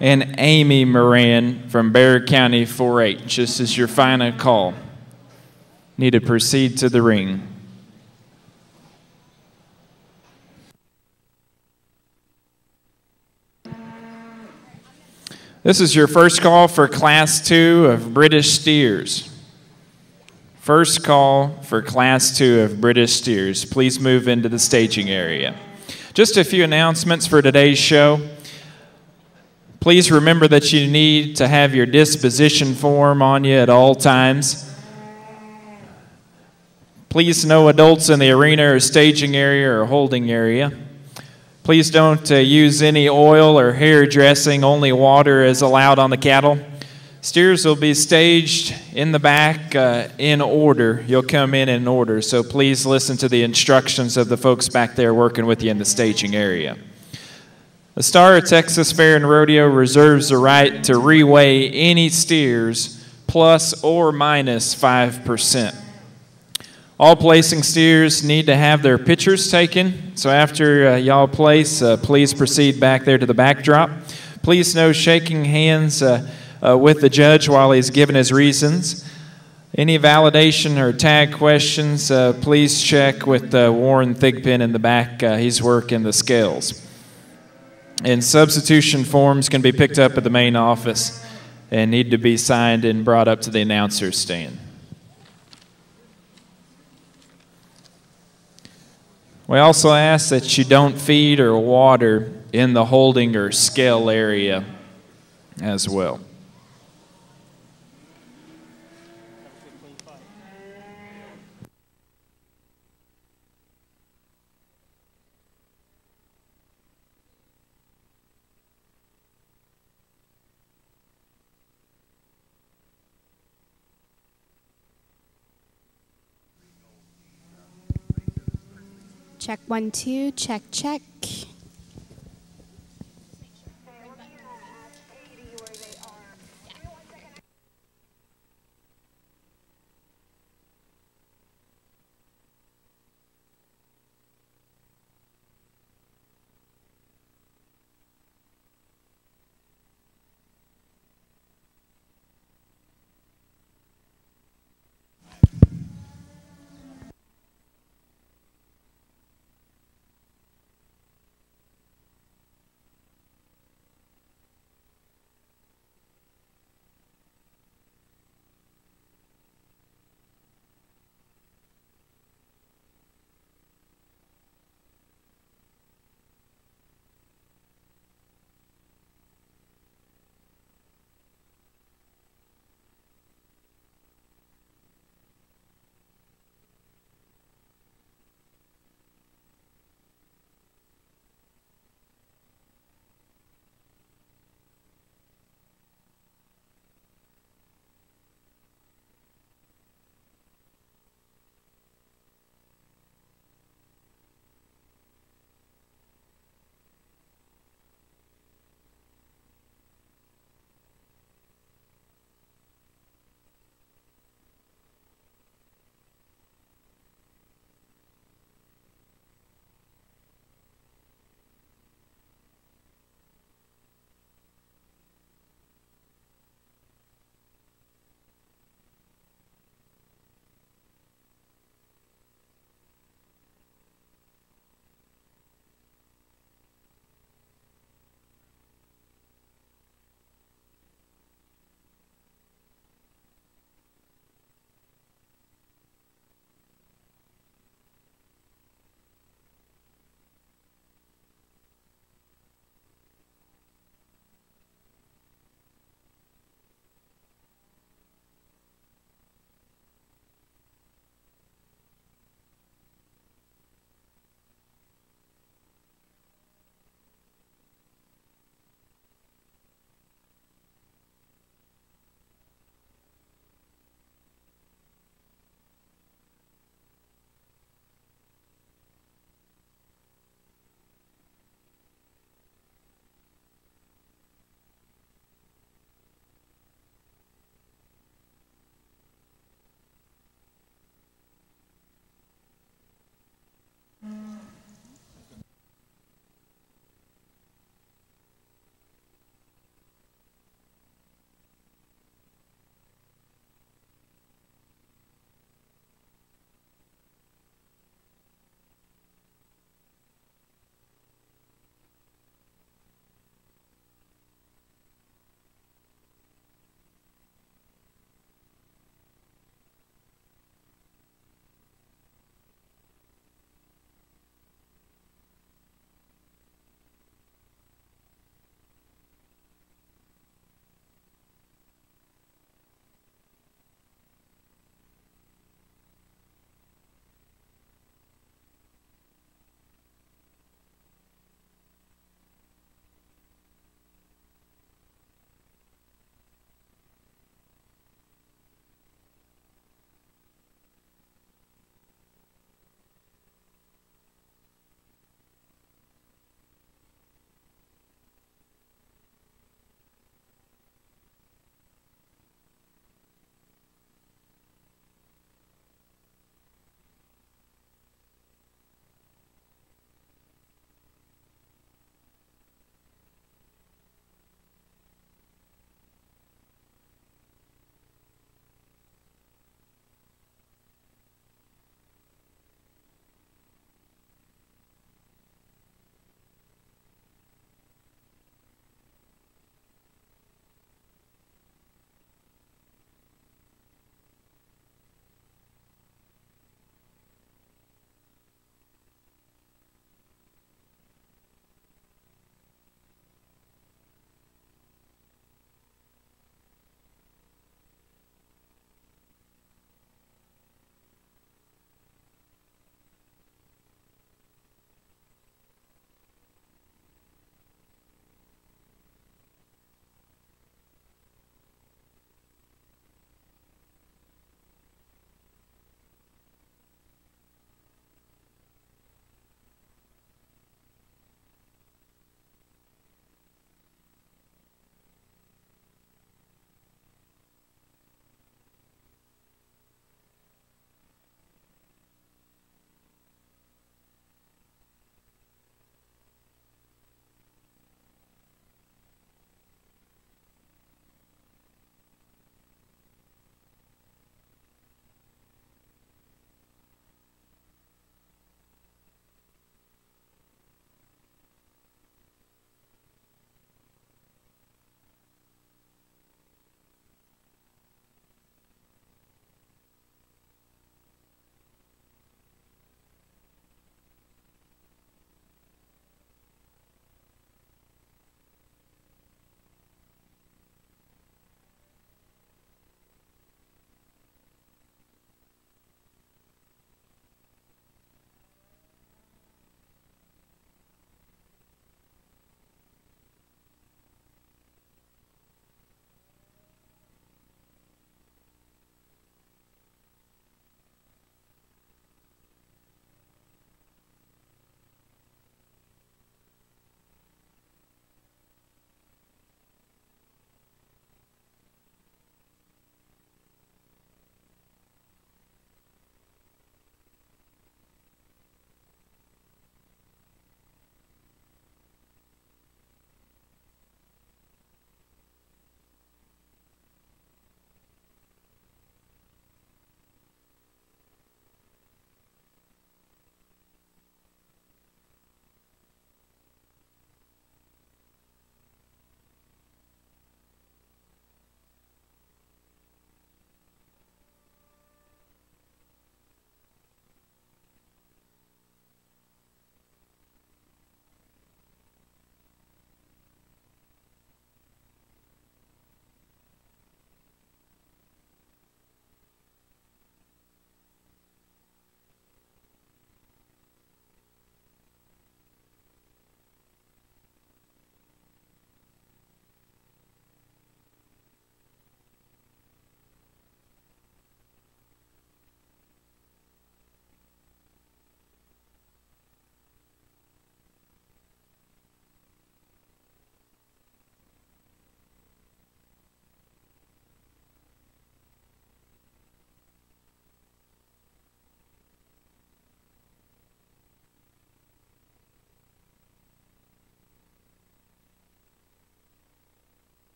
and Amy Moran from Bexar County 4-H. This is your final call. Need to proceed to the ring. This is your first call for Class 2 of British Steers. First call for Class 2 of British Steers. Please move into the staging area. Just a few announcements for today's show. Please remember that you need to have your disposition form on you at all times. Please, no adults in the arena or staging area or holding area. Please don't use any oil or hair dressing. Only water is allowed on the cattle. Steers will be staged in the back in order. You'll come in order, so please listen to the instructions of the folks back there working with you in the staging area. The Star of Texas Fair and Rodeo reserves the right to reweigh any steers plus or minus 5%. All placing steers need to have their pictures taken, so after y'all place, please proceed back there to the backdrop. Please no shaking hands with the judge while he's giving his reasons. Any validation or tag questions, please check with Warren Thigpen in the back. He's working the scales. And substitution forms can be picked up at the main office and need to be signed and brought up to the announcer's stand. We also ask that you don't feed or water in the holding or scale area as well. Check 1, 2, check, check.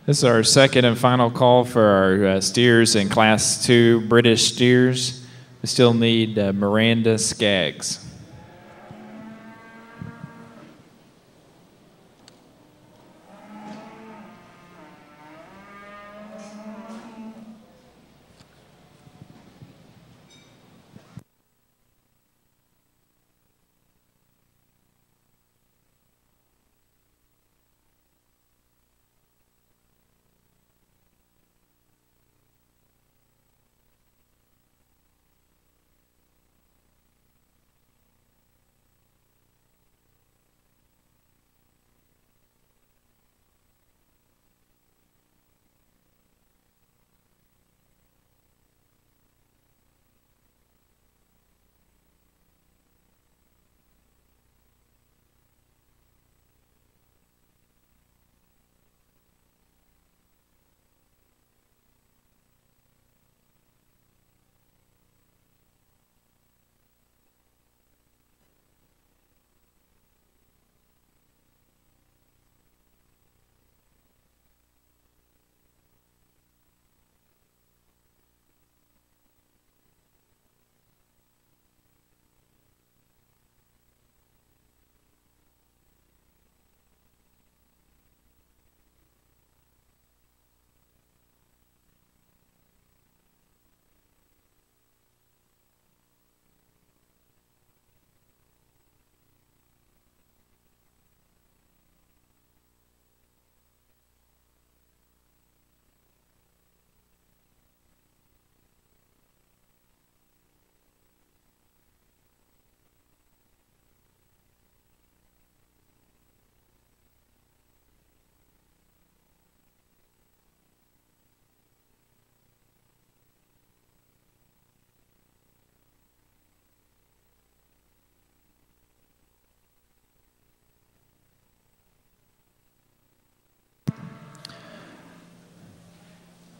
This is our second and final call for our steers in Class 2 British steers. We still need Miranda Skaggs.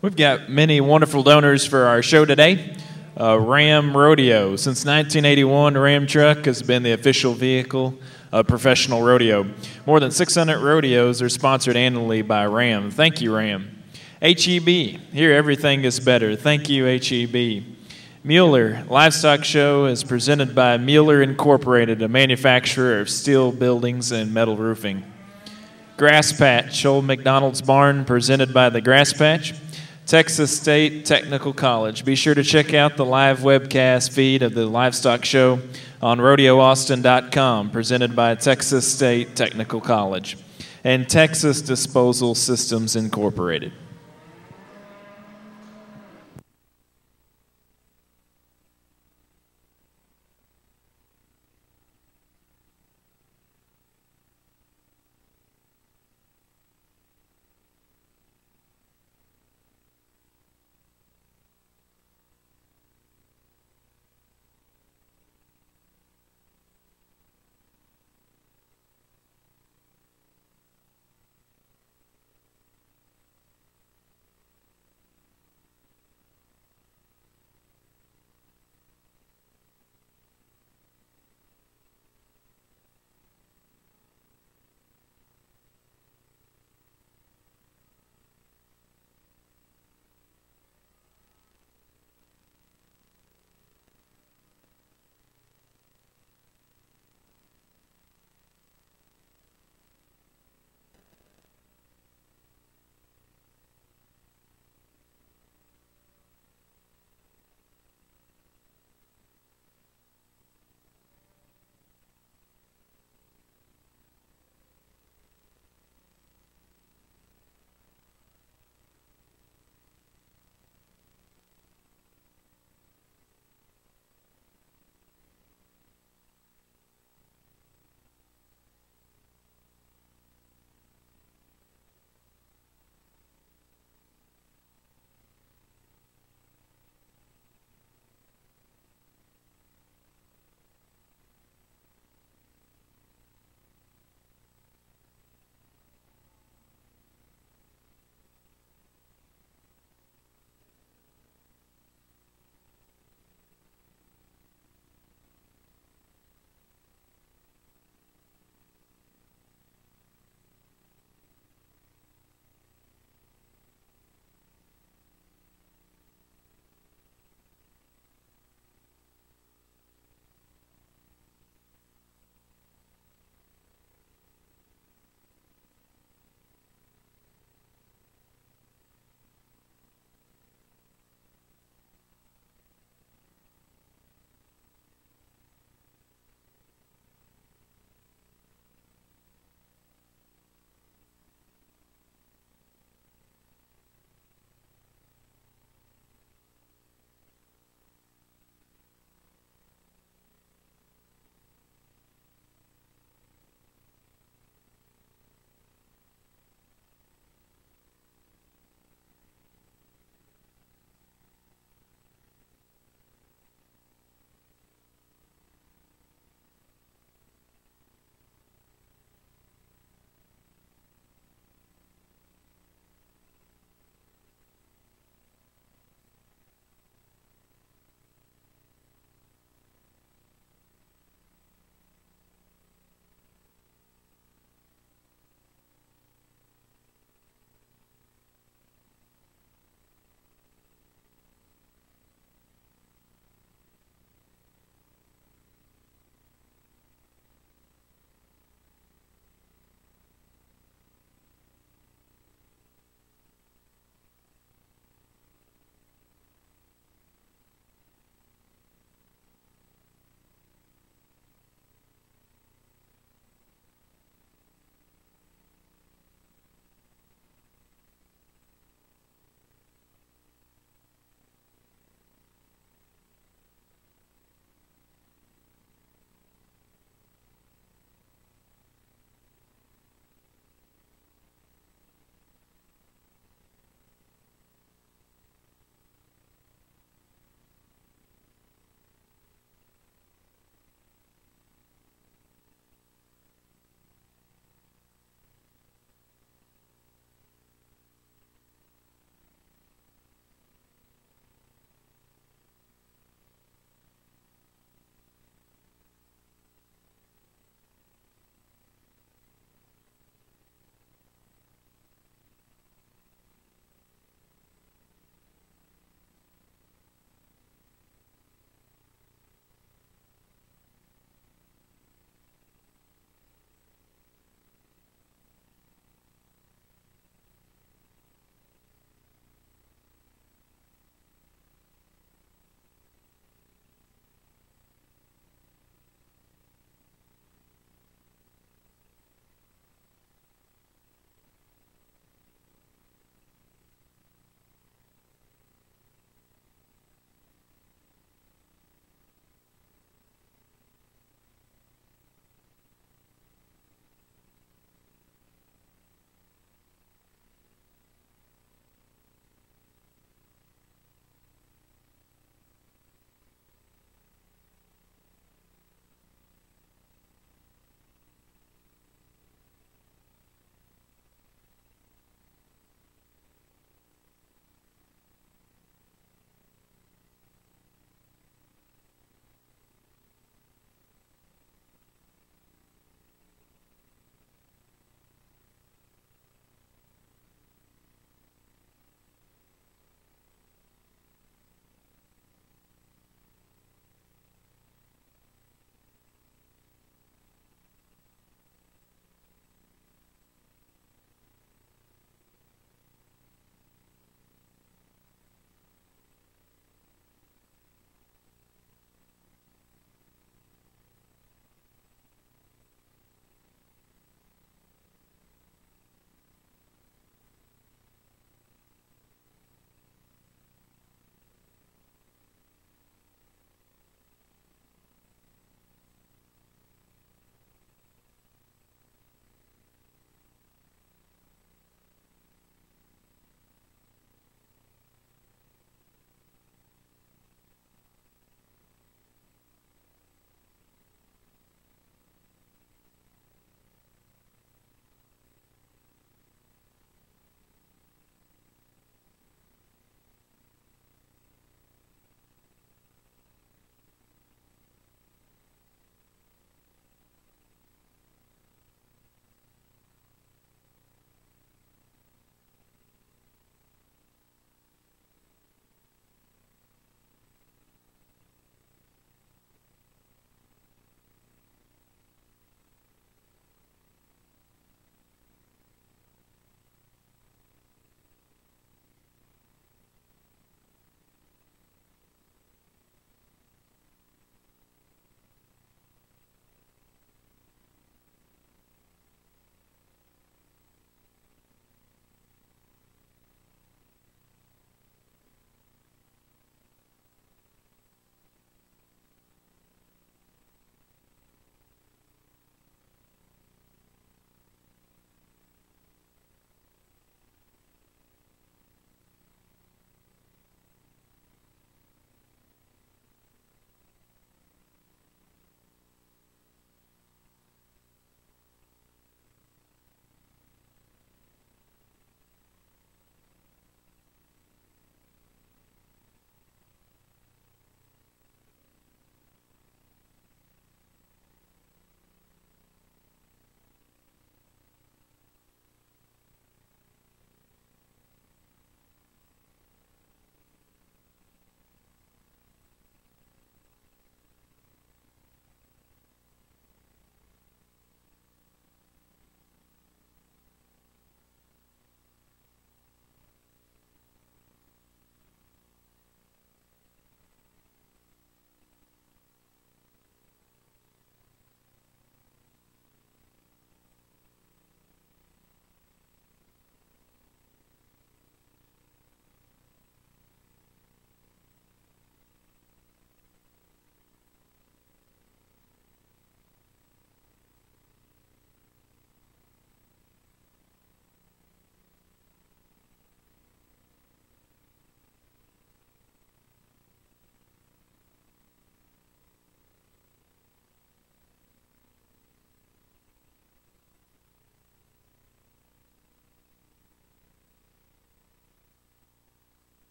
We've got many wonderful donors for our show today. Ram Rodeo. Since 1981, Ram Truck has been the official vehicle of professional rodeo. More than 600 rodeos are sponsored annually by Ram. Thank you, Ram. HEB. Here everything is better. Thank you, HEB. Mueller Livestock Show is presented by Mueller Incorporated, a manufacturer of steel buildings and metal roofing. Grass Patch, Old McDonald's Barn, presented by the Grass Patch. Texas State Technical College. Be sure to check out the live webcast feed of the Livestock Show on RodeoAustin.com, presented by Texas State Technical College. And Texas Disposal Systems Incorporated.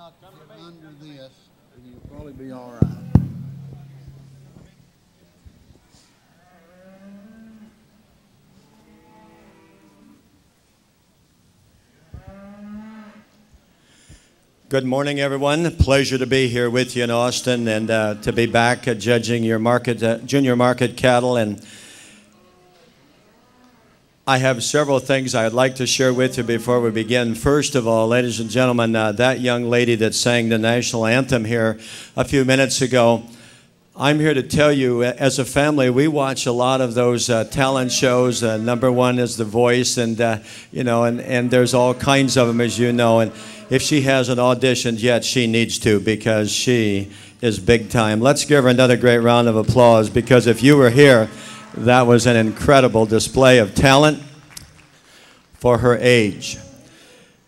Get under this, and you'll probably be all right. Good morning, everyone. Pleasure to be here with you in Austin and to be back judging your market, junior market cattle. And I have several things I'd like to share with you before we begin. First of all, ladies and gentlemen, that young lady that sang the national anthem here a few minutes ago, I'm here to tell you, as a family, we watch a lot of those talent shows. Number one is The Voice, and and there's all kinds of them, as you know. And if she hasn't auditioned yet, she needs to, because she is big time. Let's give her another great round of applause, because if you were here, that was an incredible display of talent for her age.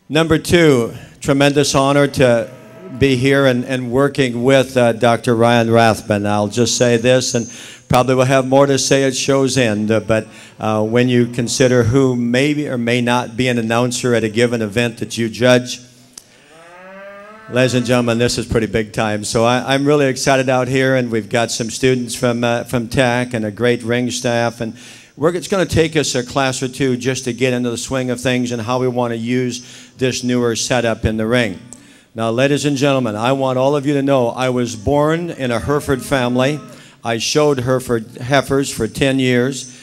Number two, tremendous honor to be here and working with Dr. Ryan Rathman. I'll just say this, and probably will have more to say at show's end, but when you consider who may or may not be an announcer at a given event that you judge, ladies and gentlemen, this is pretty big time. So I'm really excited out here, and we've got some students from TAC and a great ring staff, and it's going to take us a class or two just to get into the swing of things and how we want to use this newer setup in the ring. Now, ladies and gentlemen, I want all of you to know I was born in a Hereford family. I showed Hereford heifers for 10 years.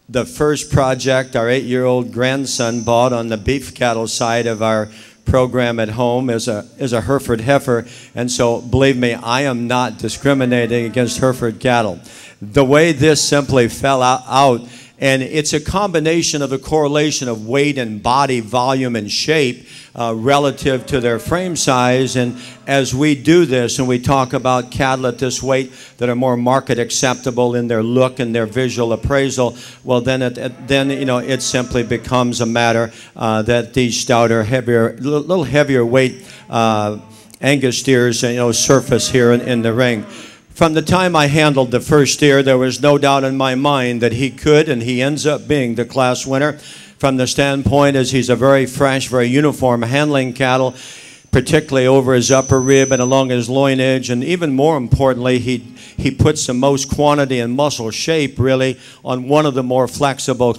The first project our 8-year-old grandson bought on the beef cattle side of our program at home is a Hereford heifer. And so, believe me, I am not discriminating against Hereford cattle. The way this simply fell out, and it's a combination of the correlation of weight and body volume and shape relative to their frame size. And as we do this and we talk about cattle at this weight that are more market acceptable in their look and their visual appraisal, well, then it simply becomes a matter that these stouter, heavier, little heavier weight Angus steers surface here in the ring. From the time I handled the first steer, there was no doubt in my mind that he could, and he ends up being the class winner from the standpoint as he's a very fresh, very uniform handling cattle, particularly over his upper rib and along his loin edge, and even more importantly, he puts the most quantity and muscle shape really on one of the more flexible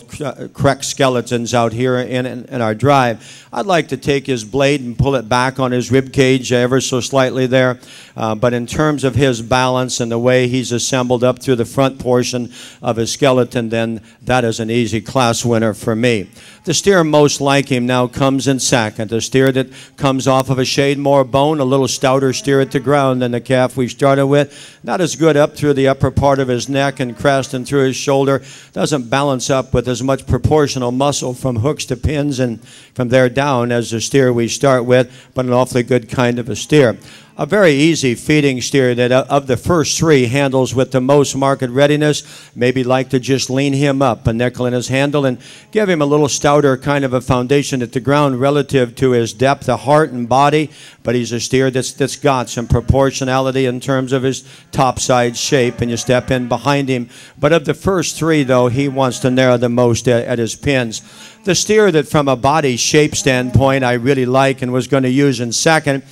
correct skeletons out here in our drive. I'd like to take his blade and pull it back on his rib cage ever so slightly there, but in terms of his balance and the way he's assembled up through the front portion of his skeleton, then that is an easy class winner for me. The steer most like him now comes in second. The steer that comes off of a shade more bone, a little stouter steer at the ground than the calf we started with. Not as good up through the upper part of his neck and crest and through his shoulder. Doesn't balance up with as much proportional muscle from hooks to pins and from there down as the steer we start with, but an awfully good kind of a steer. A very easy feeding steer that of the first three handles with the most market readiness. Maybe like to just lean him up, a nickel in his handle, and give him a little stouter kind of a foundation at the ground relative to his depth of heart and body. But he's a steer that's got some proportionality in terms of his topside shape, and you step in behind him. But of the first three, though, he wants to narrow the most at his pins. The steer that from a body shape standpoint I really like and was going to use in second.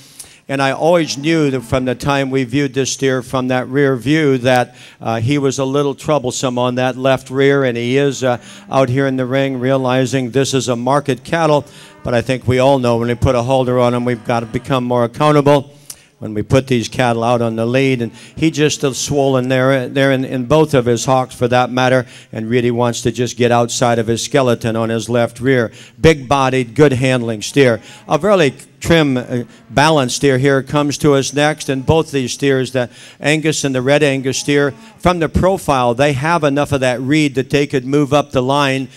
And I always knew that from the time we viewed this steer from that rear view that he was a little troublesome on that left rear, and he is out here in the ring realizing this is a market cattle. But I think we all know when we put a halter on him, we've got to become more accountable when we put these cattle out on the lead. And he just is swollen there in both of his hocks for that matter, and really wants to just get outside of his skeleton on his left rear. Big-bodied, good handling steer. A really trim, balanced steer here comes to us next, and both these steers, the Angus and the Red Angus steer, from the profile, they have enough of that reed that they could move up the line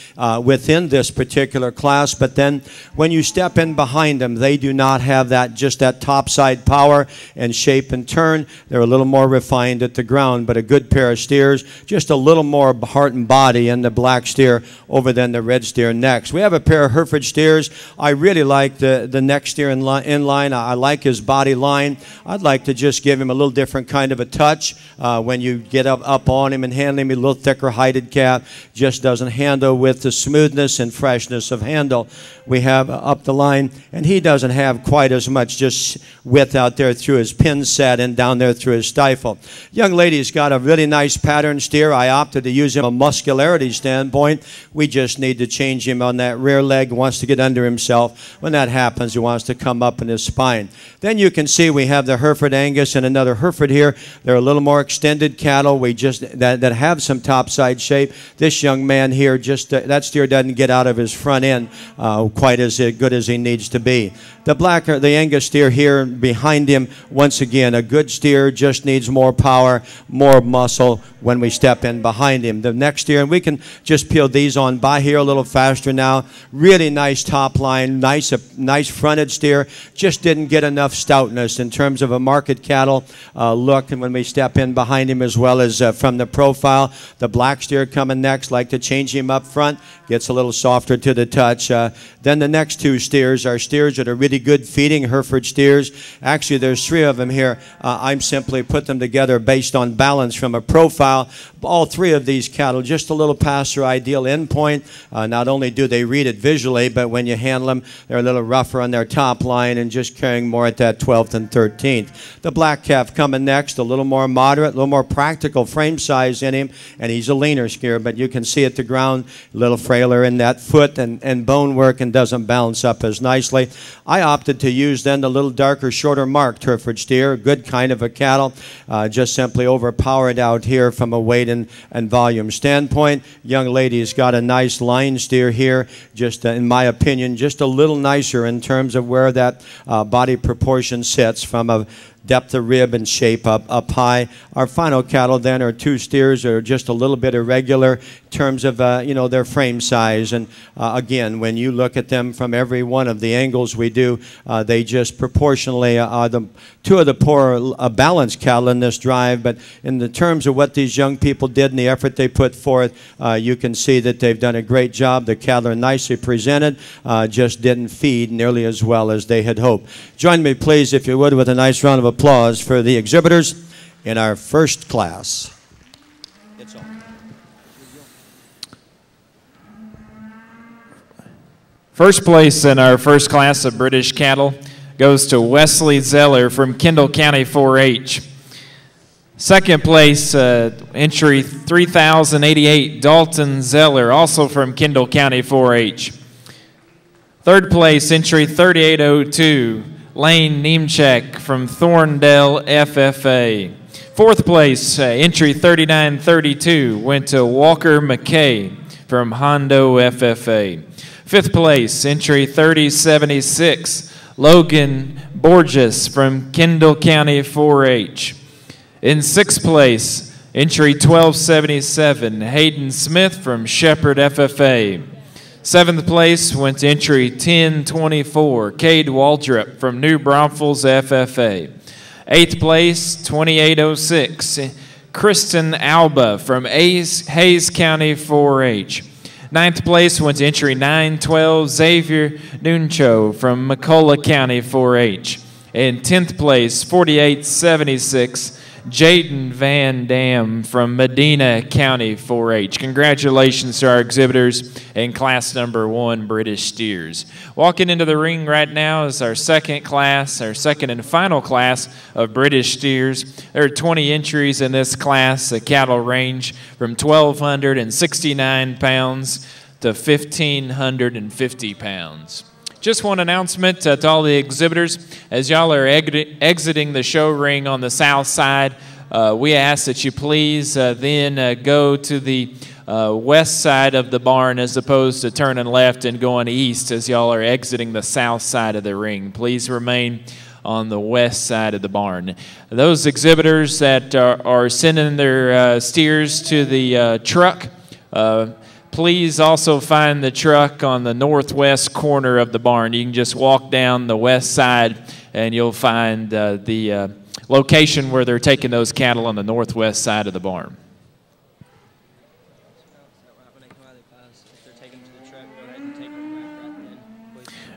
within this particular class, but then when you step in behind them, they do not have just that topside power and shape and turn. They're a little more refined at the ground, but a good pair of steers, just a little more heart and body in the black steer over than the red steer next. We have a pair of Hereford steers. I really like the next steer in in line. I like his body line. I'd like to just give him a little different kind of a touch. When you get up on him and handle him, a little thicker heighted calf, just doesn't handle with the smoothness and freshness of handle we have up the line. And he doesn't have quite as much just width out there through his pin set and down there through his stifle. Young lady's got a really nice pattern steer. I opted to use him from a muscularity standpoint. We just need to change him on that rear leg. He wants to get under himself. When that happens, he wants to come up in his spine. Then you can see we have the Hereford Angus and another Hereford here. They're a little more extended cattle. We just that have some topside shape. This young man here, just that steer doesn't get out of his front end quite as good as he needs to be. The Angus steer here behind him, once again, a good steer, just needs more power, more muscle when we step in behind him. The next steer, and we can just peel these on by here a little faster now. Really nice top line, nice fronted steer. Just didn't get enough stoutness in terms of a market cattle look, and when we step in behind him as well as from the profile. The black steer coming next, like to change him up front, gets a little softer to the touch. Then the next two steers are steers that are really good feeding Hereford steers. Actually, there's three of them here. I'm simply put them together based on balance from a profile. All three of these cattle just a little past their ideal endpoint. Not only do they read it visually, but when you handle them, they're a little rougher on their top line and just carrying more at that 12th and 13th. The black calf coming next, a little more moderate, a little more practical frame size in him, and he's a leaner steer, but you can see at the ground, a little frailer in that foot and bone work and doesn't balance up as nicely. I opted to use then the little darker, shorter marked Hereford steer, good kind of a cattle, just simply overpowered out here from a weight and volume standpoint. Young lady's got a nice line steer here, just in my opinion, just a little nicer in terms of where that body proportion sits from a depth of rib and shape up high. Our final cattle then are two steers that are just a little bit irregular in terms of their frame size. And again, when you look at them from every one of the angles we do, they just proportionally are the two of the poor balanced cattle in this drive. But in the terms of what these young people did and the effort they put forth, you can see that they've done a great job. The cattle are nicely presented, just didn't feed nearly as well as they had hoped. Join me, please, if you would, with a nice round of applause for the exhibitors in our first class. It's on. First place in our first class of British cattle goes to Wesley Zeller from Kendall County 4-H. Second place, entry 3088, Dalton Zeller, also from Kendall County 4-H. Third place, entry 3802, Lane Nemchek from Thorndale FFA. Fourth place, entry 3932, went to Walker McKay from Hondo FFA. Fifth place, entry 3076, Logan Borges from Kendall County 4-H. In sixth place, entry 1277, Hayden Smith from Shepherd FFA. Seventh place went to entry 1024, Cade Waldrop from New Braunfels FFA. Eighth place, 2806, Kristen Alba from Hayes County 4-H. Ninth place went to entry 912, Xavier Nuncho from McCullough County 4-H. And 10th place, 4876, Jaden Van Dam from Medina County 4-H. Congratulations to our exhibitors in class number 1 British steers. Walking into the ring right now is our second class, our second and final class of British steers. There are 20 entries in this class. The cattle range from 1,269 pounds to 1,550 pounds. Just one announcement to all the exhibitors. As y'all are exiting the show ring on the south side, we ask that you please then go to the west side of the barn as opposed to turning left and going east as y'all are exiting the south side of the ring. Please remain on the west side of the barn. Those exhibitors that are sending their steers to the truck, please also find the truck on the northwest corner of the barn. You can just walk down the west side and you'll find the location where they're taking those cattle on the northwest side of the barn.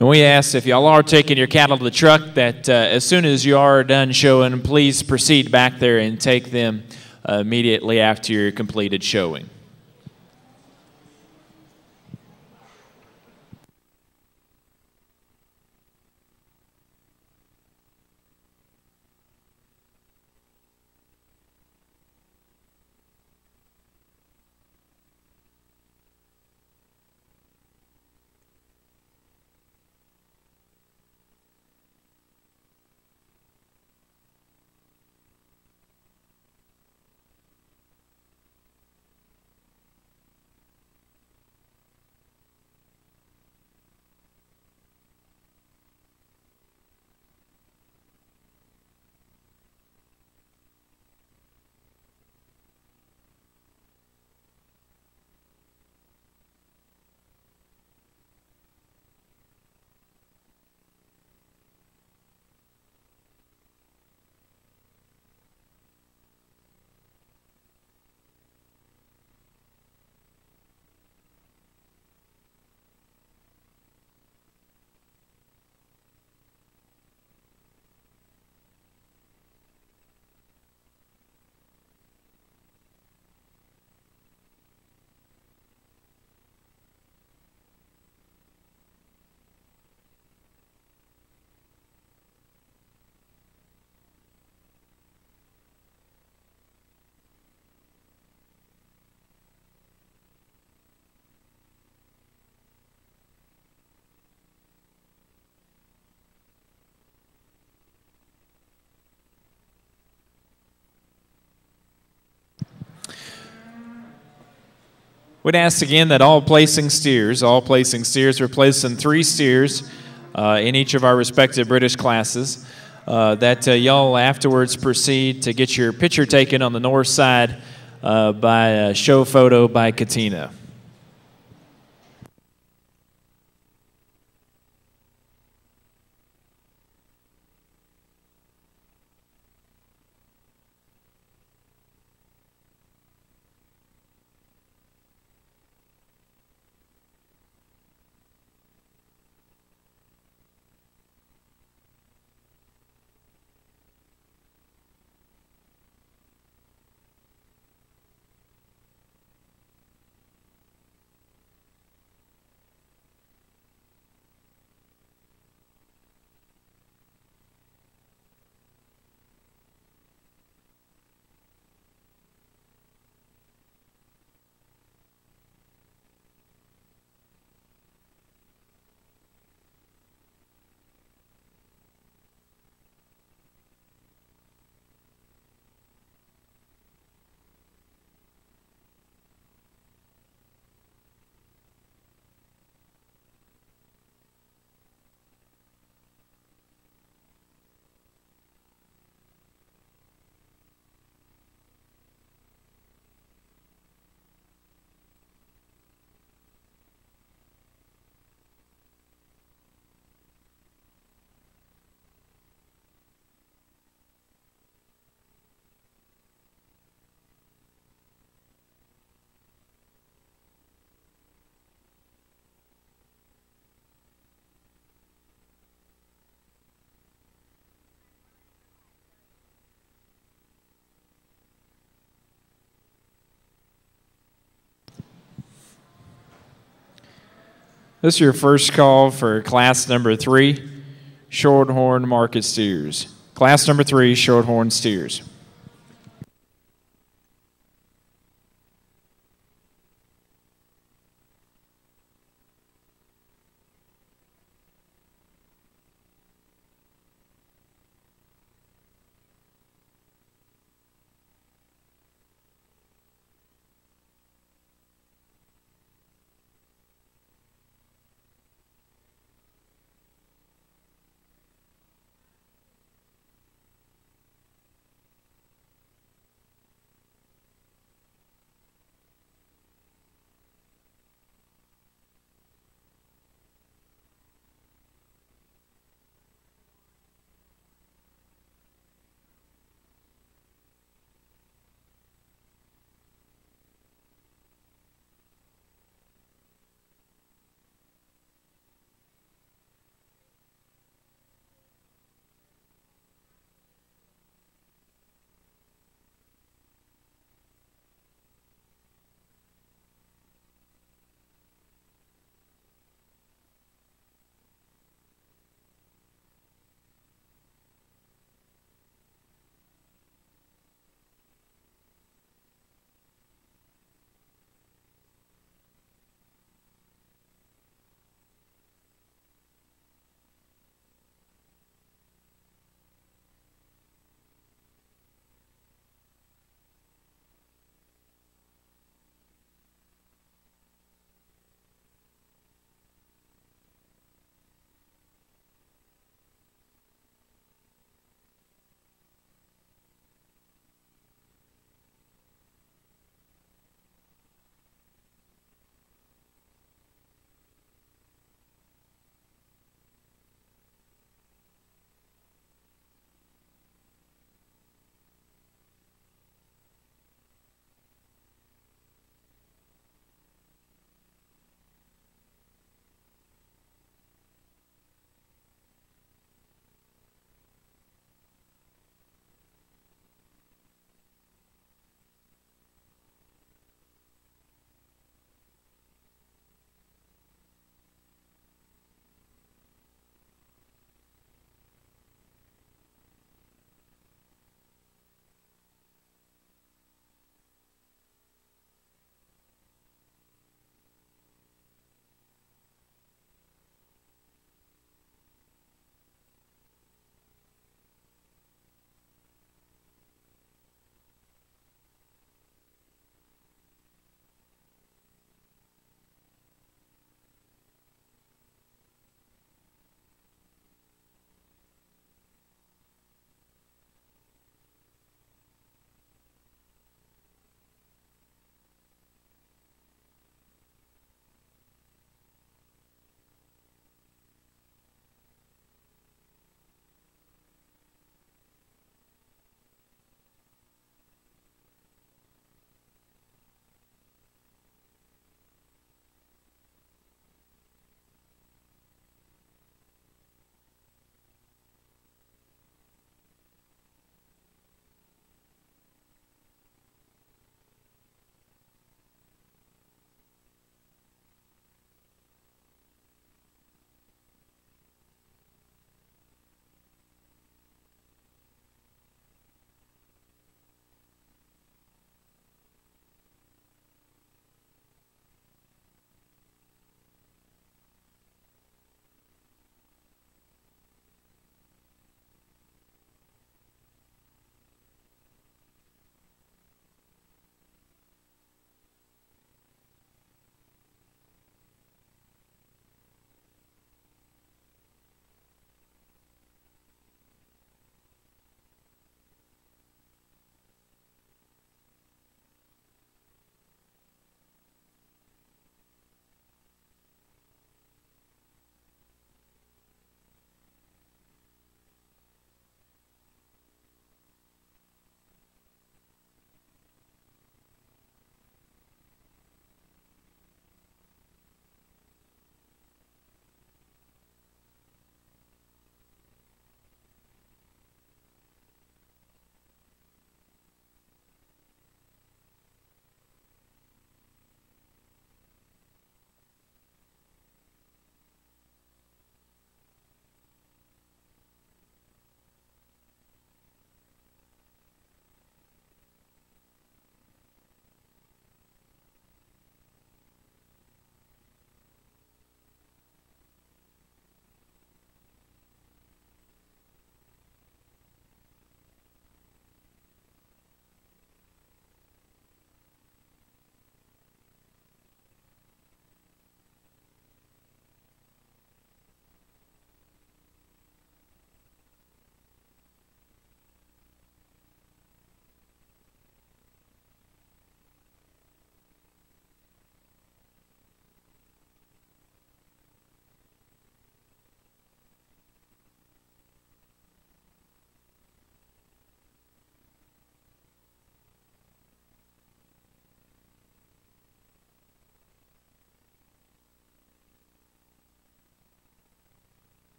And we ask if y'all are taking your cattle to the truck that as soon as you are done showing, please proceed back there and take them immediately after your completed showing. We'd ask again that all placing steers, we're placing 3 steers in each of our respective British classes, that y'all afterwards proceed to get your picture taken on the north side by a show photo by Katina. This is your first call for class number 3, Shorthorn Market Steers. Class number 3, Shorthorn Steers.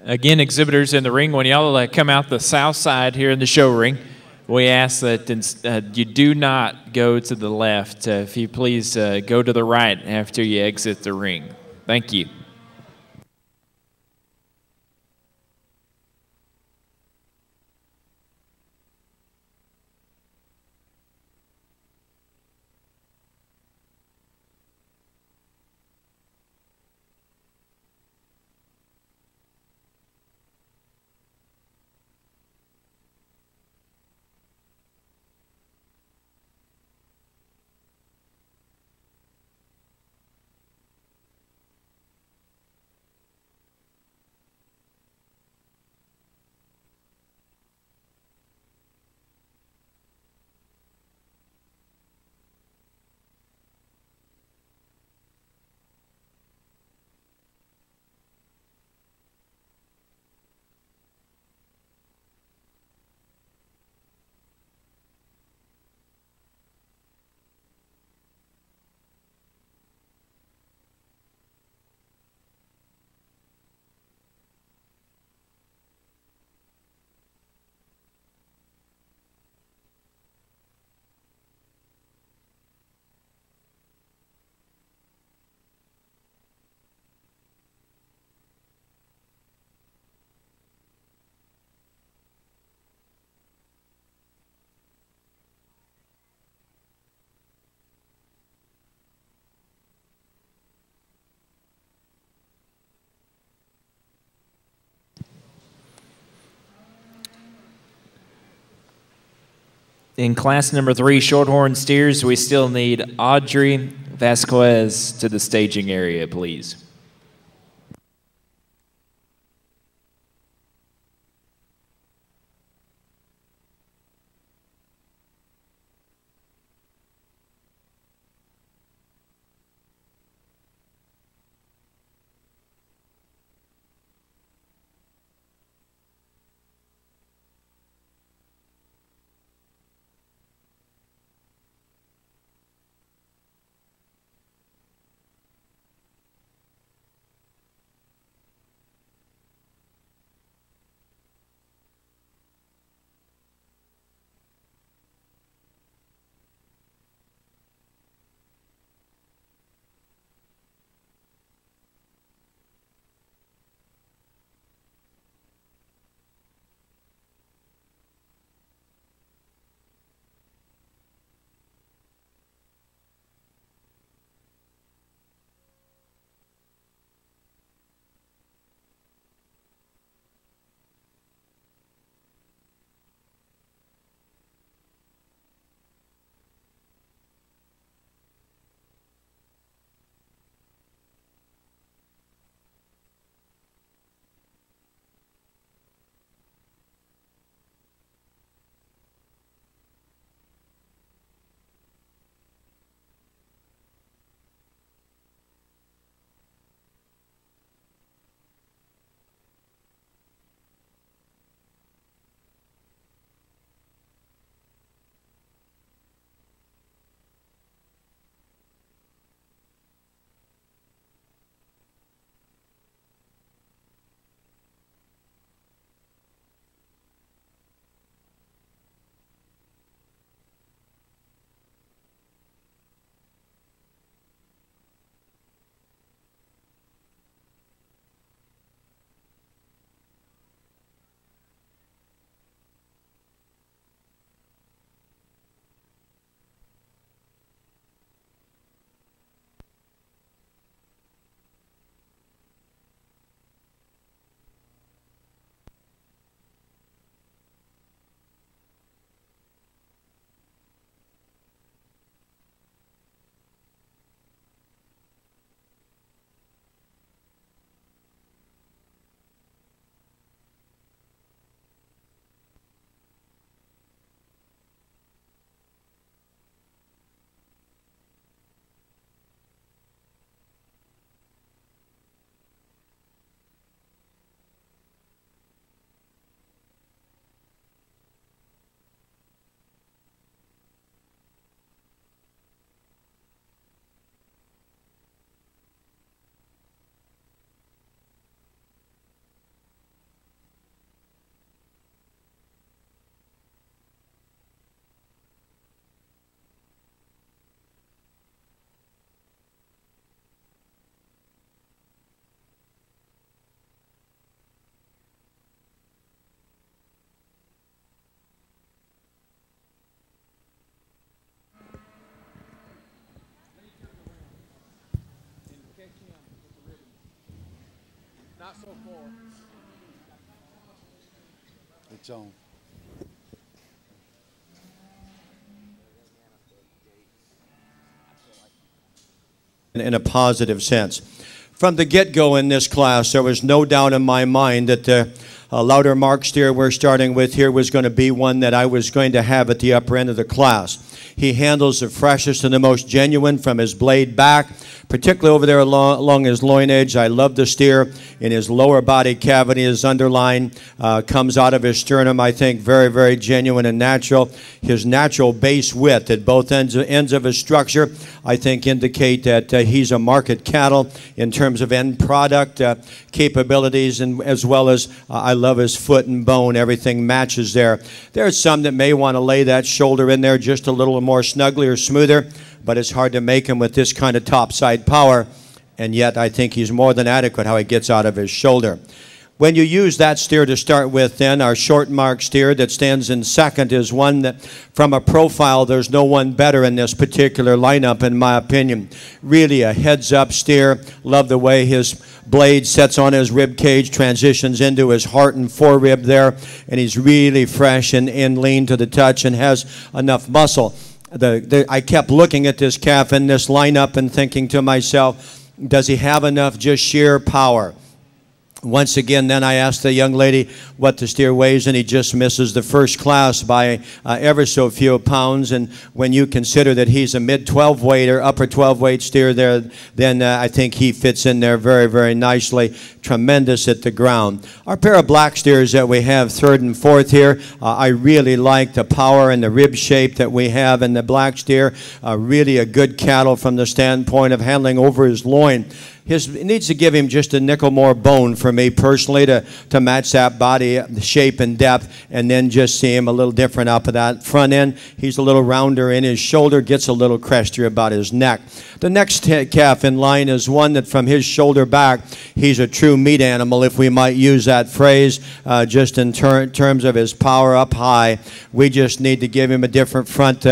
Again, exhibitors in the ring, when y'all come out the south side here in the show ring, we ask that you do not go to the left. If you please go to the right after you exit the ring. Thank you. In class number 3, Shorthorn steers, we still need Audrey Vasquez to the staging area, please. Not so far. It's on. In a positive sense. From the get-go in this class, there was no doubt in my mind that the louder mark steer we're starting with here was going to be one that I was going to have at the upper end of the class. He handles the freshest and the most genuine from his blade back, particularly over there along his loin edge. I love the steer in his lower body cavity. His underline comes out of his sternum, I think, very, very genuine and natural. His natural base width at both ends of his structure, I think, indicate that he's a market cattle in terms of end product capabilities, and as well as I love his foot and bone. Everything matches there. There's some that may want to lay that shoulder in there just a little more snugly or smoother, but it's hard to make him with this kind of topside power, and yet I think he's more than adequate how he gets out of his shoulder. When you use that steer to start with, then our short mark steer that stands in second is one that, from a profile, there's no one better in this particular lineup, in my opinion. Really a heads-up steer. Love the way his blade sets on his rib cage, transitions into his heart and forerib there, and he's really fresh and lean to the touch and has enough muscle. I kept looking at this calf in this lineup and thinking to myself, does he have enough just sheer power? Once again, then I asked the young lady what the steer weighs, and he just misses the first class by ever so few pounds. And when you consider that he's a mid-12 weight or upper 12 weight steer there, then I think he fits in there very, very nicely. Tremendous at the ground. Our pair of black steers that we have third and fourth here, I really like the power and the rib shape that we have in the black steer. Really a good cattle from the standpoint of handling over his loin. It needs to give him just a nickel more bone for me personally to match that body shape and depth, and then just see him a little different up at that front end. He's a little rounder in his shoulder, gets a little crestier about his neck. The next calf in line is one that from his shoulder back, he's a true meat animal, if we might use that phrase, just in terms of his power up high. We just need to give him a different front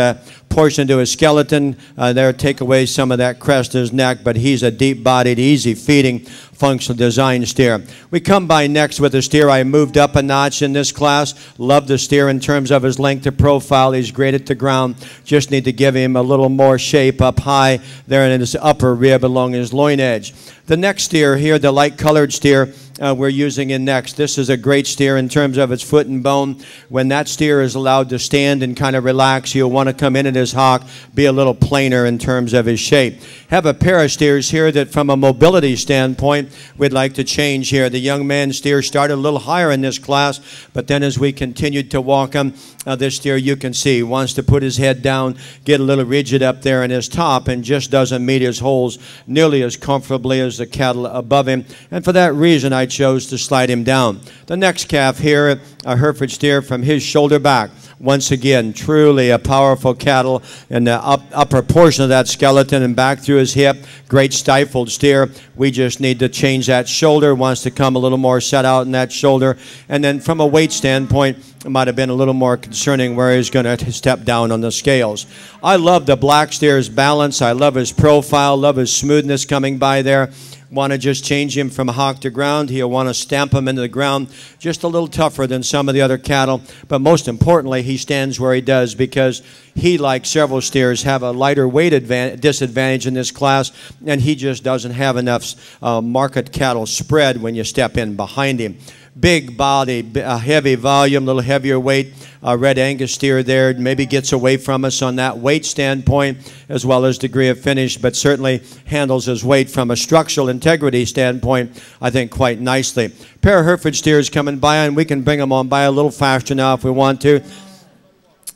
portion to his skeleton there, take away some of that crest in his neck, but he's a deep-bodied, easy-feeding, functional design steer. We come by next with a steer I moved up a notch in this class. Love the steer in terms of his length of profile. He's great at the ground. Just need to give him a little more shape up high there in his upper rib along his loin edge. The next steer here, the light-colored steer, we're using in next. This is a great steer in terms of its foot and bone. When that steer is allowed to stand and kind of relax, you'll want to come in at his hock, be a little plainer in terms of his shape. Have a pair of steers here that from a mobility standpoint, we'd like to change here. The young man steer started a little higher in this class, but then as we continued to walk him, this steer you can see wants to put his head down, get a little rigid up there in his top, and just doesn't meet his holes nearly as comfortably as the cattle above him. And for that reason, I chose to slide him down. The next calf here, a Hereford steer from his shoulder back. Once again, truly a powerful cattle in the upper portion of that skeleton and back through his hip. Great stifled steer. We just need to change that shoulder. Wants to come a little more set out in that shoulder. And then from a weight standpoint, it might have been a little more concerning where he's going to step down on the scales. I love the black steer's balance. I love his profile. Love his smoothness coming by there. Want to just change him from hock to ground. He'll want to stamp him into the ground just a little tougher than some of the other cattle. But most importantly, he stands where he does because he, like several steers, have a lighter weight disadvantage in this class, and he just doesn't have enough market cattle spread when you step in behind him. Big body, heavy volume, little heavier weight. Red Angus steer there maybe gets away from us on that weight standpoint as well as degree of finish, but certainly handles his weight from a structural integrity standpoint, I think, quite nicely. Pair of Hereford steers coming by, and we can bring them on by a little faster now if we want to.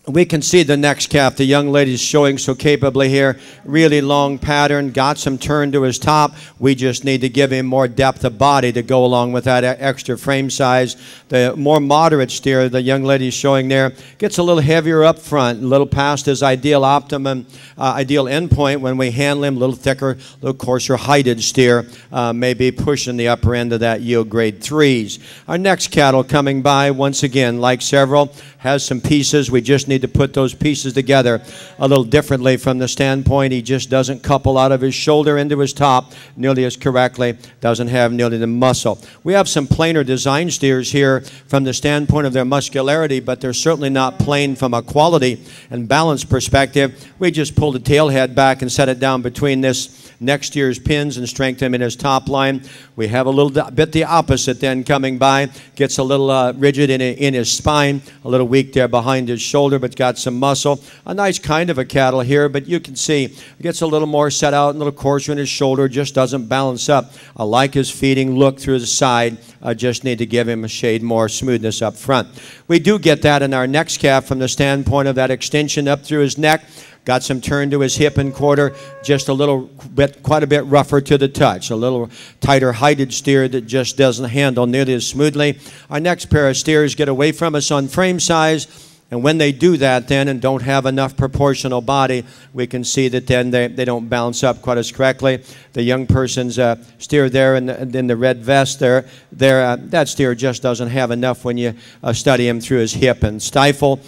We can see the next calf. The young lady's showing so capably here. Really long pattern. Got some turn to his top. We just need to give him more depth of body to go along with that extra frame size. The more moderate steer the young lady's showing there gets a little heavier up front, a little past his ideal optimum, ideal endpoint when we handle him. A little thicker, a little coarser heighted steer. Maybe pushing the upper end of that yield grade 3s. Our next cattle coming by, once again, like several, has some pieces. We just need need to put those pieces together a little differently from the standpoint he just doesn't couple out of his shoulder into his top nearly as correctly, doesn't have nearly the muscle. We have some plainer design steers here from the standpoint of their muscularity, but they're certainly not plain from a quality and balance perspective. We just pulled the tail head back and set it down between this next year's pins and strengthen him in his top line. We have a little bit the opposite then coming by. Gets a little rigid in his spine, a little weak there behind his shoulder, but got some muscle. A nice kind of a cattle here, but you can see it gets a little more set out, a little coarser in his shoulder, just doesn't balance up. I like his feeding look through the side. I just need to give him a shade more smoothness up front. We do get that in our next calf from the standpoint of that extension up through his neck. Got some turn to his hip and quarter, just a little bit, quite a bit rougher to the touch. A little tighter heighted steer that just doesn't handle nearly as smoothly. Our next pair of steers get away from us on frame size, and when they do that then and don't have enough proportional body, we can see that then they don't balance up quite as correctly. The young person's steer there in the red vest there, that steer just doesn't have enough when you study him through his hip and stifle.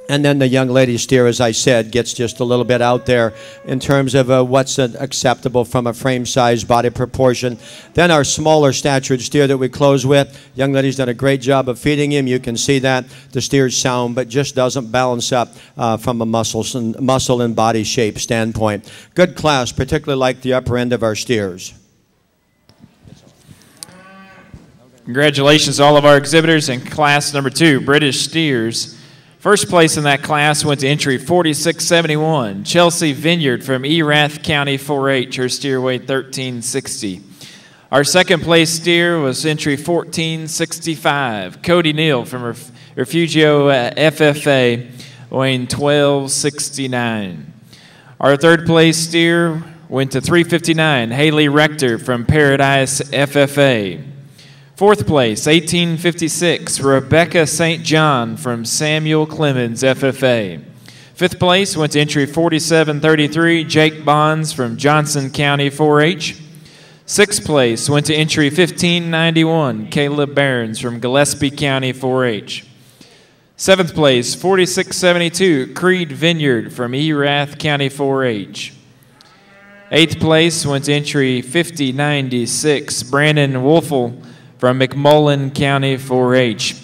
And then the young lady steer, as I said, gets just a little bit out there in terms of what's acceptable from a frame size, body proportion. Then our smaller statured steer that we close with, young lady's done a great job of feeding him. You can see that. The steer's sound, but just doesn't balance up from a muscle and body shape standpoint. Good class, particularly like the upper end of our steers. Congratulations to all of our exhibitors in class number 2, British Steers. First place in that class went to entry 4671, Chelsea Vineyard from Erath County 4-H. Her steer weighed 1360. Our second place steer was entry 1465, Cody Neal from Refugio FFA, weighing 1269. Our third place steer went to 359, Haley Rector from Paradise FFA. Fourth place, 1856, Rebecca St. John from Samuel Clemens, FFA. Fifth place went to entry 4733, Jake Bonds from Johnson County 4-H. Sixth place went to entry 1591, Caleb Barons from Gillespie County 4-H. Seventh place, 4672, Creed Vineyard from Erath County 4-H. Eighth place went to entry 5096, Brandon Wolfel from McMullen County 4-H.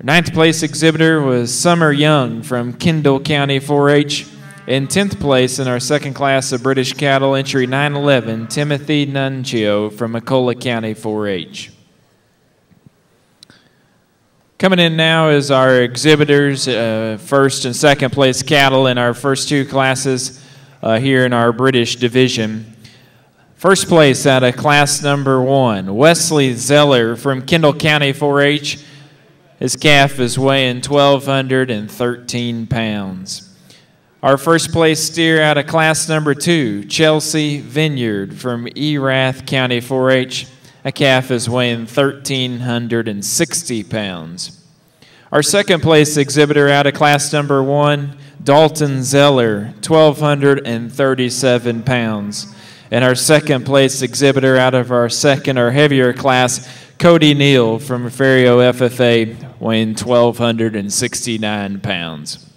Ninth place exhibitor was Summer Young from Kendall County 4-H. In 10th place in our second class of British cattle, entry 911, Timothy Nuncio from McCulloch County 4-H. Coming in now is our exhibitors, first and second place cattle in our first two classes here in our British division. First place out of class number 1, Wesley Zeller from Kendall County 4-H. His calf is weighing 1,213 pounds. Our first place steer out of class number 2, Chelsea Vineyard from Erath County 4-H. A calf is weighing 1,360 pounds. Our second place exhibitor out of class number 1, Dalton Zeller, 1,237 pounds. And our second place exhibitor out of our second or heavier class, Cody Neal from Ferrio FFA, weighing 1,269 pounds.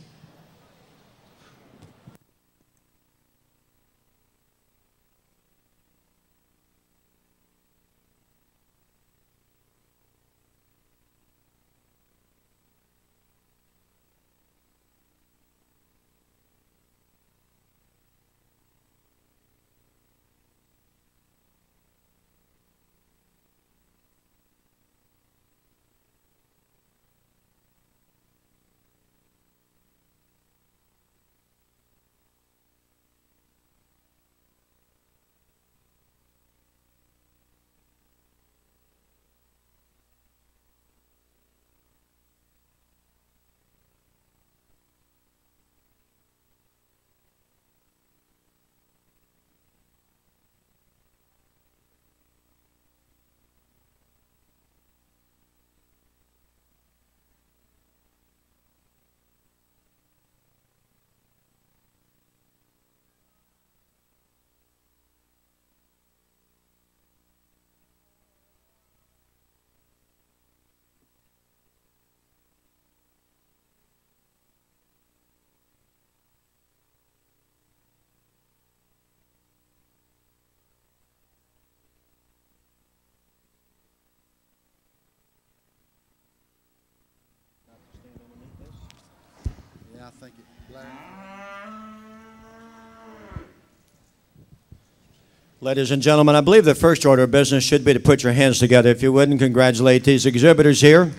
Ladies and gentlemen, I believe the first order of business should be to put your hands together, if you would, and congratulate these exhibitors here.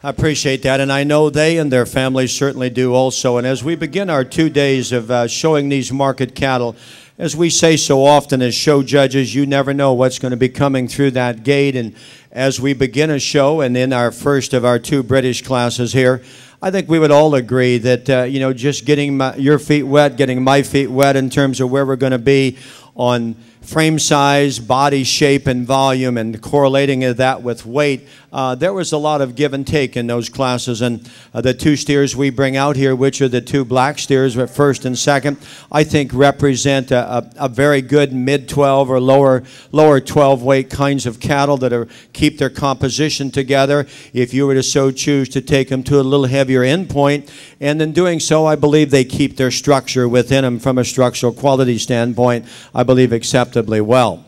I appreciate that, and I know they and their families certainly do also. And as we begin our 2 days of showing these market cattle, as we say so often as show judges, you never know what's going to be coming through that gate. And as we begin a show, and in our first of our 2 British classes here, I think we would all agree that, just getting your feet wet, getting my feet wet in terms of where we're going to be on frame size, body shape, and volume, and correlating that with weight, there was a lot of give and take in those classes. And the 2 steers we bring out here, which are the 2 black steers, first and second, I think represent a very good mid-12 or lower 12 weight kinds of cattle that keep their composition together. If you were to so choose to take them to a little heavier end point, and in doing so, I believe they keep their structure within them from a structural quality standpoint, I believe acceptably well.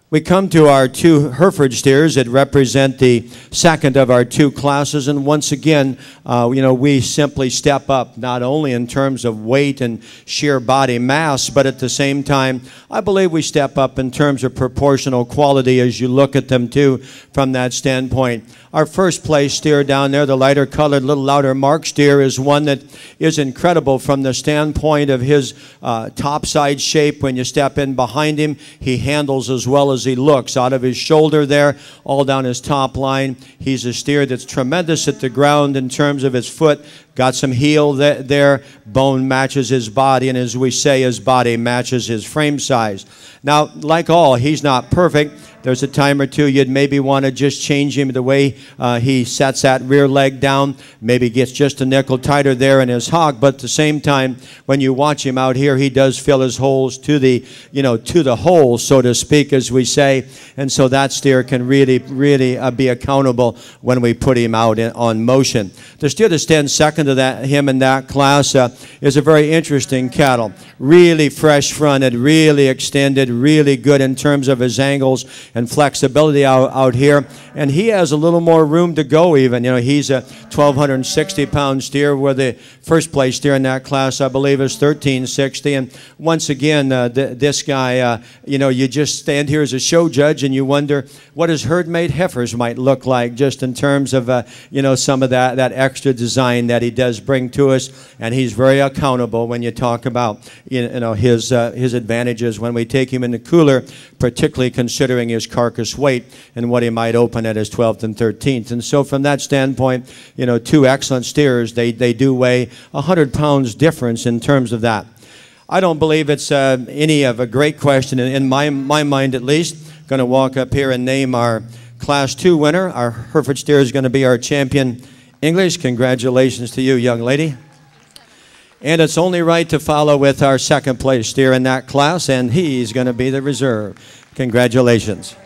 We come to our 2 Hereford steers that represent the second of our 2 classes, and once again, we simply step up not only in terms of weight and sheer body mass, but at the same time, I believe we step up in terms of proportional quality as you look at them too from that standpoint. Our first place steer down there, the lighter colored, little louder mark steer, is one that is incredible from the standpoint of his top side shape. When you step in behind him, he handles as well as he looks. Out of his shoulder there, all down his top line, he's a steer that's tremendous at the ground in terms of his foot. Got some heel there. Bone matches his body, and as we say, his body matches his frame size. Now, like all, he's not perfect. There's a time or two you'd maybe want to just change him the way he sets that rear leg down. Maybe gets just a nickel tighter there in his hock. But at the same time, when you watch him out here, he does fill his holes to the hole, so to speak, as we say. And so that steer can really be accountable when we put him out on motion. The steer that stands second to him in that class is a very interesting cattle. Really fresh fronted, really extended, really good in terms of his angles and flexibility out here. And he has a little more room to go even. He's a 1,260-pound steer, where the first place steer in that class, I believe, is 1,360. And once again, this guy, you just stand here as a show judge and you wonder what his herd-mate heifers might look like, just in terms of, some of that extra design that he does bring to us. And he's very accountable when you talk about, his advantages when we take him in the cooler, particularly considering his carcass weight and what he might open at his 12th and 13th. And so from that standpoint, 2 excellent steers, they do weigh 100 pounds difference in terms of that. I don't believe it's any of a great question in my mind, at least. Going to walk up here and name our Class 2 winner. Our Hereford steer is going to be our champion English. Congratulations to you, young lady. And it's only right to follow with our second place steer in that class, and he's going to be the reserve. Congratulations.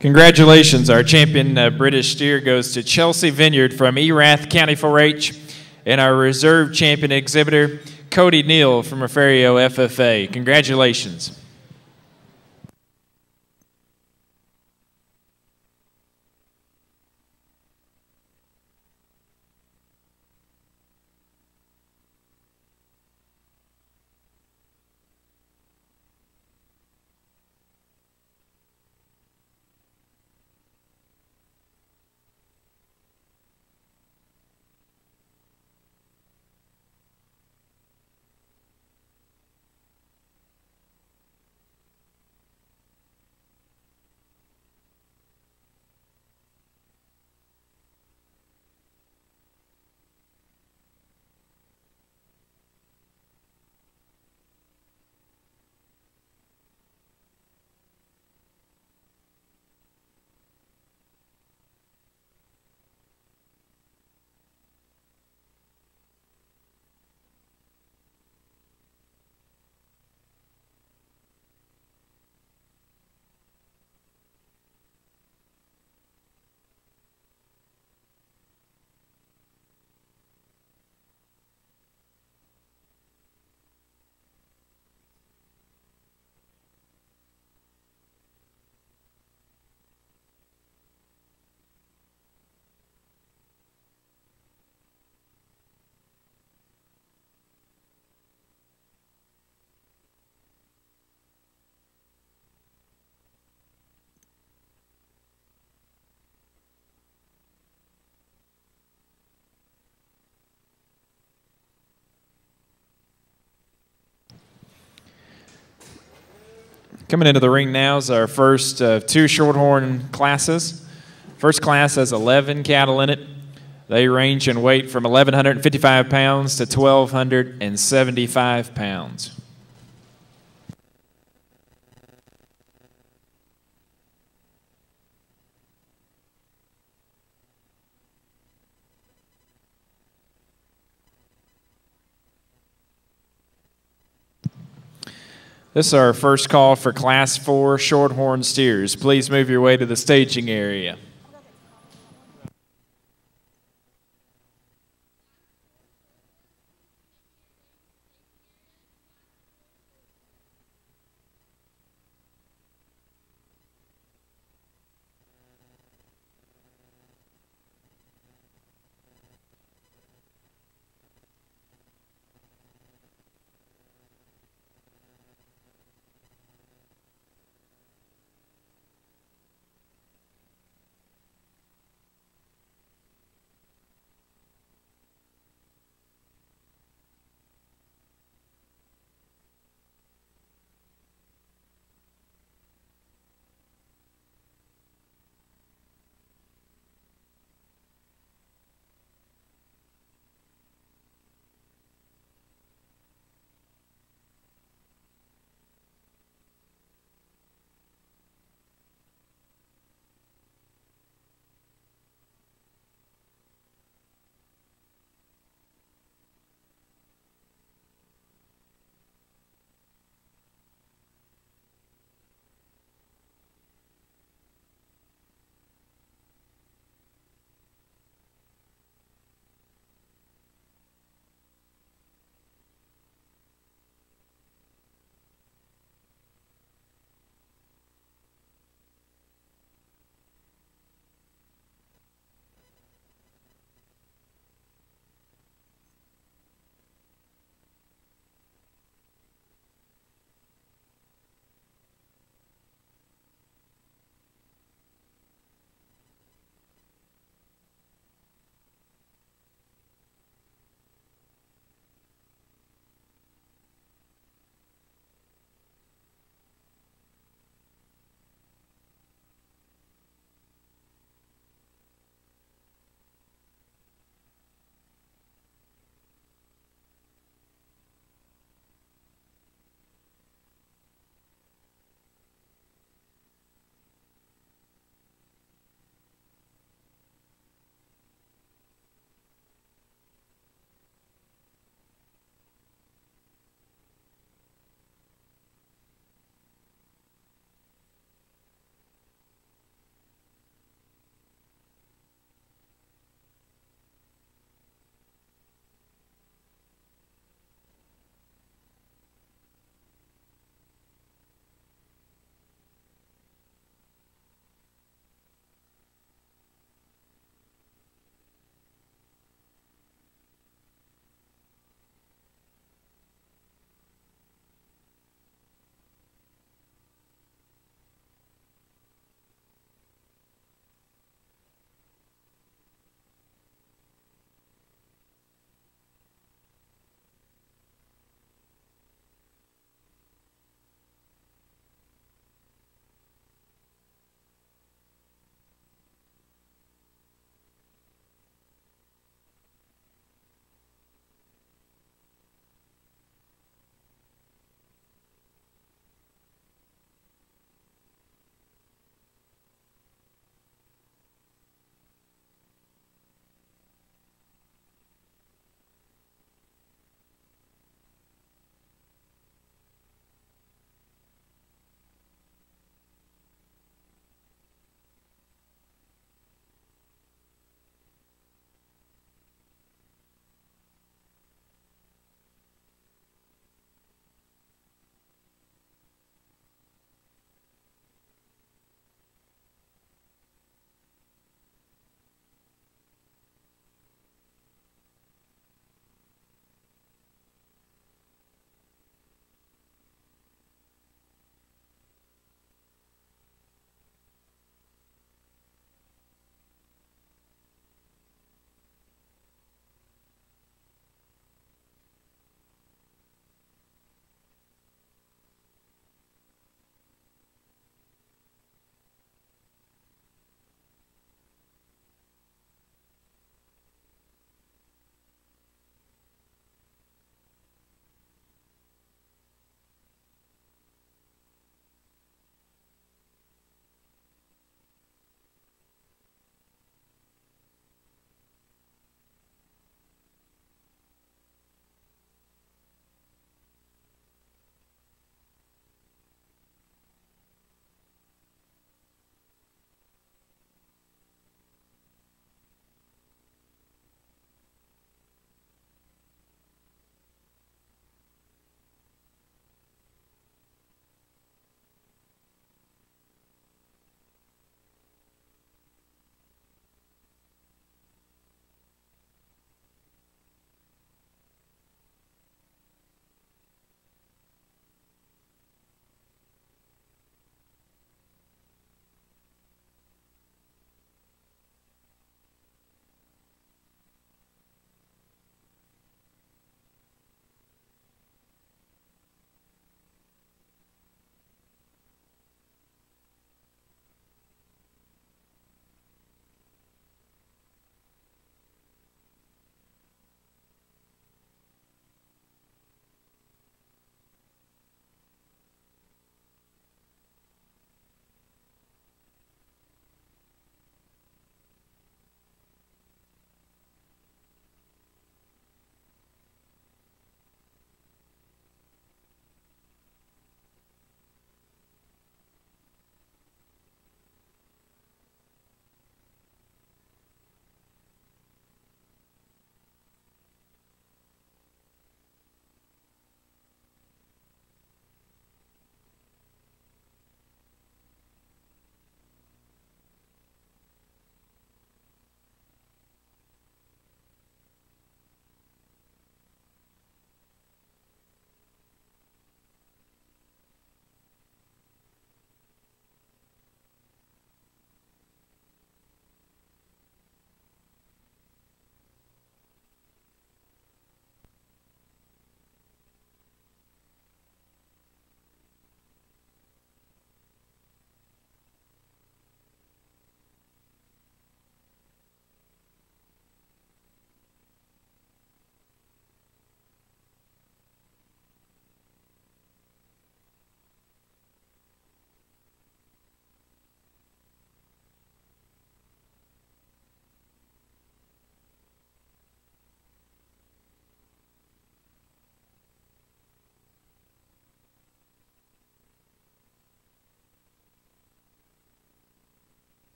Congratulations. Our champion British steer goes to Chelsea Vineyard from Erath County 4-H, and our reserve champion exhibitor, Cody Neal from Refario FFA. Congratulations. Coming into the ring now is our first of two Shorthorn classes. First class has 11 cattle in it. They range in weight from 1,155 pounds to 1,275 pounds. This is our first call for Class 4 Shorthorn steers. Please move your way to the staging area.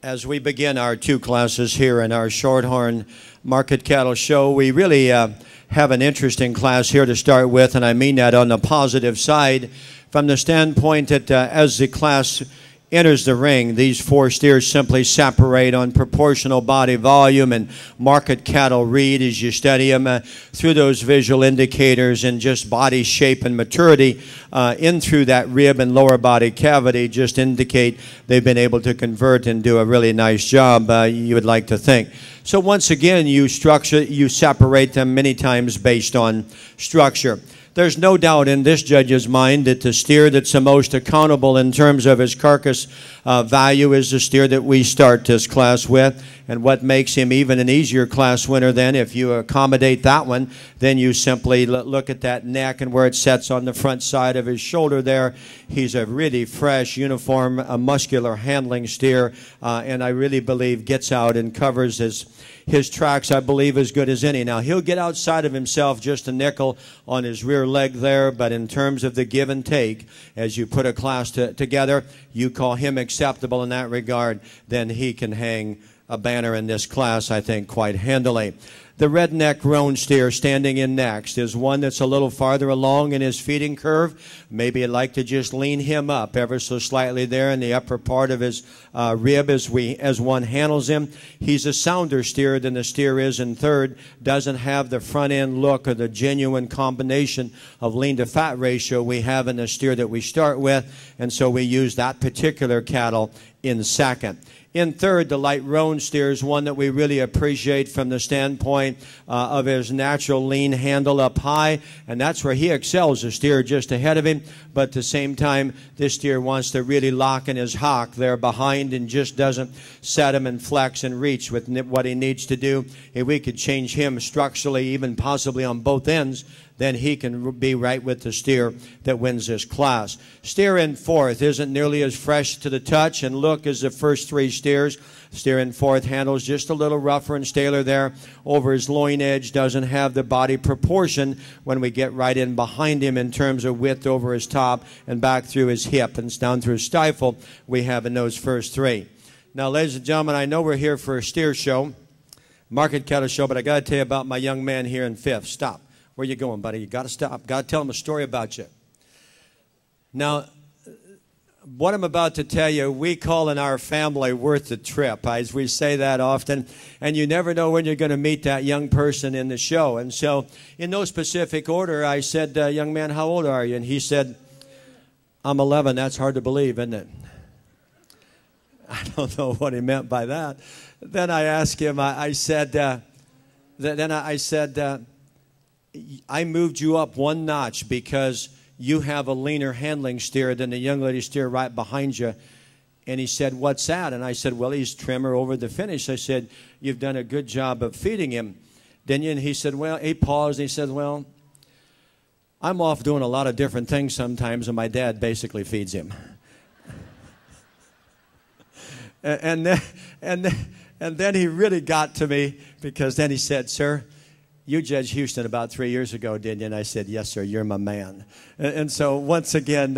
As we begin our 2 classes here in our Shorthorn Market Cattle Show, we really have an interesting class here to start with, and I mean that on the positive side from the standpoint that as the class enters the ring, these 4 steers simply separate on proportional body volume and market cattle read as you study them through those visual indicators and just body shape and maturity in through that rib and lower body cavity just indicate they've been able to convert and do a really nice job, you would like to think. So once again, you separate them many times based on structure. There's no doubt in this judge's mind that the steer that's the most accountable in terms of his carcass value is the steer that we start this class with. And what makes him even an easier class winner then, if you accommodate that one, then you simply look at that neck and where it sets on the front side of his shoulder there. He's a really fresh, uniform, muscular handling steer, and I really believe gets out and covers his tracks, I believe, as good as any. Now, he'll get outside of himself just a nickel on his rear leg there, but in terms of the give and take, as you put a class together, you call him acceptable in that regard, then he can hang a banner in this class, I think, quite handily. The redneck roan steer standing in next is one that's a little farther along in his feeding curve. Maybe you'd like to just lean him up ever so slightly there in the upper part of his rib as one handles him. He's a sounder steer than the steer is in third. Doesn't have the front end look or the genuine combination of lean to fat ratio we have in the steer that we start with, and so we use that particular cattle in second. In third, the light roan steer is one that we really appreciate from the standpoint of his natural lean handle up high, and that's where he excels, the steer just ahead of him. But at the same time, this steer wants to really lock in his hock there behind and just doesn't set him and flex and reach with what he needs to do. If we could change him structurally, even possibly on both ends, then he can be right with the steer that wins this class. Steer in fourth isn't nearly as fresh to the touch and look as the first 3 steers. Steer in fourth handles just a little rougher and staler there over his loin edge, doesn't have the body proportion when we get right in behind him in terms of width over his top and back through his hip and down through his stifle we have in those first 3. Now, ladies and gentlemen, I know we're here for a steer show, market cattle show, but I got to tell you about my young man here in fifth. Stop. Where you going, buddy? You got to stop. Got to tell him a story about you. Now, what I'm about to tell you, we call in our family worth the trip. As we say that often, and you never know when you're going to meet that young person in the show. And so, in no specific order, I said, young man, how old are you? And he said, I'm 11. That's hard to believe, isn't it? I don't know what he meant by that. Then I asked him, I said, I moved you up 1 notch because you have a leaner handling steer than the young lady steer right behind you. And he said, what's that? And I said, well, he's trimmer over the finish. I said, you've done a good job of feeding him, didn't you? And he said, well, he paused and he said, well, I'm off doing a lot of different things sometimes, and my dad basically feeds him. and then he really got to me, because then he said, sir, you judged Houston about 3 years ago, didn't you? And I said, yes, sir, you're my man. And so once again,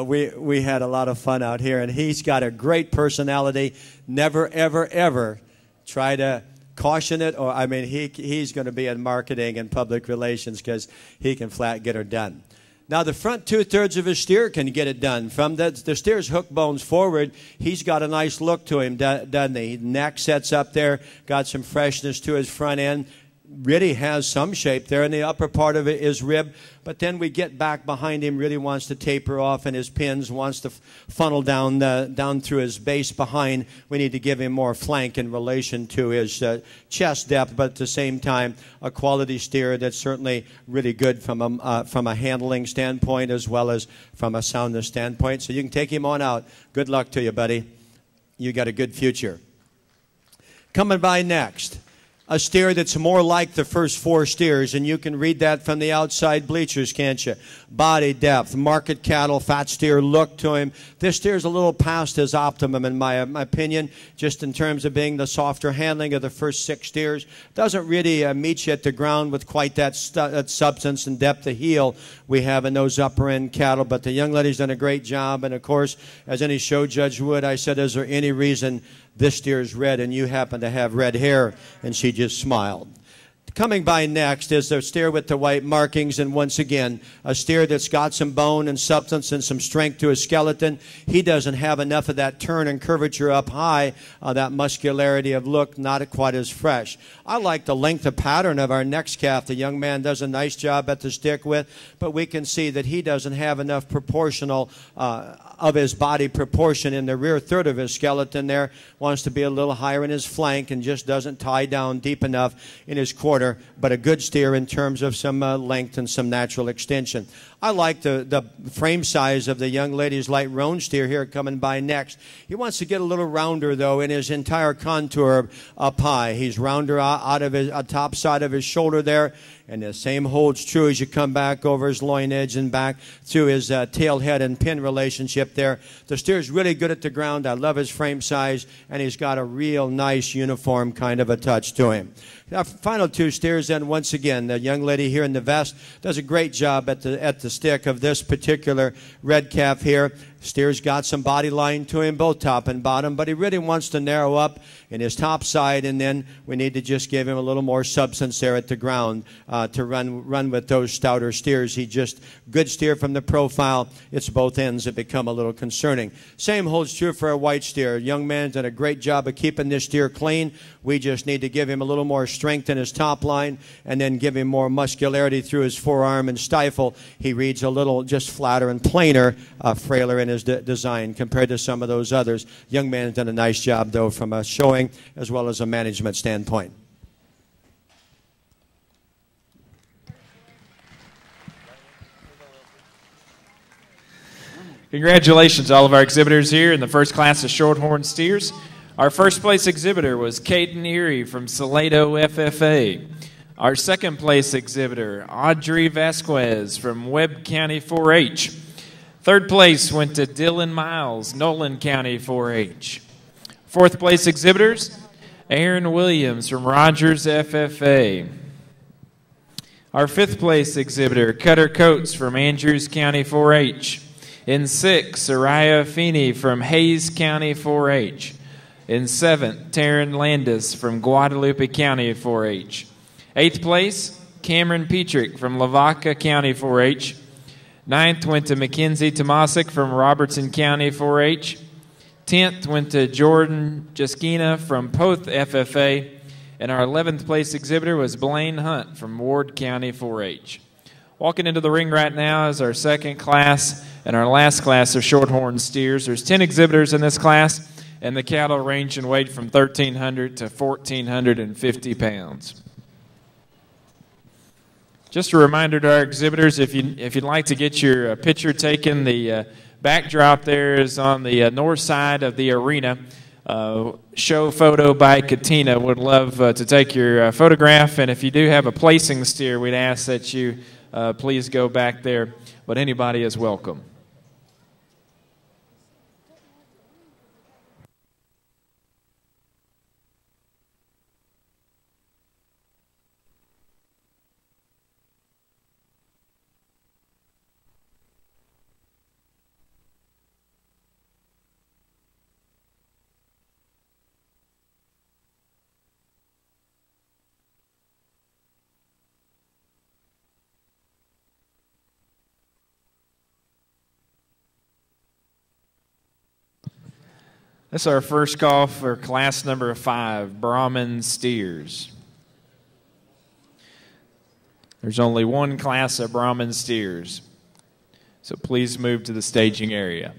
we had a lot of fun out here. And he's got a great personality. Never, ever, ever try to caution it. Or I mean, he's going to be in marketing and public relations because he can flat get her done. Now, the front 2/3 of his steer can get it done. From the steer's hook bones forward, he's got a nice look to him, doesn't he? Neck sets up there, got some freshness to his front end. Really has some shape there, and the upper part of it is rib. But then we get back behind him, really wants to taper off, and his pins wants to funnel down through his base behind. We need to give him more flank in relation to his chest depth, but at the same time, a quality steer that's certainly really good from a handling standpoint as well as from a soundness standpoint. So you can take him on out. Good luck to you, buddy. You got a good future. Coming by next, a steer that's more like the first 4 steers, and you can read that from the outside bleachers, can't you? Body depth, market cattle, fat steer look to him. This steer's a little past his optimum in my opinion, just in terms of being the softer handling of the first 6 steers. Doesn't really meet you at the ground with quite that substance and depth of heel we have in those upper end cattle, but the young lady's done a great job, and of course, as any show judge would, I said, is there any reason this steer is red and you happen to have red hair? And she just smiled. Coming by next is the steer with the white markings, and once again, a steer that's got some bone and substance and some strength to his skeleton. He doesn't have enough of that turn and curvature up high, that muscularity of look, not quite as fresh. I like the length of pattern of our next calf. The young man does a nice job at the stick with, but we can see that he doesn't have enough proportional of his body proportion in the rear third of his skeleton there. Wants to be a little higher in his flank and just doesn't tie down deep enough in his quarter, but a good steer in terms of some length and some natural extension. I like the frame size of the young lady's light roan steer here coming by next. He wants to get a little rounder, though, in his entire contour up high. He's rounder out of his top side of his shoulder there, and the same holds true as you come back over his loin edge and back through his tail head and pin relationship there. The steer's really good at the ground. I love his frame size, and he's got a real nice uniform kind of a touch to him. Our final 2 steers, and once again, the young lady here in the vest does a great job at the stick of this particular red calf here. Steer's got some body line to him, both top and bottom, but he really wants to narrow up in his top side, and then we need to just give him a little more substance there at the ground to run with those stouter steers. He just, good steer from the profile. It's both ends that become a little concerning. Same holds true for a white steer. Young man's done a great job of keeping this steer clean. We just need to give him a little more strength in his top line and then give him more muscularity through his forearm and stifle. He reads a little just flatter and plainer, frailer in his design compared to some of those others. Young man's done a nice job, though, from a showing as well as a management standpoint. Congratulations to all of our exhibitors here in the first class of Shorthorn steers. Our first place exhibitor was Caden Erie from Salado FFA. Our second place exhibitor, Audrey Vasquez from Webb County 4-H. Third place went to Dylan Miles, Nolan County 4-H. Fourth place exhibitors, Aaron Williams from Rogers FFA. Our fifth place exhibitor, Cutter Coates from Andrews County 4-H. In sixth, Soraya Feeney from Hayes County 4-H. In seventh, Taryn Landis from Guadalupe County 4-H. Eighth place, Cameron Petrick from Lavaca County 4-H. Ninth went to Mackenzie Tomasic from Robertson County 4-H. 10th went to Jordan Jaskina from Poth FFA. And our 11th place exhibitor was Blaine Hunt from Ward County 4-H. Walking into the ring right now is our second class and our last class of Shorthorn steers. There's 10 exhibitors in this class, and the cattle range in weight from 1,300 to 1,450 pounds. Just a reminder to our exhibitors, if you'd like to get your picture taken, the backdrop there is on the north side of the arena. Show photo by Katina would love to take your photograph, and if you do have a placing steer, we'd ask that you please go back there, but anybody is welcome. This is our first call for class number 5, Brahman steers. There's only one class of Brahman steers, so please move to the staging area.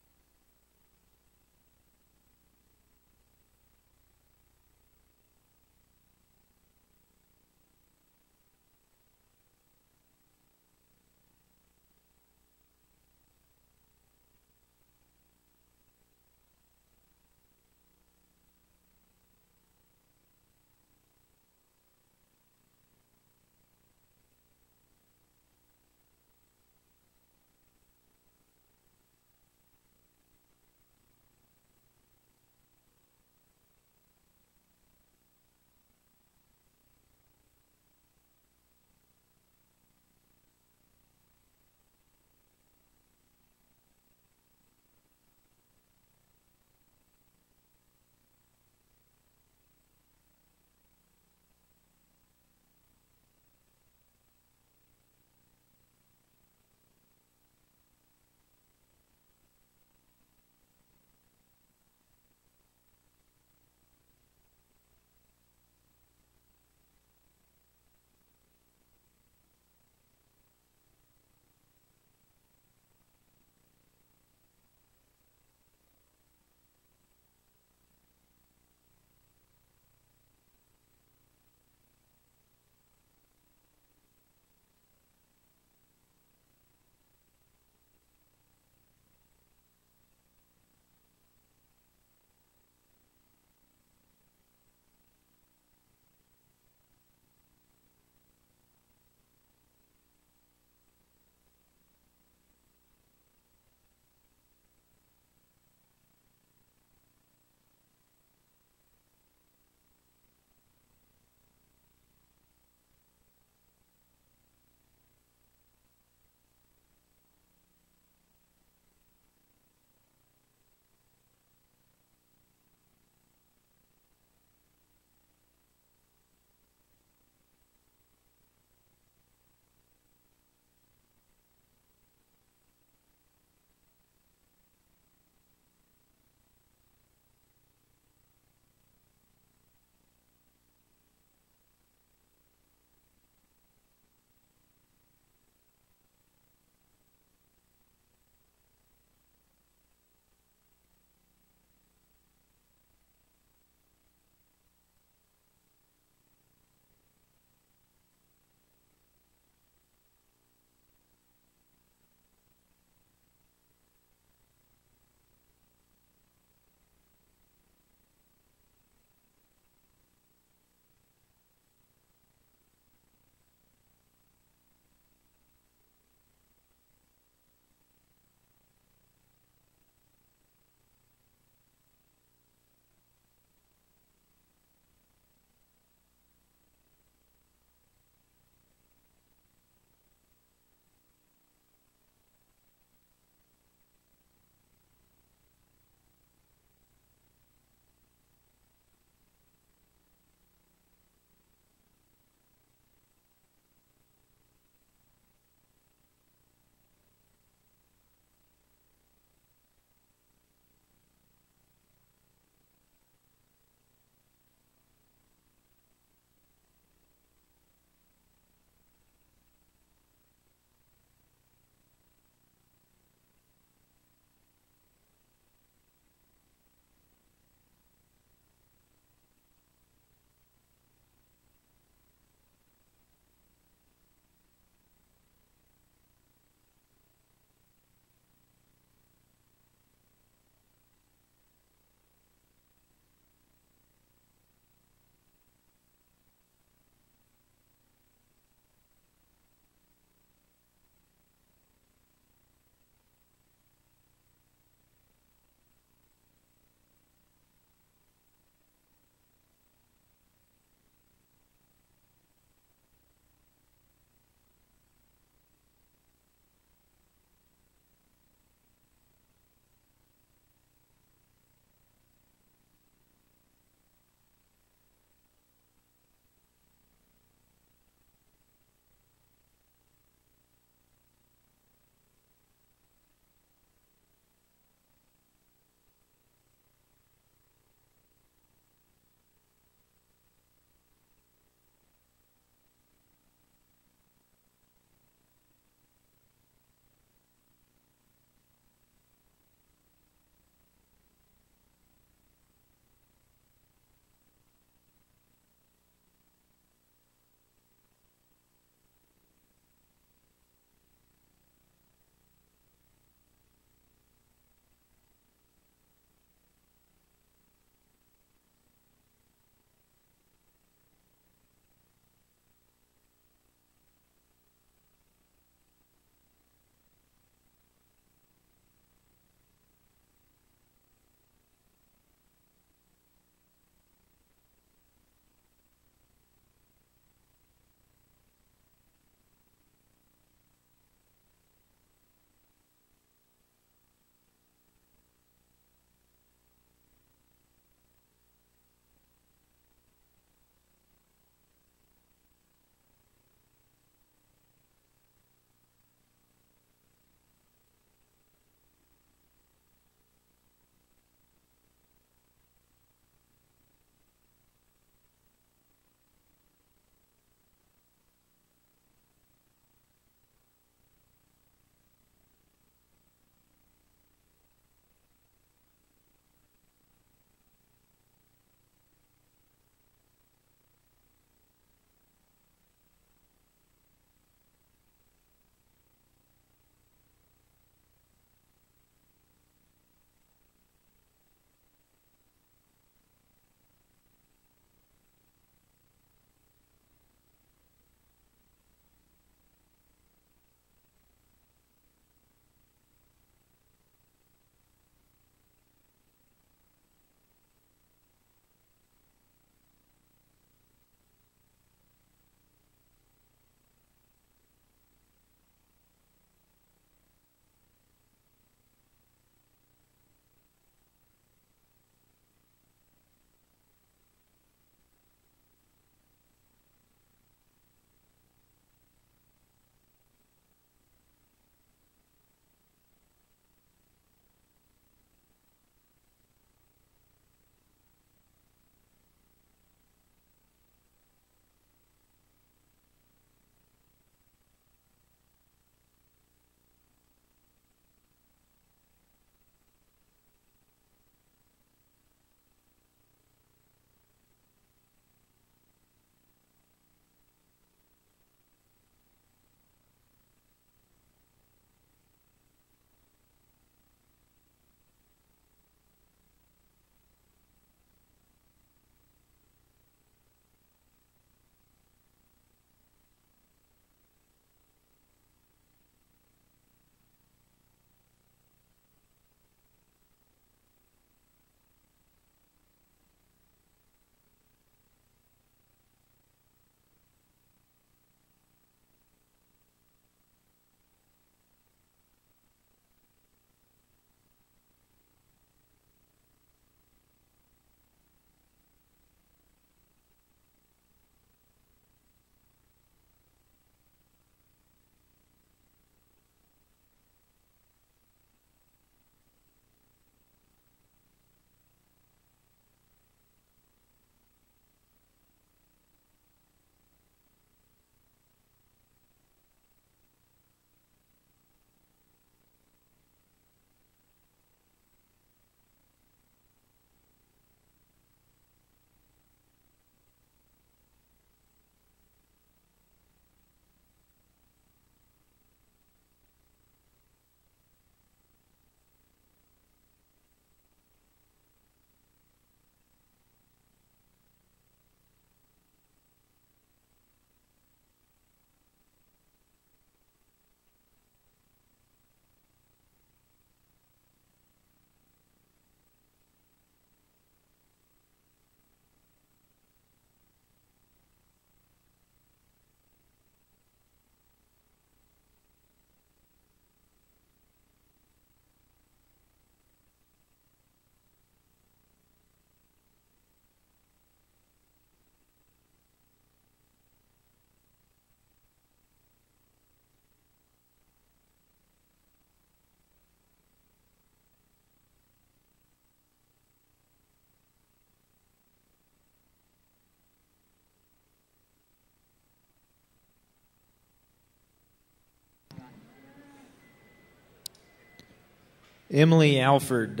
Emily Alford,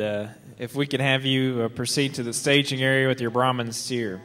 if we could have you proceed to the staging area with your Brahman steer.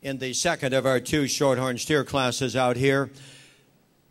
In the second of our two Shorthorn steer classes out here,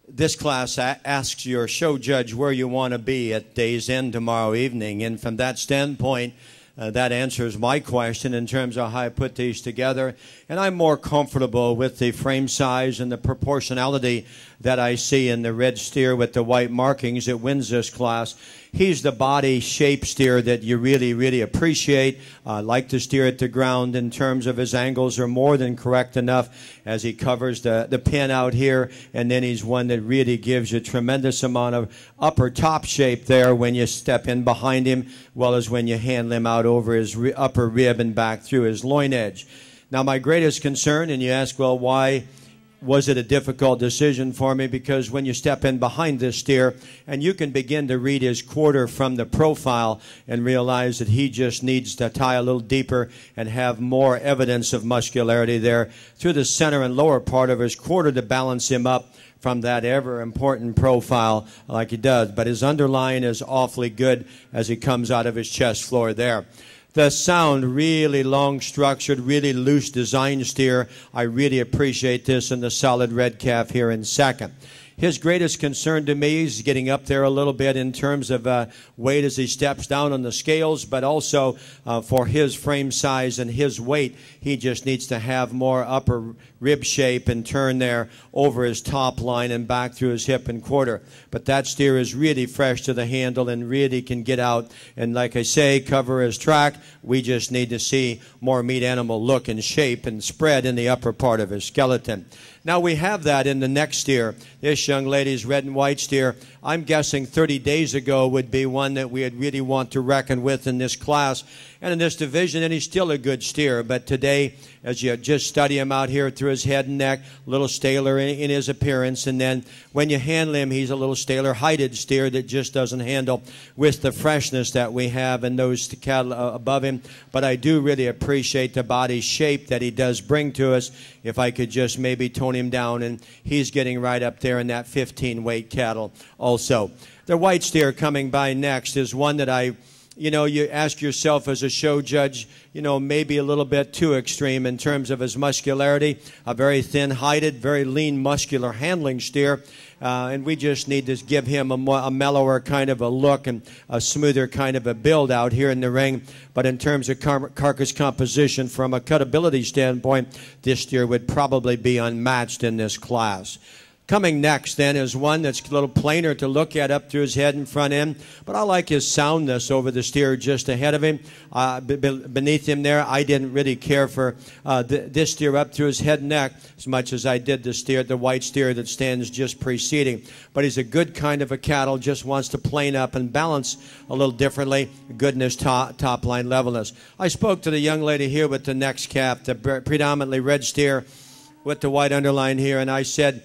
this class asks your show judge where you want to be at day's end tomorrow evening. And from that standpoint, that answers my question in terms of how I put these together. And I'm more comfortable with the frame size and the proportionality that I see in the red steer with the white markings that wins this class. He's the body shape steer that you really, really appreciate. I like to steer at the ground in terms of his angles are more than correct enough as he covers the pin out here. And then he's one that really gives you a tremendous amount of upper top shape there when you step in behind him, well as when you handle him out over his upper rib and back through his loin edge. Now, my greatest concern, and you ask, well, why was it a difficult decision for me? Because when you step in behind this steer and you can begin to read his quarter from the profile and realize that he just needs to tie a little deeper and have more evidence of muscularity there through the center and lower part of his quarter to balance him up from that ever important profile like he does. But his underline is awfully good as he comes out of his chest floor there. The sound, really long structured, really loose design steer. I really appreciate this in the solid red calf here in second. His greatest concern to me is getting up there a little bit in terms of weight as he steps down on the scales, but also for his frame size and his weight, he just needs to have more upper rib shape and turn there over his top line and back through his hip and quarter. But that steer is really fresh to the handle and really can get out and, like I say, cover his track. We just need to see more meat animal look and shape and spread in the upper part of his skeleton. Now we have that in the next steer. This young lady's red and white steer, I'm guessing 30 days ago would be one that we would really want to reckon with in this class and in this division, and he's still a good steer. But today, as you just study him out here through his head and neck, a little staler in his appearance, and then when you handle him, he's a little staler heighted steer that just doesn't handle with the freshness that we have in those cattle above him. But I do really appreciate the body shape that he does bring to us. If I could just maybe tone him down, and he's getting right up there in that 15 weight cattle also. The white steer coming by next is one that you ask yourself as a show judge, maybe a little bit too extreme in terms of his muscularity. A very thin-heighted, very lean, muscular handling steer. And we just need to give him a mellower kind of a look and a smoother kind of a build out here in the ring. But in terms of carcass composition, from a cutability standpoint, this steer would probably be unmatched in this class. Coming next, then, is one that's a little plainer to look at up through his head and front end, but I like his soundness over the steer just ahead of him. Beneath him there, I didn't really care for this steer up through his head and neck as much as I did the white steer that stands just preceding. But he's a good kind of a cattle, just wants to plane up and balance a little differently, goodness, top line levelness. I spoke to the young lady here with the next calf, the predominantly red steer with the white underline here, and I said,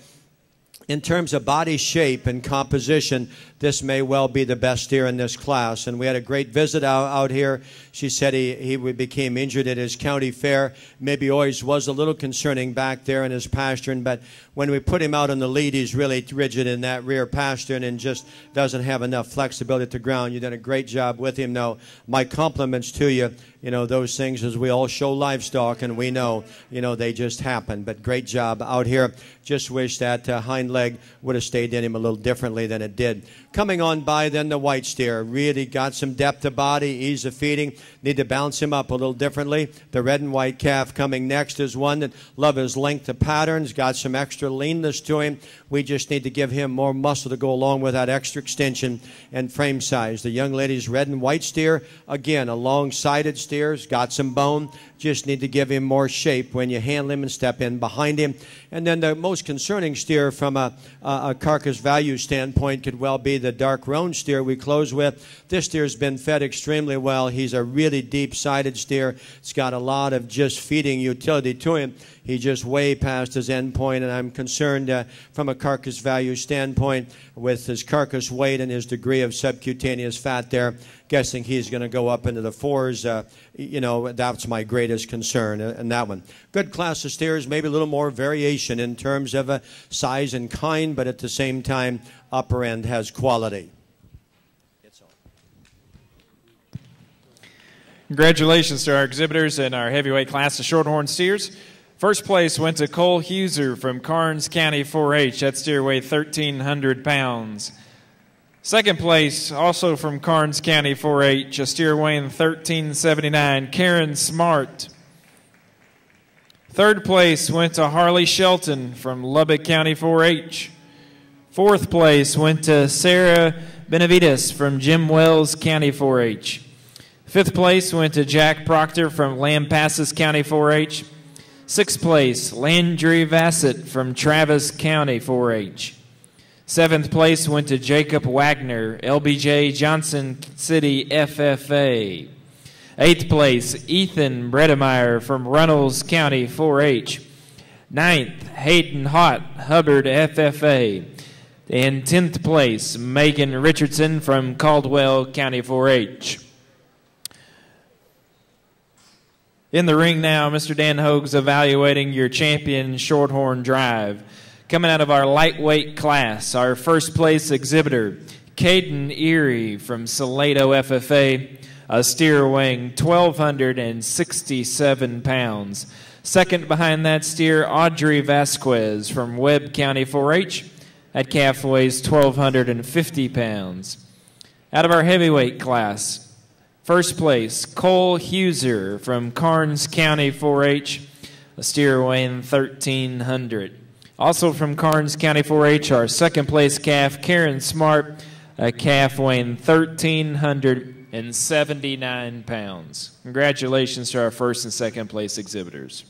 in terms of body shape and composition, this may well be the best steer in this class. And we had a great visit out here. She said he became injured at his county fair. Maybe always was a little concerning back there in his pasturing, but when we put him out on the lead, he's really rigid in that rear pasturing and just doesn't have enough flexibility at the ground. You've done a great job with him. Now, my compliments to you. You know, those things, as we all show livestock, and we know, you know, they just happen. But great job out here. Just wish that hind leg would have stayed in him a little differently than it did. Coming on by then the white steer. Really got some depth of body, ease of feeding. Need to bounce him up a little differently. The red and white calf coming next is one that love his length of patterns. Got some extra leanness to him. We just need to give him more muscle to go along with that extra extension and frame size. The young lady's red and white steer. Again, a long-sided steer's got some bone. Just need to give him more shape when you handle him and step in behind him. And then the most concerning steer from a carcass value standpoint could well be the dark roan steer we close with. This steer's been fed extremely well. He's a really deep-sided steer. It's got a lot of just feeding utility to him. He's just way past his end point, and I'm concerned from a carcass value standpoint with his carcass weight and his degree of subcutaneous fat there. Guessing he's going to go up into the fours. You know, that's my greatest concern in that one. Good class of steers, maybe a little more variation in terms of size and kind, but at the same time, upper end has quality. Congratulations to our exhibitors in our heavyweight class of shorthorn steers. First place went to Cole Huser from Karnes County 4-H. That steer weighed 1,300 pounds. Second place, also from Karnes County 4-H, a steer weighing 1,379, Karen Smart. Third place went to Harley Shelton from Lubbock County 4-H. Fourth place went to Sarah Benavides from Jim Wells County 4-H. Fifth place went to Jack Proctor from Lampasas County 4-H. Sixth place, Landry Vassett from Travis County 4-H. Seventh place went to Jacob Wagner, LBJ Johnson City FFA. Eighth place, Ethan Bredemeyer from Runnels County 4-H. Ninth, Hayden Hott, Hubbard FFA. And 10th place, Megan Richardson from Caldwell County 4-H. In the ring now, Mr. Dan Hogue's evaluating your champion shorthorn drive. Coming out of our lightweight class, our first place exhibitor, Caden Erie from Salado FFA, a steer weighing 1,267 pounds. Second behind that steer, Audrey Vasquez from Webb County 4-H. That calf weighs 1,250 pounds. Out of our heavyweight class, first place, Cole Huser from Karnes County 4-H, a steer weighing 1,300. Also from Karnes County 4-H, our second place calf, Karen Smart, a calf weighing 1,379 pounds. Congratulations to our first and second place exhibitors.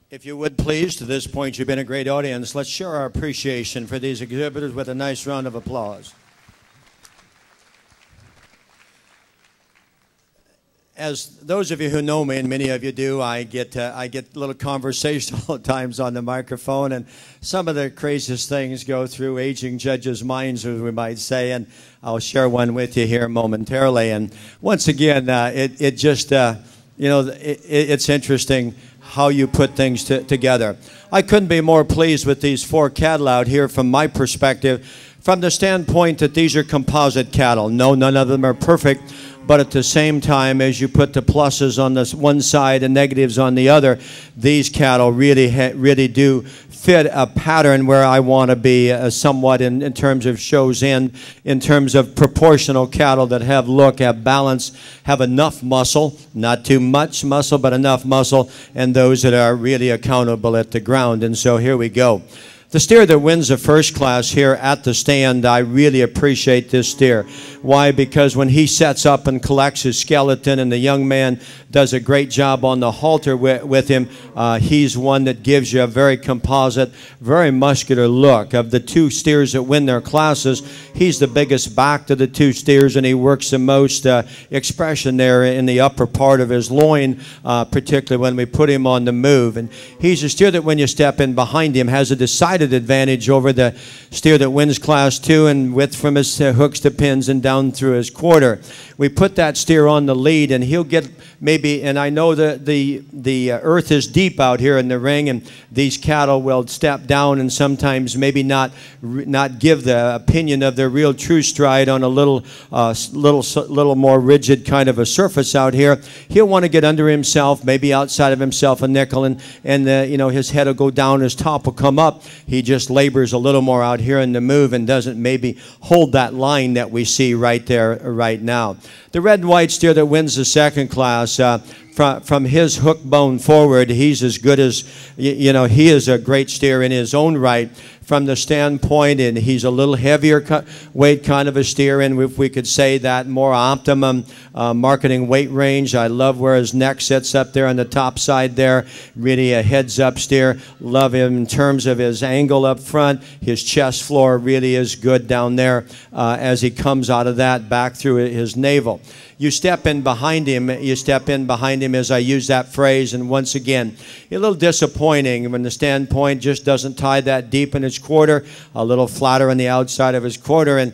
If you would please, to this point you've been a great audience, let's share our appreciation for these exhibitors with a nice round of applause. As those of you who know me, and many of you do, I get a little conversational at times on the microphone, and some of the craziest things go through aging judges' minds, as we might say, and I'll share one with you here momentarily. And once again, it's interesting how you put things together. I couldn't be more pleased with these 4 cattle out here from my perspective, from the standpoint that these are composite cattle. No, none of them are perfect. But at the same time, as you put the pluses on this one side and negatives on the other, these cattle really do fit a pattern where I want to be somewhat in terms of shows in terms of proportional cattle that have look, have balance, have enough muscle, not too much muscle, but enough muscle, and those that are really accountable at the ground. And so here we go. The steer that wins the first class here at the stand, I really appreciate this steer. Why? Because when he sets up and collects his skeleton and the young man does a great job on the halter with him, he's one that gives you a very composite, very muscular look. Of the 2 steers that win their classes, he's the biggest back to the 2 steers, and he works the most expression there in the upper part of his loin, particularly when we put him on the move. And he's a steer that when you step in behind him has a decided advantage over the steer that wins class 2 and width from his hooks to pins and down through his quarter. We put that steer on the lead, and he'll get maybe, and I know that the earth is deep out here in the ring, and these cattle will step down and sometimes maybe not give the opinion of their real true stride on a little more rigid kind of a surface out here. He'll want to get under himself, maybe outside of himself a nickel, and his head will go down, his top will come up. He just labors a little more out here in the move and doesn't maybe hold that line that we see right there right now. The red and white steer that wins the second class, from his hook bone forward, he's as good as, he is a great steer in his own right from the standpoint, and he's a little heavier weight kind of a steer, and if we could say that, more optimum marketing weight range. I love where his neck sits up there on the top side there, really a heads up steer. Love him in terms of his angle up front. His chest floor really is good down there as he comes out of that back through his navel. You step in behind him as I use that phrase, and once again, a little disappointing when the standpoint just doesn't tie that deep in his quarter, a little flatter on the outside of his quarter. And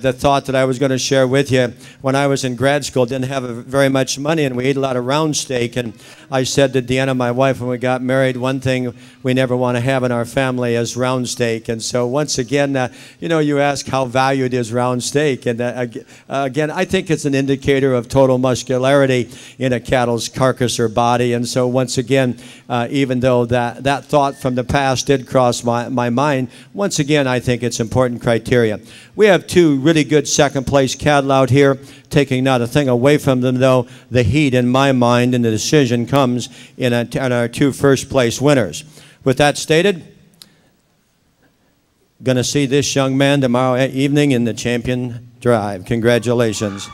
the thought that I was going to share with you, when I was in grad school, didn't have very much money, and we ate a lot of round steak, and I said to Deanna, my wife, when we got married, one thing we never want to have in our family is round steak. And so once again, you ask how valued is round steak, and again, I think it's an indicator of total muscularity in a cattle's carcass or body. And so once again, even though that thought from the past did cross my mind, once again, I think it's important criteria. We have 2 really good second place cattle out here, taking not a thing away from them, though. The heat in my mind and the decision comes in our 2 first place winners. With that stated, going to see this young man tomorrow evening in the champion drive. Congratulations.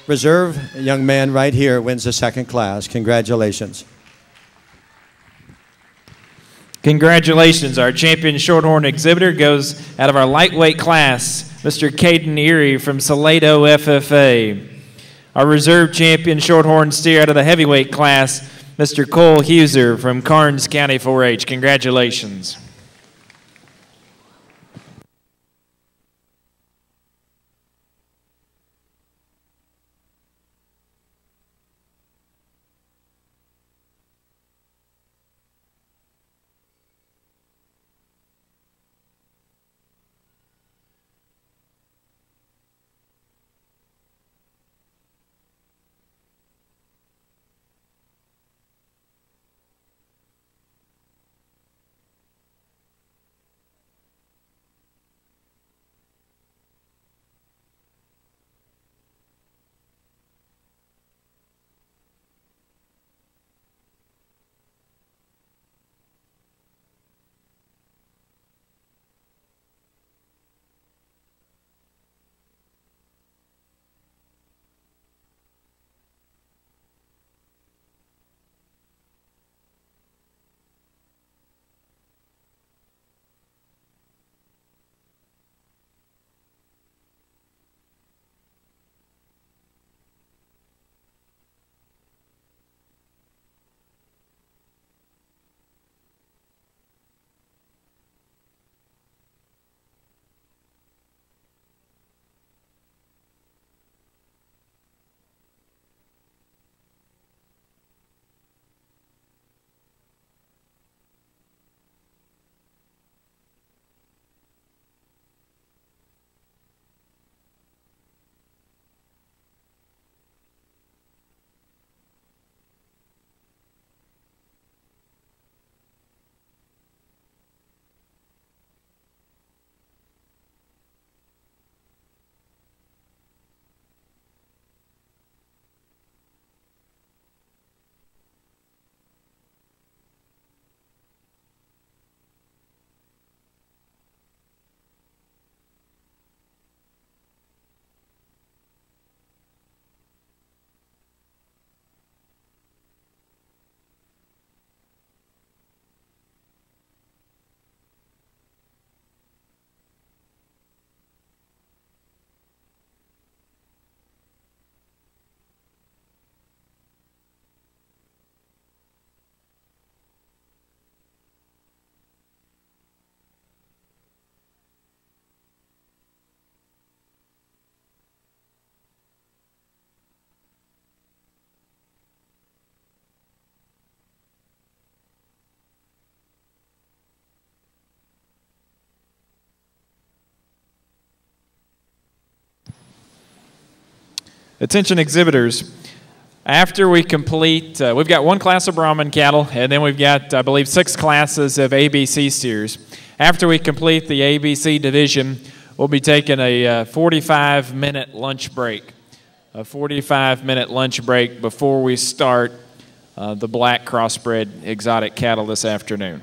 Reserve, a young man right here wins the second class. Congratulations. Congratulations. Our champion Shorthorn exhibitor goes out of our lightweight class, Mr. Caden Erie from Salado FFA. Our reserve champion Shorthorn steer out of the heavyweight class, Mr. Cole Huser from Karnes County 4-H. Congratulations. Attention exhibitors. After we complete, we've got one class of Brahman cattle, and then we've got, I believe, 6 classes of ABC steers. After we complete the ABC division, we'll be taking a 45-minute lunch break. A 45-minute lunch break before we start the black crossbred exotic cattle this afternoon.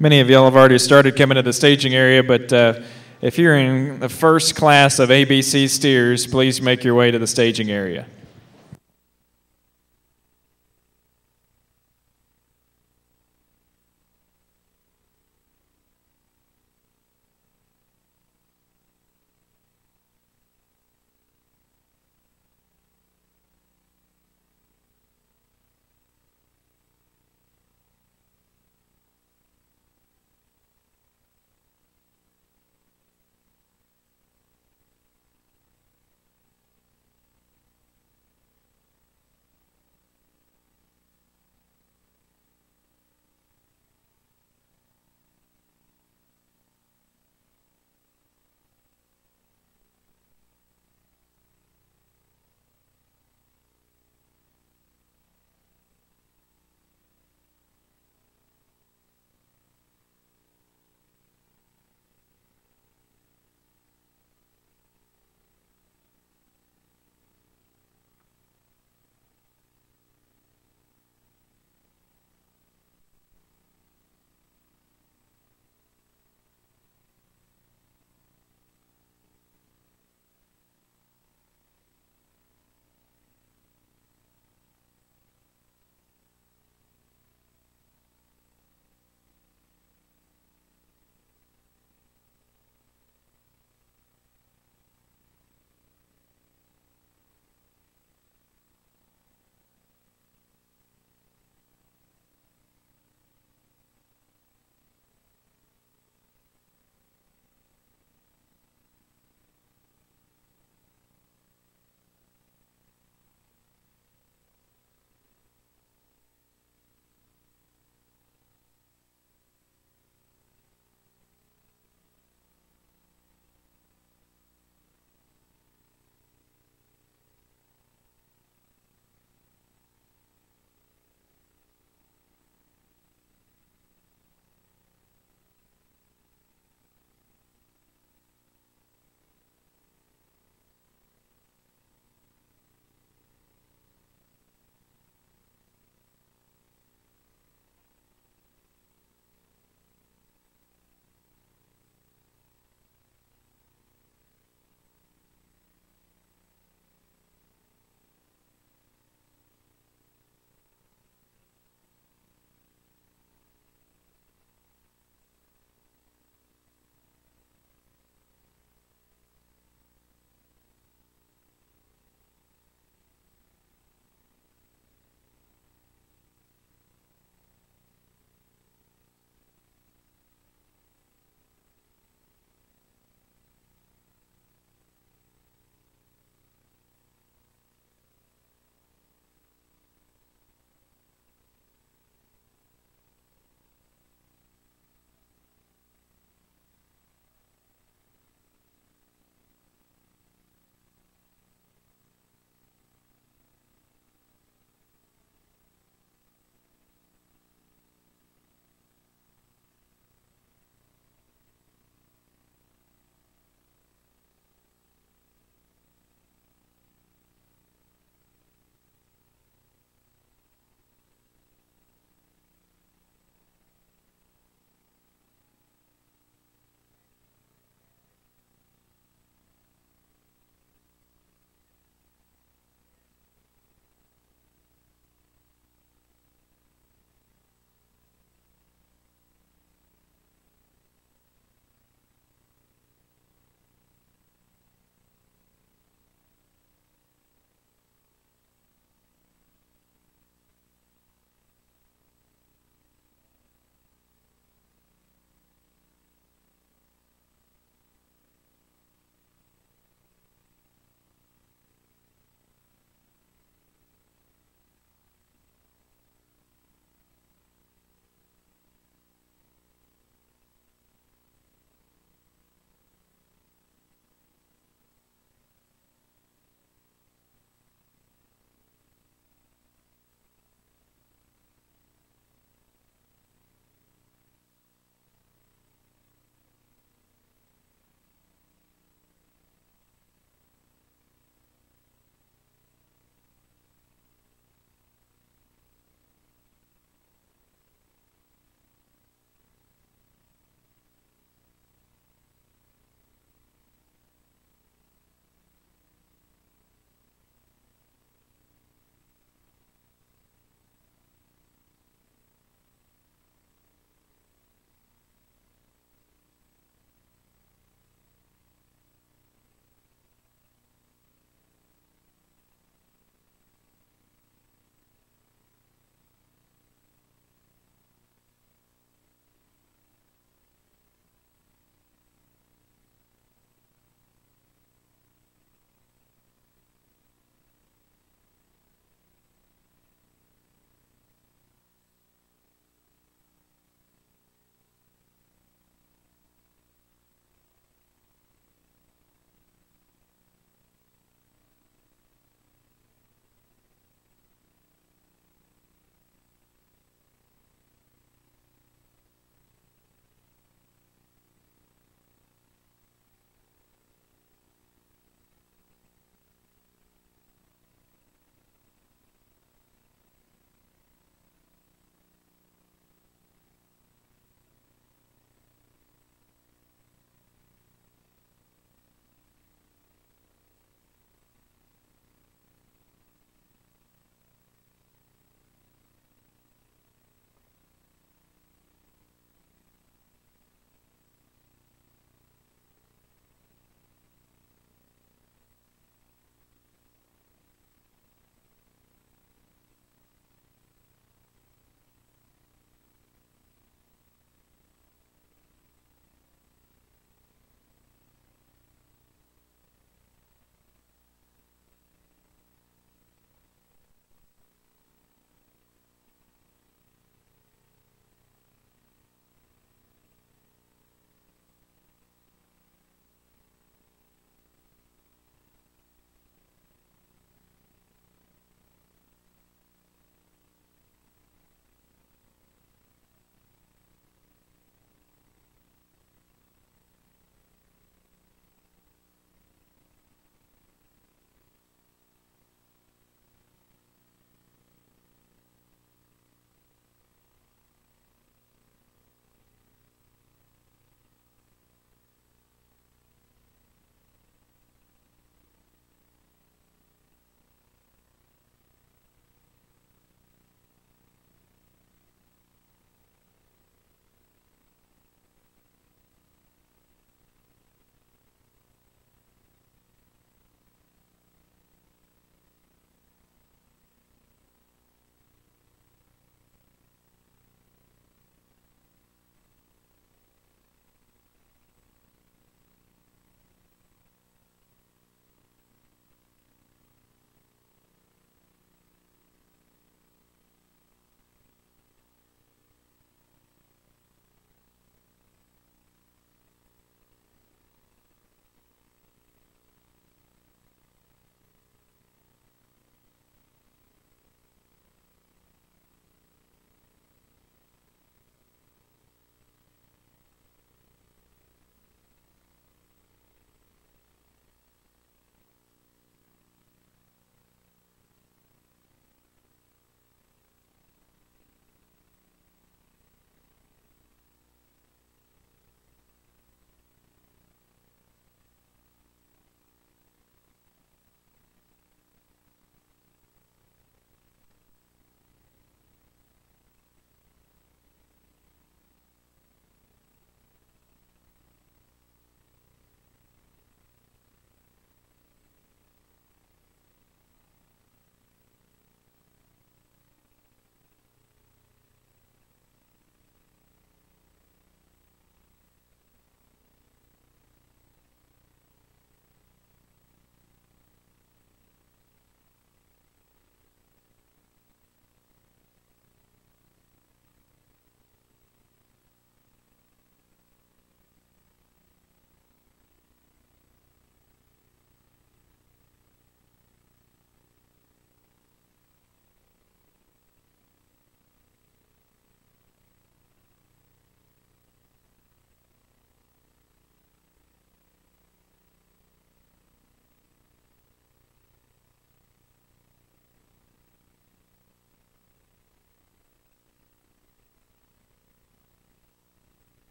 Many of y'all have already started coming to the staging area, but if you're in the first class of ABC steers, please make your way to the staging area.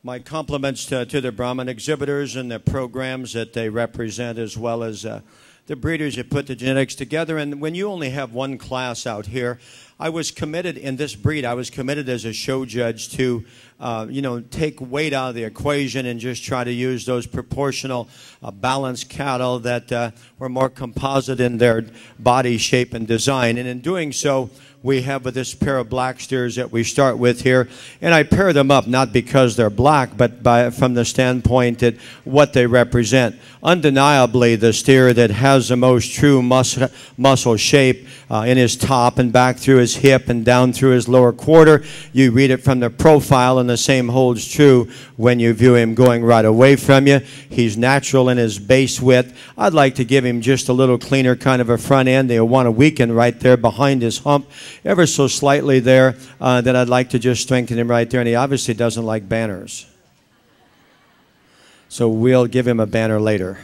My compliments to the Brahman exhibitors and the programs that they represent, as well as the breeders that put the genetics together. And when you only have one class out here, I was committed in this breed. I was committed as a show judge to, take weight out of the equation and just try to use those proportional, balanced cattle that were more composite in their body shape and design. And in doing so, we have with this pair of black steers that we start with here. And I pair them up not because they're black, but from the standpoint that what they represent. Undeniably, the steer that has the most true muscle shape in his top and back through his hip and down through his lower quarter. You read it from the profile, and the same holds true when you view him going right away from you. He's natural in his base width. I'd like to give him just a little cleaner kind of a front end. They'll want to weaken right there behind his hump ever so slightly there. That I'd like to just strengthen him right there. And he obviously doesn't like banners. So we'll give him a banner later.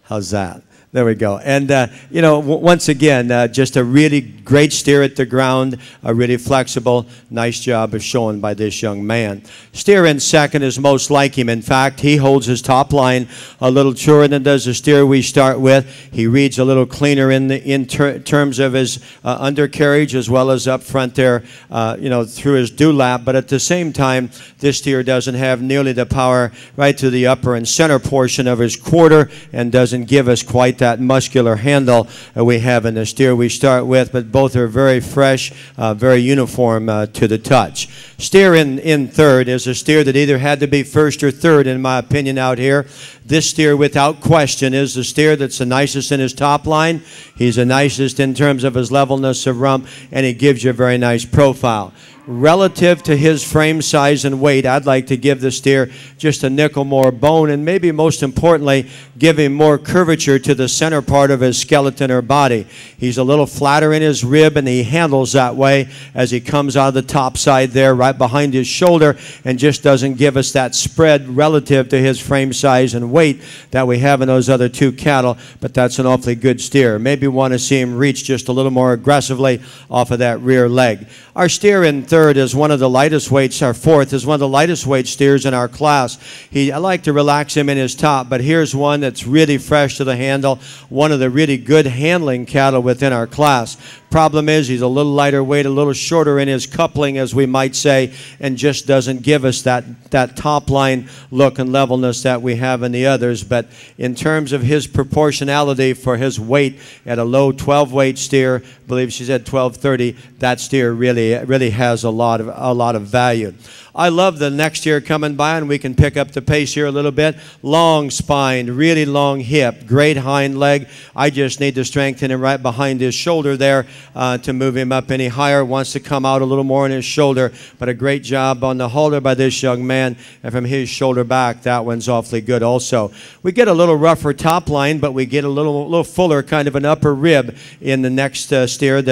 How's that? There we go. And, once again, just a really great steer at the ground, really flexible. Nice job of showing by this young man. Steer in second is most like him. In fact, he holds his top line a little truer than does the steer we start with. He reads a little cleaner in terms of his undercarriage, as well as up front there, through his dewlap. But at the same time, this steer doesn't have nearly the power right to the upper and center portion of his quarter, and doesn't give us quite that muscular handle we have in the steer we start with, but both are very fresh, very uniform to the touch. Steer in third is a steer that either had to be first or third, in my opinion, out here. This steer, without question, is the steer that's the nicest in his top line. He's the nicest in terms of his levelness of rump, and he gives you a very nice profile. Relative to his frame size and weight, I'd like to give the steer just a nickel more bone, and maybe most importantly, give him more curvature to the center part of his skeleton or body. He's a little flatter in his rib, and he handles that way as he comes out of the top side there, right behind his shoulder, and just doesn't give us that spread relative to his frame size and weight that we have in those other two cattle. But that's an awfully good steer. Maybe want to see him reach just a little more aggressively off of that rear leg. Our steer in third is one of the lightest weights. Our fourth is one of the lightest weight steers in our class. I like to relax him in his top, but here's one that's really fresh to the handle, one of the really good handling cattle within our class. Problem is, he's a little lighter weight, a little shorter in his coupling, as we might say, and just doesn't give us that top line look and levelness that we have in the others. But in terms of his proportionality for his weight at a low 12 weight steer, I believe she said 1230, that steer really has a lot of value. I love the next steer coming by, and we can pick up the pace here a little bit. Long spine, really long hip, great hind leg. I just need to strengthen him right behind his shoulder there to move him up any higher. Wants to come out a little more in his shoulder, but a great job on the halter by this young man. And from his shoulder back, that one's awfully good also. We get a little rougher top line, but we get a little fuller kind of an upper rib in the next steer.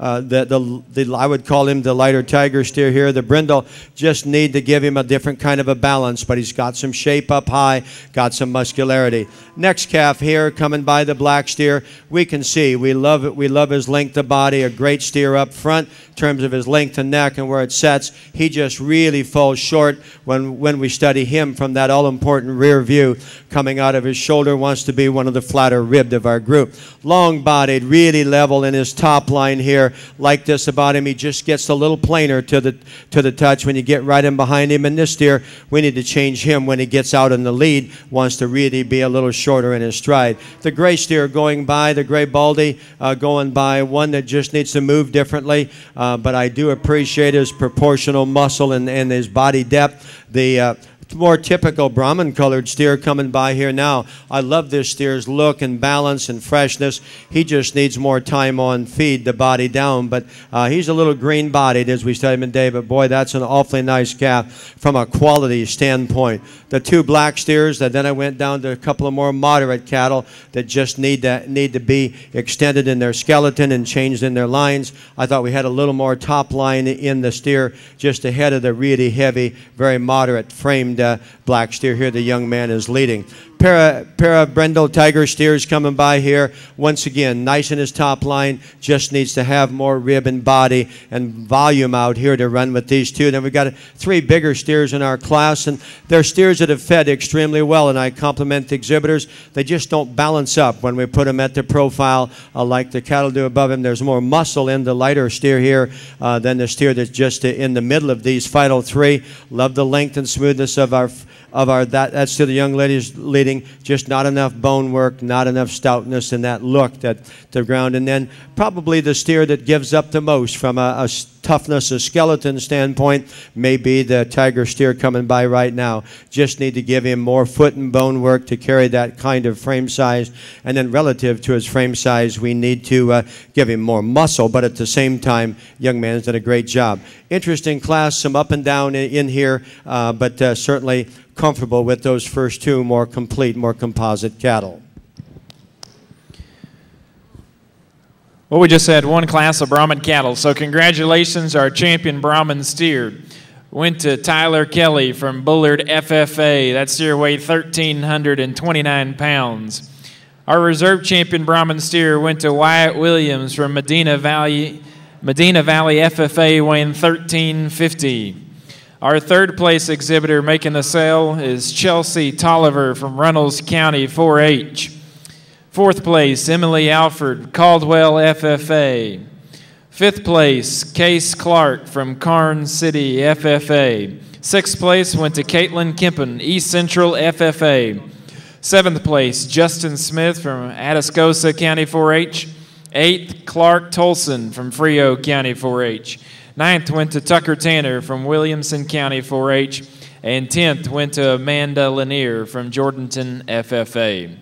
I would call him the lighter tiger steer here. The brindle just need to give him a different kind of a balance, but he's got some shape up high, got some muscularity. Next calf here coming by the black steer, we can see we love it. We love his length of body, a great steer up front in terms of his length and neck and where it sets. He just really falls short when we study him from that all-important rear view coming out of his shoulder. Wants to be one of the flatter ribbed of our group. Long-bodied, really level in his top line here. Like this about him, he just gets a little plainer to the touch when you get right in behind him. And this steer, we need to change him when he gets out in the lead. Wants to really be a little shorter in his stride. The gray steer going by, the gray baldy going by, one that just needs to move differently. But I do appreciate his proportional muscle and his body depth. The more typical Brahman colored steer coming by here now. I love this steer's look and balance and freshness. He just needs more time on feed, the body down, but he's a little green bodied as we study him today, but boy, that's an awfully nice calf from a quality standpoint. The two black steers, then I went down to a couple of more moderate cattle that just need to be extended in their skeleton and changed in their lines. I thought we had a little more top line in the steer just ahead of the really heavy, very moderate framed black steer here the young man is leading. Pair of Brendel Tiger steers coming by here. Once again, nice in his top line. Just needs to have more rib and body and volume out here to run with these two. Then we've got 3 bigger steers in our class, and they're steers that have fed extremely well, and I compliment the exhibitors. They just don't balance up when we put them at the profile like the cattle do above him. There's more muscle in the lighter steer here than the steer that's just in the middle of these final 3. Love the length and smoothness of our that's to the young ladies leading. Just not enough bone work, not enough stoutness in that look that the ground. And then probably the steer that gives up the most from a toughness, a skeleton standpoint, may be the Tiger steer coming by right now. Just need to give him more foot and bone work to carry that kind of frame size. And then relative to his frame size, we need to give him more muscle. But at the same time, young man's done a great job. Interesting class, some up and down in here, but certainly comfortable with those first 2 more complete, more composite cattle. Well, we just had 1 class of Brahman cattle, so congratulations. Our champion Brahman steer went to Tyler Kelly from Bullard FFA. That steer weighed 1,329 pounds. Our reserve champion Brahman steer went to Wyatt Williams from Medina Valley FFA, weighing 1,350. Our 3rd place exhibitor making the sale is Chelsea Tolliver from Runnels County 4-H. 4th place, Emily Alford, Caldwell FFA. 5th place, Case Clark from Karn City FFA. 6th place went to Caitlin Kempen, East Central FFA. 7th place, Justin Smith from Atascosa County 4-H. 8th, Clark Tolson from Frio County 4-H. 9th went to Tucker Tanner from Williamson County 4-H. And 10th went to Amanda Lanier from Jordanton FFA.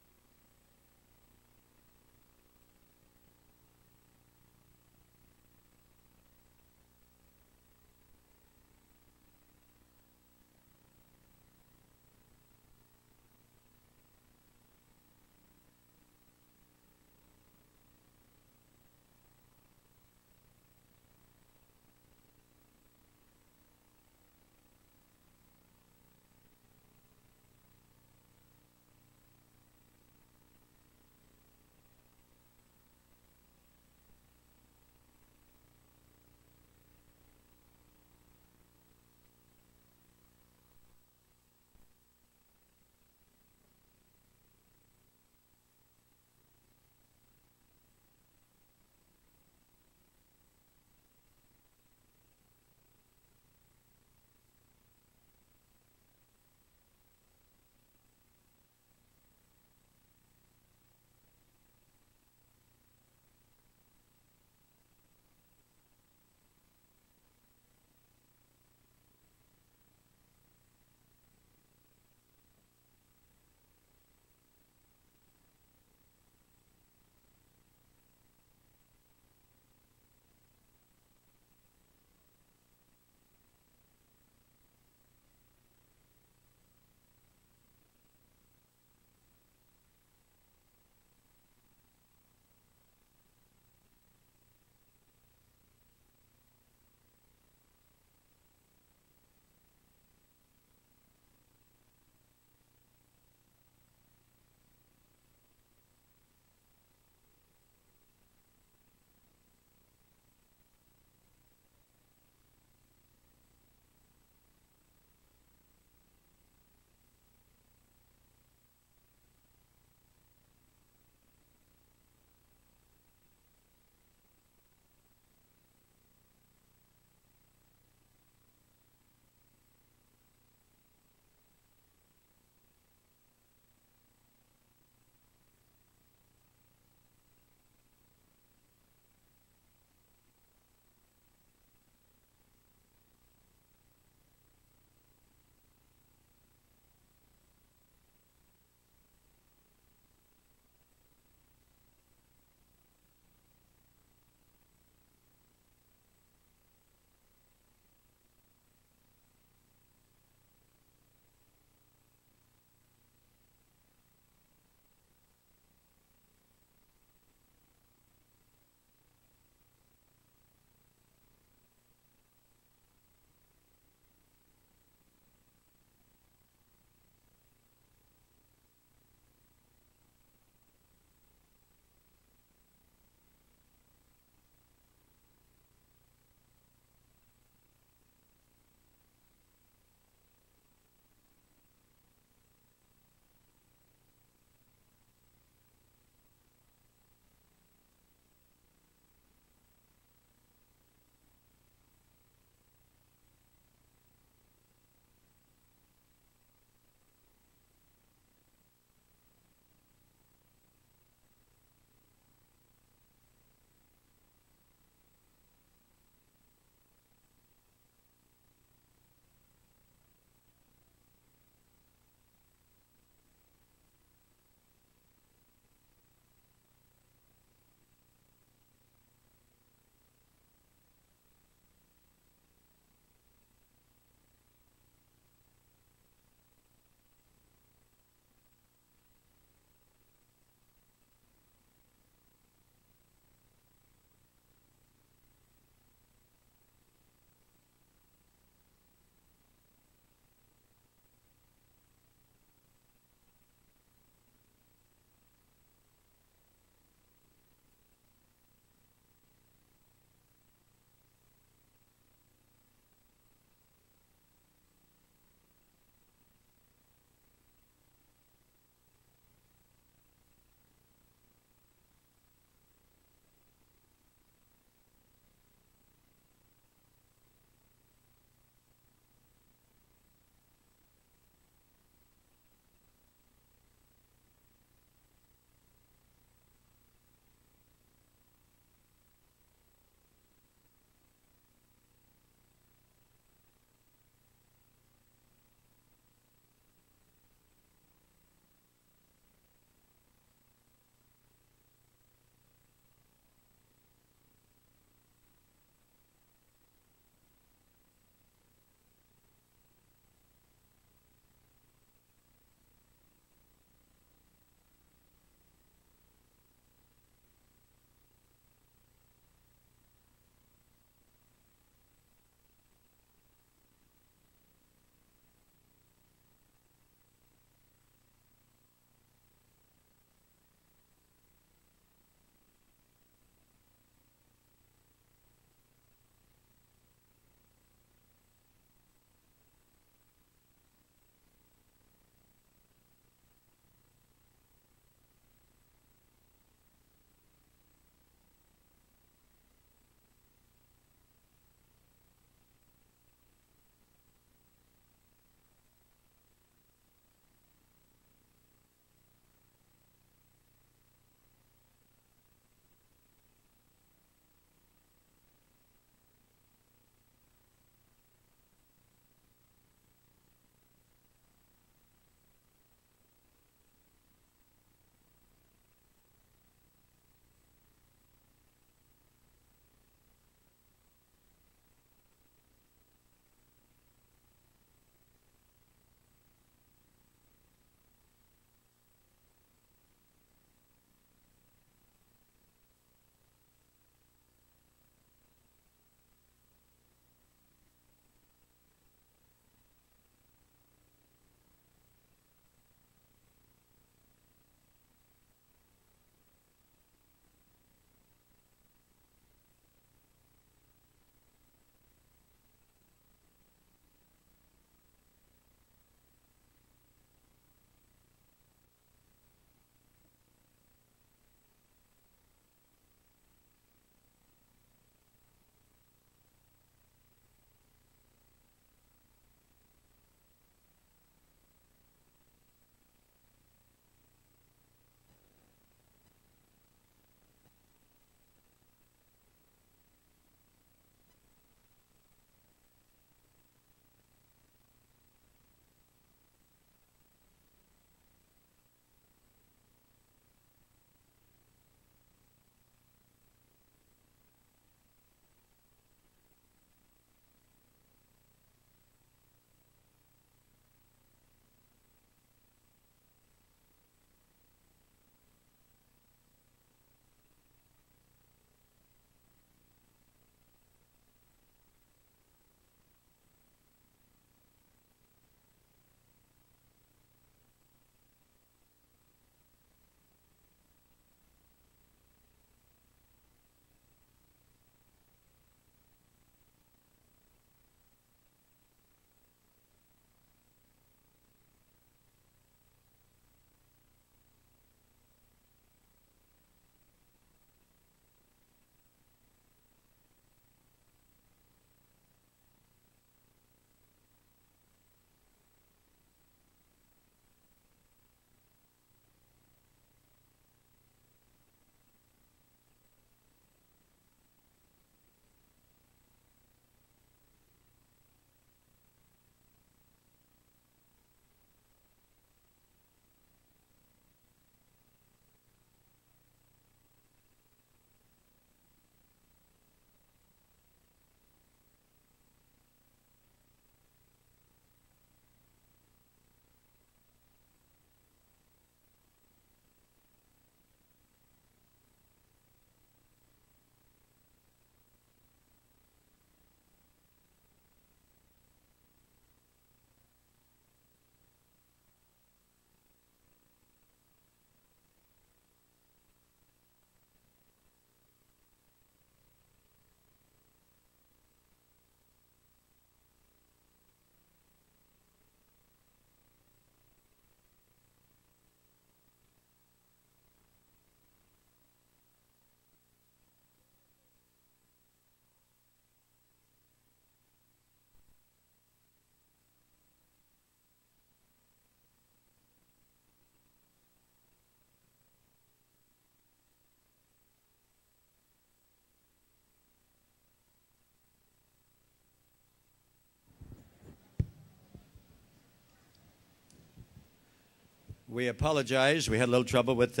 we apologize. We had a little trouble with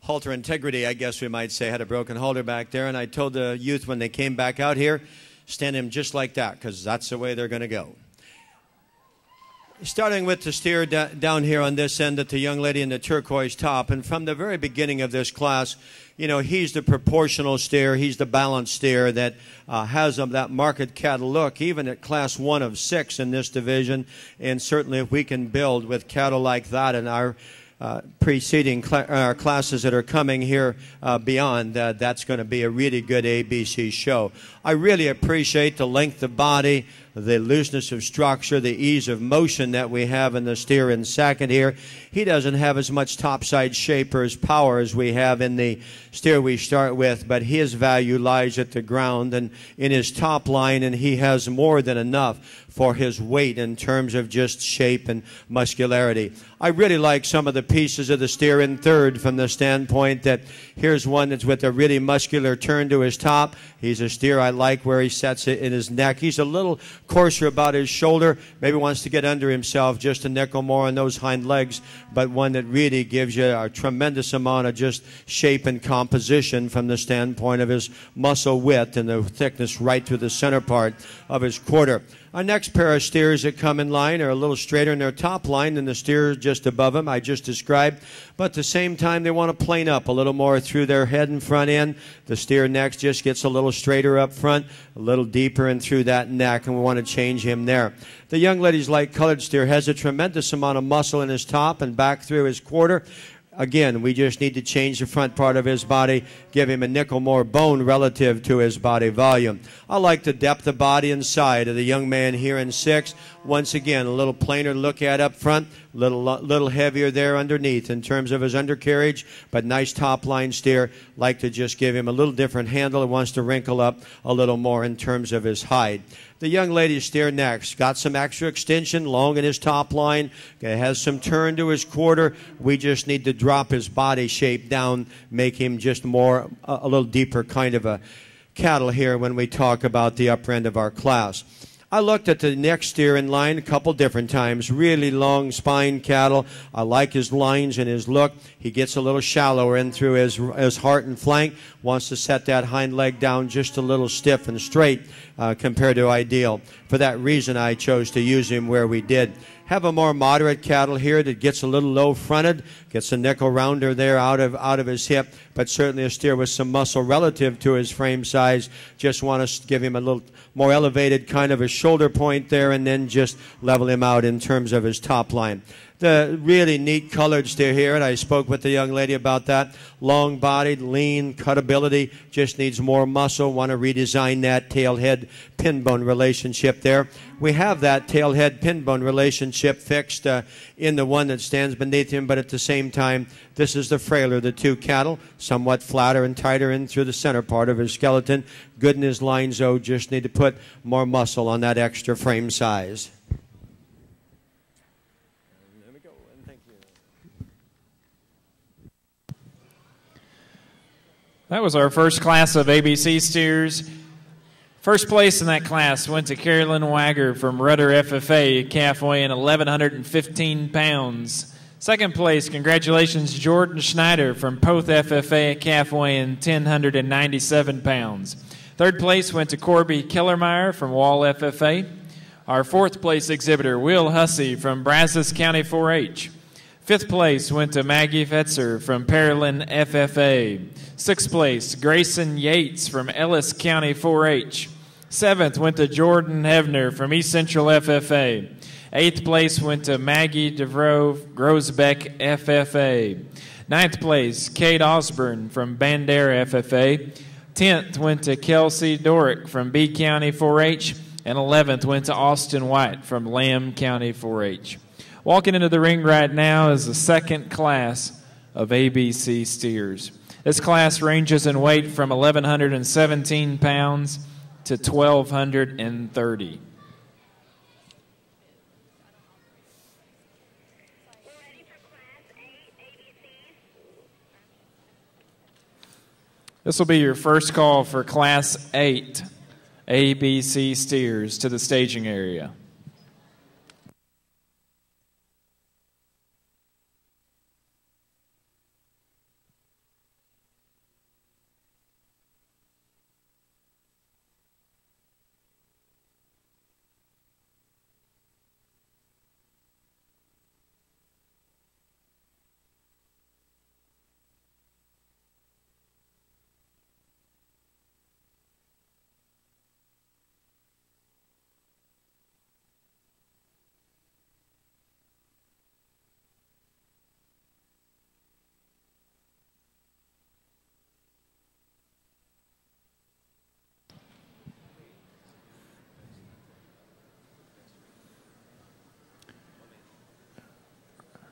halter integrity, I guess we might say. Had a broken halter back there, and I told the youth when they came back out here, stand him just like that, because that's the way they're going to go. Starting with the steer down here on this end at the young lady in the turquoise top, and from the very beginning of this class, you know, he's the proportional steer, he's the balanced steer that has that market cattle look, even at class 1 of 6 in this division, and certainly if we can build with cattle like that in our preceding classes that are coming here beyond, that's going to be a really good ABC show. I really appreciate the length of body, the looseness of structure, the ease of motion that we have in the steer in second here. He doesn't have as much topside shape or as power as we have in the steer we start with, but his value lies at the ground and in his top line, and he has more than enough for his weight in terms of just shape and muscularity. I really like some of the pieces of the steer in third from the standpoint that here's one that's with a really muscular turn to his top. He's a steer I like where he sets it in his neck. He's a little coarser about his shoulder, maybe wants to get under himself just a nickel more on those hind legs, but one that really gives you a tremendous amount of just shape and composition from the standpoint of his muscle width and the thickness right through the center part of his quarter. Our next pair of steers that come in line are a little straighter in their top line than the steer just above them I just described, but at the same time they want to plane up a little more through their head and front end. The steer next just gets a little straighter up front, a little deeper in through that neck, and we want to change him there. The young lady's light colored steer has a tremendous amount of muscle in his top and back through his quarter. Again, we just need to change the front part of his body, give him a nickel more bone relative to his body volume. I like the depth of body and side of the young man here in 6. Once again, a little plainer to look at up front, little heavier there underneath in terms of his undercarriage, but nice top line steer. Like to just give him a little different handle. It wants to wrinkle up a little more in terms of his hide. The young lady's steer next got some extra extension long in his top line. Has some turn to his quarter. We just need to drop his body shape down, make him just more, a little deeper kind of a cattle here when we talk about the upper end of our class. I looked at the next steer in line a couple different times. Really long spine cattle. I like his lines and his look. He gets a little shallower in through his heart and flank. Wants to set that hind leg down just a little stiff and straight compared to ideal. For that reason, I chose to use him where we did. Have a more moderate cattle here that gets a little low fronted, gets a nickel rounder there out of his hip, but certainly a steer with some muscle relative to his frame size. Just want to give him a little more elevated kind of a shoulder point there and then just level him out in terms of his top line. The really neat colored steer here, and I spoke with the young lady about that. Long-bodied, lean, cutability, just needs more muscle. Want to redesign that tail-head pin bone relationship there. We have that tail-head pin bone relationship fixed in the one that stands beneath him, but at the same time, this is the frailer of the two cattle, somewhat flatter and tighter in through the center part of his skeleton. Good in his lines, though, just need to put more muscle on that extra frame size. That was our first class of ABC steers. First place in that class went to Carolyn Wagger from Rudder FFA, calf weighing 1,115 pounds. Second place, congratulations, Jordan Schneider from Poth FFA, calf weighing 1,097 pounds. Third place went to Corby Kellermeyer from Wall FFA. Our fourth place exhibitor, Will Hussey from Brazos County 4-H. Fifth place went to Maggie Fetzer from Pearland FFA. Sixth place, Grayson Yates from Ellis County 4-H. Seventh went to Jordan Hevner from East Central FFA. Eighth place went to Maggie DeVroe, Grosbeck FFA. Ninth place, Kate Osborne from Bandera FFA. 10th went to Kelsey Dorick from B County 4-H. And 11th went to Austin White from Lamb County 4-H. Walking into the ring right now is the second class of ABC steers. This class ranges in weight from 1,117 pounds to 1,230. This will be your first call for Class 8 ABC steers to the staging area.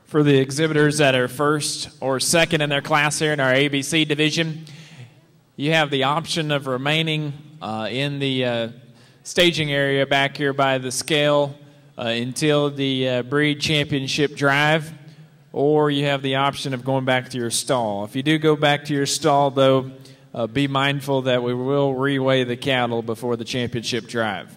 For the exhibitors that are first or second in their class here in our ABC division, you have the option of remaining in the staging area back here by the scale until the breed championship drive, or you have the option of going back to your stall. If you do go back to your stall, though, be mindful that we will reweigh the cattle before the championship drive.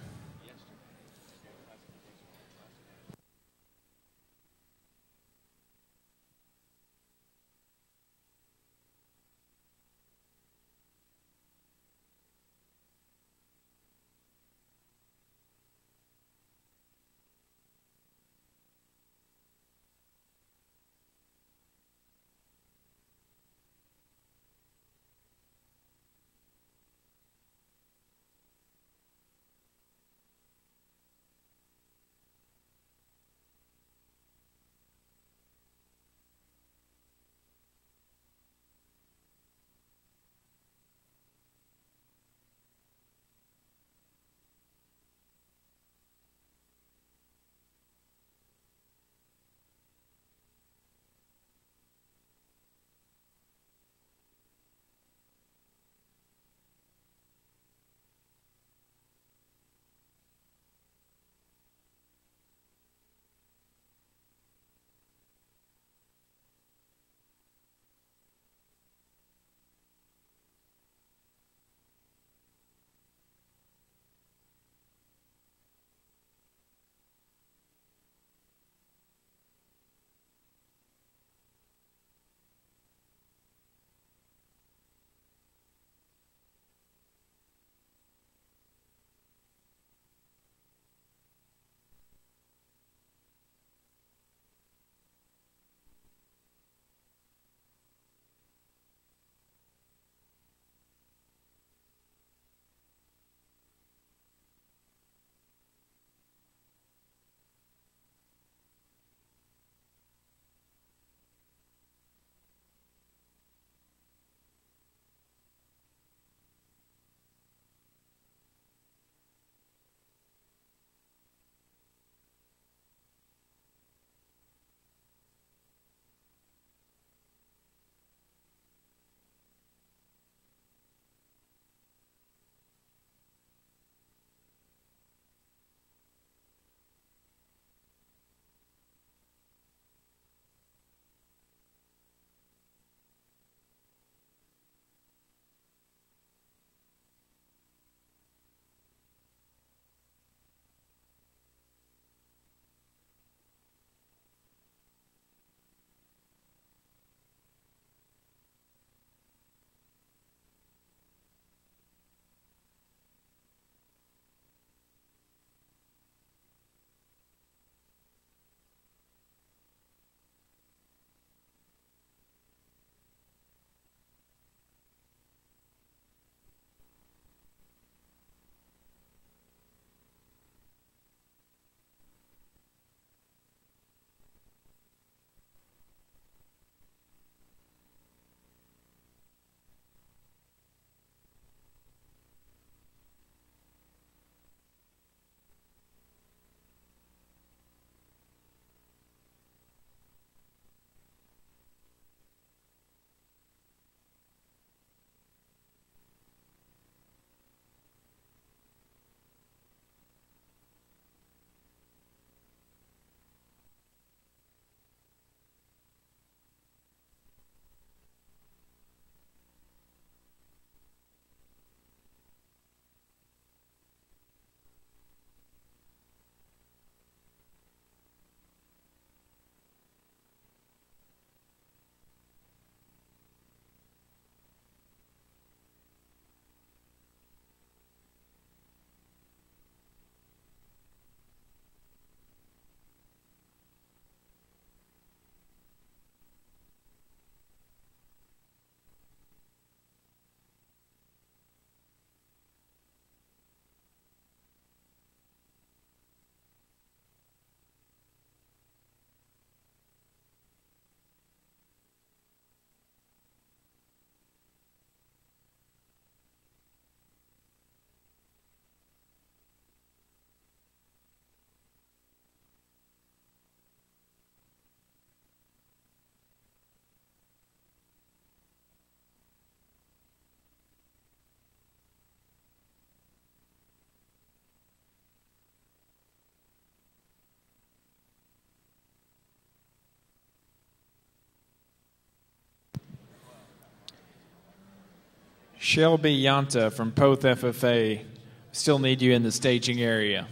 Shelby Yanta from Poth FFA. Still need you in the staging area.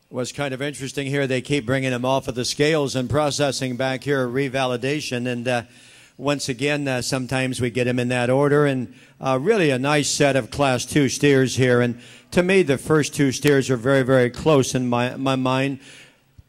was kind of interesting here. They keep bringing him off of the scales and processing back here, revalidation. And once again, sometimes we get him in that order. And really a nice set of Class 2 steers here. And to me, the first two steers are very, very close in my mind.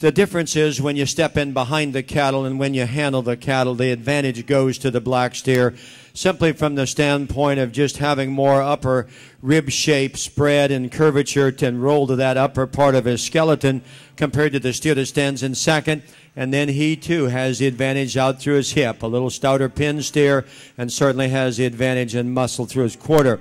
The difference is when you step in behind the cattle and when you handle the cattle, the advantage goes to the black steer, simply from the standpoint of just having more upper rib shape, spread, and curvature to roll to that upper part of his skeleton compared to the steer that stands in second. And then he, too, has the advantage out through his hip, a little stouter pin steer, and certainly has the advantage in muscle through his quarter.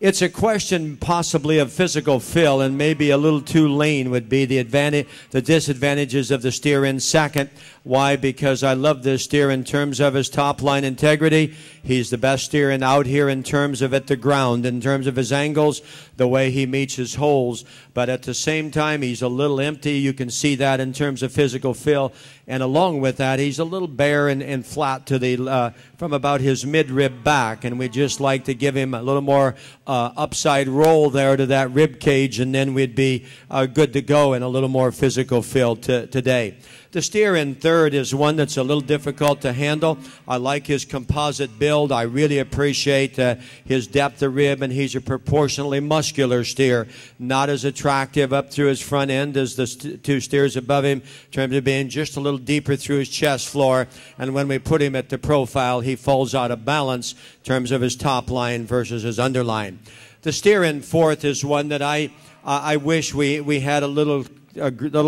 It's a question possibly of physical fill, and maybe a little too lean would be the advantage, the disadvantages of the steer in second. Why? Because I love this steer in terms of his top line integrity. He's the best steer out here in terms of at the ground, in terms of his angles, the way he meets his holes. But at the same time, he's a little empty. You can see that in terms of physical fill. And along with that, he's a little bare and flat to the from about his mid-rib back. And we just like to give him a little more upside roll there to that rib cage, and then we'd be good to go and a little more physical fill today. The steer in third is one that's a little difficult to handle. I like his composite build. I really appreciate his depth of rib, and he's a proportionally muscular steer. Not as attractive up through his front end as the two steers above him, in terms of being just a little deeper through his chest floor. And when we put him at the profile, he falls out of balance in terms of his top line versus his underline. The steer in fourth is one that I wish we had a little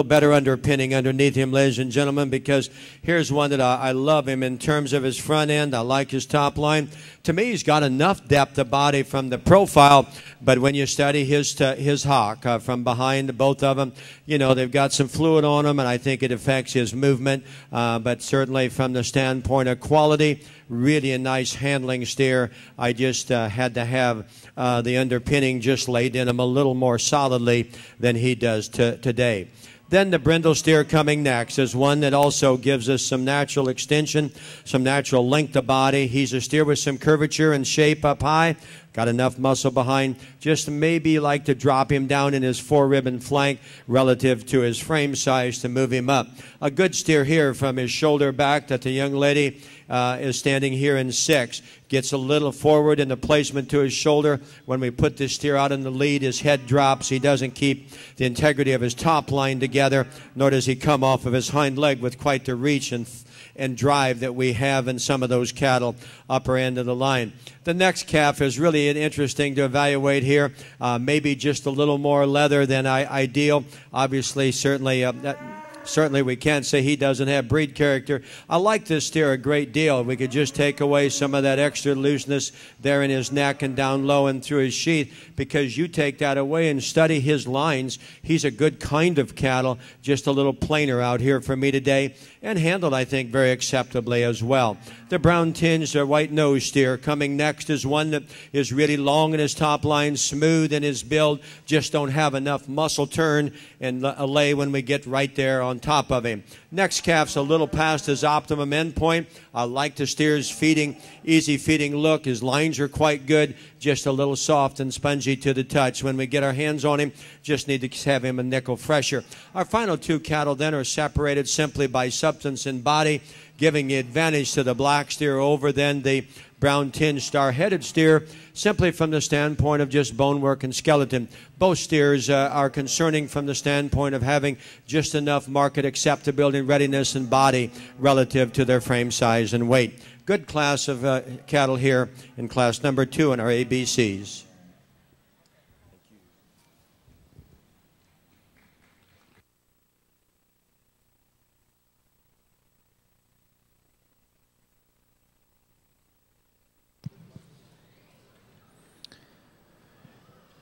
better underpinning underneath him, ladies and gentlemen, because here's one that I love him in terms of his front end. I like his top line. To me, he's got enough depth of body from the profile, but when you study his hock from behind, both of them, you know, they've got some fluid on them, and I think it affects his movement. But certainly from the standpoint of quality, really a nice handling steer. I just had to have the underpinning just laid in him a little more solidly than he does today. Then the brindle steer coming next is one that also gives us some natural extension, some natural length of body. He's a steer with some curvature and shape up high. Got enough muscle behind. Just maybe like to drop him down in his forerib and flank relative to his frame size to move him up. A good steer here from his shoulder back that the young lady is standing here in 6. Gets a little forward in the placement to his shoulder. When we put this steer out in the lead, his head drops. He doesn't keep the integrity of his top line together, nor does he come off of his hind leg with quite the reach and drive that we have in some of those cattle upper end of the line. The next calf is really interesting to evaluate here. Maybe just a little more leather than ideal. Obviously, certainly we can't say he doesn't have breed character. I like this steer a great deal. We could just take away some of that extra looseness there in his neck and down low and through his sheath, because you take that away and study his lines. He's a good kind of cattle, just a little plainer out here for me today, and handled, I think, very acceptably as well. The brown tinged or white nose steer coming next is one that is really long in his top line, smooth in his build, just don't have enough muscle turn and lay when we get right there on top of him. Next calf's a little past his optimum endpoint. I like the steer's easy feeding look. His lines are quite good, just a little soft and spongy to the touch. When we get our hands on him, just need to have him a nickel fresher. Our final two cattle then are separated simply by substance and body, giving the advantage to the black steer over then the brown tinged star-headed steer, simply from the standpoint of just bonework and skeleton. Both steers are concerning from the standpoint of having just enough market acceptability, readiness, and body relative to their frame size and weight. Good class of cattle here in class number 2 in our ABCs.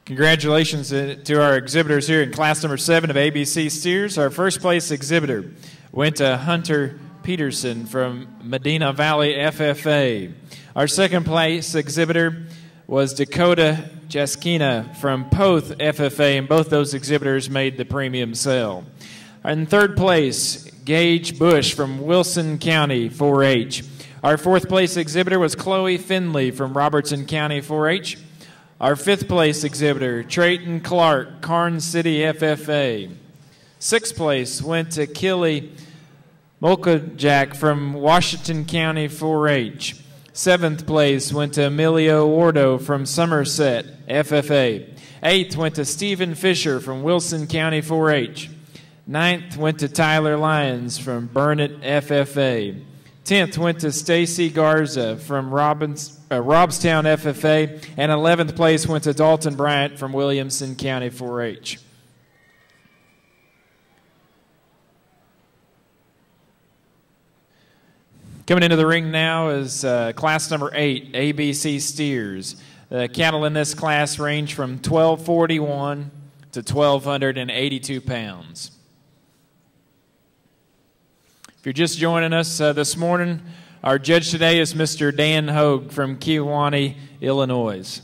Congratulations to our exhibitors here in class number 7 of ABC Steers. Our first place exhibitor went to Hunter Peterson from Medina Valley FFA. Our second place exhibitor was Dakota Jaskina from Poth FFA, and both those exhibitors made the premium sale. In third place, Gage Bush from Wilson County 4-H. Our fourth place exhibitor was Chloe Finley from Robertson County 4-H. Our fifth place exhibitor, Trayton Clark, Karn City FFA. Sixth place went to Killy Molkajak from Washington County 4-H. Seventh place went to Emilio Ordo from Somerset FFA. Eighth went to Stephen Fisher from Wilson County 4-H. Ninth went to Tyler Lyons from Burnett FFA. 10th went to Stacy Garza from Robstown FFA. And 11th place went to Dalton Bryant from Williamson County 4-H. Coming into the ring now is class number 8, ABC Steers. The cattle in this class range from 1,241 to 1,282 pounds. If you're just joining us this morning, our judge today is Mr. Dan Hogue from Kewanee, Illinois.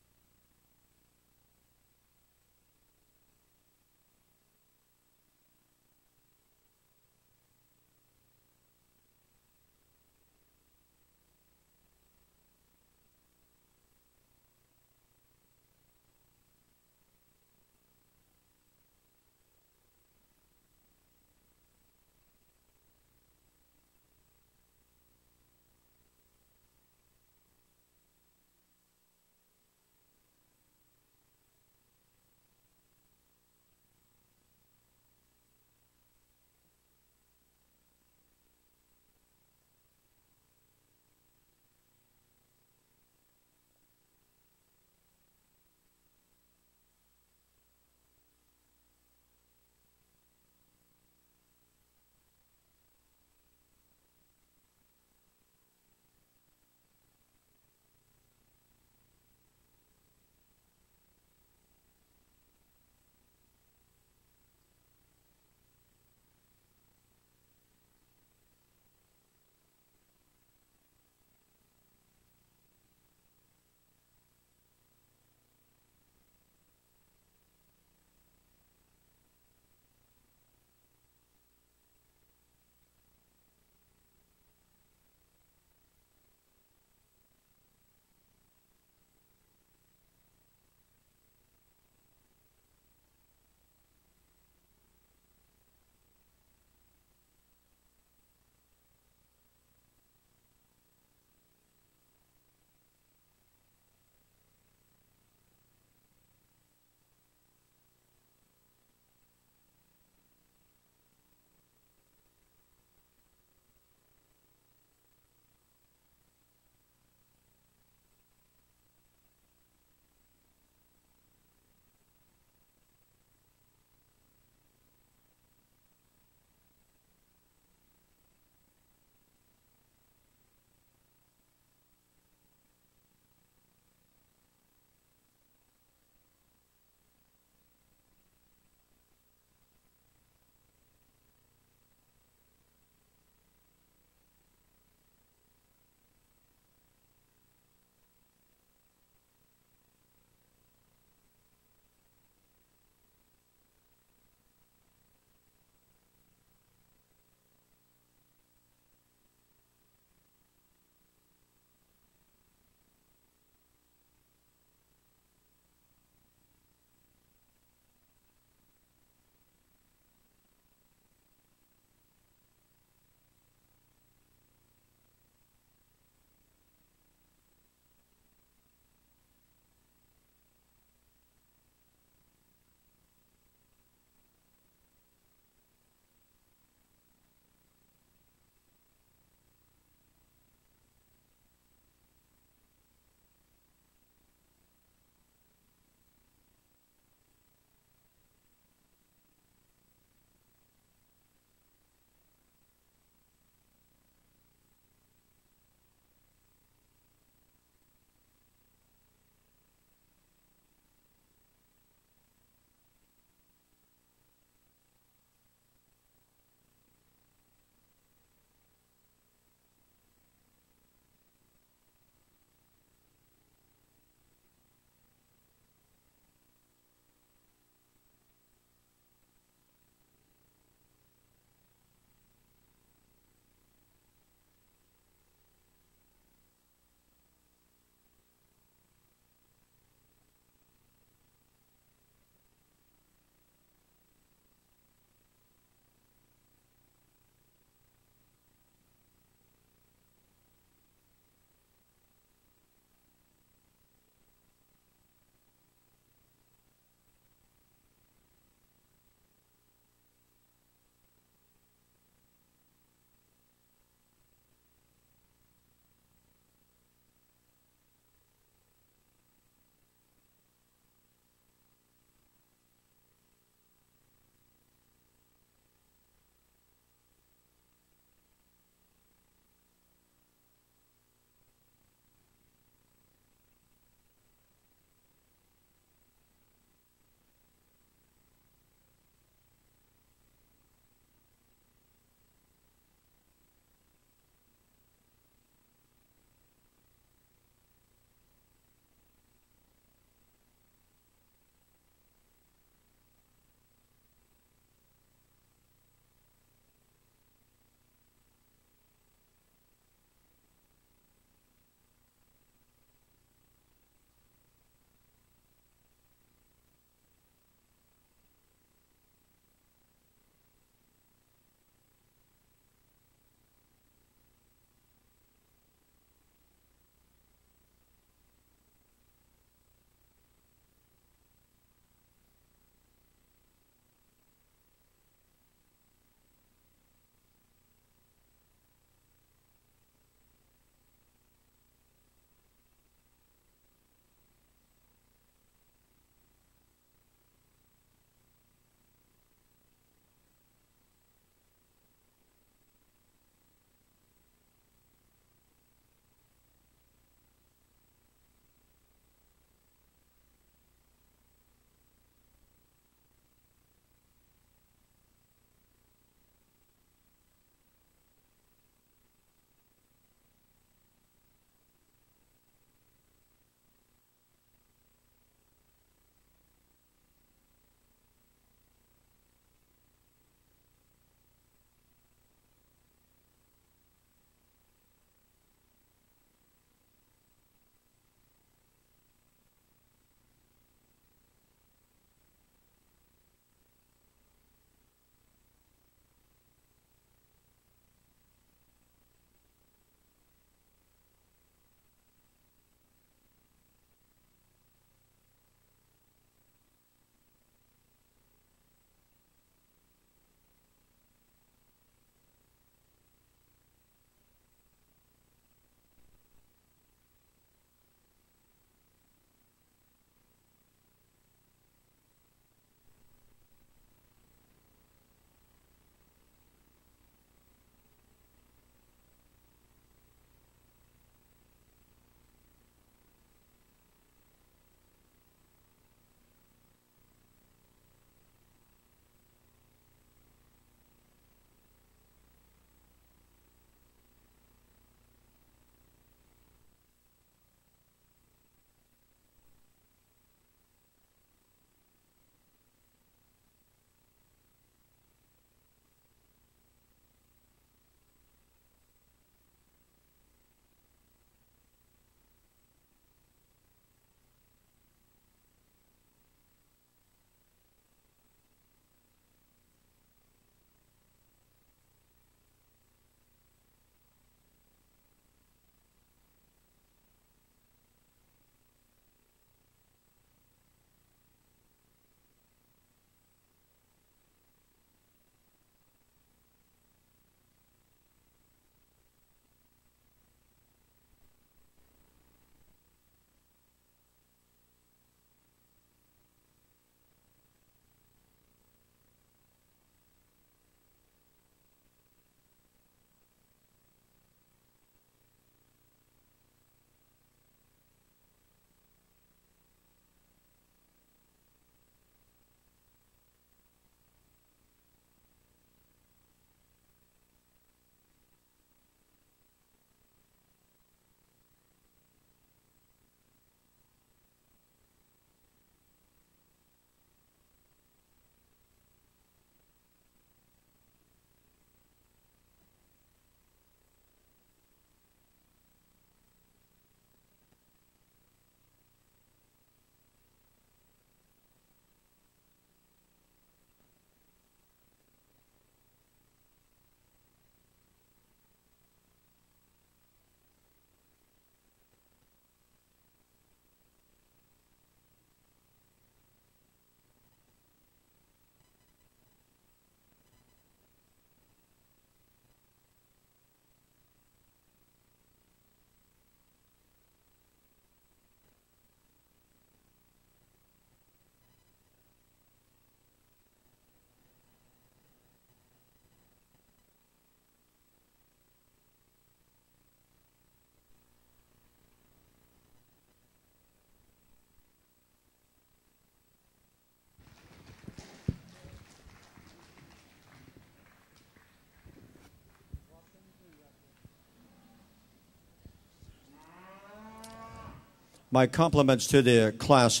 My compliments to the class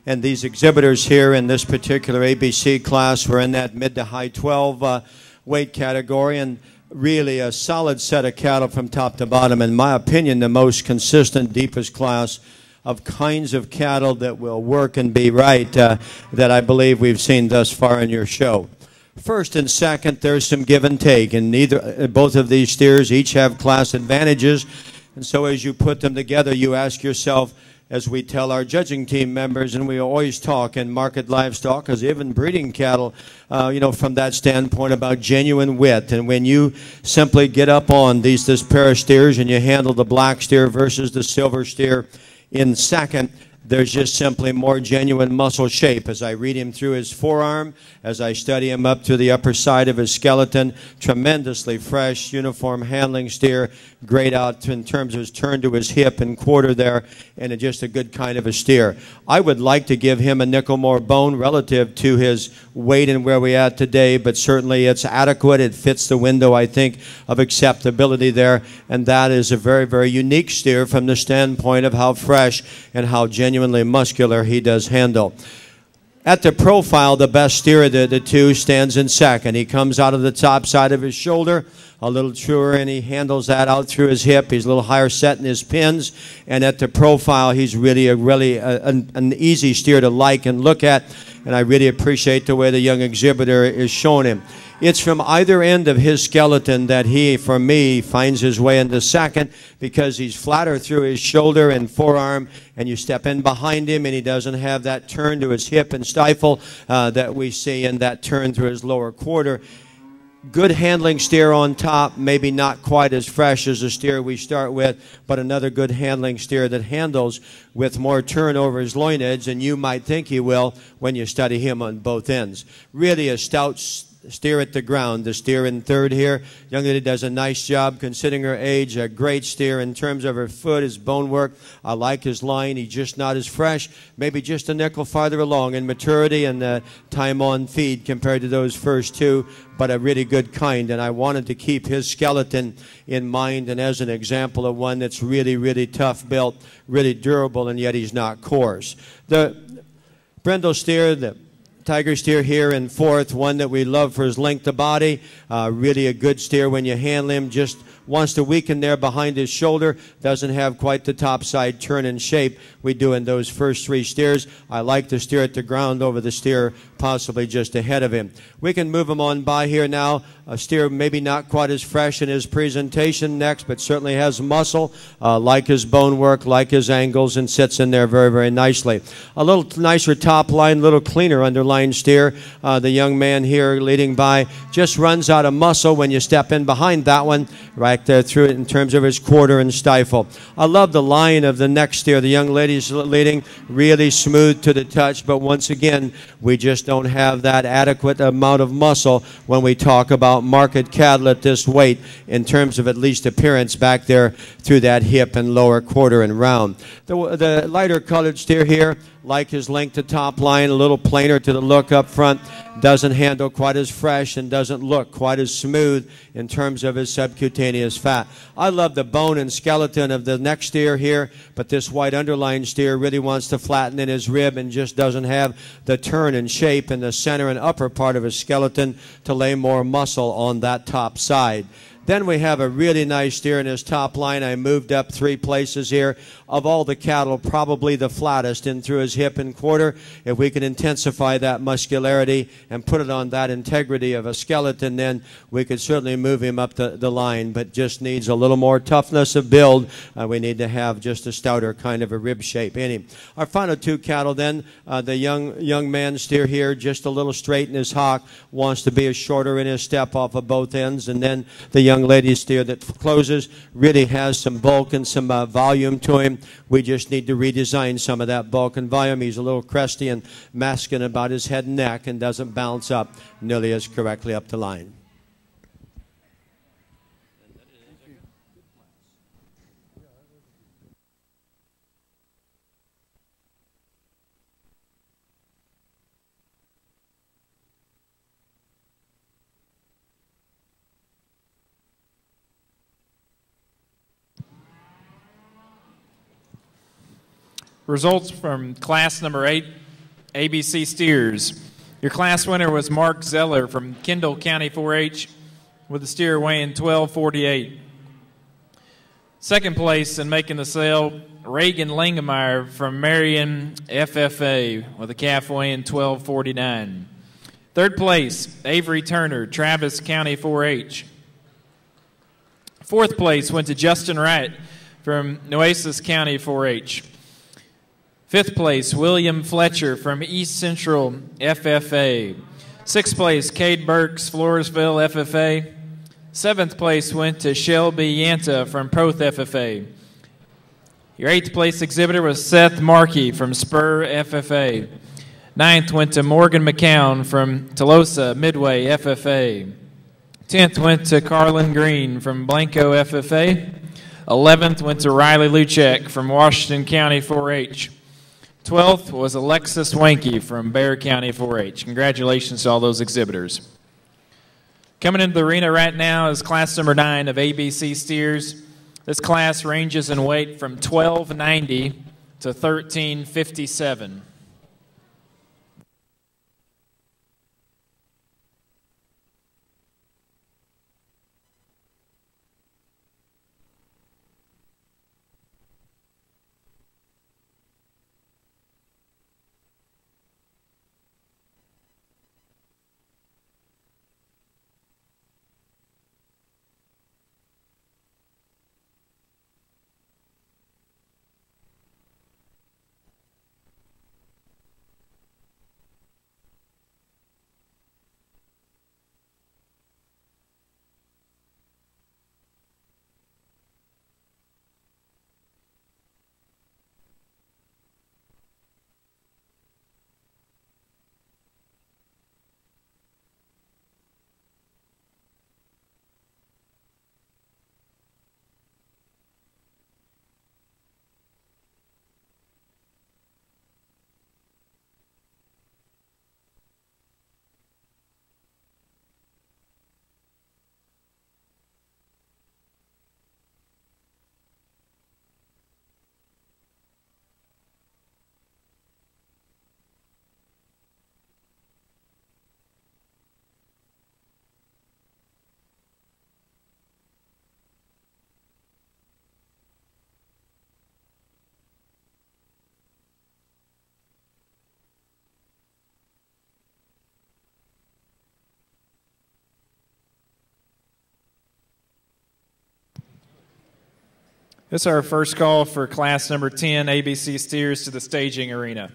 and these exhibitors here in this particular ABC class. We're in that mid to high 12 weight category, and really a solid set of cattle from top to bottom. In my opinion, the most consistent, deepest class of kinds of cattle that will work and be right that I believe we've seen thus far in your show. First and second, there's some give and take, and both of these steers each have class advantages. And so as you put them together, you ask yourself, as we tell our judging team members, and we always talk in market livestock, as even breeding cattle, from that standpoint about genuine wit. And when you simply get up on this pair of steers and you handle the black steer versus the silver steer in second, there's just simply more genuine muscle shape. As I read him through his forearm, as I study him up to the upper side of his skeleton, tremendously fresh, uniform handling steer, great out in terms of his turn to his hip and quarter there, and just a good kind of a steer. I would like to give him a nickel more bone relative to his weight and where we're at today, but certainly it's adequate. It fits the window, I think, of acceptability there, and that is a very, very unique steer from the standpoint of how fresh and how genuinely muscular he does handle. At the profile, the best steer of the two stands in second. He comes out of the top side of his shoulder, a little truer, and he handles that out through his hip. He's a little higher set in his pins, and at the profile, he's really an easy steer to like and look at, and I really appreciate the way the young exhibitor is showing him. It's from either end of his skeleton that he, for me, finds his way into second, because he's flatter through his shoulder and forearm, and you step in behind him and he doesn't have that turn to his hip and stifle that we see, and that turn through his lower quarter. Good handling steer on top, maybe not quite as fresh as the steer we start with, but another good handling steer that handles with more turn over his loin edge than you might think he will when you study him on both ends. Really a stout steer at the ground. The steer in third here, young lady does a nice job considering her age. A great steer in terms of her foot, his bone work. I like his line. He's just not as fresh, maybe just a nickel farther along in maturity and time on feed compared to those first two, but a really good kind. And I wanted to keep his skeleton in mind and as an example of one that's really, really tough built, really durable, and yet he's not coarse. The Brindle steer, the Tiger steer here in fourth, one that we love for his length of body. Really a good steer when you handle him. Just wants to weaken there behind his shoulder. Doesn't have quite the top side turn and shape we do in those first three steers. I like the steer at the ground over the steer possibly just ahead of him. We can move him on by here now. A steer maybe not quite as fresh in his presentation next, but certainly has muscle, like his bone work, like his angles, and sits in there very, very nicely. A little nicer top line, a little cleaner underline steer. The young man here leading by just runs out of muscle when you step in behind that one, right there through it in terms of his quarter and stifle. I love the line of the next steer. The young lady's leading, really smooth to the touch, but once again, we just don't have that adequate amount of muscle when we talk about market cattle at this weight in terms of at least appearance back there through that hip and lower quarter and round. The lighter colored steer here, like his length to top line, a little plainer to the look up front, doesn't handle quite as fresh and doesn't look quite as smooth in terms of his subcutaneous fat. I love the bone and skeleton of the next steer here, but this white underline steer really wants to flatten in his rib and just doesn't have the turn and shape in the center and upper part of his skeleton to lay more muscle on that top side. Then we have a really nice steer in his top line. I moved up 3 places here. Of all the cattle, probably the flattest in through his hip and quarter. If we can intensify that muscularity and put it on that integrity of a skeleton, then we could certainly move him up the line, but just needs a little more toughness of build. We need to have just a stouter kind of a rib shape in him. Our final 2 cattle then, the young man steer here, just a little straight in his hock, wants to be a shorter in his step off of both ends, and then the young lady steer that closes really has some bulk and some volume to him. We just need to redesign some of that bulk and volume. He's a little cresty and masculine about his head and neck and doesn't bounce up nearly as correctly up the line. Results from class number 8, ABC Steers. Your class winner was Mark Zeller from Kendall County 4-H with a steer weighing 1248. Second place in making the sale, Reagan Lingemeyer from Marion FFA with a calf weighing 1249. Third place, Avery Turner, Travis County 4-H. Fourth place went to Justin Wright from Nueces County 4-H. Fifth place, William Fletcher from East Central FFA. Sixth place, Cade Burks, Floresville FFA. Seventh place went to Shelby Yanta from Proth FFA. Your eighth place exhibitor was Seth Markey from Spur FFA. Ninth went to Morgan McCown from Tolosa Midway FFA. 10th went to Carlin Green from Blanco FFA. 11th went to Riley Luchek from Washington County 4-H. 12th was Alexis Wanke from Bexar County 4-H. Congratulations to all those exhibitors. Coming into the arena right now is class number 9 of ABC Steers. This class ranges in weight from 1290 to 1357. This is our first call for class number 10, ABC Steers, to the staging arena.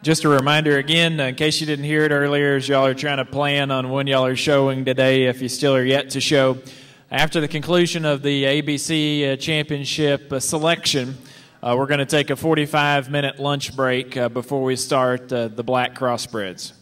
Just a reminder again, in case you didn't hear it earlier, as y'all are trying to plan on when y'all are showing today, if you still are yet to show. After the conclusion of the ABC Championship selection, we're going to take a 45-minute lunch break before we start the black crossbreds.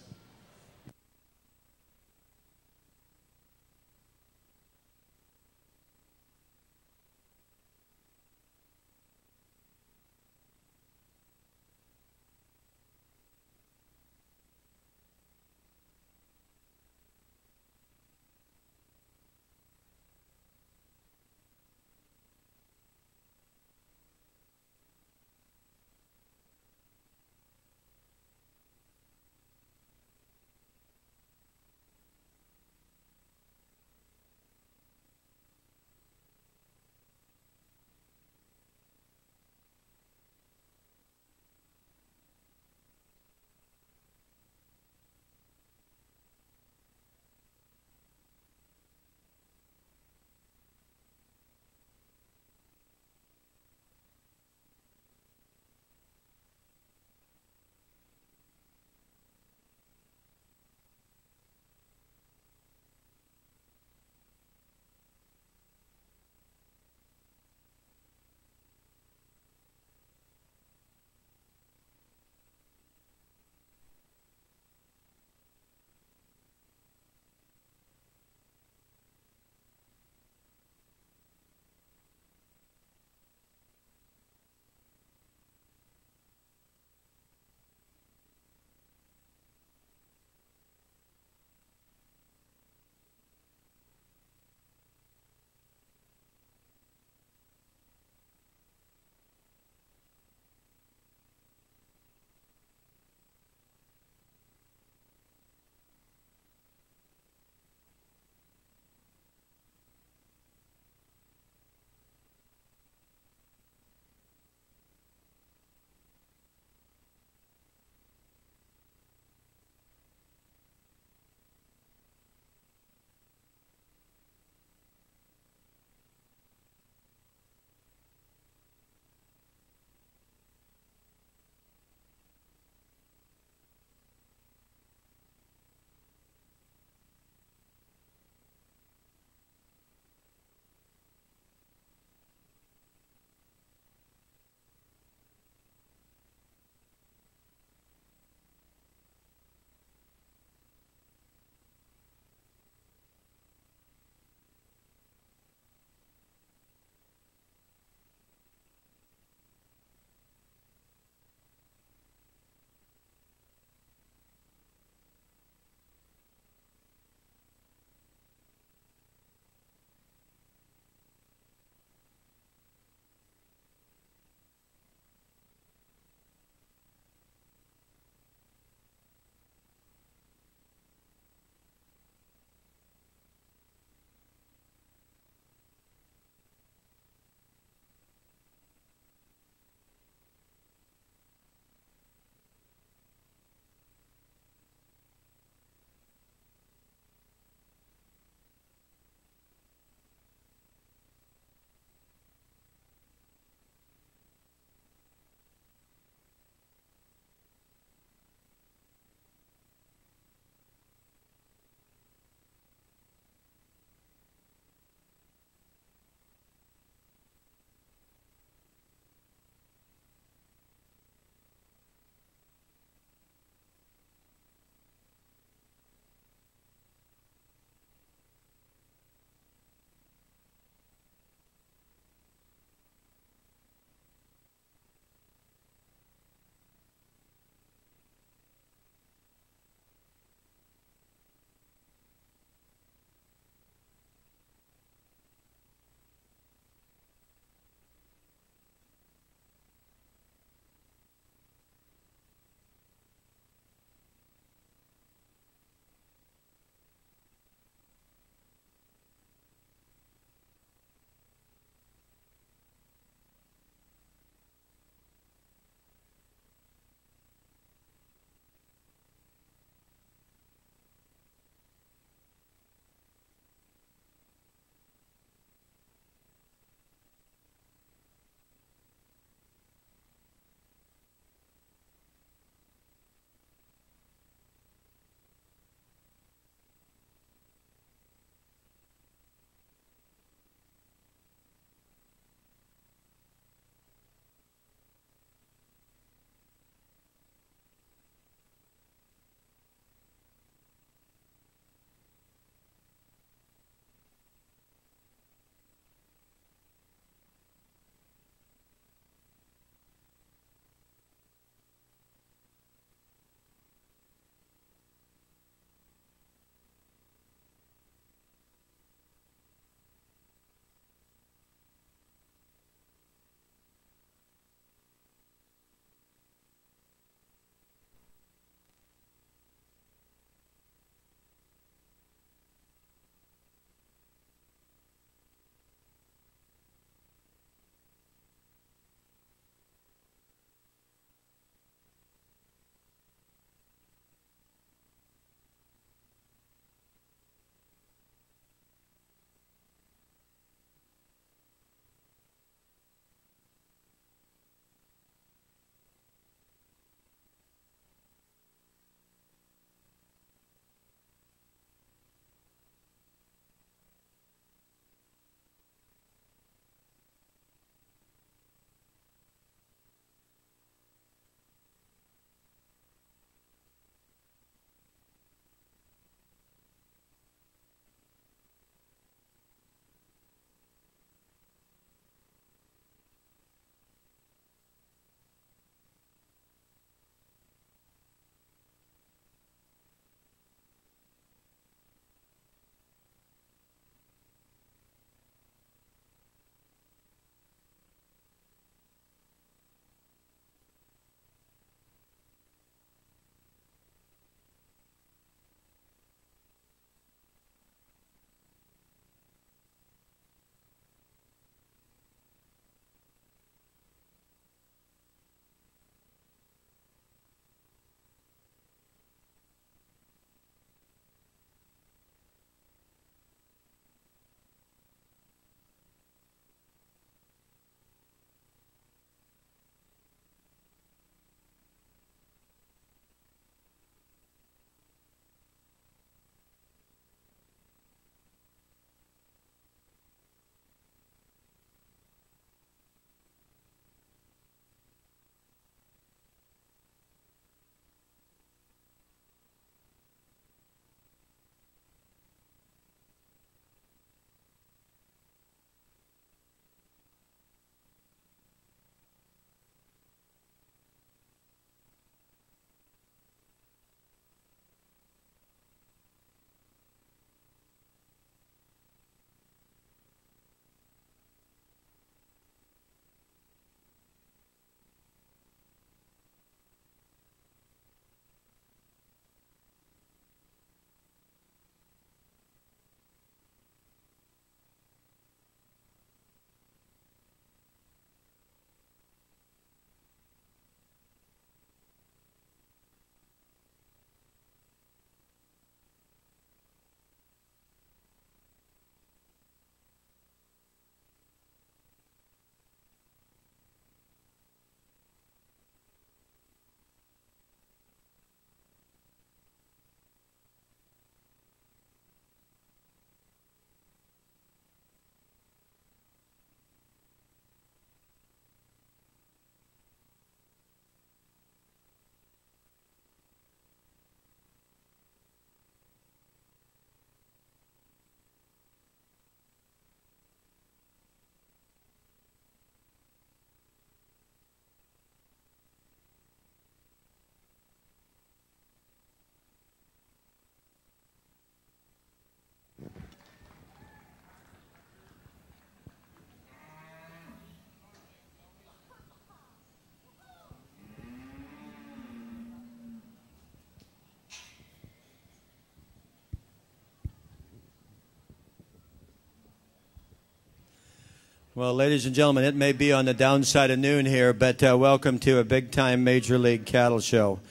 Well, ladies and gentlemen, it may be on the downside of noon here, but welcome to a big-time Major League Cattle Show.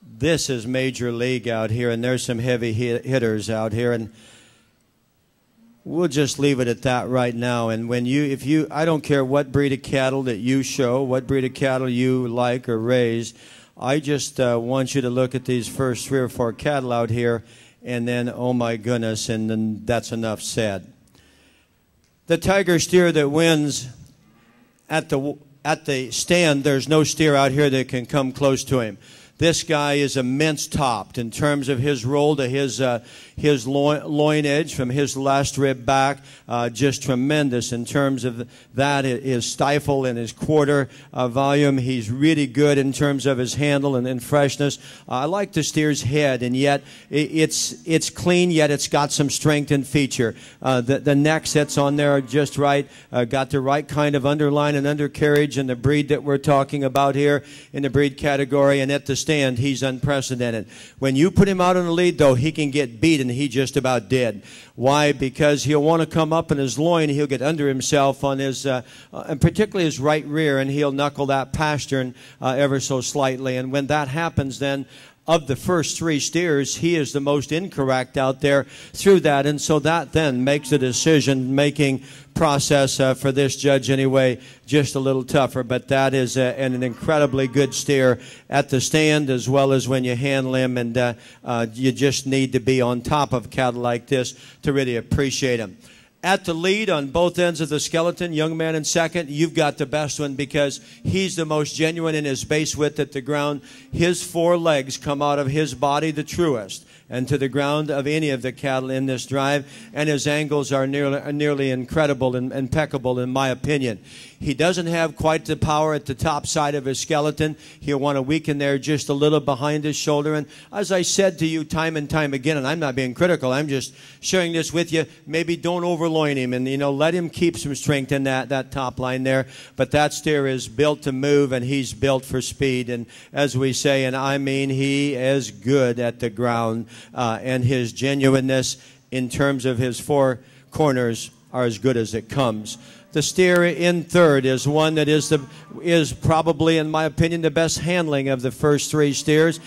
This is Major League out here, and there's some heavy hitters out here, and we'll just leave it at that right now. And when I don't care what breed of cattle that you show, what breed of cattle you like or raise, I just want you to look at these first 3 or 4 cattle out here, and then, oh my goodness, and then that's enough said. The Tiger steer that wins at the stand, there's no steer out here that can come close to him. This guy is immense topped in terms of his roll to his loin edge from his last rib back. Just tremendous in terms of that. His stifle and his quarter volume. He's really good in terms of his handle and freshness. I like the steer's head, and yet it's clean, yet it's got some strength and feature. The neck sits on there just right. Got the right kind of underline and undercarriage in the breed that we're talking about here in the breed category, and at the stand, he's unprecedented. When you put him out on the lead, though, he can get beat, and he just about did. Why? Because he'll want to come up in his loin. He'll get under himself on his, and particularly his right rear, and he'll knuckle that pastern ever so slightly. And when that happens, then of the first 3 steers, he is the most incorrect out there through that. And so that then makes the decision-making process for this judge anyway just a little tougher. But that is an incredibly good steer at the stand as well as when you handle him. And you just need to be on top of cattle like this to really appreciate him. At the lead on both ends of the skeleton, young man in second, you've got the best one because he's the most genuine in his base width at the ground. His 4 legs come out of his body the truest and to the ground of any of the cattle in this drive, and his angles are nearly incredible and impeccable in my opinion. He doesn't have quite the power at the top side of his skeleton. He'll want to weaken there just a little behind his shoulder. And as I said to you time and time again, and I'm not being critical, I'm just sharing this with you, maybe don't overloin him and, let him keep some strength in that top line there. But that steer is built to move, and he's built for speed. And as we say, and I mean, he is good at the ground, and his genuineness in terms of his 4 corners are as good as it comes. The steer in third is one that is probably, in my opinion, the best handling of the first 3 steers.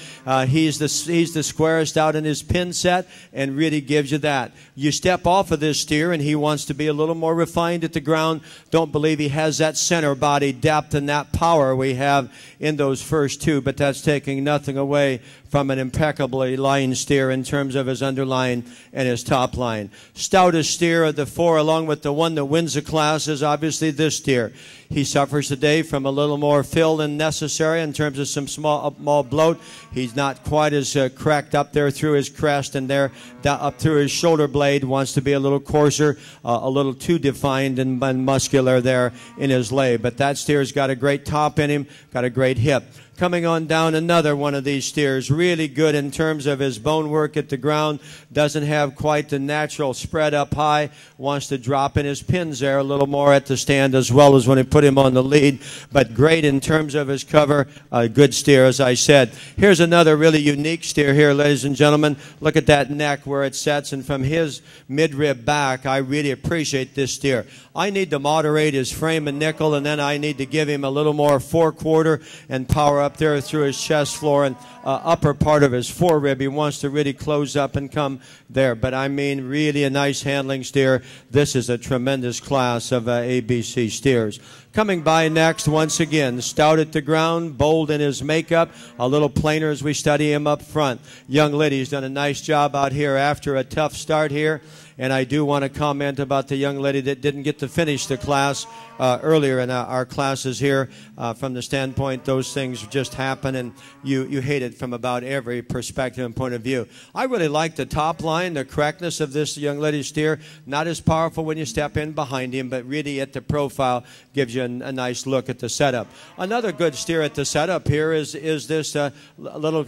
He's the squarest out in his pin set and really gives you that. You step off of this steer and he wants to be a little more refined at the ground. Don't believe he has that center body depth and that power we have in those first 2, but that's taking nothing away from an impeccably lined steer in terms of his underline and his top line. Stoutest steer of the 4, along with the one that wins the class, is obviously this steer. He suffers today from a little more fill than necessary in terms of some small bloat. He's not quite as cracked up there through his crest and there up through his shoulder blade. Wants to be a little coarser, a little too defined and muscular there in his lay. But that steer's got a great top in him, got a great hip. Coming on down, another one of these steers, really good in terms of his bone work at the ground, doesn't have quite the natural spread up high, wants to drop in his pins there a little more at the stand as well as when he put him on the lead, but great in terms of his cover, a good steer as I said. Here's another really unique steer here, ladies and gentlemen. Look at that neck where it sets, and from his midrib back, I really appreciate this steer. I need to moderate his frame and nickel, and then I need to give him a little more 4/4 and power up there through his chest floor and upper part of his forerib. He wants to really close up and come there. But I mean, really a nice handling steer. This is a tremendous class of ABC steers. Coming by next, once again, stout at the ground, bold in his makeup, a little plainer as we study him up front. Young Liddy's done a nice job out here after a tough start here. And I do want to comment about the young lady that didn't get to finish the class earlier in our classes here. From the standpoint, those things just happen, and you hate it from about every perspective and point of view. I really like the top line, the correctness of this young lady's steer. Not as powerful when you step in behind him, but really at the profile gives you a nice look at the setup. Another good steer at the setup here is this little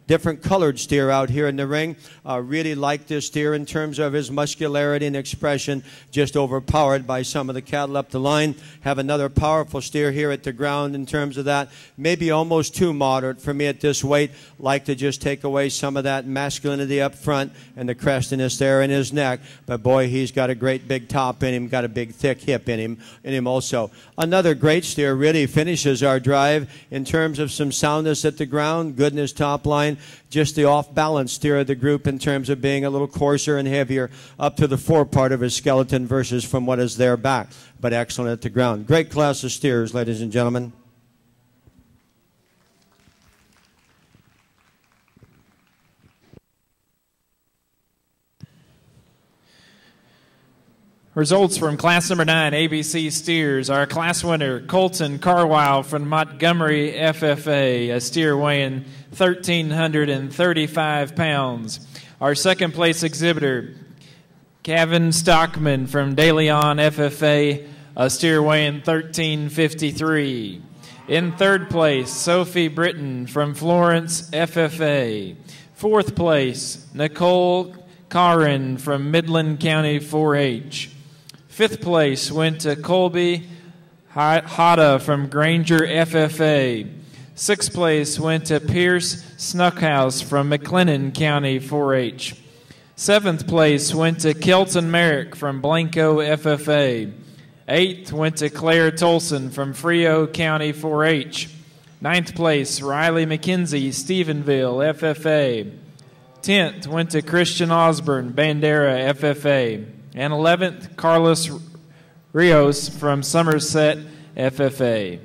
different colored steer out here in the ring. Really like this steer in terms of his muscularity and expression, just overpowered by some of the cattle up the line. Have another powerful steer here at the ground in terms of that. Maybe almost too moderate for me at this weight. Like to just take away some of that masculinity up front and the crestiness there in his neck. But boy, he's got a great big top in him, got a big thick hip in him also. Another great steer, really finishes our drive in terms of some soundness at the ground, good in his top line. Just the off-balance steer of the group in terms of being a little coarser and heavier up to the fore part of his skeleton versus from what is there back. But excellent at the ground. Great class of steers, ladies and gentlemen. Results from class number 9, ABC Steers. Our class winner, Colton Carwile from Montgomery FFA, a steer weighing 1,335 pounds. Our second place exhibitor, Kevin Stockman from De Leon FFA, a steer weighing 1,353. In third place, Sophie Britton from Florence FFA. Fourth place, Nicole Carin from Midland County 4-H. Fifth place went to Colby Hada from Granger FFA. Sixth place went to Pierce Snuckhouse from McLennan County 4-H. Seventh place went to Kelton Merrick from Blanco FFA. Eighth went to Claire Tolson from Frio County 4-H. Ninth place, Riley McKenzie, Stephenville FFA. 10th went to Christian Osborne, Bandera FFA. And 11th, Carlos Rios from Somerset FFA.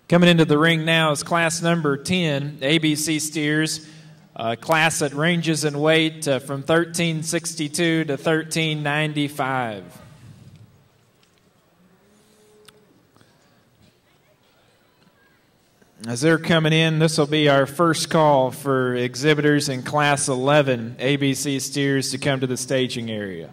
Coming into the ring now is class number 10, ABC Steers, a class that ranges in weight from 1362 to 1395. As they're coming in, this will be our first call for exhibitors in Class 11 ABC Steers to come to the staging area.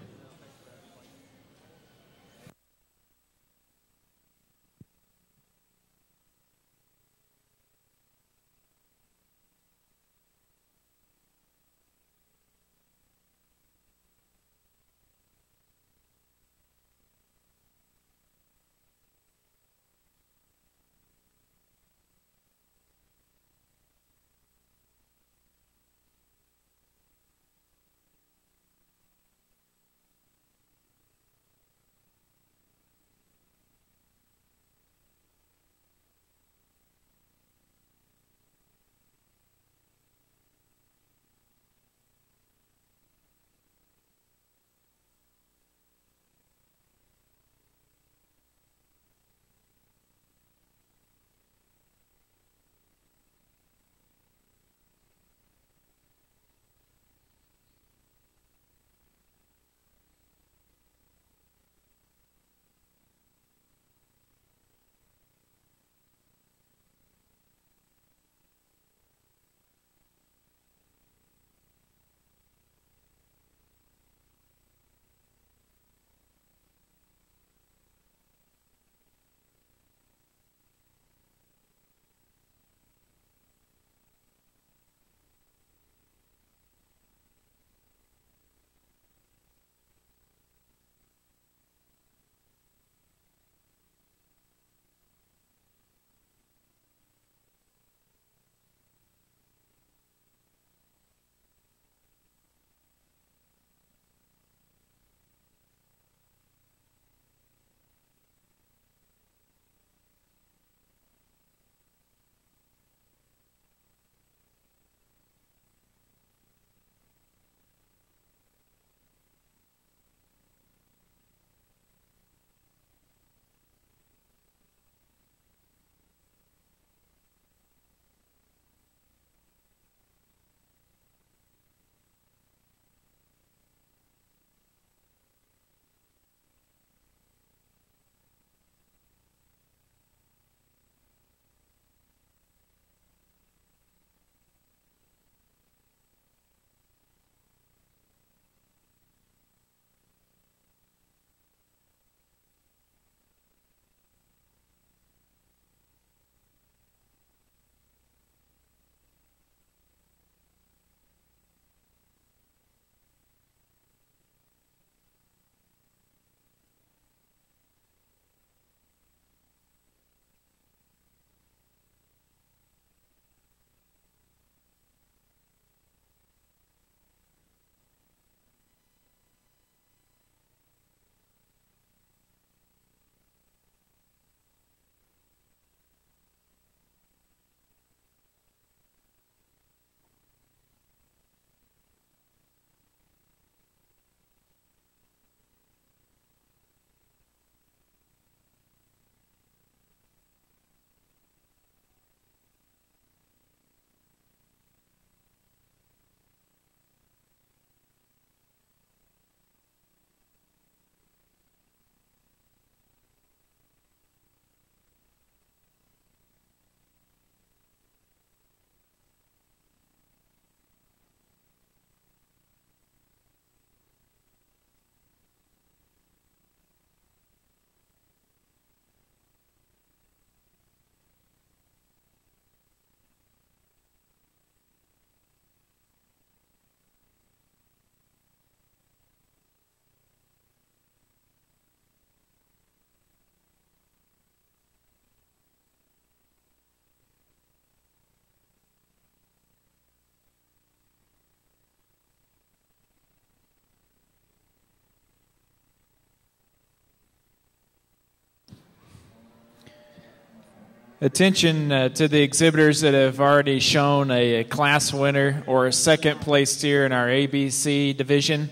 Attention to the exhibitors that have already shown a class winner or a second place steer in our ABC division.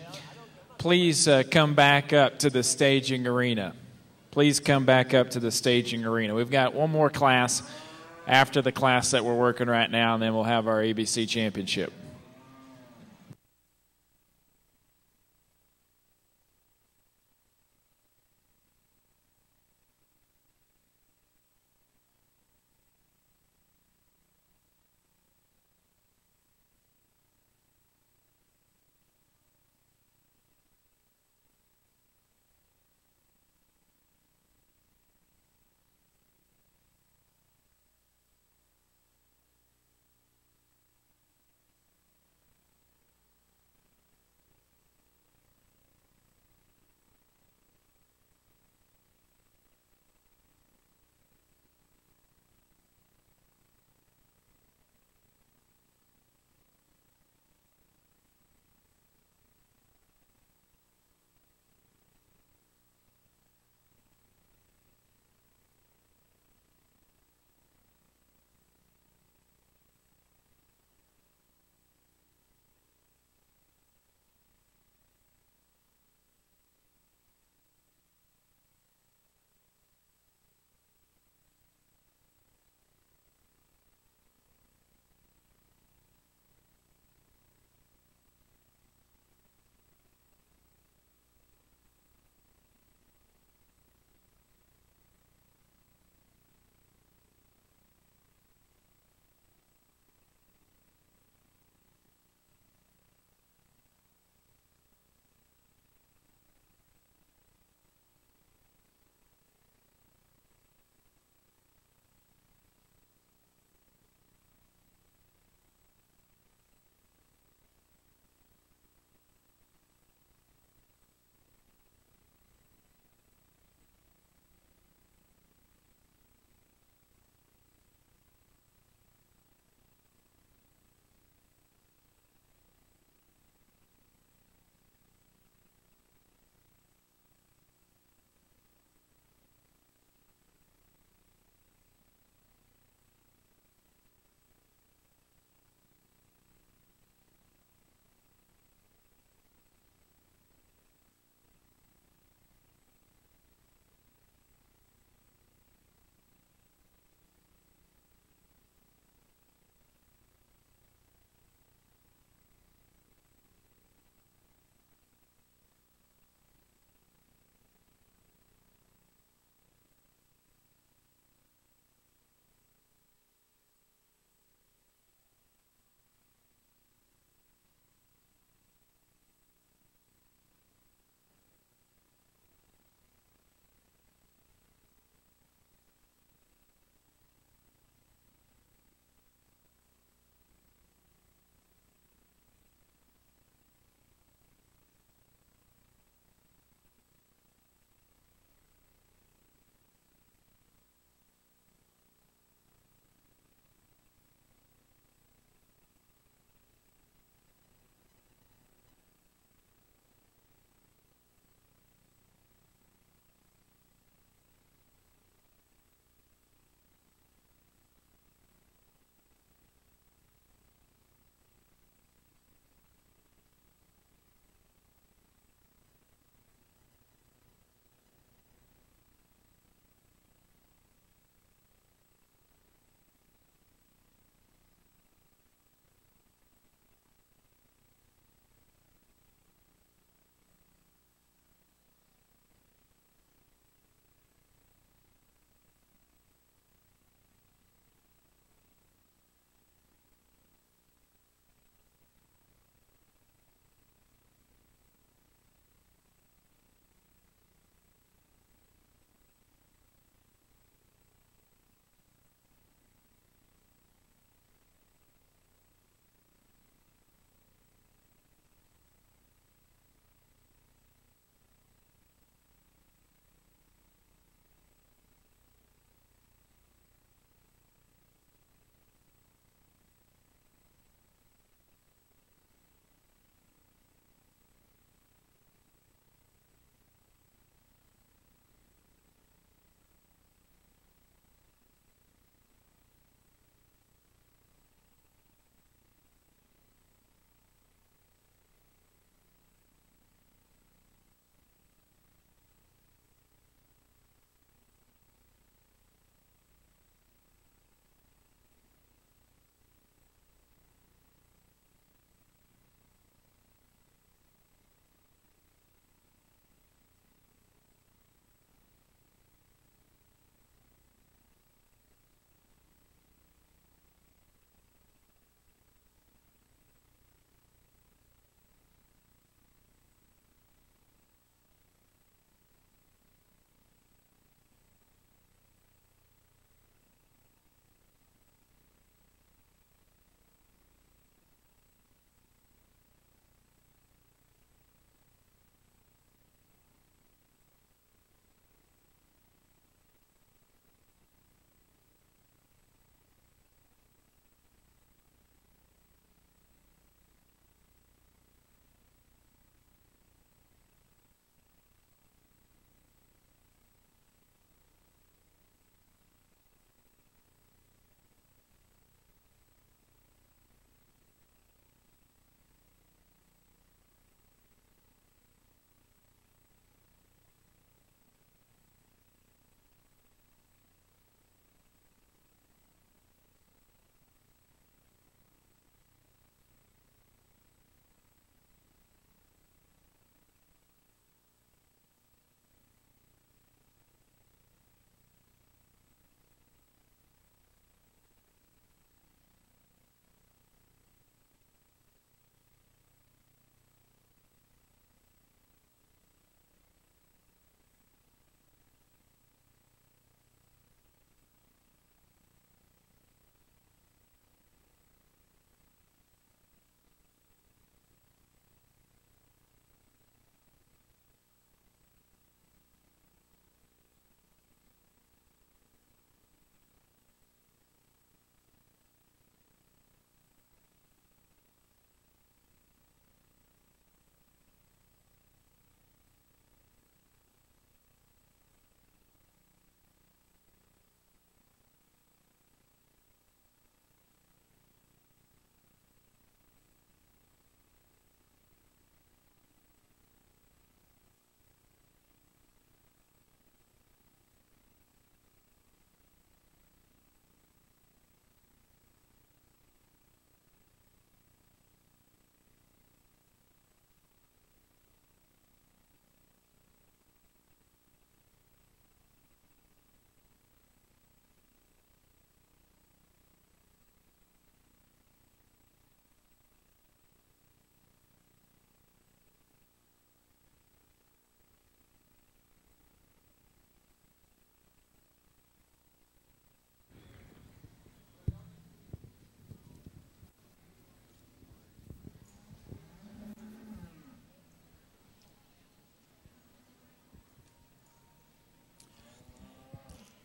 Please come back up to the staging arena. Please come back up to the staging arena. We've got one more class after the class that we're working right now, and then we'll have our ABC championship.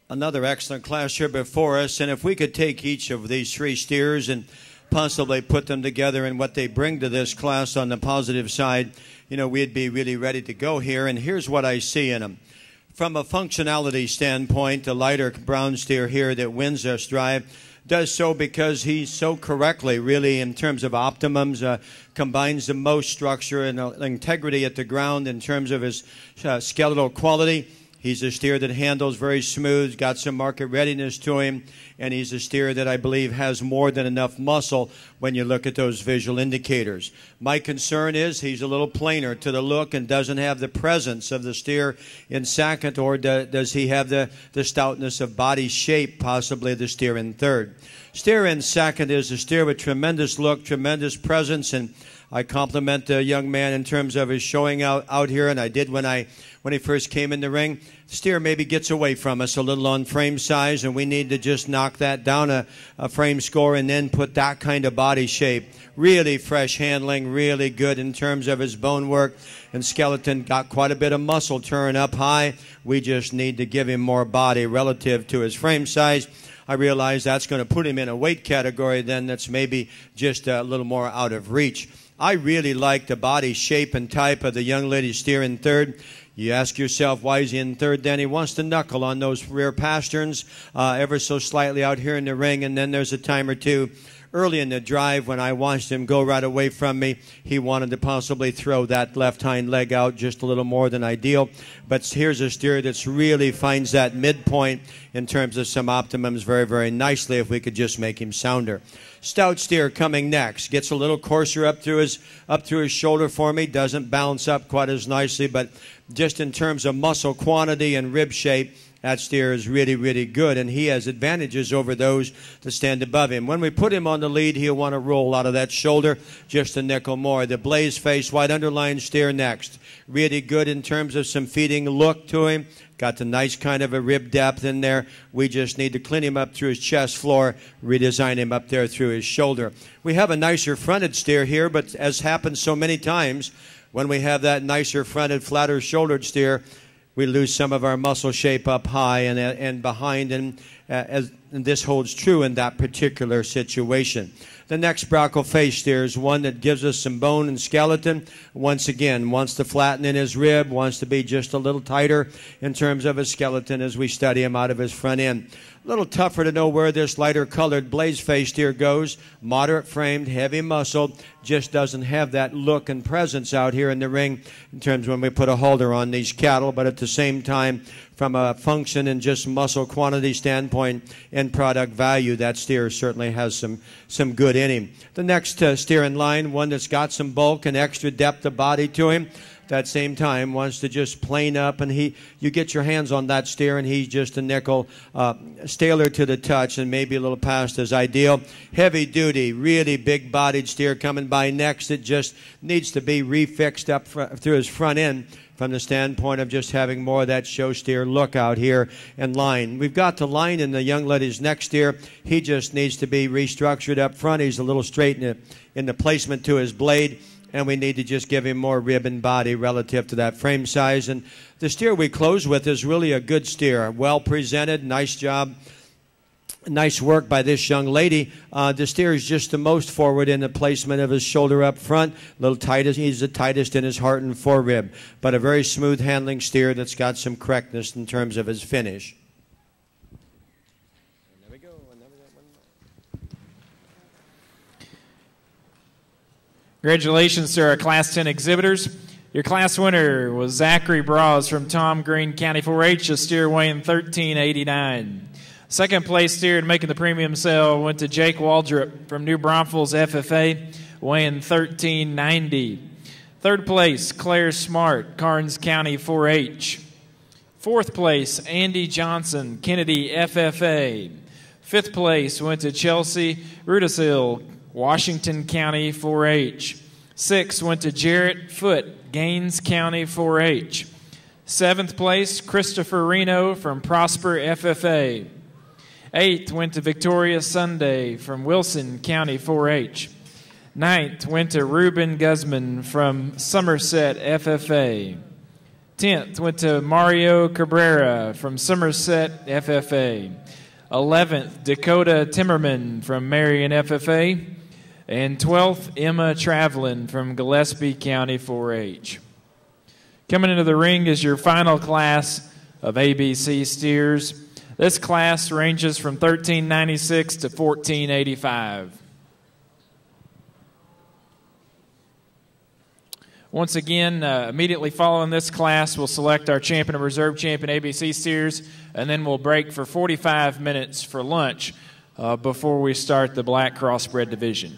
another excellent class here before us, and if we could take each of these three steers and possibly put them together and what they bring to this class on the positive side, we'd be really ready to go here. And here's what I see in them. From a functionality standpoint, the lighter brown steer here that wins this drive does so because he so correctly, really, in terms of optimums, combines the most structure and integrity at the ground in terms of his skeletal quality. He's a steer that handles very smooth, got some market readiness to him, and he's a steer that I believe has more than enough muscle when you look at those visual indicators. My concern is he's a little plainer to the look and doesn't have the presence of the steer in second, or does he have the stoutness of body shape, possibly the steer in third. Steer in second is a steer with tremendous look, tremendous presence, and I compliment the young man in terms of his showing out here, and I did when he first came in the ring. The steer maybe gets away from us a little on frame size, and we need to just knock that down a frame score and then put that kind of body shape. Really fresh handling, really good in terms of his bone work and skeleton. Got quite a bit of muscle turn up high. We just need to give him more body relative to his frame size. I realize that's going to put him in a weight category then that's maybe just a little more out of reach. I really like the body shape and type of the young lady steer in third. You ask yourself, why is he in third then? He wants to knuckle on those rear pasterns ever so slightly out here in the ring, and then there's a time or two early in the drive when I watched him go right away from me. He wanted to possibly throw that left hind leg out just a little more than ideal. But here's a steer that really finds that midpoint in terms of some optimums very, very nicely if we could just make him sounder. Stout steer coming next. Gets a little coarser up through his shoulder for me. Doesn't bounce up quite as nicely, but just in terms of muscle quantity and rib shape, that steer is really, really good, and he has advantages over those that stand above him. When we put him on the lead, he'll want to roll out of that shoulder just a nickel more. The blaze face, white underline steer next. Really good in terms of some feeding look to him. Got the nice kind of a rib depth in there. We just need to clean him up through his chest floor, redesign him up there through his shoulder. We have a nicer fronted steer here, but as happens so many times, when we have that nicer fronted, flatter shouldered steer, we lose some of our muscle shape up high and behind, and this holds true in that particular situation. The next Brockle face steer is one that gives us some bone and skeleton. Once again, wants to flatten in his rib, wants to be just a little tighter in terms of his skeleton as we study him out of his front end. A little tougher to know where this lighter colored blaze face steer goes. Moderate framed, heavy muscled, just doesn't have that look and presence out here in the ring in terms of when we put a halter on these cattle, but at the same time, from a function and just muscle quantity standpoint and product value, that steer certainly has some good in him. The next steer in line, one that's got some bulk and extra depth of body to him. That same time wants to just plane up, and you get your hands on that steer, and he's just a nickel staler to the touch and maybe a little past his ideal. Heavy duty, really big bodied steer coming by next. It just needs to be refixed up through his front end from the standpoint of just having more of that show steer look out here in line. We've got the line in the young lady's next steer. He just needs to be restructured up front. He's a little straight in the placement to his blade, and we need to just give him more rib and body relative to that frame size. And the steer we close with is really a good steer. Well presented, nice job, nice work by this young lady. The steer is just the most forward in the placement of his shoulder up front. A little tightest, he's the tightest in his heart and forerib. But a very smooth handling steer that's got some correctness in terms of his finish. There we go. Congratulations to our Class 10 exhibitors. Your class winner was Zachary Bras from Tom Green County 4-H, a steer weighing 1389. Second place steer making the premium sale went to Jake Waldrop from New Braunfels FFA, weighing 1390. Third place, Claire Smart, Karnes County 4-H. Fourth place, Andy Johnson, Kennedy FFA. Fifth place went to Chelsea Rudisill, Washington County 4-H. Sixth went to Jarrett Foote, Gaines County 4-H. Seventh place, Christopher Reno from Prosper FFA. Eighth went to Victoria Sunday from Wilson County 4-H. Ninth went to Reuben Guzman from Somerset FFA. 10th went to Mario Cabrera from Somerset FFA. 11th, Dakota Timmerman from Marion FFA. And 12th, Emma Travelin from Gillespie County 4-H. Coming into the ring is your final class of ABC steers. This class ranges from $13.96 to $14.85. Once again, immediately following this class, we'll select our champion and reserve champion ABC steers, and then we'll break for 45 minutes for lunch before we start the black crossbred division.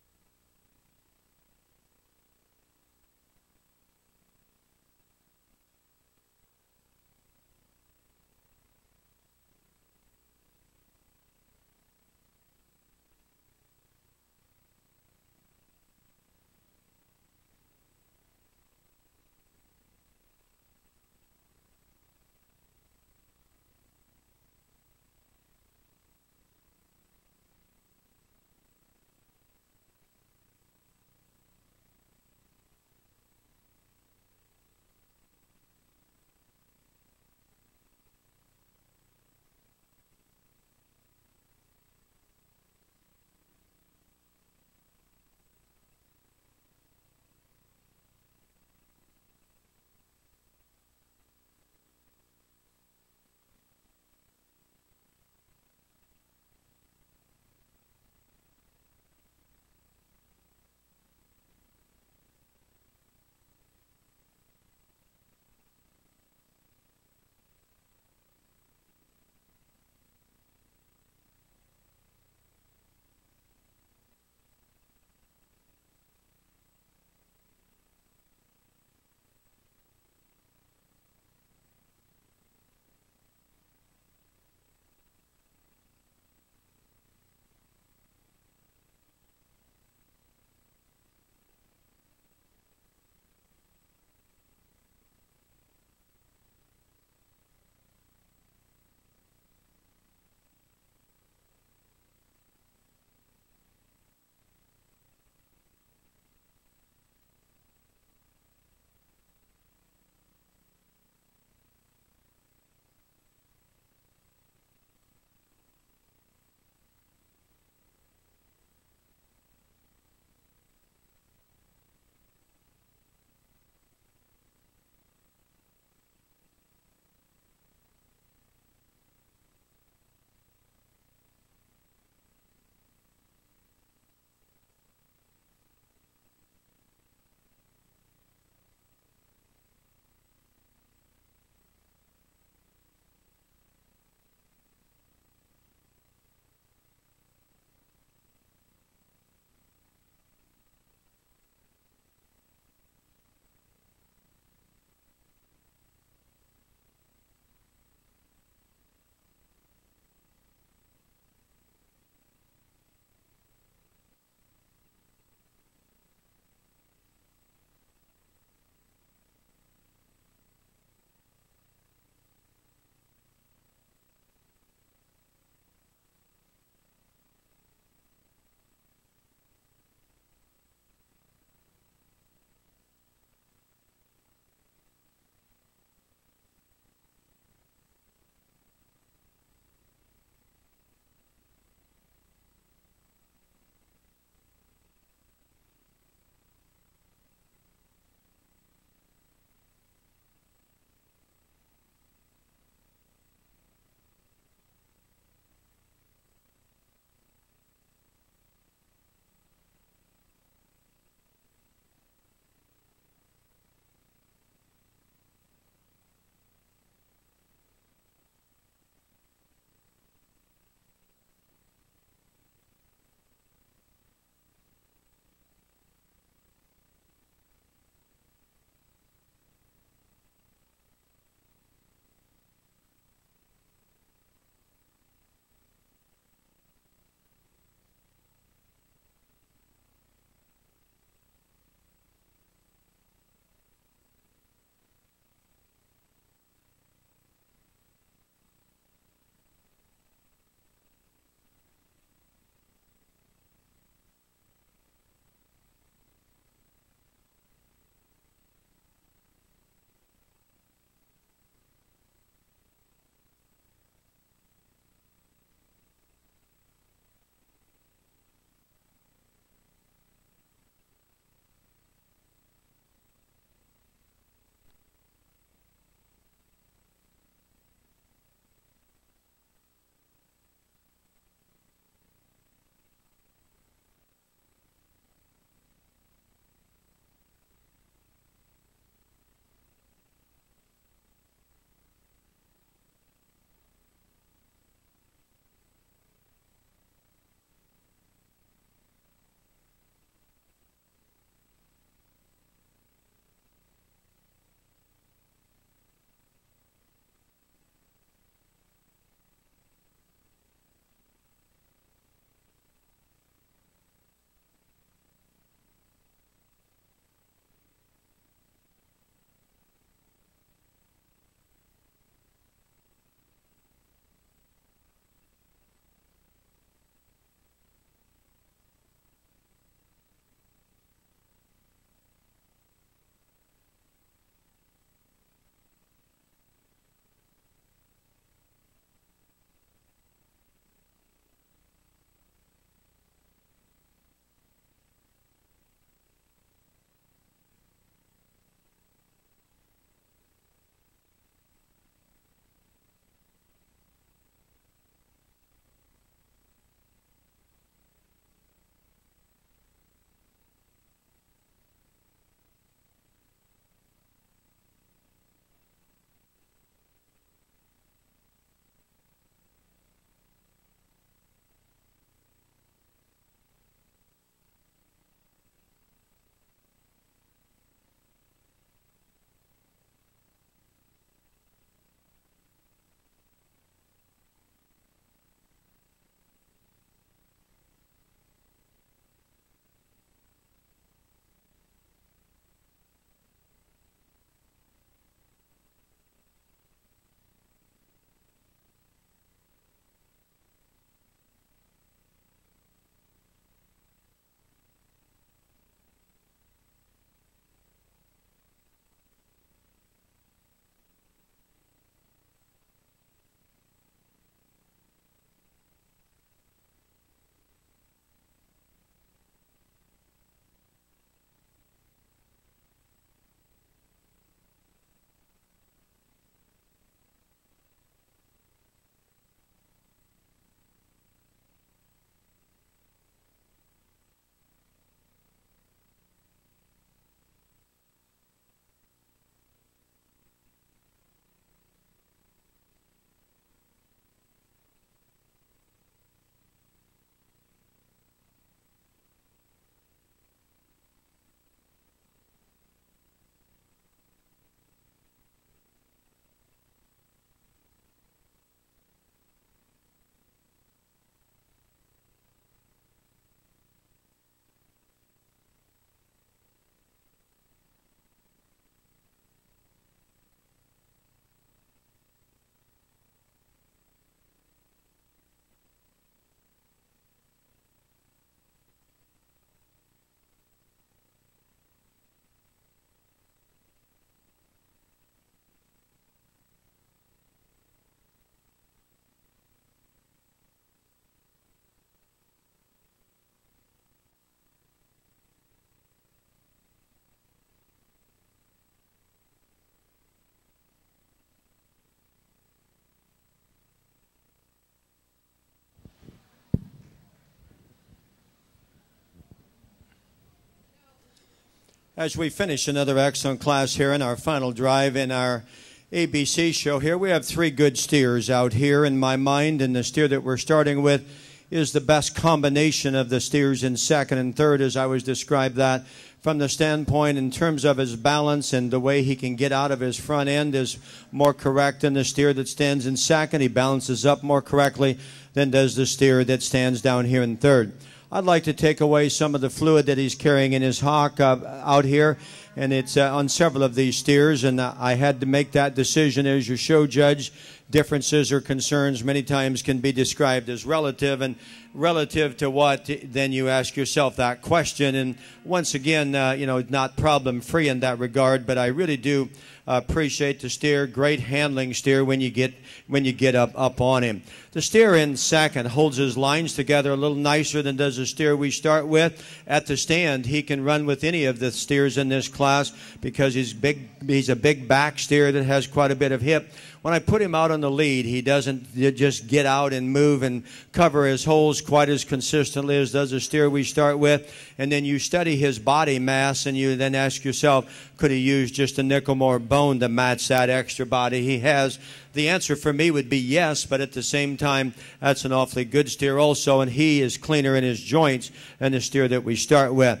As we finish another excellent class here in our final drive in our ABC show here, we have three good steers out here in my mind, and the steer that we're starting with is the best combination of the steers in second and third, as I was described that from the standpoint in terms of his balance and the way he can get out of his front end is more correct than the steer that stands in second. He balances up more correctly than does the steer that stands down here in third. I'd like to take away some of the fluid that he's carrying in his hock out here, and it's on several of these steers, and I had to make that decision as your show judge. Differences or concerns many times can be described as relative, and relative to what, then you ask yourself that question. And once again, not problem-free in that regard, but I really do appreciate the steer. Great handling steer when you get up on him. The steer in second holds his lines together a little nicer than does the steer we start with. At the stand, he can run with any of the steers in this class because he's big. He's a big back steer that has quite a bit of hip. When I put him out on the lead, he doesn't just get out and move and cover his holes quite as consistently as does the steer we start with. And then you study his body mass, and you then ask yourself, could he use just a nickel more bone to match that extra body he has? The answer for me would be yes, but at the same time, that's an awfully good steer also, and he is cleaner in his joints than the steer that we start with.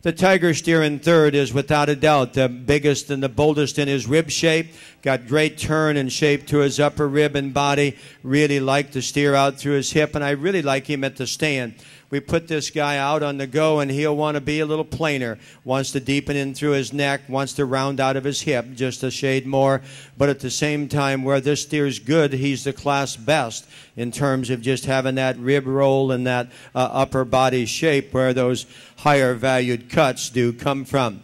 The Tiger steer in third is without a doubt the biggest and the boldest in his rib shape. Got great turn and shape to his upper rib and body. Really like the steer out through his hip, and I really like him at the stand. We put this guy out on the go, and he'll want to be a little plainer. Wants to deepen in through his neck, wants to round out of his hip just a shade more. But at the same time, where this steer's good, he's the class best in terms of just having that rib roll and that upper body shape where those higher valued cuts do come from.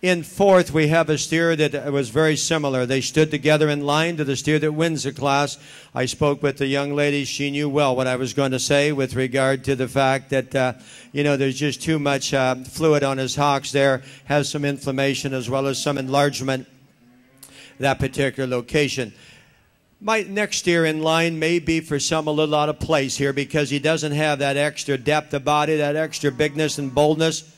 In fourth, we have a steer that was very similar. They stood together in line to the steer that wins the class. I spoke with the young lady. She knew well what I was going to say with regard to the fact that, there's just too much fluid on his hocks there, has some inflammation as well as some enlargement, that particular location. My next steer in line may be for some a little out of place here because he doesn't have that extra depth of body, that extra bigness and boldness.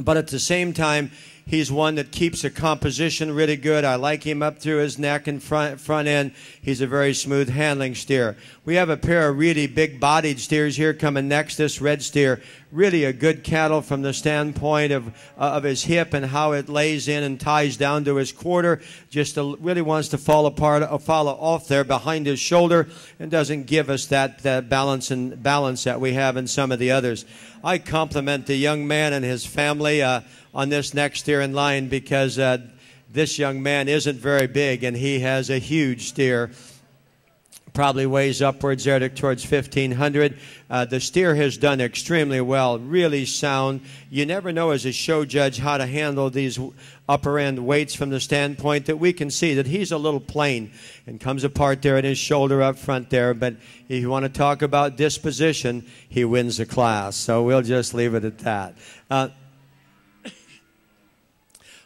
But at the same time, he's one that keeps the composition really good. I like him up through his neck and front end. He's a very smooth handling steer. We have a pair of really big-bodied steers here coming next. This red steer, really a good cattle from the standpoint of his hip and how it lays in and ties down to his quarter. Just really wants to fall off there behind his shoulder and doesn't give us that balance that we have in some of the others. I compliment the young man and his family on this next steer in line because this young man isn't very big and he has a huge steer. Probably weighs upwards there towards 1,500. The steer has done extremely well, really sound. You never know as a show judge how to handle these upper end weights from the standpoint that we can see that he's a little plain and comes apart there at his shoulder up front there. But if you want to talk about disposition, he wins the class. So we'll just leave it at that.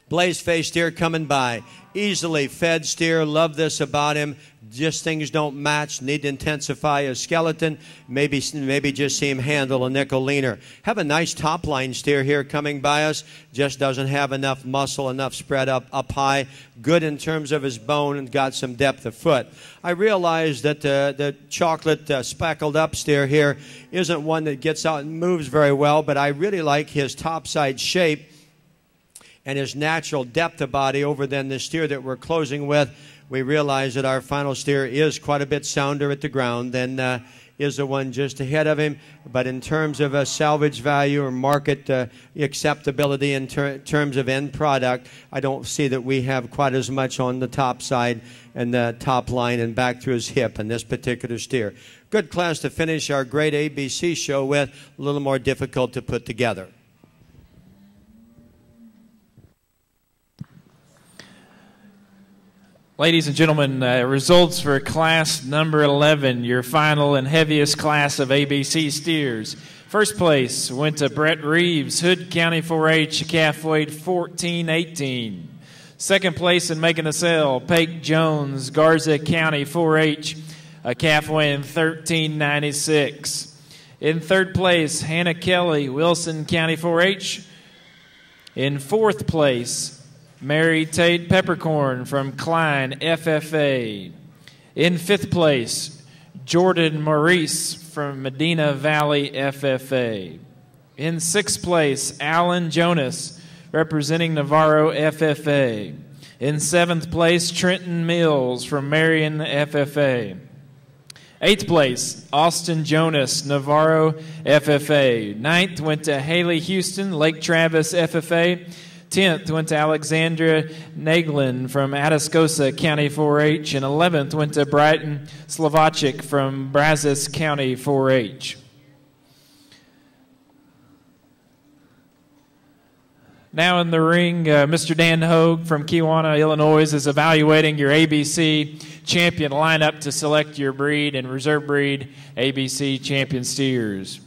Blaze face steer coming by. Easily fed steer. Love this about him. Just things don't match. Need to intensify his skeleton. Maybe just see him handle a nickel leaner. Have a nice top line steer here coming by us. Just doesn't have enough muscle, enough spread up high. Good in terms of his bone and got some depth of foot. I realize that the chocolate speckled up steer here isn't one that gets out and moves very well, but I really like his topside shape and his natural depth of body over than the steer that we're closing with. We realize that our final steer is quite a bit sounder at the ground than is the one just ahead of him. But in terms of a salvage value or market acceptability in terms of end product, I don't see that we have quite as much on the top side and the top line and back through his hip in this particular steer. Good class to finish our great ABC show with. A little more difficult to put together. Ladies and gentlemen, results for class number 11, your final and heaviest class of ABC steers. First place went to Brett Reeves, Hood County 4-H, calf weight 1418. Second place in making a sale, Pake Jones, Garza County 4-H, a calf weighing 1396. In third place, Hannah Kelly, Wilson County 4-H, In fourth place, Mary Tate Peppercorn from Klein FFA. In fifth place, Jordan Maurice from Medina Valley FFA. In sixth place, Alan Jonas representing Navarro FFA. In seventh place, Trenton Mills from Marion FFA. Eighth place, Austin Jonas, Navarro FFA. Ninth went to Haley Houston, Lake Travis FFA. 10th went to Alexandra Naglin from Atascosa County 4-H. And 11th went to Brighton Slovacek from Brazos County 4-H. Now in the ring, Mr. Dan Hogue from Kewanna, Illinois, is evaluating your ABC champion lineup to select your breed and reserve breed ABC champion steers.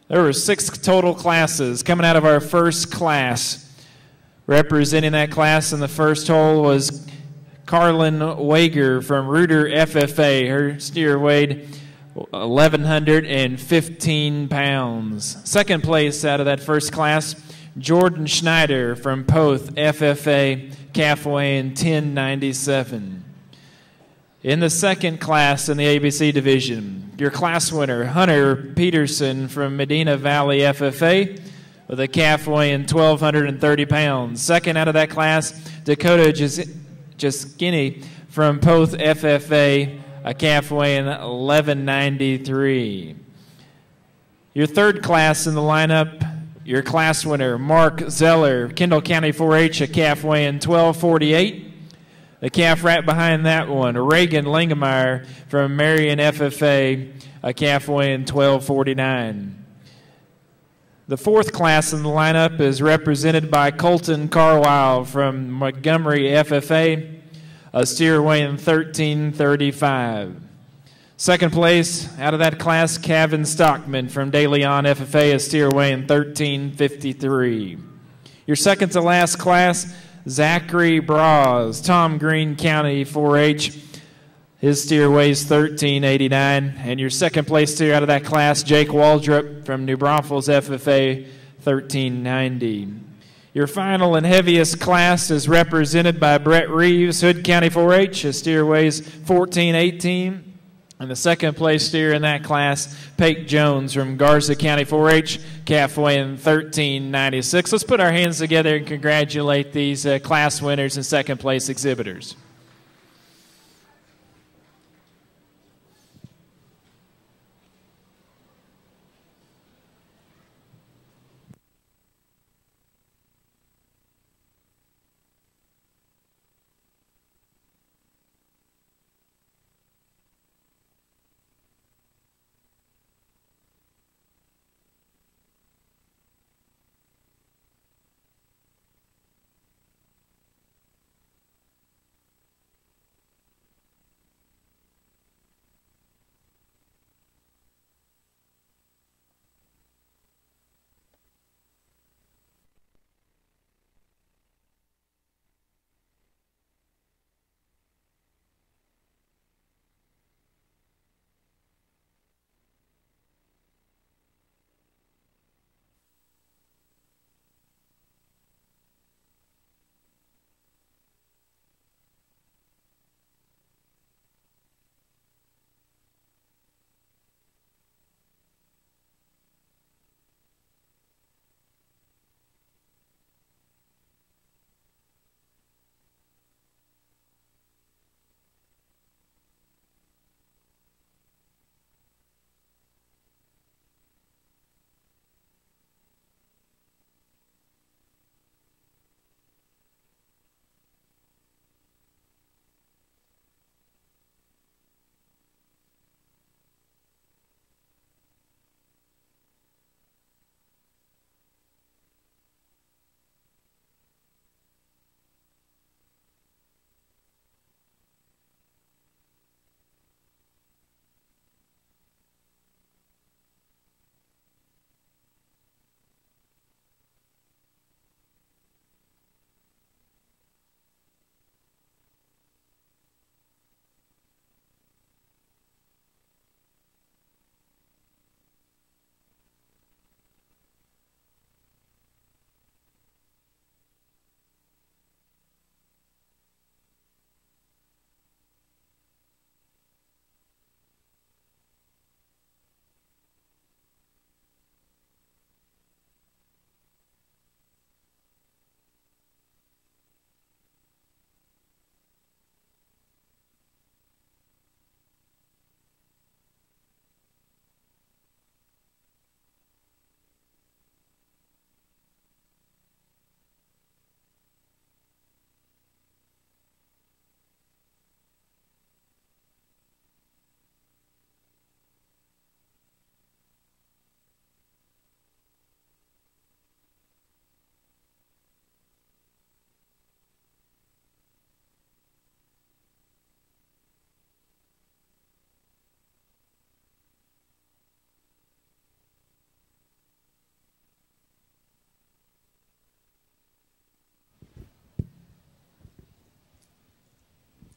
There were 6 total classes coming out of our first class. Representing that class in the first hole was Carlin Wager from Reuter FFA. Her steer weighed 1,115 pounds. Second place out of that first class, Jordan Schneider from Poth FFA, calf weighing 1097. In the second class in the ABC division, your class winner, Hunter Peterson from Medina Valley FFA, with a calf weighing 1,230 pounds. Second out of that class, Dakota Jaskini from Poth FFA, a calf weighing 1193. Your third class in the lineup, your class winner, Mark Zeller, Kendall County 4-H, a calf weighing 1248. The calf right behind that one, Reagan Lingemeyer from Marion FFA, a calf weighing 1249. The fourth class in the lineup is represented by Colton Carlisle from Montgomery FFA, a steer weighing 1335. Second place out of that class, Kevin Stockman from De Leon FFA, a steer weighing 1353. Your second to last class, Zachary Braz, Tom Green County 4-H. His steer weighs 1389. And your second place steer out of that class, Jake Waldrop from New Braunfels FFA, 1390. Your final and heaviest class is represented by Brett Reeves, Hood County 4-H. His steer weighs 1418. And the second place steer in that class, Pate Jones from Garza County 4-H, calf weighing 1396. Let's put our hands together and congratulate these class winners and second place exhibitors.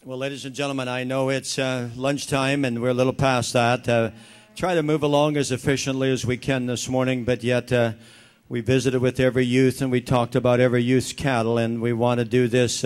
Well, ladies and gentlemen, I know it's lunchtime and we're a little past that. Try to move along as efficiently as we can this morning, but yet we visited with every youth and we talked about every youth's cattle, and we want to do this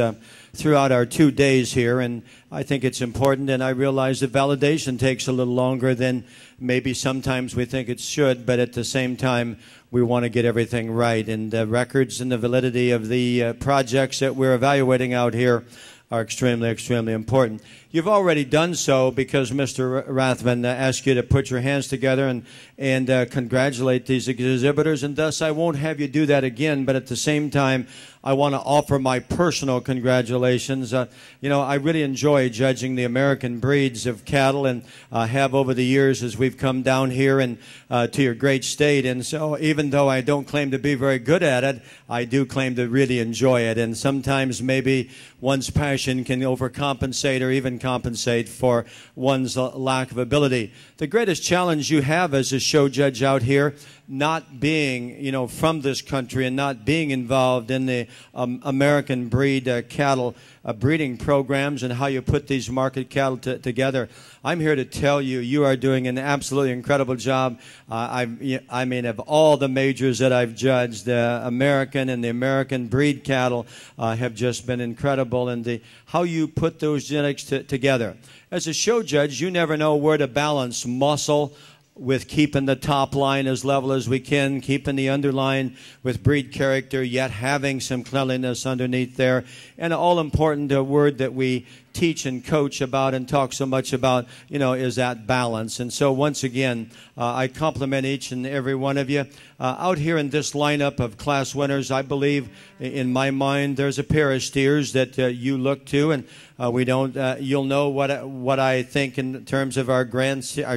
throughout our 2 days here, and I think it's important, and I realize that validation takes a little longer than maybe sometimes we think it should, but at the same time we want to get everything right, and the records and the validity of the projects that we're evaluating out here are extremely, extremely important. You've already done so because Mr. Rathman asked you to put your hands together and congratulate these exhibitors, and thus I won't have you do that again, but at the same time, I want to offer my personal congratulations. You know, I really enjoy judging the American breeds of cattle, and have over the years as we've come down here and to your great state. And so even though I don't claim to be very good at it, I do claim to really enjoy it. And sometimes maybe one's passion can overcompensate or even compensate for one's lack of ability. The greatest challenge you have as a show judge out here, not being, you know, from this country and not being involved in the American breed cattle breeding programs and how you put these market cattle together. I'm here to tell you, you are doing an absolutely incredible job. I mean, of all the majors that I've judged, the American and the American breed cattle have just been incredible, and how you put those genetics together. As a show judge, you never know where to balance muscle with keeping the top line as level as we can, keeping the underline with breed character, yet having some cleanliness underneath there. And an all-important word that we teach and coach about and talk so much about, you know, is that balance. And so once again, I compliment each and every one of you. Out here in this lineup of class winners, I believe, in my mind, there's a pair of steers that you look to, and we don't. You'll know what I think in terms of our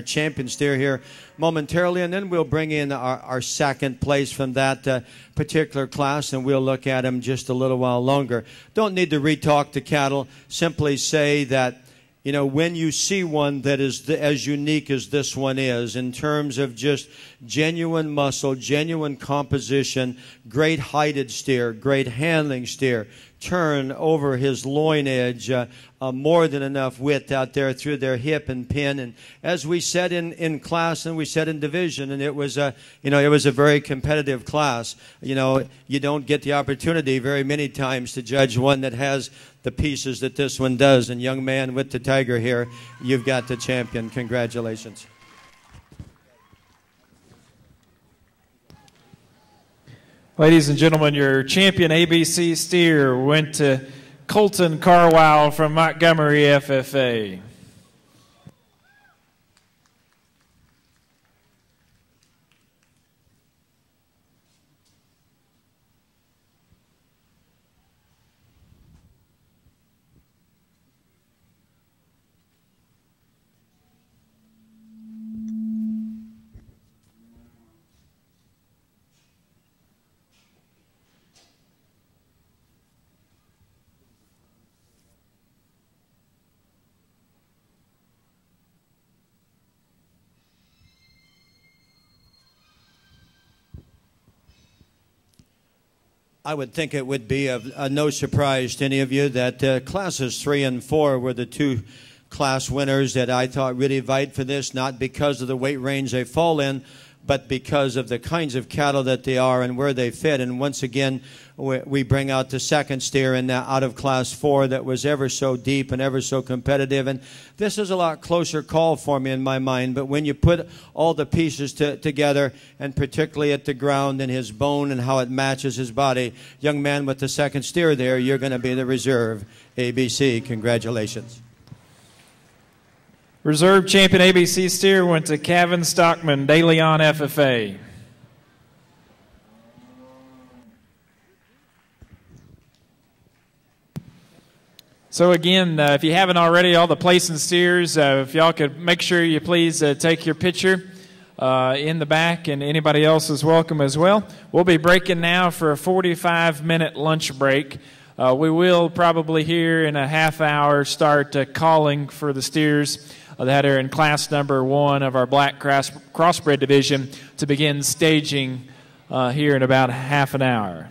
champion steer here momentarily, and then we'll bring in our second place from that particular class, and we'll look at him just a little while longer. Don't need to retalk the cattle. Simply say that, you know, when you see one that is as unique as this one is, in terms of just genuine muscle, genuine composition, great heighted steer, great handling steer, turn over his loin edge, more than enough width out there through their hip and pin. And as we said in class and we said in division, and it was a very competitive class. You know, you don't get the opportunity very many times to judge one that has the pieces that this one does. And young man with the tiger here, you've got the champion. Congratulations. Ladies and gentlemen, your champion ABC steer went to Colton Carwile from Montgomery FFA. I would think it would be of no surprise to any of you that classes 3 and 4 were the two class winners that I thought really vied for this, not because of the weight range they fall in, but because of the kinds of cattle that they are and where they fit. And once again, we bring out the second steer in out of class 4 that was ever so deep and ever so competitive. And this is a lot closer call for me in my mind. But when you put all the pieces together, and particularly at the ground and his bone and how it matches his body, young man with the second steer there, you're going to be the reserve. ABC, congratulations. Reserve champion ABC steer went to Kevin Stockman, De Leon FFA. So again, if you haven't already, all the placing steers, if y'all could make sure you please take your picture in the back, and anybody else is welcome as well. We'll be breaking now for a 45-minute lunch break. We will probably here in a half hour start calling for the steers that are in class number 1 of our black crossbred division to begin staging here in about half an hour.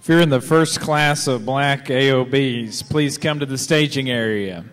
If you're in the first class of black AOBs, please come to the staging area.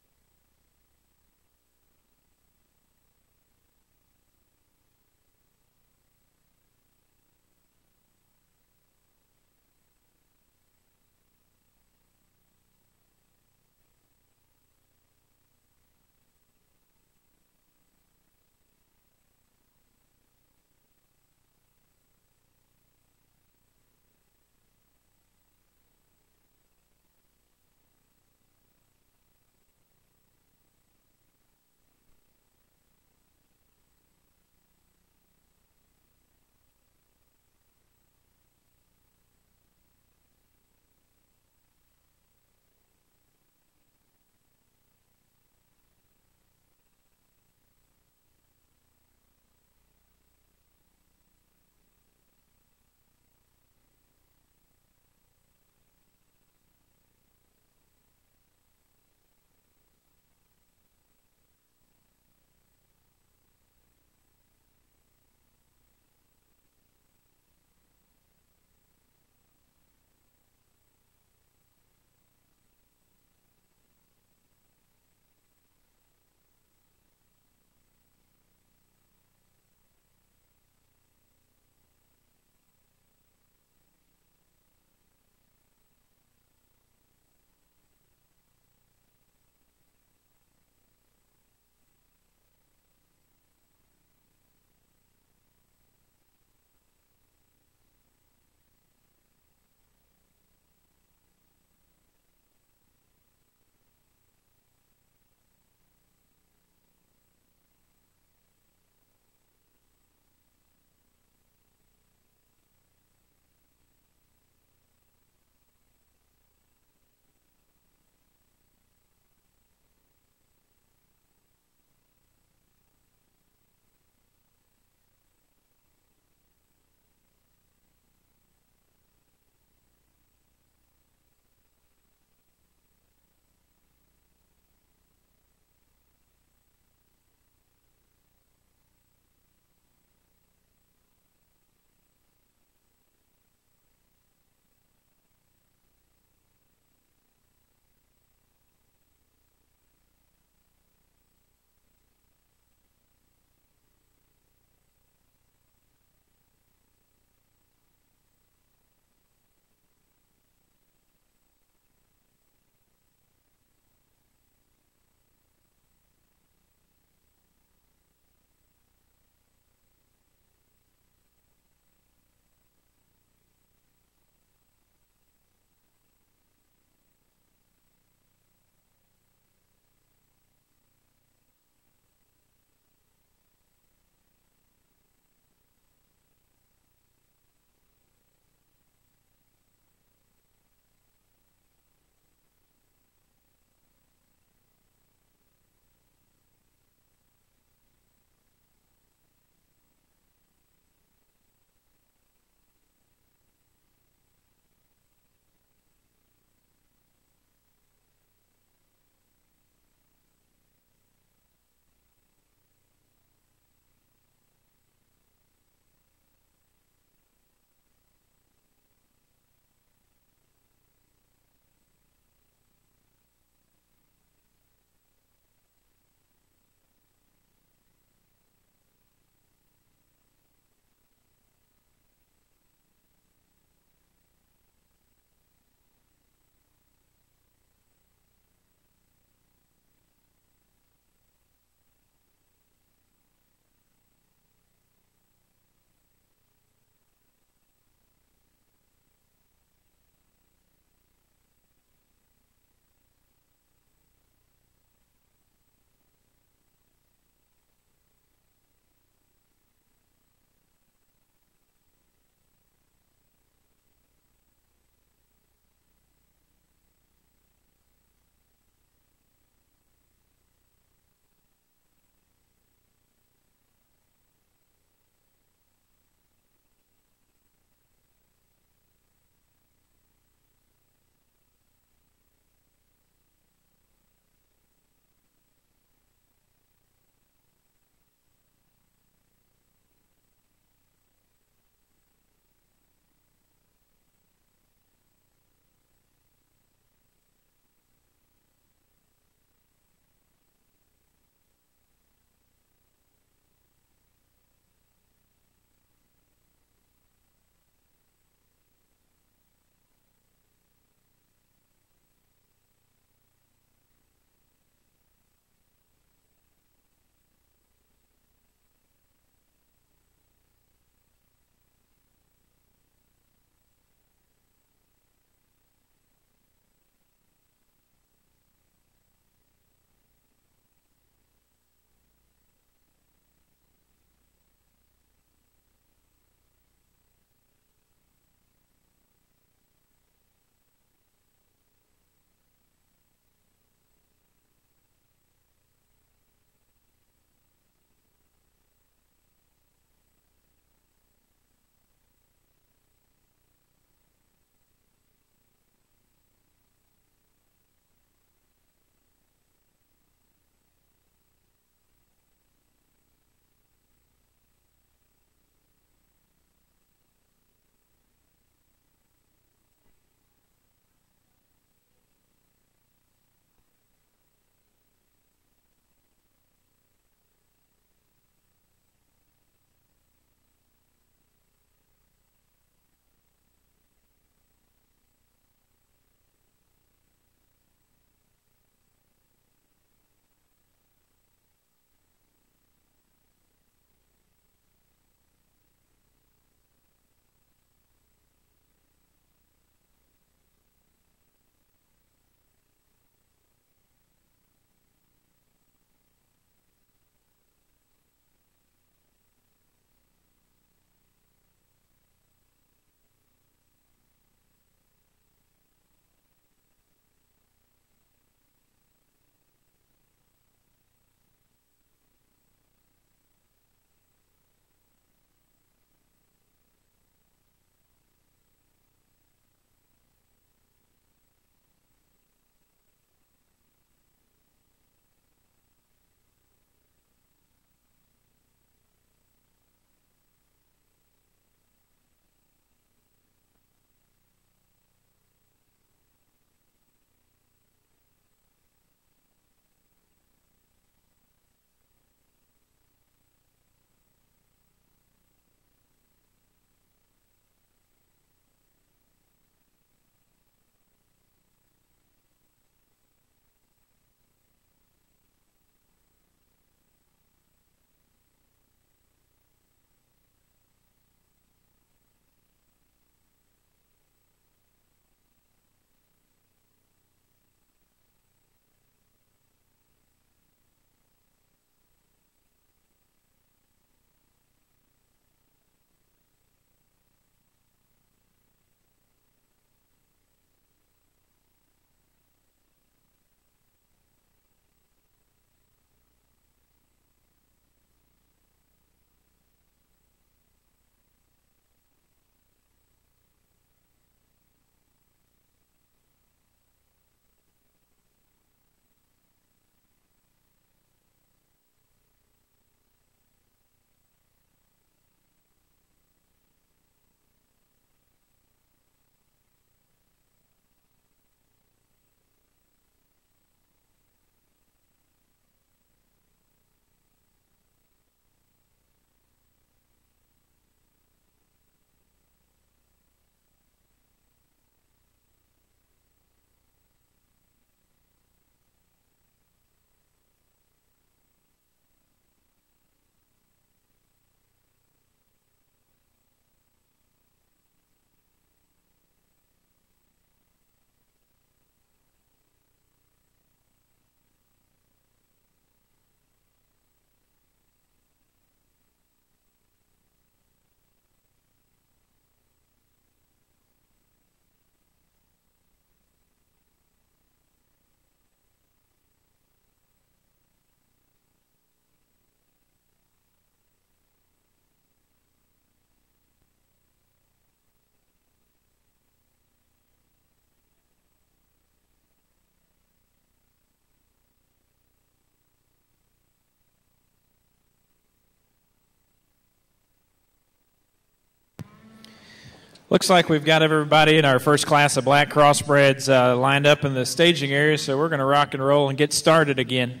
Looks like we've got everybody in our first class of black crossbreds lined up in the staging area, so we're going to rock and roll and get started again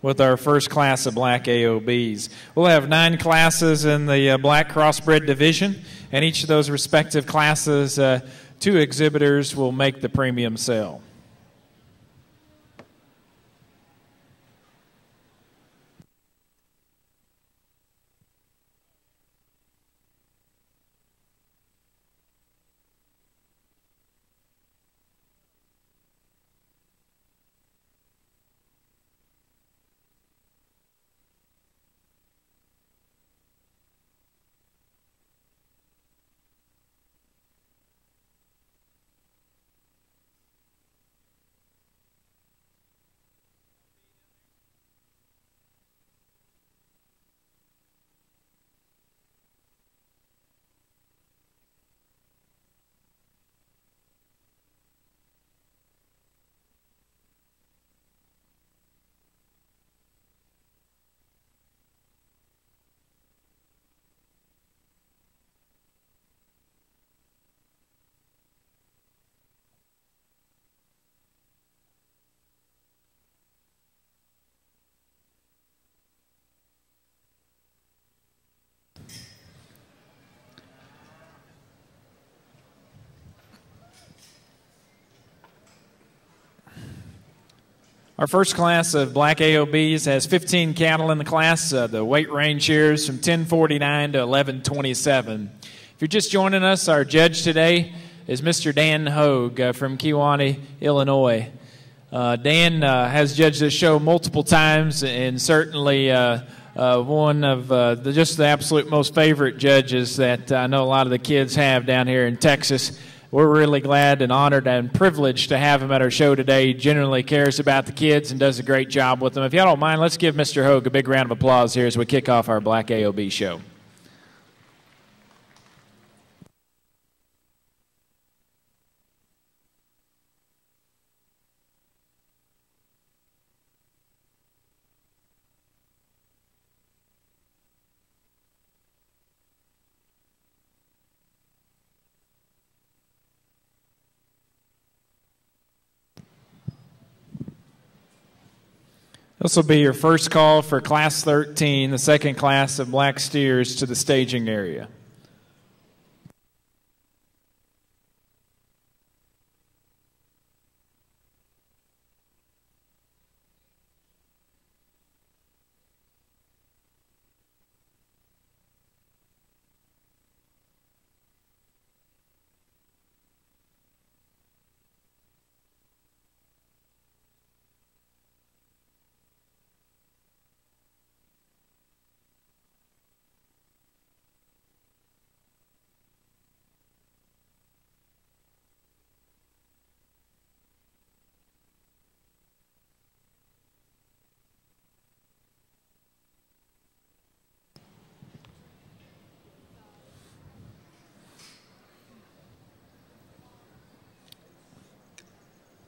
with our first class of black AOBs. We'll have 9 classes in the black crossbred division, and each of those respective classes, 2 exhibitors will make the premium sale. Our first class of black AOBs has 15 cattle in the class. The weight range here is from 1049 to 1127. If you're just joining us, our judge today is Mr. Dan Hogue from Kewanee, Illinois. Dan has judged this show multiple times and certainly one of just the absolute most favorite judges that I know a lot of the kids have down here in Texas. We're really glad and honored and privileged to have him at our show today. He generally cares about the kids and does a great job with them. If y'all don't mind, let's give Mr. Hogue a big round of applause here as we kick off our Black AOB show. This will be your first call for Class 13, the second class of black steers, to the staging area.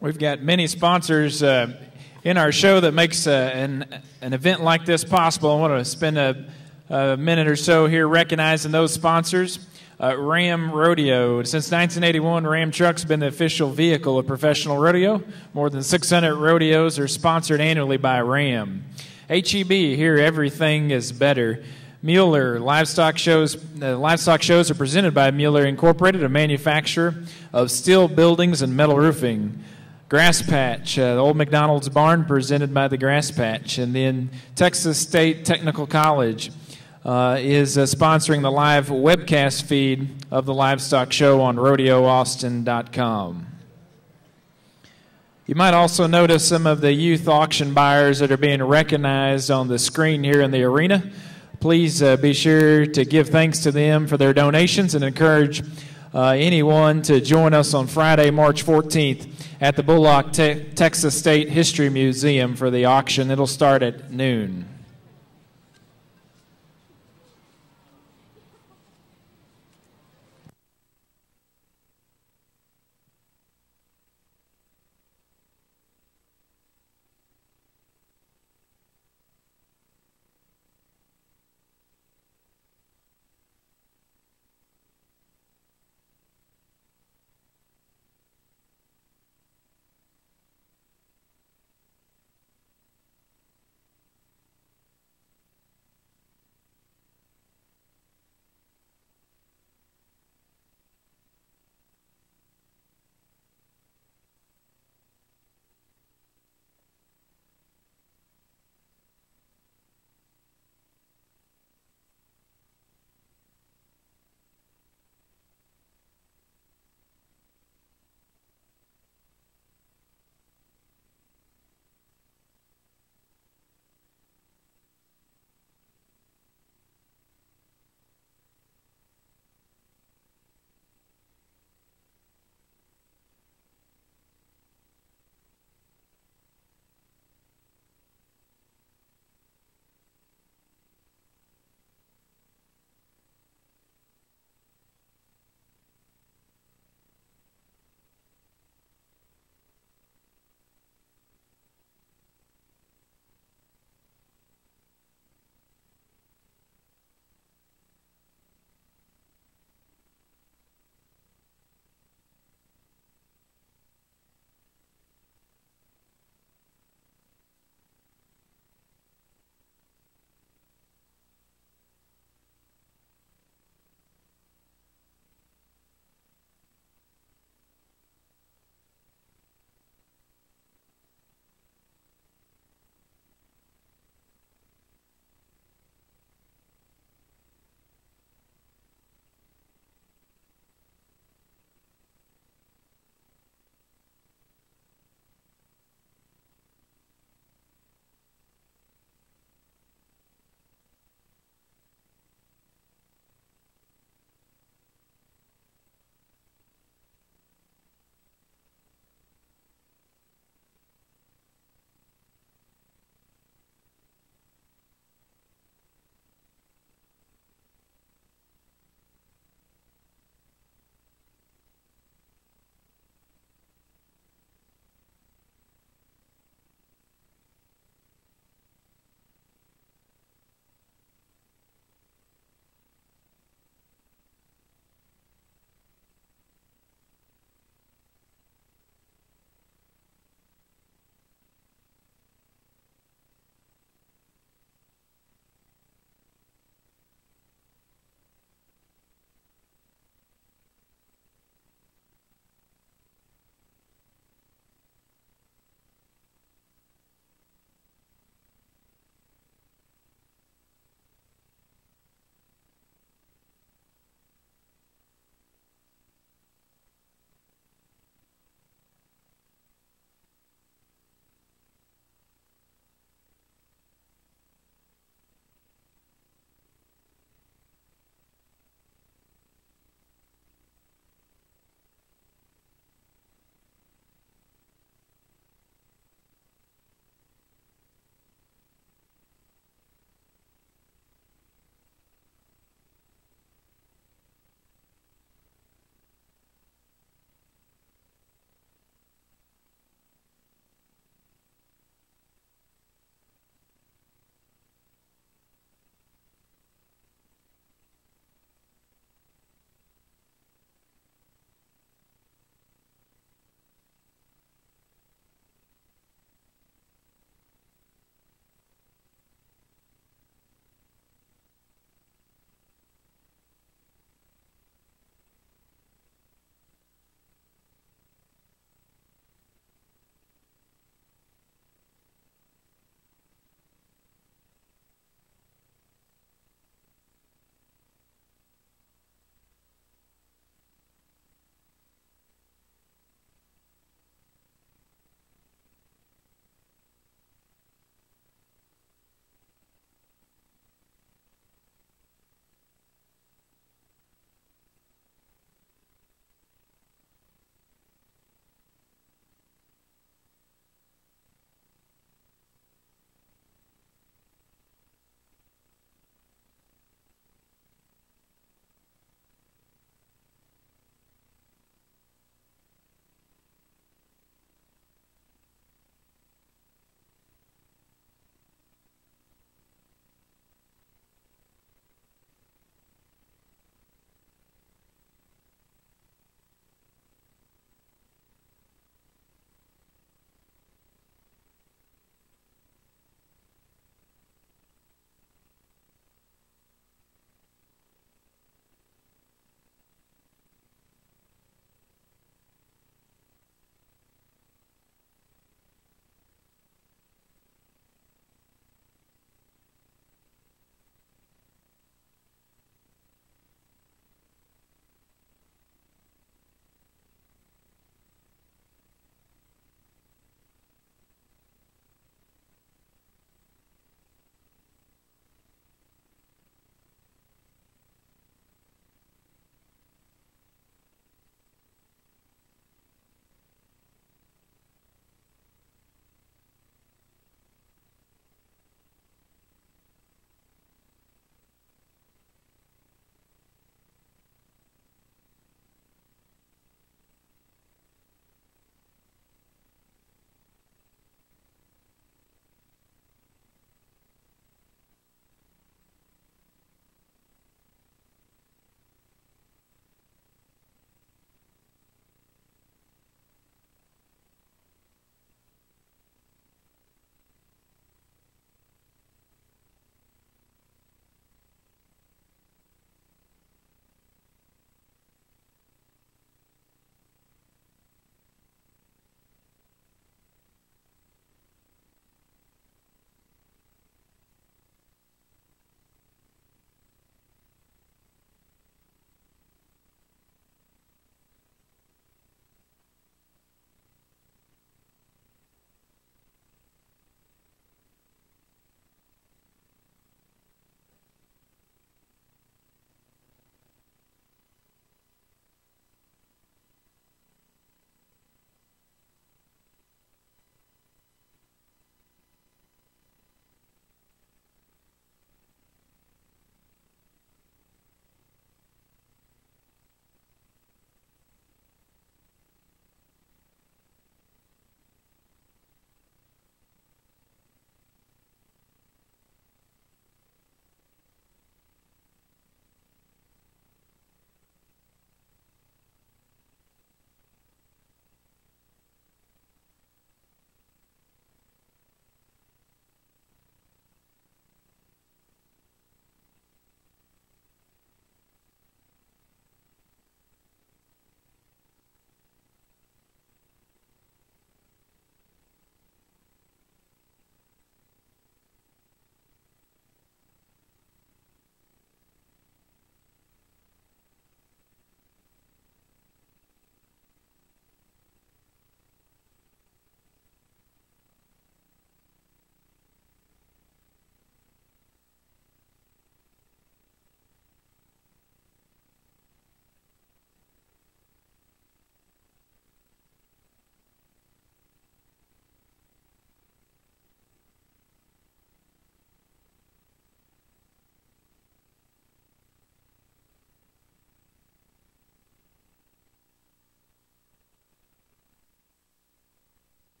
We've got many sponsors in our show that makes an event like this possible. I want to spend a minute or so here recognizing those sponsors. Ram Rodeo. Since 1981, Ram Truck's been the official vehicle of professional rodeo. More than 600 rodeos are sponsored annually by Ram. HEB, here everything is better. Mueller livestock shows. Livestock shows are presented by Mueller Incorporated, a manufacturer of steel buildings and metal roofing. Grass Patch, the Old McDonald's Barn, presented by the Grass Patch. And then Texas State Technical College is sponsoring the live webcast feed of the livestock show on rodeoaustin.com. You might also notice some of the youth auction buyers that are being recognized on the screen here in the arena. Please be sure to give thanks to them for their donations and encourage anyone to join us on Friday, March 14th at the Bullock Texas State History Museum for the auction. It'll start at noon.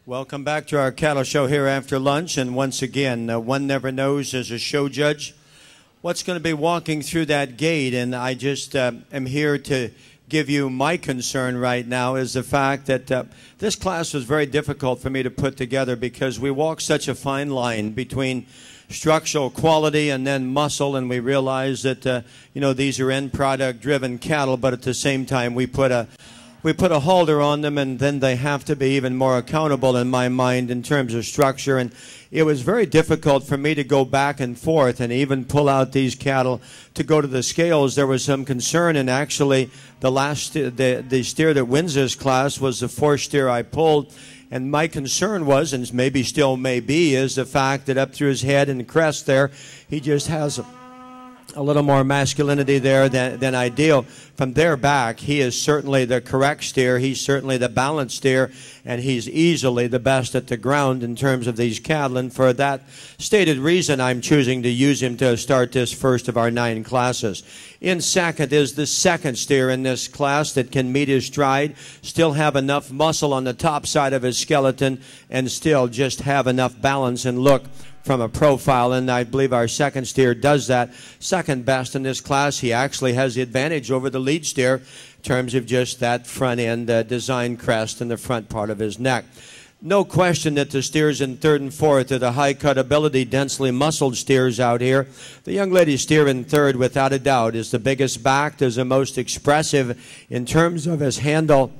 Welcome back to our cattle show here after lunch. And once again, one never knows as a show judge what's going to be walking through that gate. And I just am here to give you my concern right now is the fact that this class was very difficult for me to put together because we walk such a fine line between structural quality and then muscle, and we realize that these are end product driven cattle, but at the same time we put a halter on them, and then they have to be even more accountable in my mind in terms of structure. And it was very difficult for me to go back and forth and even pull out these cattle to go to the scales. There was some concern, and actually the steer that wins this class was the fourth steer I pulled. And my concern was, and maybe still may be, is the fact that up through his head and crest there, he just has a little more masculinity there than ideal. From there back, he is certainly the correct steer. He's certainly the balanced steer, and he's easily the best at the ground in terms of these cattle. And for that stated reason, I'm choosing to use him to start this first of our 9 classes. In second is the second steer in this class that can meet his stride, still have enough muscle on the top side of his skeleton, and still just have enough balance and look from a profile, and I believe our second steer does that. Second best in this class. He actually has the advantage over the lead steer in terms of just that front end design crest and the front part of his neck. No question that the steers in third and fourth are the high cut ability, densely muscled steers out here. The young lady steer in third, without a doubt, is the biggest backed, is the most expressive in terms of his handle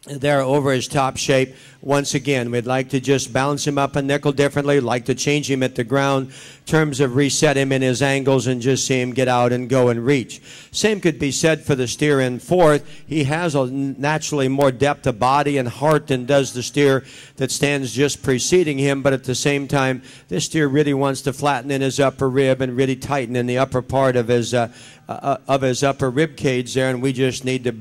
there over his top shape. Once again, we'd like to just balance him up a nickel differently, like to change him at the ground in terms of reset him in his angles and just see him get out and go and reach. Same could be said for the steer in fourth. He has a naturally more depth of body and heart than does the steer that stands just preceding him, but at the same time, this steer really wants to flatten in his upper rib and really tighten in the upper part of his upper rib cage there, and we just need to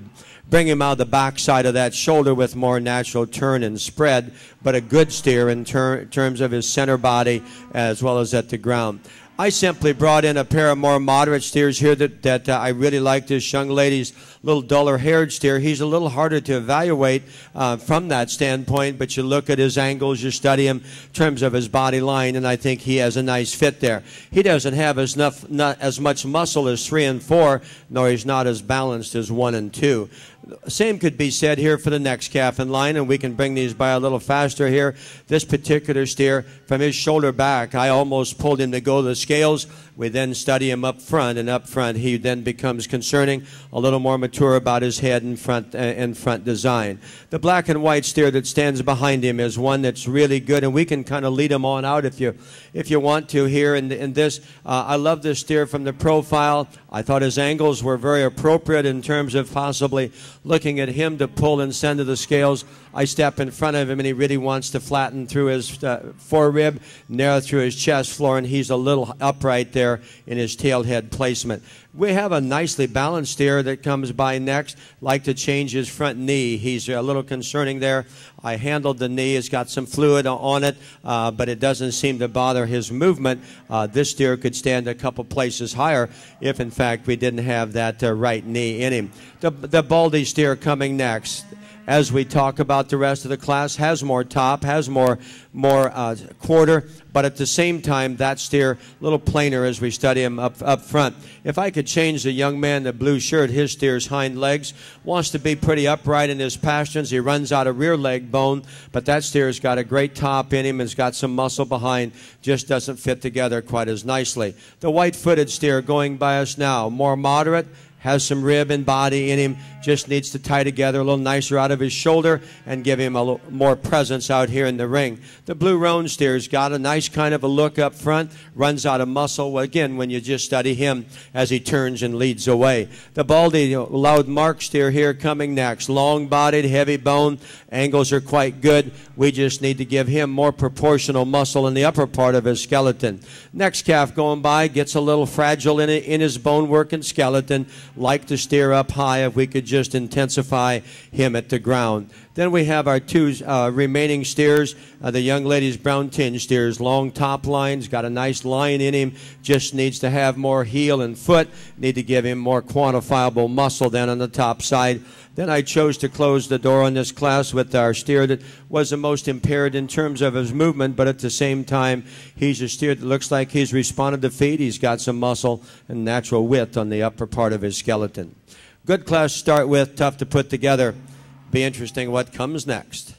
bring him out of the backside of that shoulder with more natural turn and spread, but a good steer in terms of his center body as well as at the ground. I simply brought in a pair of more moderate steers here that I really like. This young lady's little duller haired steer. He's a little harder to evaluate from that standpoint, but you look at his angles, you study him in terms of his body line, and I think he has a nice fit there. He doesn't have not as much muscle as 3 and 4, nor he's not as balanced as 1 and 2. Same could be said here for the next calf in line, and we can bring these by a little faster here. This particular steer, from his shoulder back, I almost pulled him to go to the scales. We then study him up front, and up front he then becomes concerning, a little more mature about his head and front design. The black and white steer that stands behind him is one that's really good, and we can kind of lead him on out if you want to here. In this, I love this steer from the profile. I thought his angles were very appropriate in terms of possibly looking at him to pull and send to the scales. I step in front of him, and he really wants to flatten through his forerib, narrow through his chest floor, and he's a little upright there in his tail head placement. We have a nicely balanced steer that comes by next. Like to change his front knee. He's a little concerning there. I handled the knee. It's got some fluid on it, but it doesn't seem to bother his movement. This steer could stand a couple places higher if, in fact, we didn't have that right knee in him. The baldy steer coming next. As we talk about the rest of the class, has more top, has more quarter, but at the same time, that steer a little plainer as we study him up front. If I could change the young man in the blue shirt, his steer's hind legs, wants to be pretty upright in his pasterns. He runs out of rear leg bone, but that steer's got a great top in him, has got some muscle behind, just doesn't fit together quite as nicely. The white-footed steer going by us now, more moderate, has some rib and body in him, just needs to tie together a little nicer out of his shoulder and give him a little more presence out here in the ring. The blue roan steer's got a nice kind of a look up front, runs out of muscle, well, again, when you just study him as he turns and leads away. The baldy loud mark steer here coming next, long-bodied, heavy bone, angles are quite good. We just need to give him more proportional muscle in the upper part of his skeleton. Next calf going by gets a little fragile in his bone work and skeleton. Like to steer up high. If we could just intensify him at the ground. Then we have our two remaining steers, the young lady's brown tinge steers, long top lines, got a nice line in him, just needs to have more heel and foot, need to give him more quantifiable muscle then on the top side. Then I chose to close the door on this class with our steer that was the most impaired in terms of his movement, but at the same time, he's a steer that looks like he's responded to feed. He's got some muscle and natural width on the upper part of his skeleton. Good class to start with, tough to put together. Be interesting what comes next.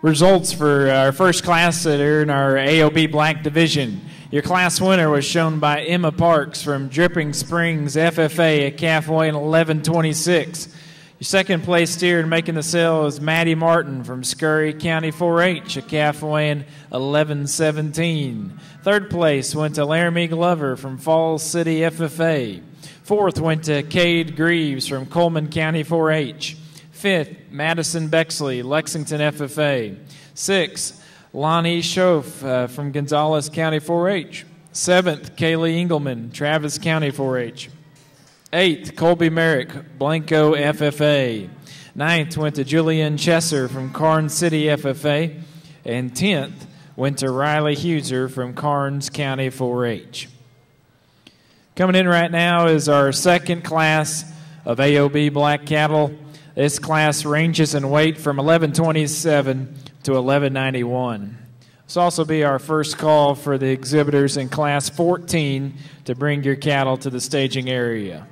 Results for our first class that are in our AOB Black Division. Your class winner was shown by Emma Parks from Dripping Springs FFA at calf weight 1126. Your second place steer in making the sale is Maddie Martin from Scurry County 4-H at calf weighing 1117. Third place went to Laramie Glover from Falls City FFA. Fourth went to Cade Greaves from Coleman County 4-H. Fifth, Madison Bexley, Lexington FFA. Sixth, Lonnie Schoaf from Gonzales County 4-H. Seventh, Kaylee Engelman, Travis County 4-H. Eighth, Colby Merrick, Blanco FFA. Ninth went to Julian Chesser from Karnes City FFA. And 10th went to Riley Huser from Karnes County 4-H. Coming in right now is our second class of AOB black cattle. This class ranges in weight from 1127 to 1191. This will also be our first call for the exhibitors in class 14 to bring your cattle to the staging area.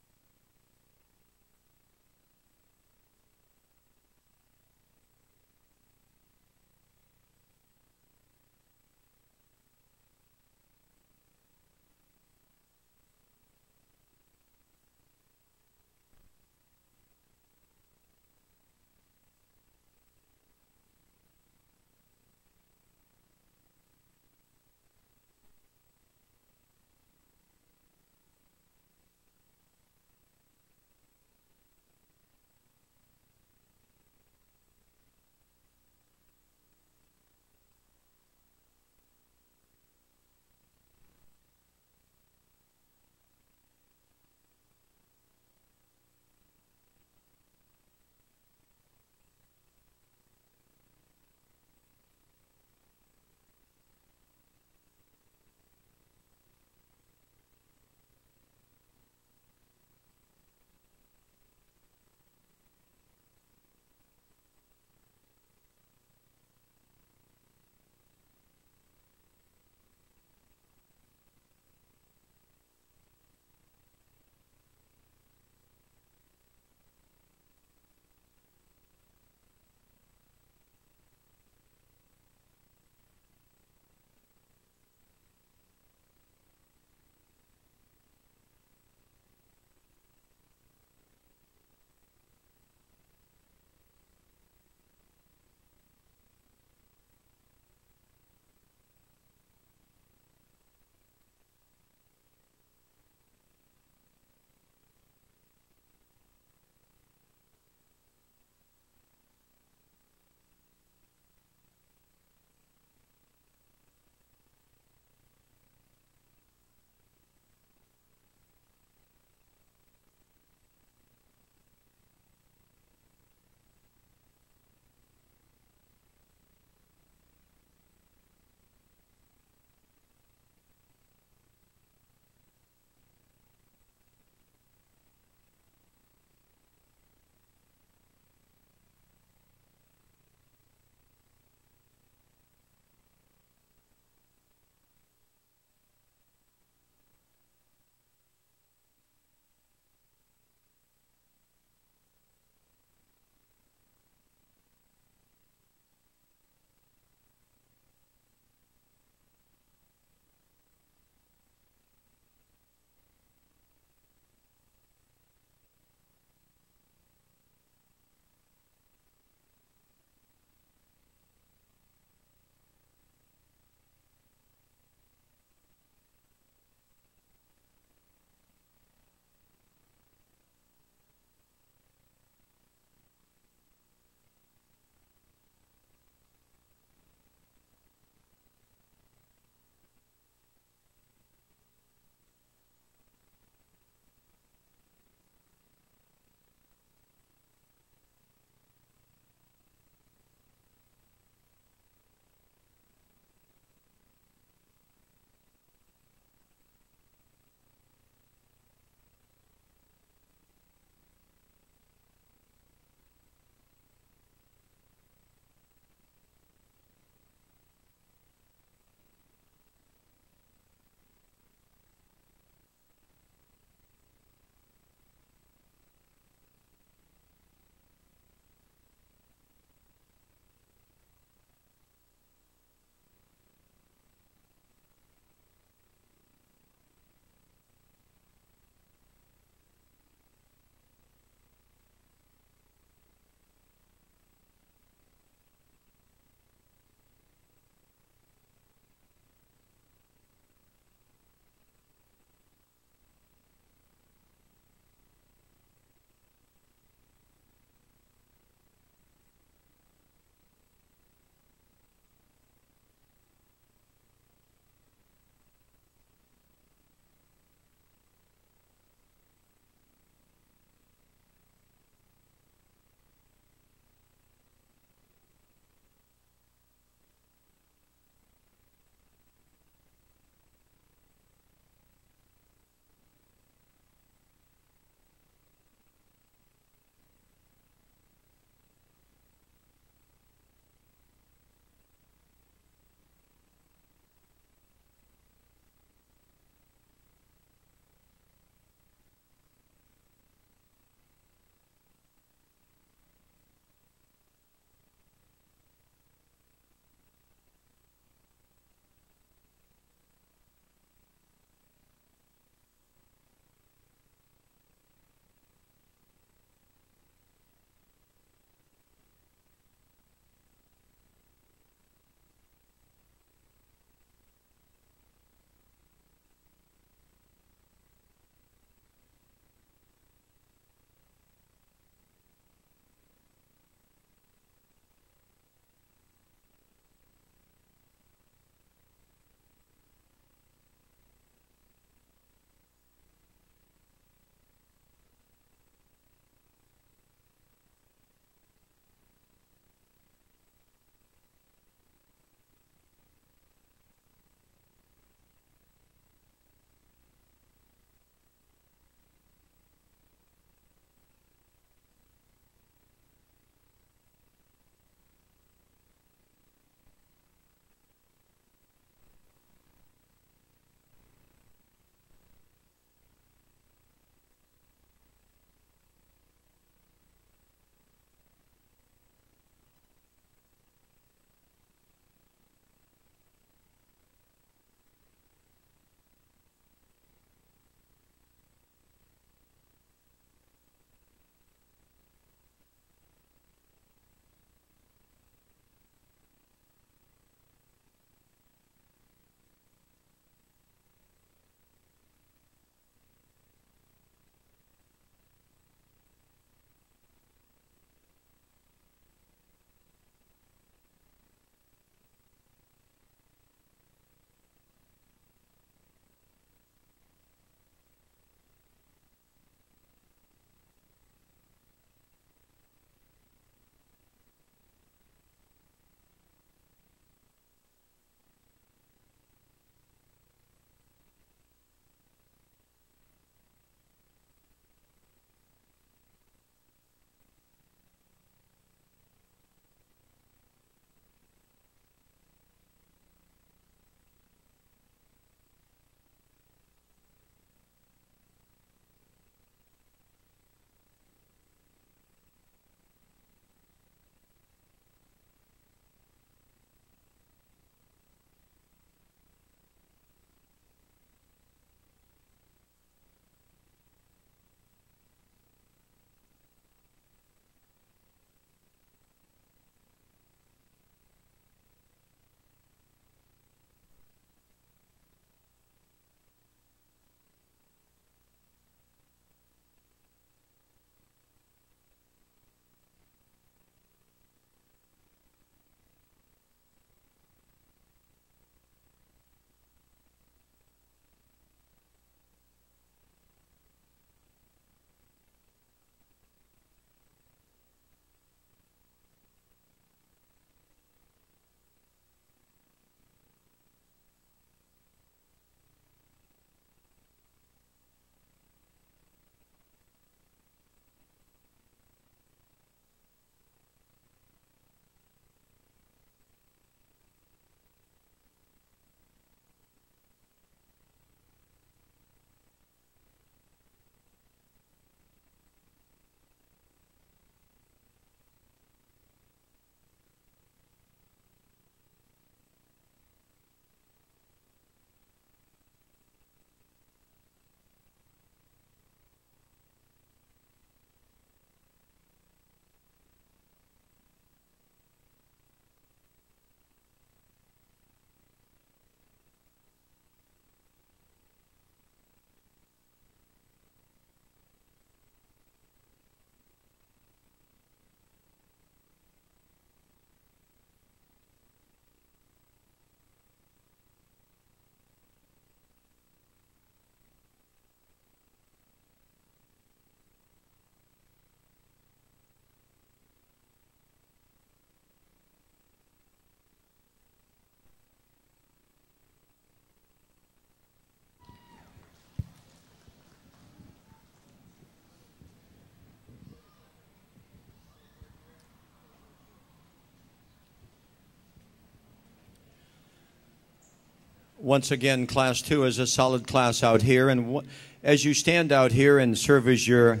Once again, Class 2 is a solid class out here. And as you stand out here and serve as your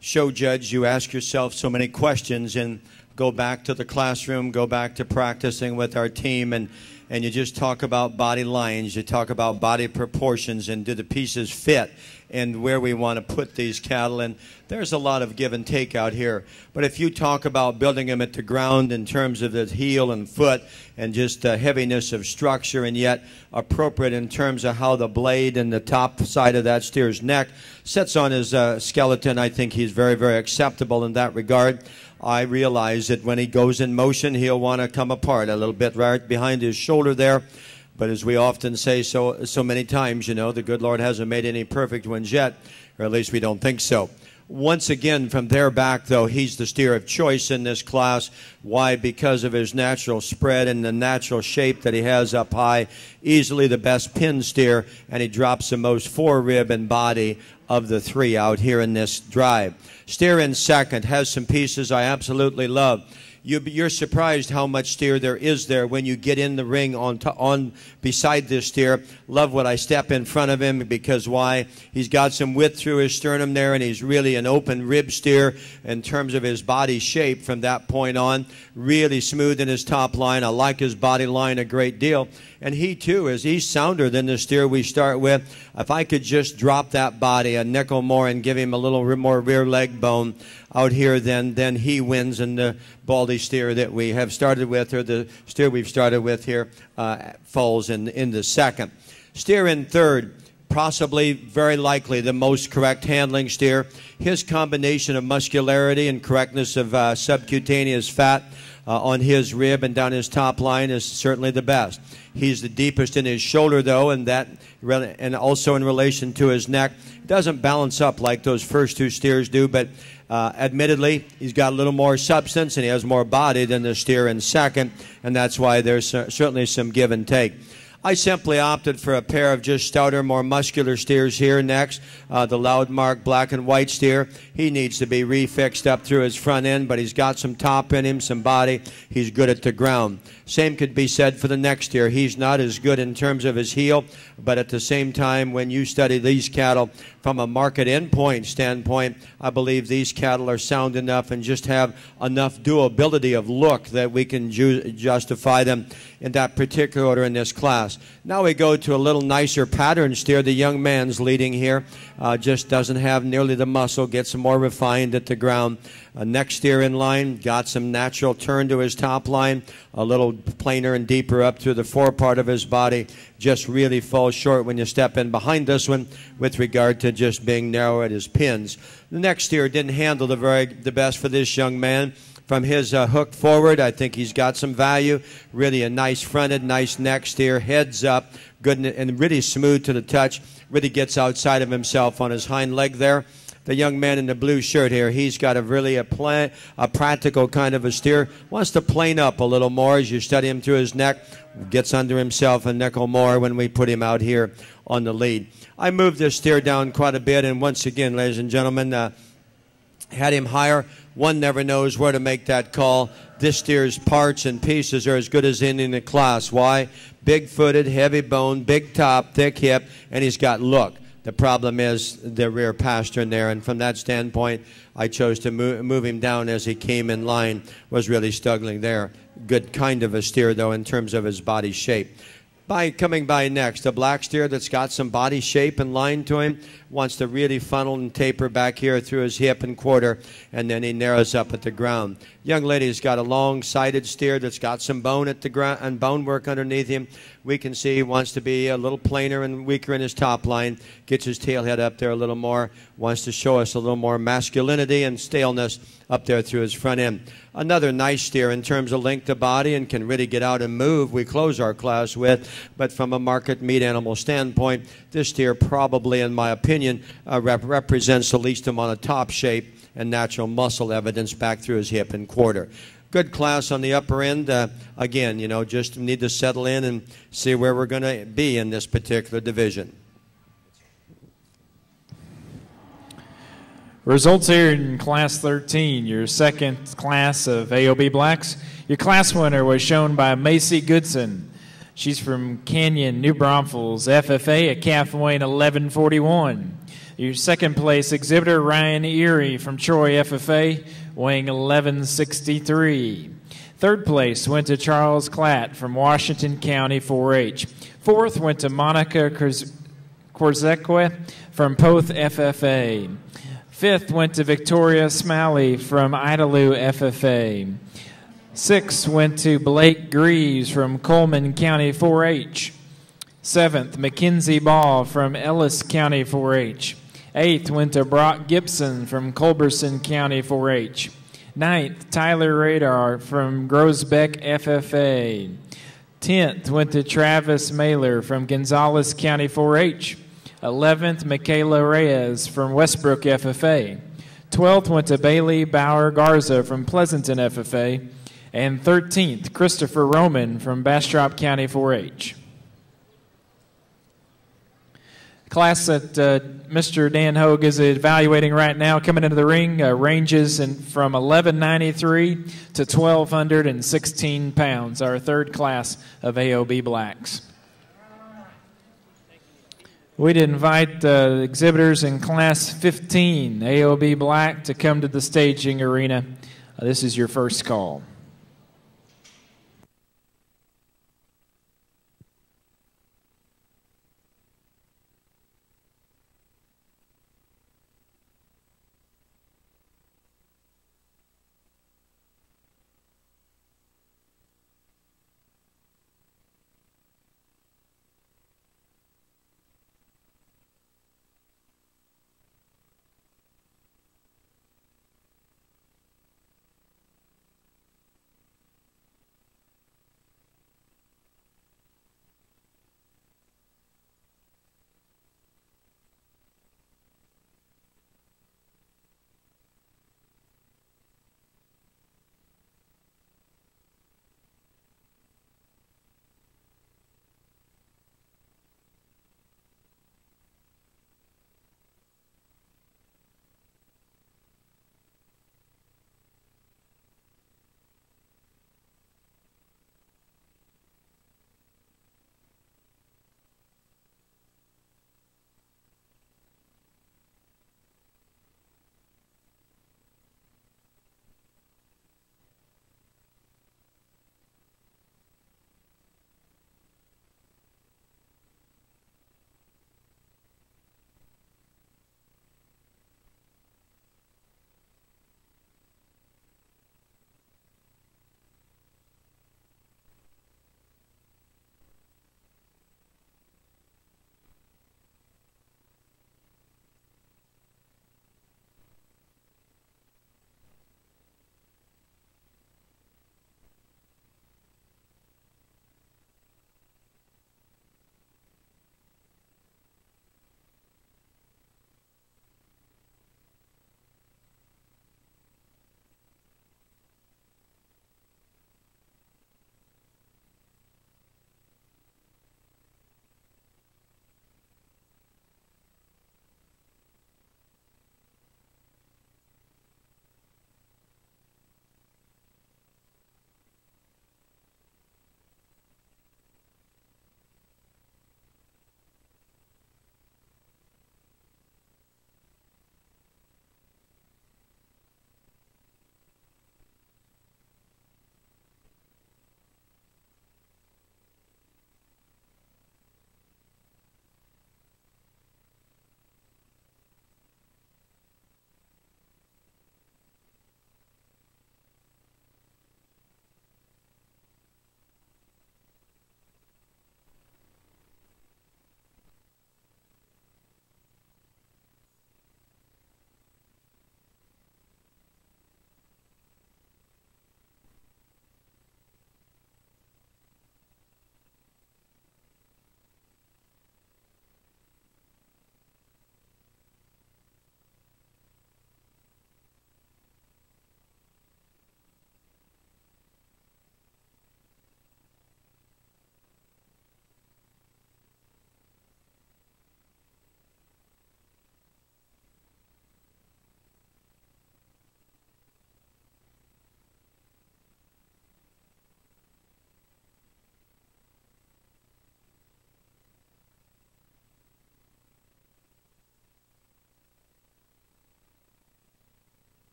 show judge, you ask yourself so many questions and go back to the classroom, go back to practicing with our team, and you just talk about body lines, you talk about body proportions, and do the pieces fit, and where we want to put these cattle. And there's a lot of give and take out here. But if you talk about building them at the ground in terms of the heel and foot and just the heaviness of structure, and yet appropriate in terms of how the blade and the top side of that steer's neck sits on his skeleton, I think he's very, very acceptable in that regard. I realize that when he goes in motion, he'll want to come apart a little bit right behind his shoulder there. But as we often say so many times, you know, the good Lord hasn't made any perfect ones yet, or at least we don't think so. Once again, from there back, though, he's the steer of choice in this class. Why? Because of his natural spread and the natural shape that he has up high. Easily the best pin steer, and he drops the most fore-rib and body of the three out here in this drive. Steer in second has some pieces I absolutely love. You're surprised how much steer there is there when you get in the ring on beside this steer. Love what I step in front of him, because why? He's got some width through his sternum there, and he's really an open rib steer in terms of his body shape from that point on. Really smooth in his top line. I like his body line a great deal. And he, too, he's sounder than the steer we start with. If I could just drop that body a nickel more and give him a little more rear leg bone out here, then he wins in the baldy steer that we have started with, or the steer we've started with here, falls in the second. Steer in third, possibly, very likely, the most correct handling steer. His combination of muscularity and correctness of subcutaneous fat on his rib and down his top line is certainly the best. He's the deepest in his shoulder, though, and also in relation to his neck. It doesn't balance up like those first two steers do, but admittedly, he's got a little more substance and he has more body than the steer in second, and that's why there's certainly some give and take. I simply opted for a pair of just stouter, more muscular steers here next. The Loudmark black and white steer. He needs to be refixed up through his front end, but he's got some top in him, some body. He's good at the ground. Same could be said for the next steer. He's not as good in terms of his heel, but at the same time, when you study these cattle from a market endpoint standpoint, I believe these cattle are sound enough and just have enough durability of look that we can justify them in that particular order in this class. Now we go to a little nicer pattern steer. The young man's leading here. Just doesn't have nearly the muscle, gets more refined at the ground. Next steer in line, got some natural turn to his top line, a little plainer and deeper up through the fore part of his body. Just really falls short when you step in behind this one with regard to just being narrow at his pins. The next steer didn't handle the best for this young man. From his hook forward, I think he's got some value. Really a nice fronted, nice neck steer, heads up, good and really smooth to the touch. Really gets outside of himself on his hind leg there. The young man in the blue shirt here, he's got a practical kind of a steer. Wants to plane up a little more as you study him through his neck. Gets under himself a nickel more when we put him out here on the lead. I moved this steer down quite a bit, and once again, ladies and gentlemen, had him higher. One never knows where to make that call. This steer's parts and pieces are as good as any in the class. Why? Big-footed, heavy bone, big top, thick hip, and he's got look. The problem is the rear pastern there, and from that standpoint, I chose to move him down as he came in line, was really struggling there. Good kind of a steer, though, in terms of his body shape. Coming by next, a black steer that's got some body shape and line to him, wants to really funnel and taper back here through his hip and quarter, and then he narrows up at the ground. Young lady's got a long-sided steer that's got some bone at the ground and bone work underneath him. We can see he wants to be a little plainer and weaker in his top line, gets his tail head up there a little more, wants to show us a little more masculinity and staleness up there through his front end. Another nice steer in terms of length of body and can really get out and move. We close our class with, but from a market meat animal standpoint, this steer probably, in my opinion, represents the least amount of top shape and natural muscle evidence back through his hip and quarter. Good class on the upper end. Again, you know, just need to settle in and see where we're going to be in this particular division. Results here in Class 13, your second class of AOB Blacks. Your class winner was shown by Macy Goodson. She's from Canyon, New Braunfels, FFA, a calf weighing 1141. Your second place exhibitor, Ryan Erie from Troy, FFA, weighing 1163. Third place went to Charles Klatt from Washington County 4-H. Fourth went to Monica Korzeque from Poth, FFA. Fifth went to Victoria Smalley from Idalou, FFA. Sixth went to Blake Greaves from Coleman County 4-H. Seventh, Mackenzie Ball from Ellis County 4-H. Eighth went to Brock Gibson from Culberson County 4-H. Ninth, Tyler Radar from Groesbeck, FFA. 10th went to Travis Mailer from Gonzales County 4-H. 11th, Michaela Reyes from Westbrook, FFA. 12th went to Bailey Bauer Garza from Pleasanton, FFA. And 13th, Christopher Roman from Bastrop County 4-H. Class that Mr. Dan Hogue is evaluating right now, coming into the ring, ranges from 1193 to 1,216 pounds, our third class of AOB blacks. We'd invite exhibitors in Class 15, AOB black, to come to the staging arena. This is your first call.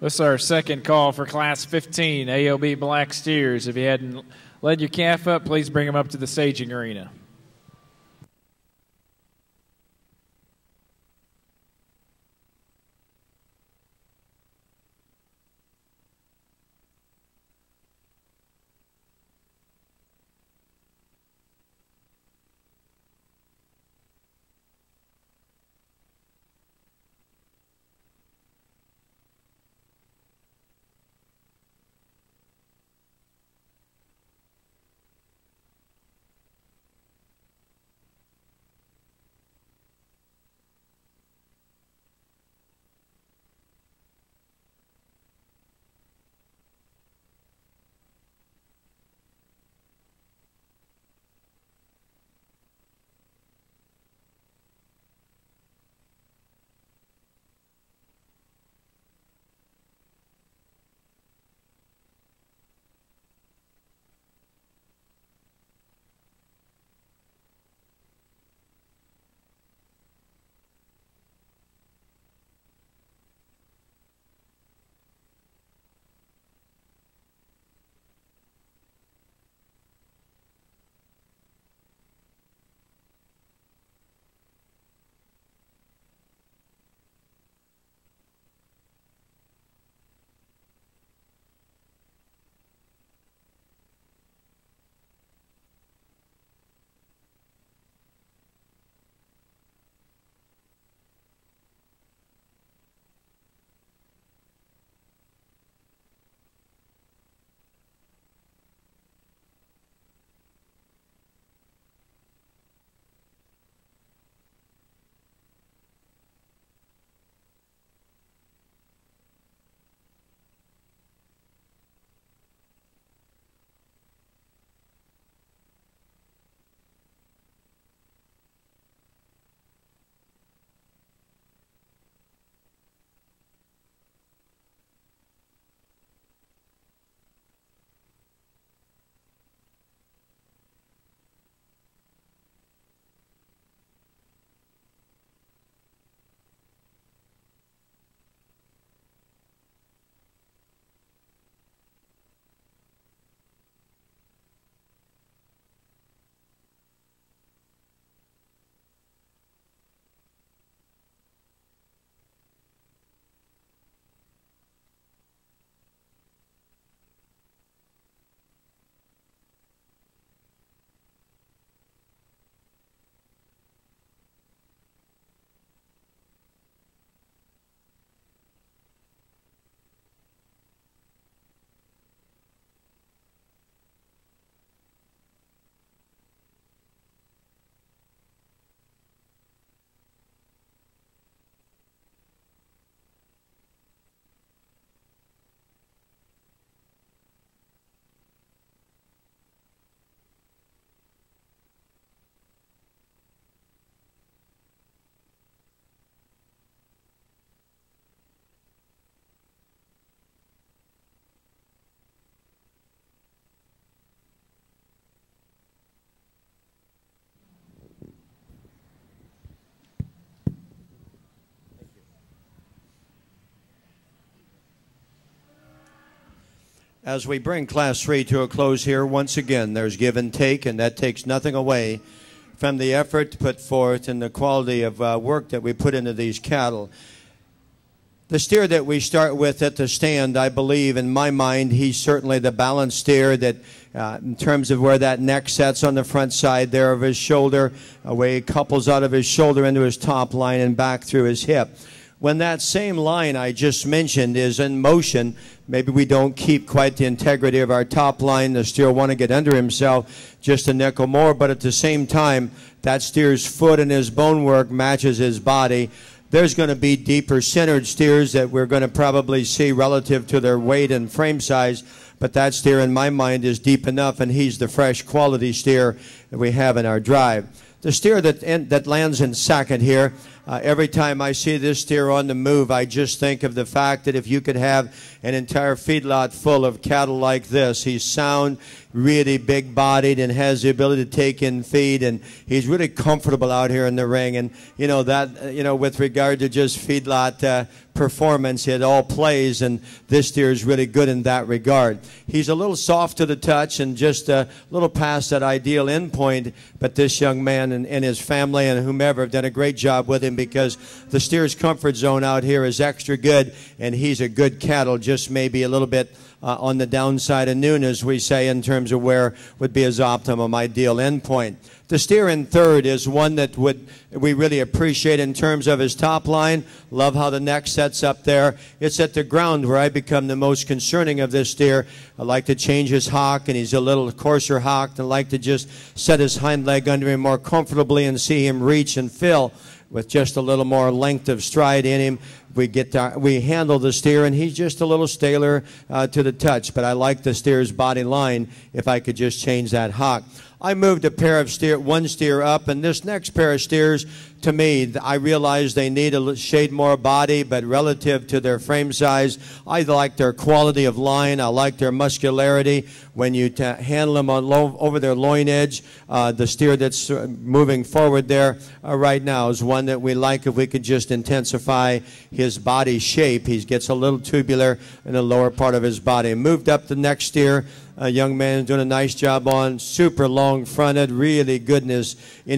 This is our second call for Class 15 AOB Black Steers. If you hadn't led your calf up, please bring him up to the staging arena. As we bring Class 3 to a close here, once again, there's give and take, and that takes nothing away from the effort put forth and the quality of work that we put into these cattle. The steer that we start with at the stand, I believe, in my mind, he's certainly the balanced steer that, in terms of where that neck sets on the front side there of his shoulder, where he couples out of his shoulder into his top line and back through his hip. When that same line I just mentioned is in motion, maybe we don't keep quite the integrity of our top line. The steer will want to get under himself just a nickel more, but at the same time, that steer's foot and his bone work matches his body. There's going to be deeper centered steers that we're going to probably see relative to their weight and frame size, but that steer in my mind is deep enough, and he's the fresh quality steer that we have in our drive. The steer that lands in second here, Every time I see this steer on the move, I just think of the fact that if you could have an entire feedlot full of cattle like this, he's sound, really big-bodied, and has the ability to take in feed, and he's really comfortable out here in the ring. And with regard to just feedlot performance, it all plays, and this steer is really good in that regard. He's a little soft to the touch and just a little past that ideal endpoint, but this young man and his family and whomever have done a great job with him, because the steer's comfort zone out here is extra good, and he's a good cattle, just maybe a little bit on the downside of noon, as we say, in terms of where would be his optimum ideal endpoint. The steer in third is one that we really appreciate in terms of his top line. Love how the neck sets up there. It's at the ground where I become the most concerning of this steer. I like to change his hock, and he's a little coarser hocked. I like to just set his hind leg under him more comfortably and see him reach and fill with just a little more length of stride in him. We handle the steer, and he's just a little staler to the touch. But I like the steer's body line if I could just change that hock. I moved one steer up, and this next pair of steers, to me, I realize they need a shade more body, but relative to their frame size, I like their quality of line. I like their muscularity. When you handle them over their loin edge, the steer that's moving forward there right now is one that we like if we could just intensify his body shape. He gets a little tubular in the lower part of his body. Moved up the next steer. A young man is doing a nice job on, super long fronted, really good in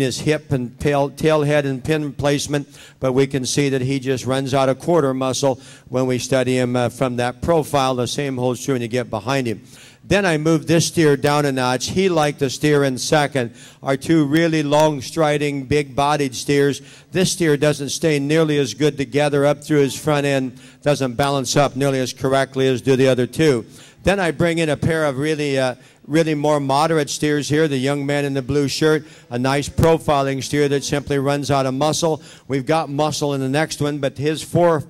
his hip and tail head and pin placement, but we can see that he just runs out of quarter muscle when we study him from that profile. The same holds true when you get behind him. Then I moved this steer down a notch. He, like the steer in second, are two really long striding, big-bodied steers. This steer doesn't stay nearly as good together up through his front end, doesn't balance up nearly as correctly as do the other two. Then I bring in a pair of really more moderate steers here. The young man in the blue shirt, a nice profiling steer that simply runs out of muscle. We've got muscle in the next one, but his fore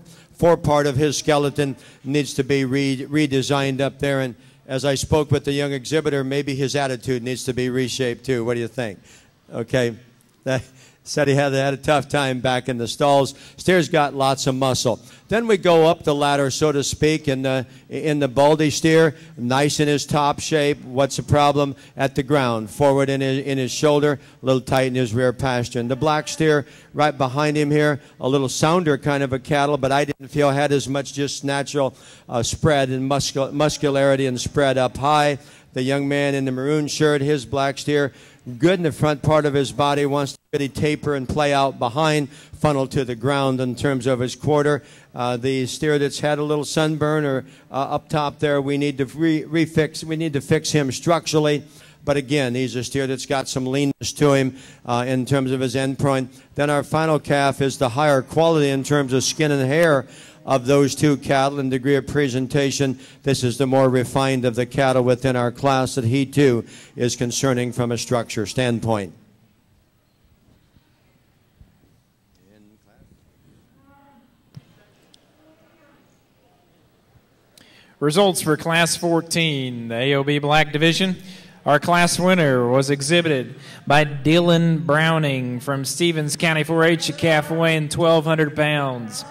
part of his skeleton needs to be redesigned up there. And as I spoke with the young exhibitor, maybe his attitude needs to be reshaped too. What do you think? Okay. Said he had a tough time back in the stalls. Steer's got lots of muscle. Then we go up the ladder, so to speak, in the baldy steer, nice in his top shape. What's the problem? At the ground, forward in his shoulder, a little tight in his rear pasture. And the black steer right behind him here, a little sounder kind of a cattle, but I didn't feel had as much just natural spread and muscularity and spread up high. The young man in the maroon shirt, his black steer, good in the front part of his body, wants to really taper and play out behind, funnel to the ground in terms of his quarter. The steer that's had a little sunburn or up top there, we need to refix. We need to fix him structurally. But again, he's a steer that's got some leanness to him in terms of his endpoint. Then our final calf is the higher quality in terms of skin and hair of those two cattle and degree of presentation. This is the more refined of the cattle within our class that he too is concerning from a structure standpoint. Results for Class 14, the AOB Black Division. Our class winner was exhibited by Dylan Browning from Stevens County 4-H, a calf weighing 1,200 pounds.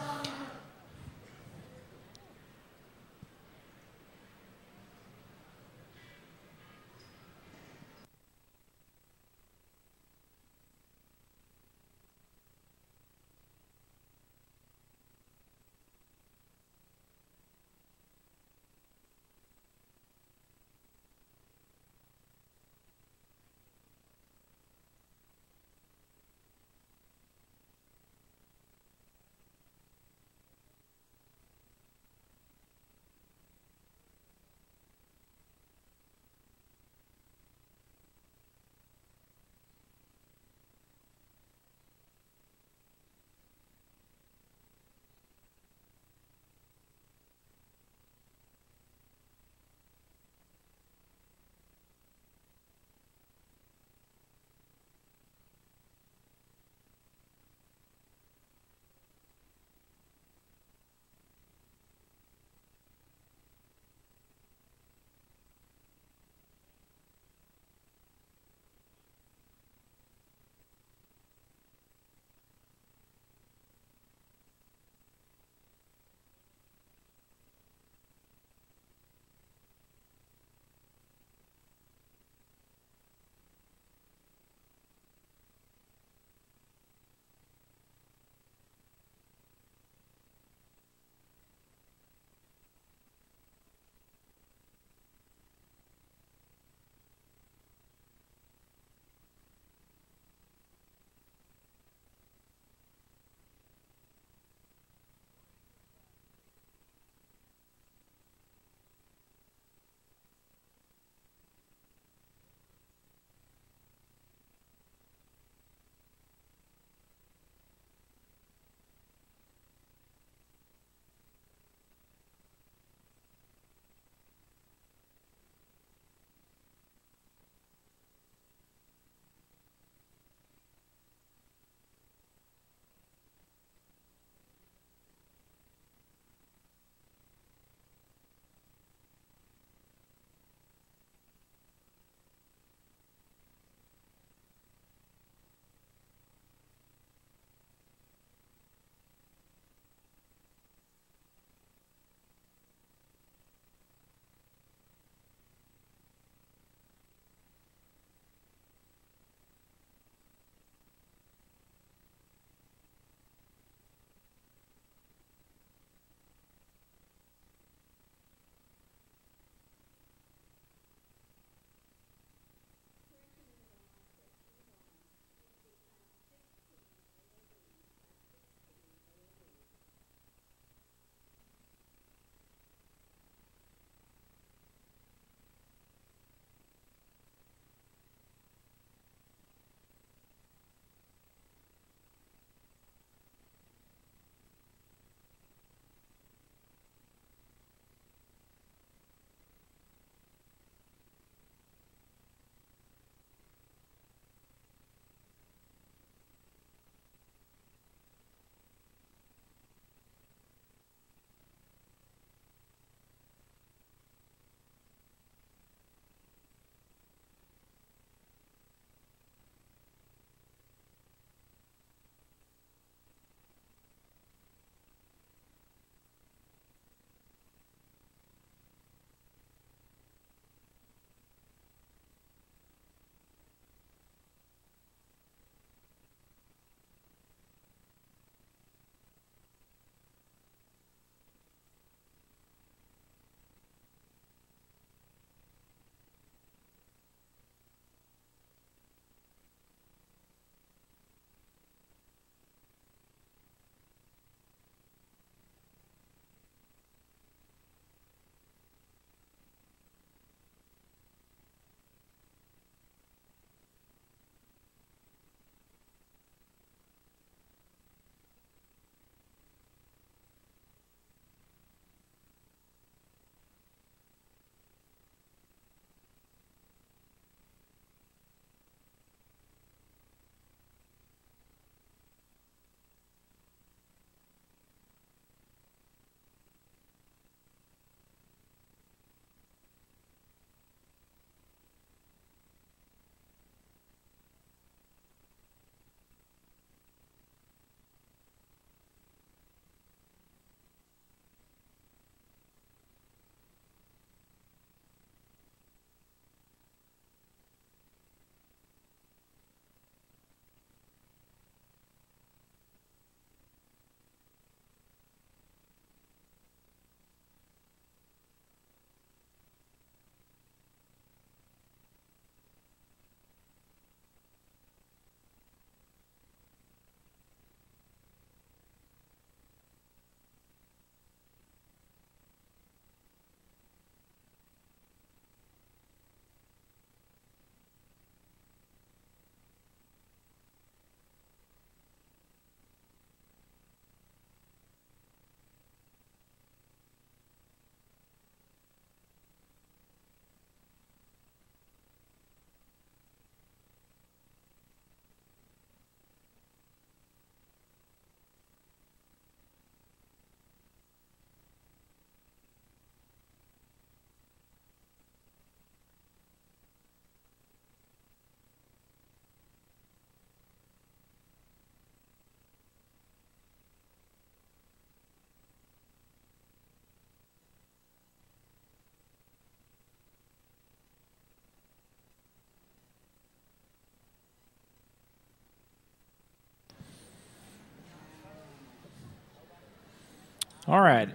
All right.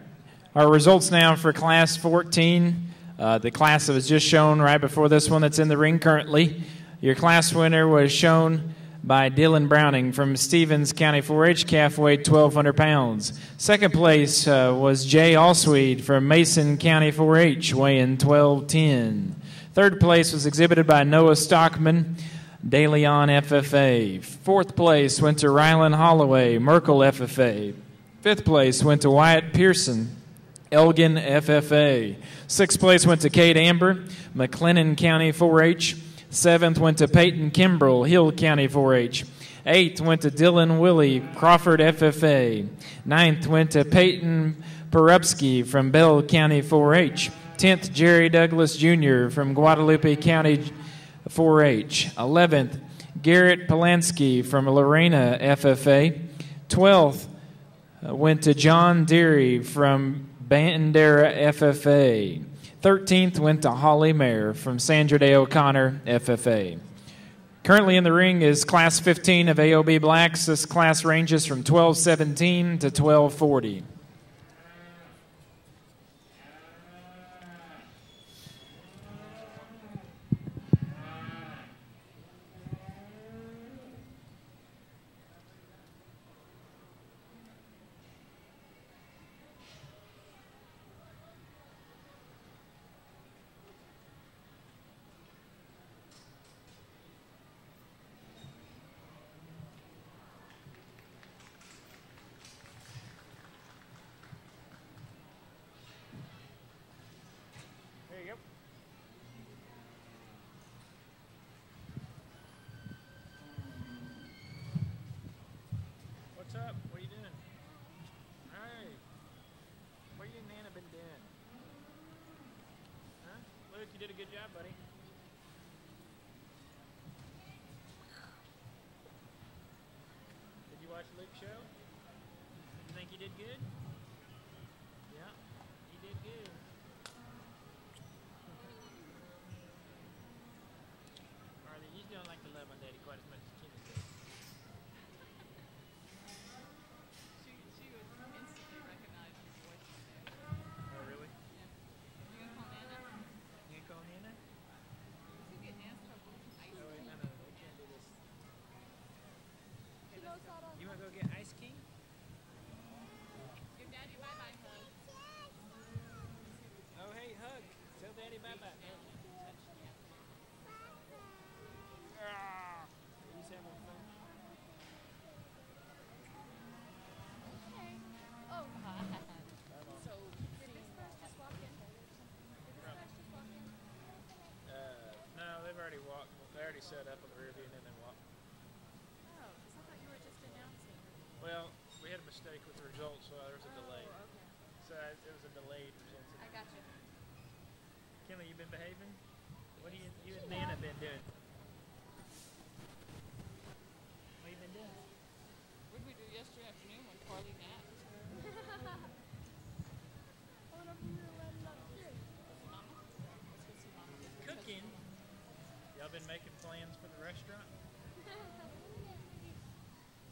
Our results now for Class 14, the class that was just shown right before this one that's in the ring currently. Your class winner was shown by Dylan Browning from Stevens County 4-H, calf weighed 1,200 pounds. Second place was Jay Allsweed from Mason County 4-H, weighing 1,210. Third place was exhibited by Noah Stockman, De Leon FFA. Fourth place went to Rylan Holloway, Merkel FFA. Fifth place went to Wyatt Pearson, Elgin FFA. Sixth place went to Kate Amber, McLennan County 4-H. Seventh went to Peyton Kimbrell, Hill County 4-H. Eighth went to Dylan Willie, Crawford FFA. Ninth went to Peyton Porubsky from Bell County 4-H. 10th, Jerry Douglas Jr. from Guadalupe County 4-H. 11th, Garrett Polanski from Lorena FFA. 12th went to John Deary from Bandera FFA. 13th went to Holly Mayer from Sandra Day O'Connor FFA. Currently in the ring is Class 15 of AOB Blacks. This class ranges from 1217 to 1240. What's up? What are you doing? Hey, what you and Nana been doing? Huh? Luke, you did a good job, buddy. Did you watch Luke's show? You think he did good? Yeah, he did good. Marley, you don't like to love on Daddy quite as much as Kenny does. She would instantly recognize your voice. Oh, really? Yeah. You gonna call Nana? You ain't calling Nana? You get dance trouble. Ice Oh, wait, cream. no, we can't do this. You want to go get ice cream? Give Daddy a bye-bye hug. Oh, hey, hug. Tell Daddy bye-bye. Ah, he's having fun. Oh, God. So, did Miss Fresh just walk in? Did Miss Fresh just walk in? No, they've already walked. They already set up on the rear view and then walked. Oh, 'cause I thought you were just announcing. Well, we had a mistake with the results, so there was a delay. Okay. So it was a delayed result. I got you. Kinley, you been behaving? What do you and Nana been doing? What you been doing? What did we do yesterday afternoon when Carly napped? Mama? Let's go see Mama. Cooking. Y'all been making plans for the restaurant?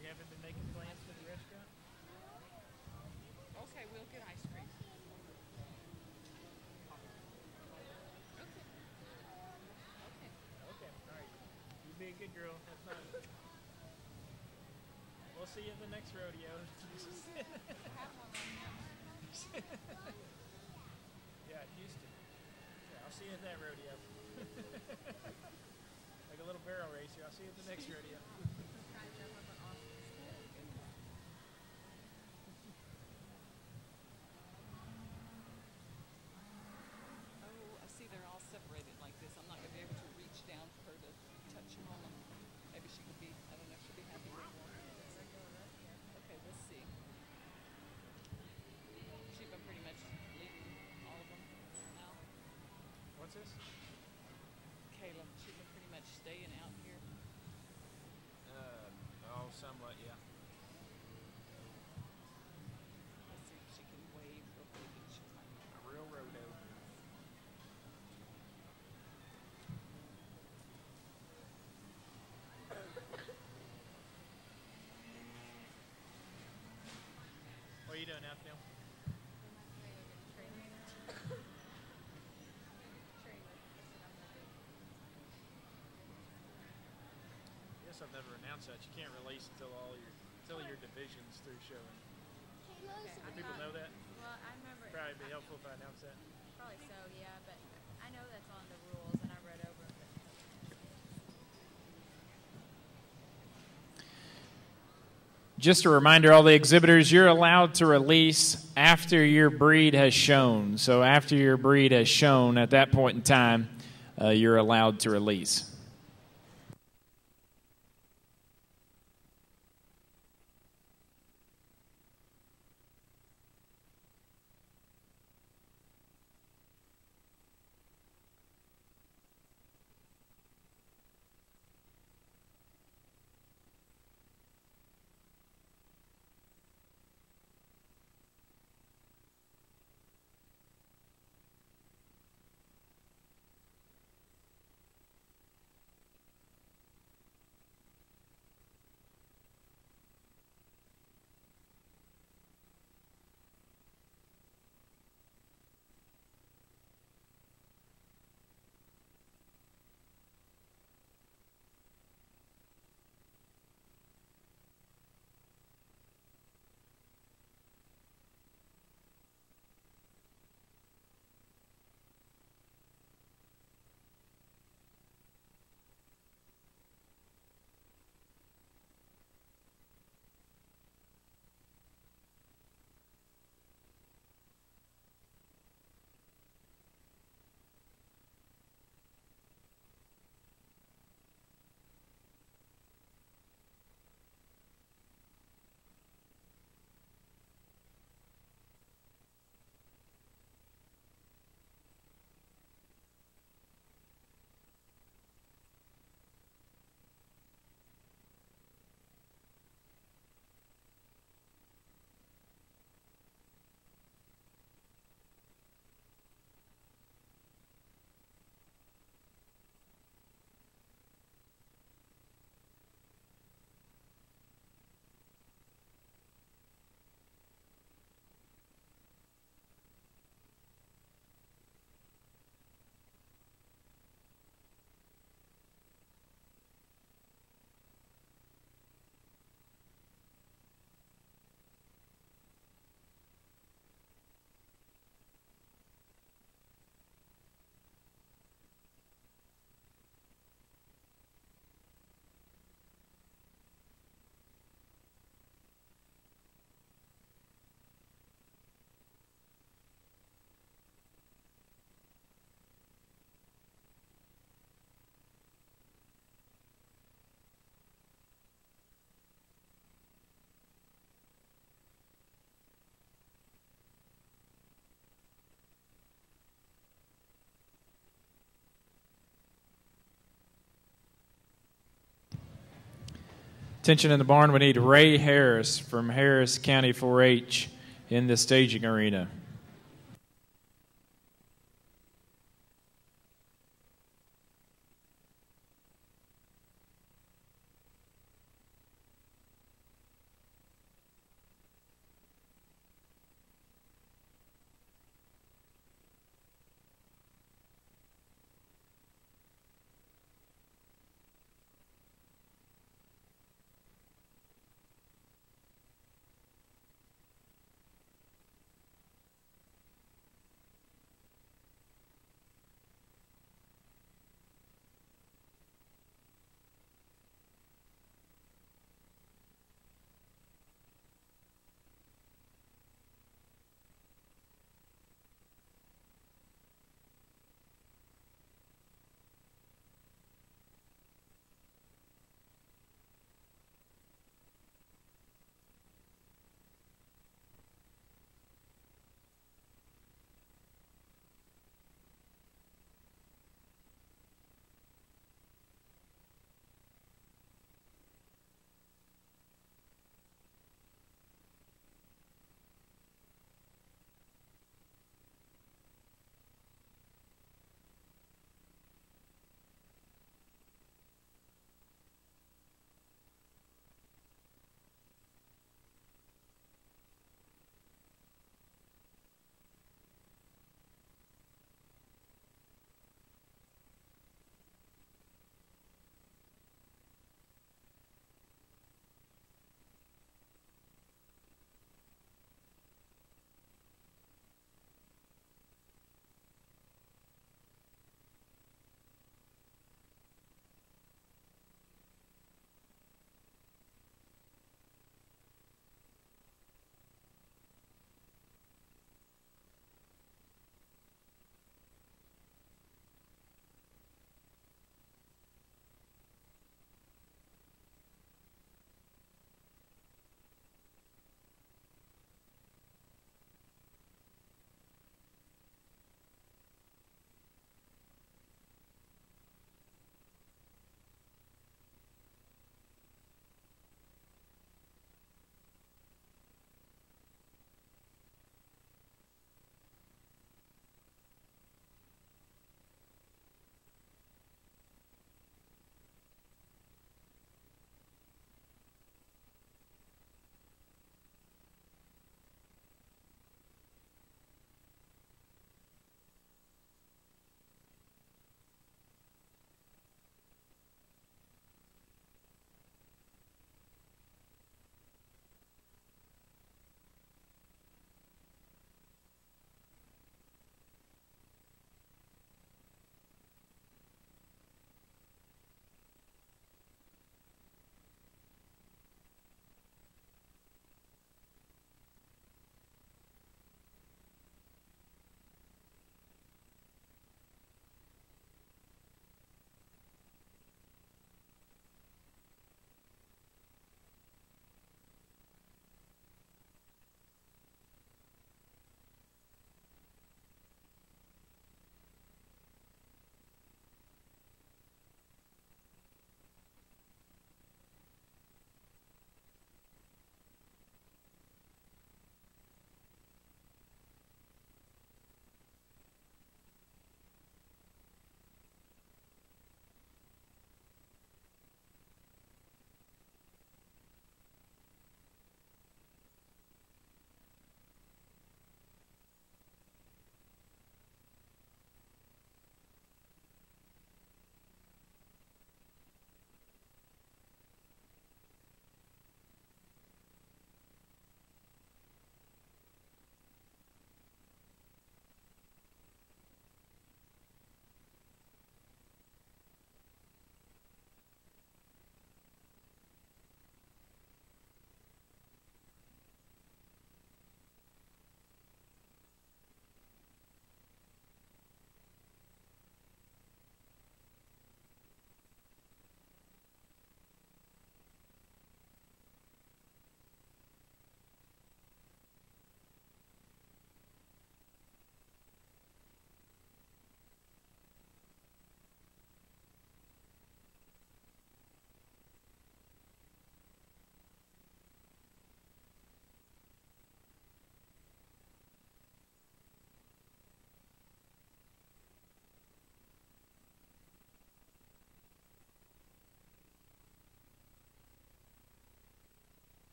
You haven't been making plans for the restaurant? Okay, we'll get ice cream. Okay. Okay, all right. You be a good girl. Have fun. We'll see you at the next rodeo. Yeah, Houston. Yeah, I'll see you at that rodeo. Like a little barrel racer. I'll see you at the next rodeo. Oh, I see they're all separated like this. I'm not going to be able to reach down for her to touch Mama. Maybe she could be, I don't know, she'll be happy with one. Okay, let's see. She's been pretty much leading all of them now. What's this? Caleb, she's been pretty much staying out here. Oh, somewhat, yeah. Let's see if she can wave real quick and she's like, A real rodeo. What are you doing out there? guess I've never announced that. You can't release until your division's through showing. Do people know that? Well, I remember. Probably be helpful if I announced that. Probably so, yeah. But I know that's on the rules, and I read over them. Just a reminder, all the exhibitors, you're allowed to release after your breed has shown. So after your breed has shown, at that point in time, you're allowed to release. Attention in the barn, we need Ray Harris from Harris County 4-H in the staging arena.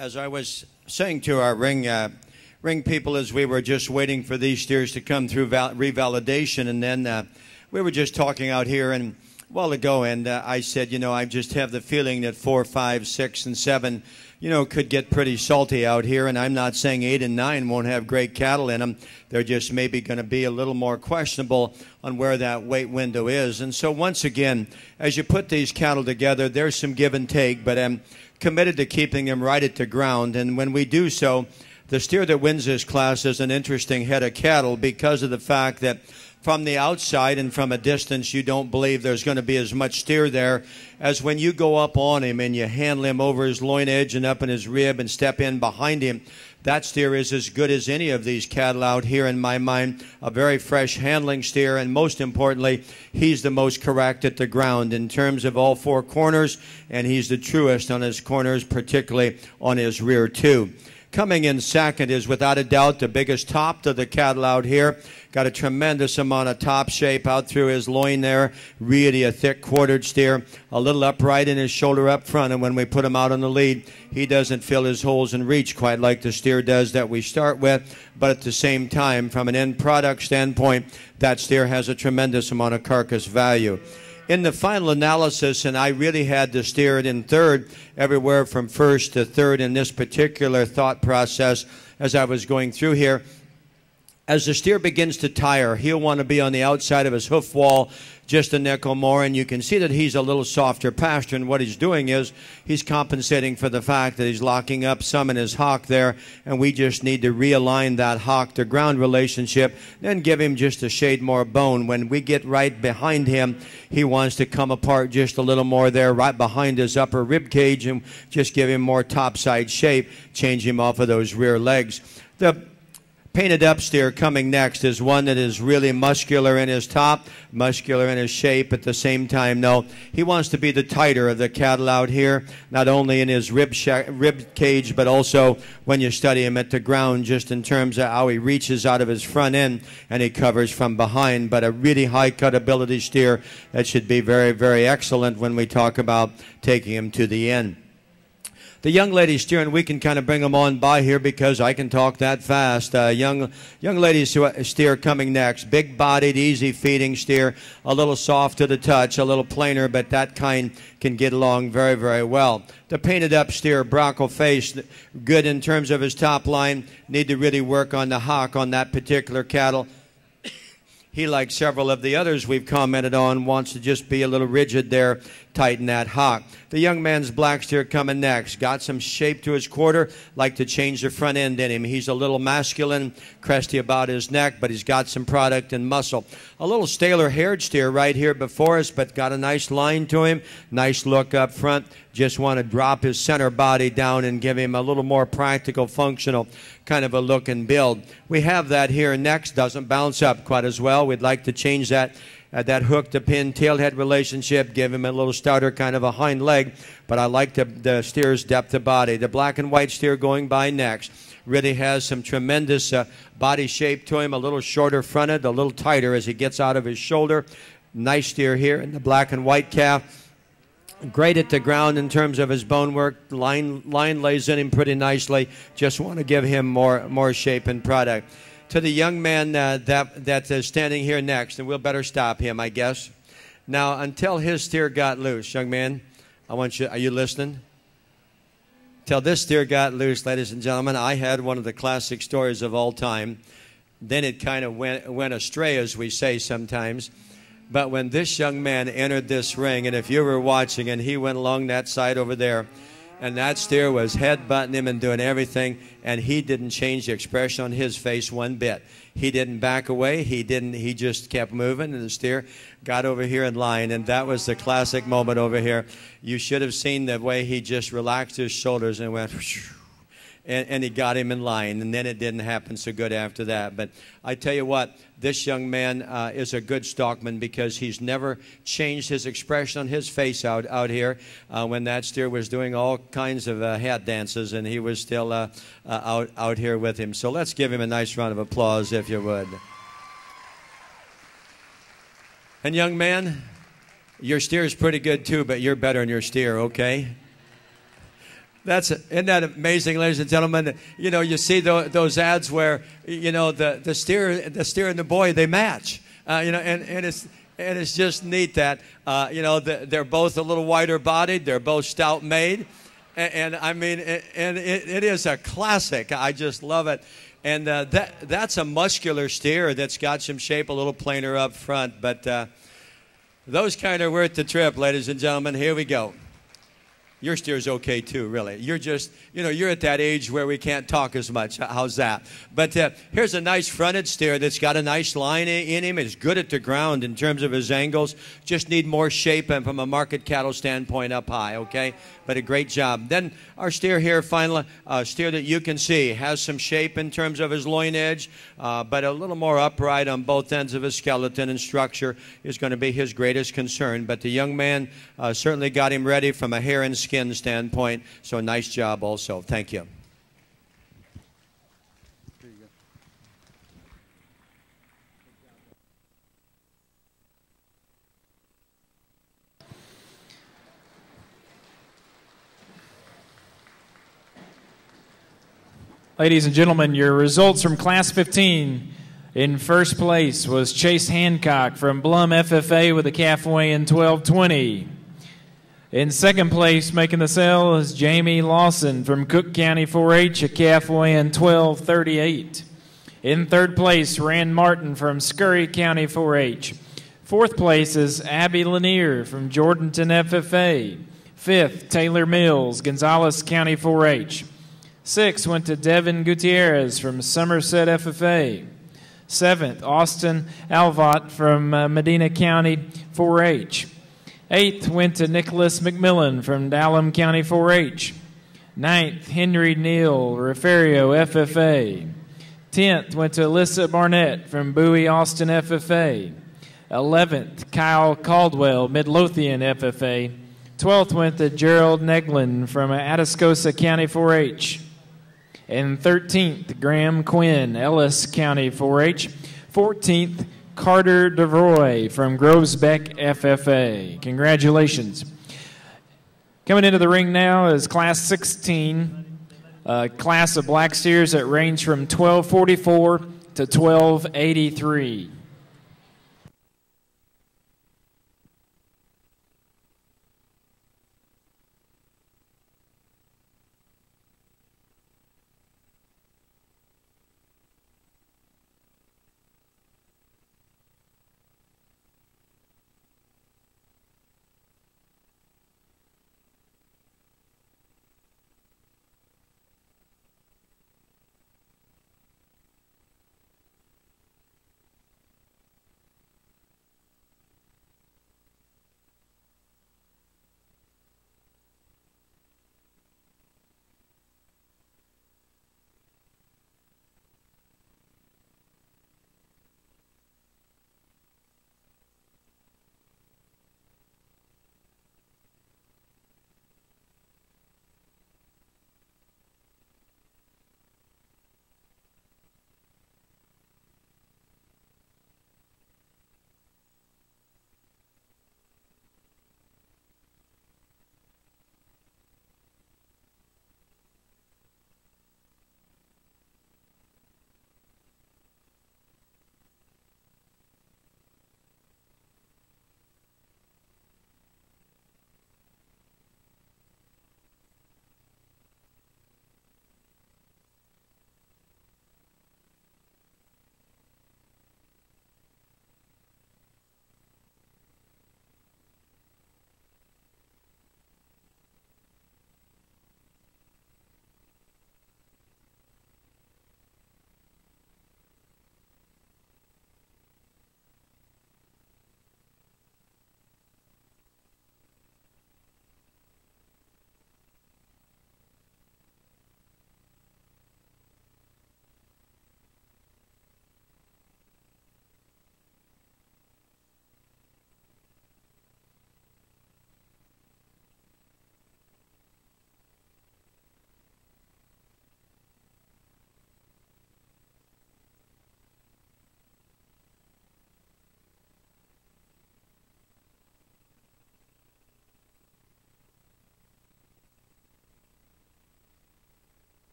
As I was saying to our ring people as we were just waiting for these steers to come through revalidation, and then we were just talking out here and a while ago, and I said, I just have the feeling that 4, 5, 6, and 7, could get pretty salty out here, and I'm not saying 8 and 9 won't have great cattle in them. They're just maybe going to be a little more questionable on where that weight window is. And so once again, as you put these cattle together, there's some give and take, but I'm committed to keeping them right at the ground. And when we do so, the steer that wins this class is an interesting head of cattle because of the fact that from the outside and from a distance, you don't believe there's going to be as much steer there as when you go up on him and you handle him over his loin edge and up in his rib and step in behind him. That steer is as good as any of these cattle out here in my mind. A very fresh handling steer, and most importantly, he's the most correct at the ground in terms of all 4 corners, and he's the truest on his corners, particularly on his rear too. Coming in second is without a doubt the biggest top to the cattle out here. Got a tremendous amount of top shape out through his loin there. Really a thick quartered steer. A little upright in his shoulder up front. And when we put him out on the lead, he doesn't fill his holes and reach quite like the steer does that we start with. But at the same time, from an end product standpoint, that steer has a tremendous amount of carcass value. In the final analysis, and I really had to steer it in third, everywhere from first to third in this particular thought process as I was going through here. As the steer begins to tire, he'll want to be on the outside of his hoof wall just a nickel more, and you can see that he's a little softer pasture, and what he's doing is he's compensating for the fact that he's locking up some in his hock there, and we just need to realign that hock to ground relationship, then give him just a shade more bone. When we get right behind him, he wants to come apart just a little more there, right behind his upper rib cage, and just give him more topside shape, change him off of those rear legs. The painted up steer coming next is one that is really muscular in his top, muscular in his shape at the same time. No, he wants to be the tighter of the cattle out here, not only in his rib cage, but also when you study him at the ground, just in terms of how he reaches out of his front end and he covers from behind. But a really high cutability steer that should be very, very excellent when we talk about taking him to the end. The young lady steering, we can kind of bring them on by here because I can talk that fast. Young lady steer coming next. Big-bodied, easy-feeding steer, a little soft to the touch, a little plainer, but that kind can get along very, very well. The painted-up steer, Bronco face, good in terms of his top line. Need to really work on the hock on that particular cattle. He, like several of the others we've commented on, wants to just be a little rigid there, tighten that hock. The young man's black steer coming next. Got some shape to his quarter, like to change the front end in him. He's a little masculine, cresty about his neck, but he's got some product and muscle. A little staler haired steer right here before us, but got a nice line to him, nice look up front. Just want to drop his center body down and give him a little more practical, functional kind of a look and build. We have that here next. Doesn't bounce up quite as well. We'd like to change that hook to pin tailhead relationship, give him a little stouter kind of a hind leg, but I like the steer's depth of body. The black and white steer going by next really has some tremendous body shape to him, a little shorter fronted, a little tighter as he gets out of his shoulder. Nice steer here in the black and white calf. Great at the ground in terms of his bone work. Line lays in him pretty nicely. Just want to give him more shape and product. To the young man that is standing here next, and we'll better stop him, I guess. Now, until his steer got loose, young man, I want you, are you listening? Till this steer got loose, ladies and gentlemen, I had one of the classic stories of all time. Then it kind of went astray, as we say sometimes. But when this young man entered this ring, and if you were watching, and he went along that side over there, and that steer was headbutting him and doing everything, and he didn't change the expression on his face one bit. He didn't back away. He just kept moving, and the steer got over here in line, and that was the classic moment over here. You should have seen the way he just relaxed his shoulders and went, and he got him in line, and then it didn't happen so good after that. But I tell you what, this young man is a good stockman because he's never changed his expression on his face out here when that steer was doing all kinds of hat dances, and he was still out here with him. So let's give him a nice round of applause, if you would. And young man, your steer is pretty good too, but you're better than your steer, okay? Isn't that amazing, ladies and gentlemen? You know, you see those ads where, you know, the steer and the boy, they match. You know, and it's just neat that, you know, they're both a little wider bodied. They're both stout made. And I mean, it is a classic. I just love it. And that's a muscular steer that's got some shape, a little plainer up front. But those kind of worth the trip, ladies and gentlemen. Here we go. Your steer's okay too, really. You're just, you know, you're at that age where we can't talk as much. How's that? But here's a nice fronted steer that's got a nice line in him. It's good at the ground in terms of his angles. Just need more shape and from a market cattle standpoint up high, okay? But a great job. Then our steer here, finally, steer that you can see, has some shape in terms of his loin edge, but a little more upright on both ends of his skeleton, and structure is going to be his greatest concern. But the young man certainly got him ready from a hair and skin standpoint, so a nice job also. Thank you. Ladies and gentlemen, your results from Class 15. In first place was Chase Hancock from Blum FFA with a calf weighing 1220. In second place, making the sale, is Jamie Lawson from Cook County 4-H, a calf weighing 1238. In third place, Rand Martin from Scurry County 4-H. Fourth place is Abby Lanier from Jordanton FFA. Fifth, Taylor Mills, Gonzales County 4-H. Sixth went to Devin Gutierrez from Somerset FFA. Seventh, Austin Alvott from Medina County 4-H. Eighth went to Nicholas McMillan from Dallam County 4-H. Ninth, Henry Neal, Refario FFA. 10th went to Alyssa Barnett from Bowie Austin FFA. 11th, Kyle Caldwell, Midlothian FFA. 12th went to Gerald Neglin from Atascosa County 4-H. And 13th, Graham Quinn, Ellis County 4-H. 14th, Carter DeVroy from Grovesbeck FFA. Congratulations. Coming into the ring now is Class 16, a class of black steers that range from 1244 to 1283.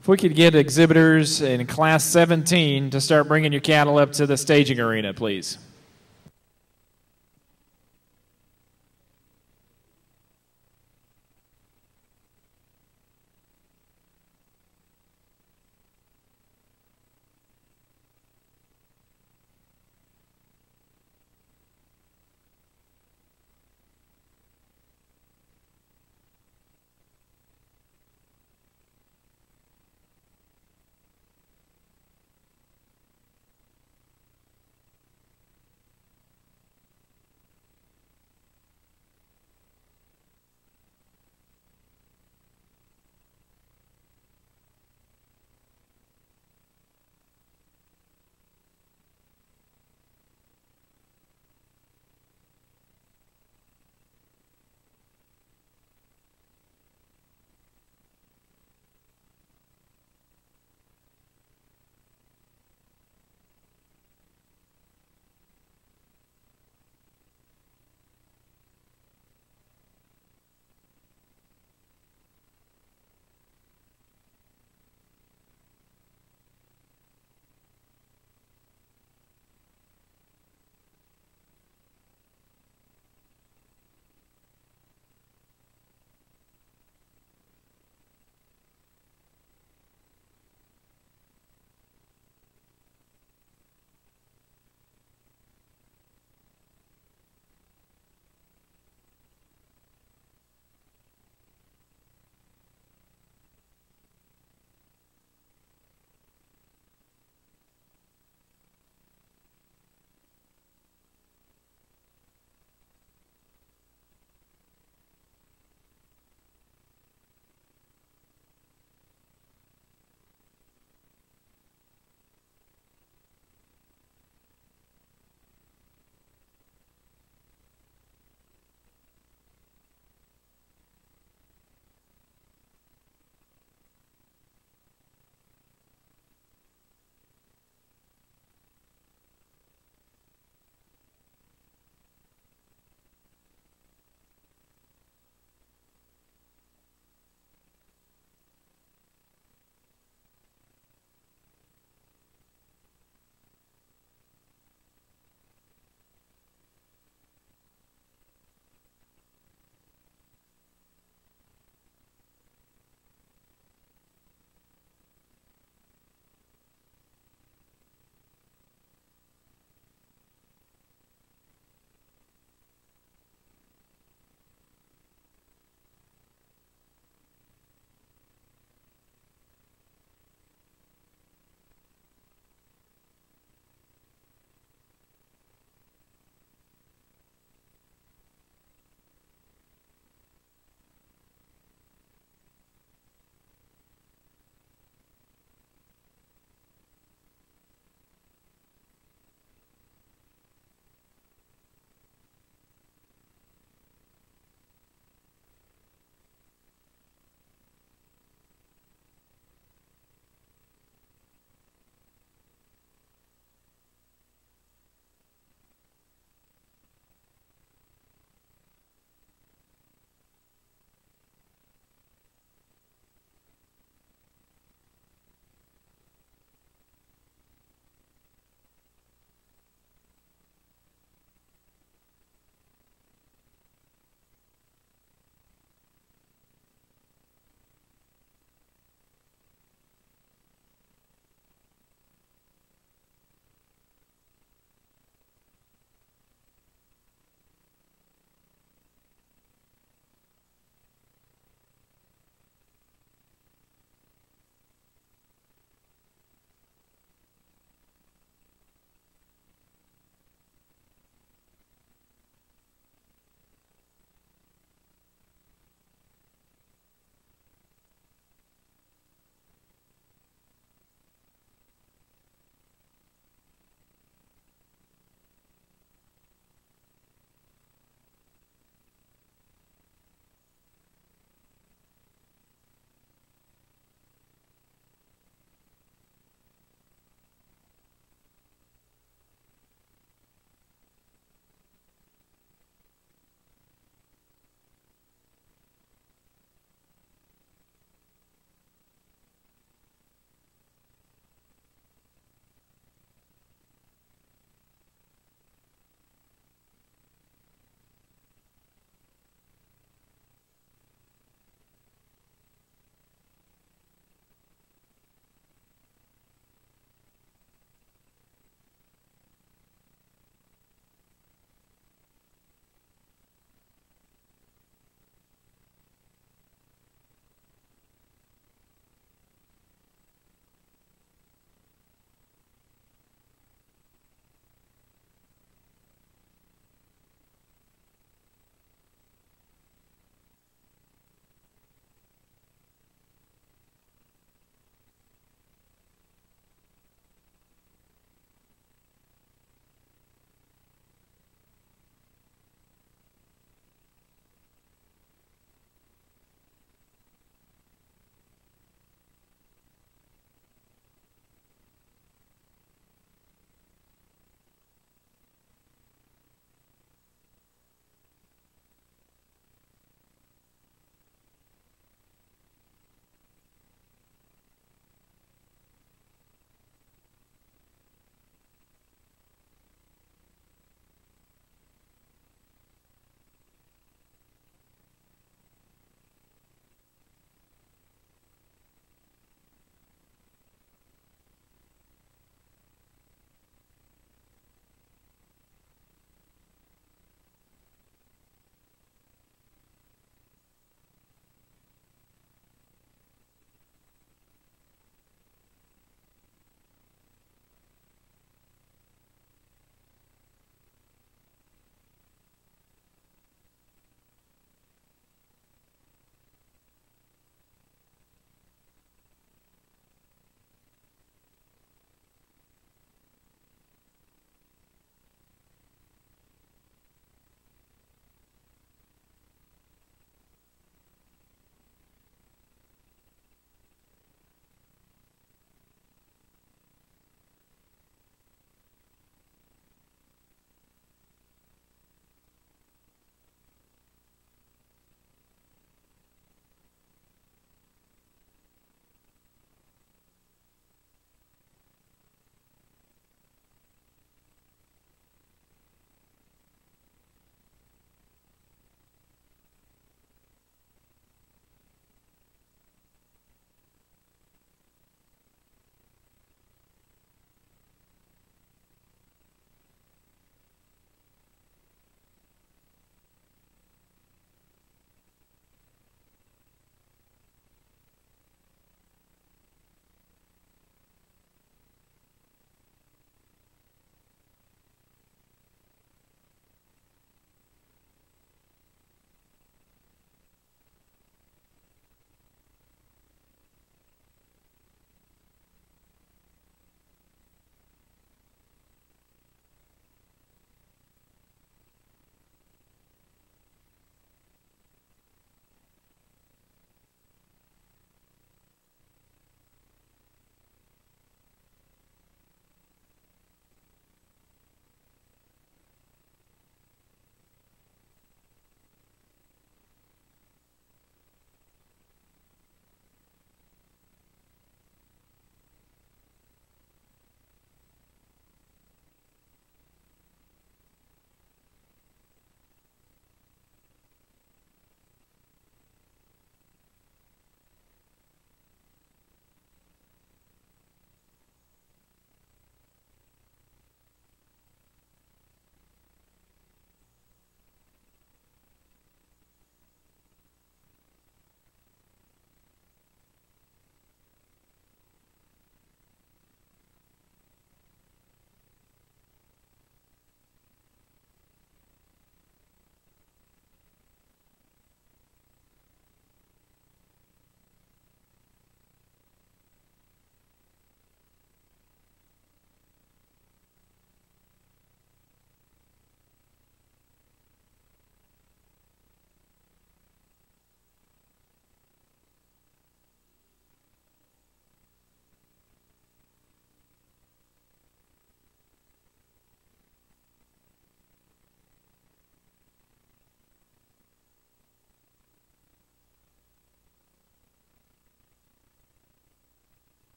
If we could get exhibitors in Class 17 to start bringing your cattle up to the staging arena, please.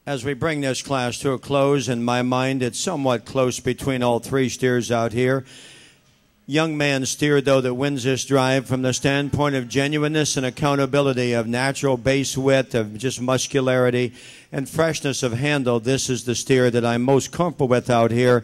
As we bring this class to a close, in my mind, it's somewhat close between all three steers out here. Young man steer, though, that wins this drive from the standpoint of genuineness and accountability, of natural base width, of just muscularity and freshness of handle. This is the steer that I'm most comfortable with out here.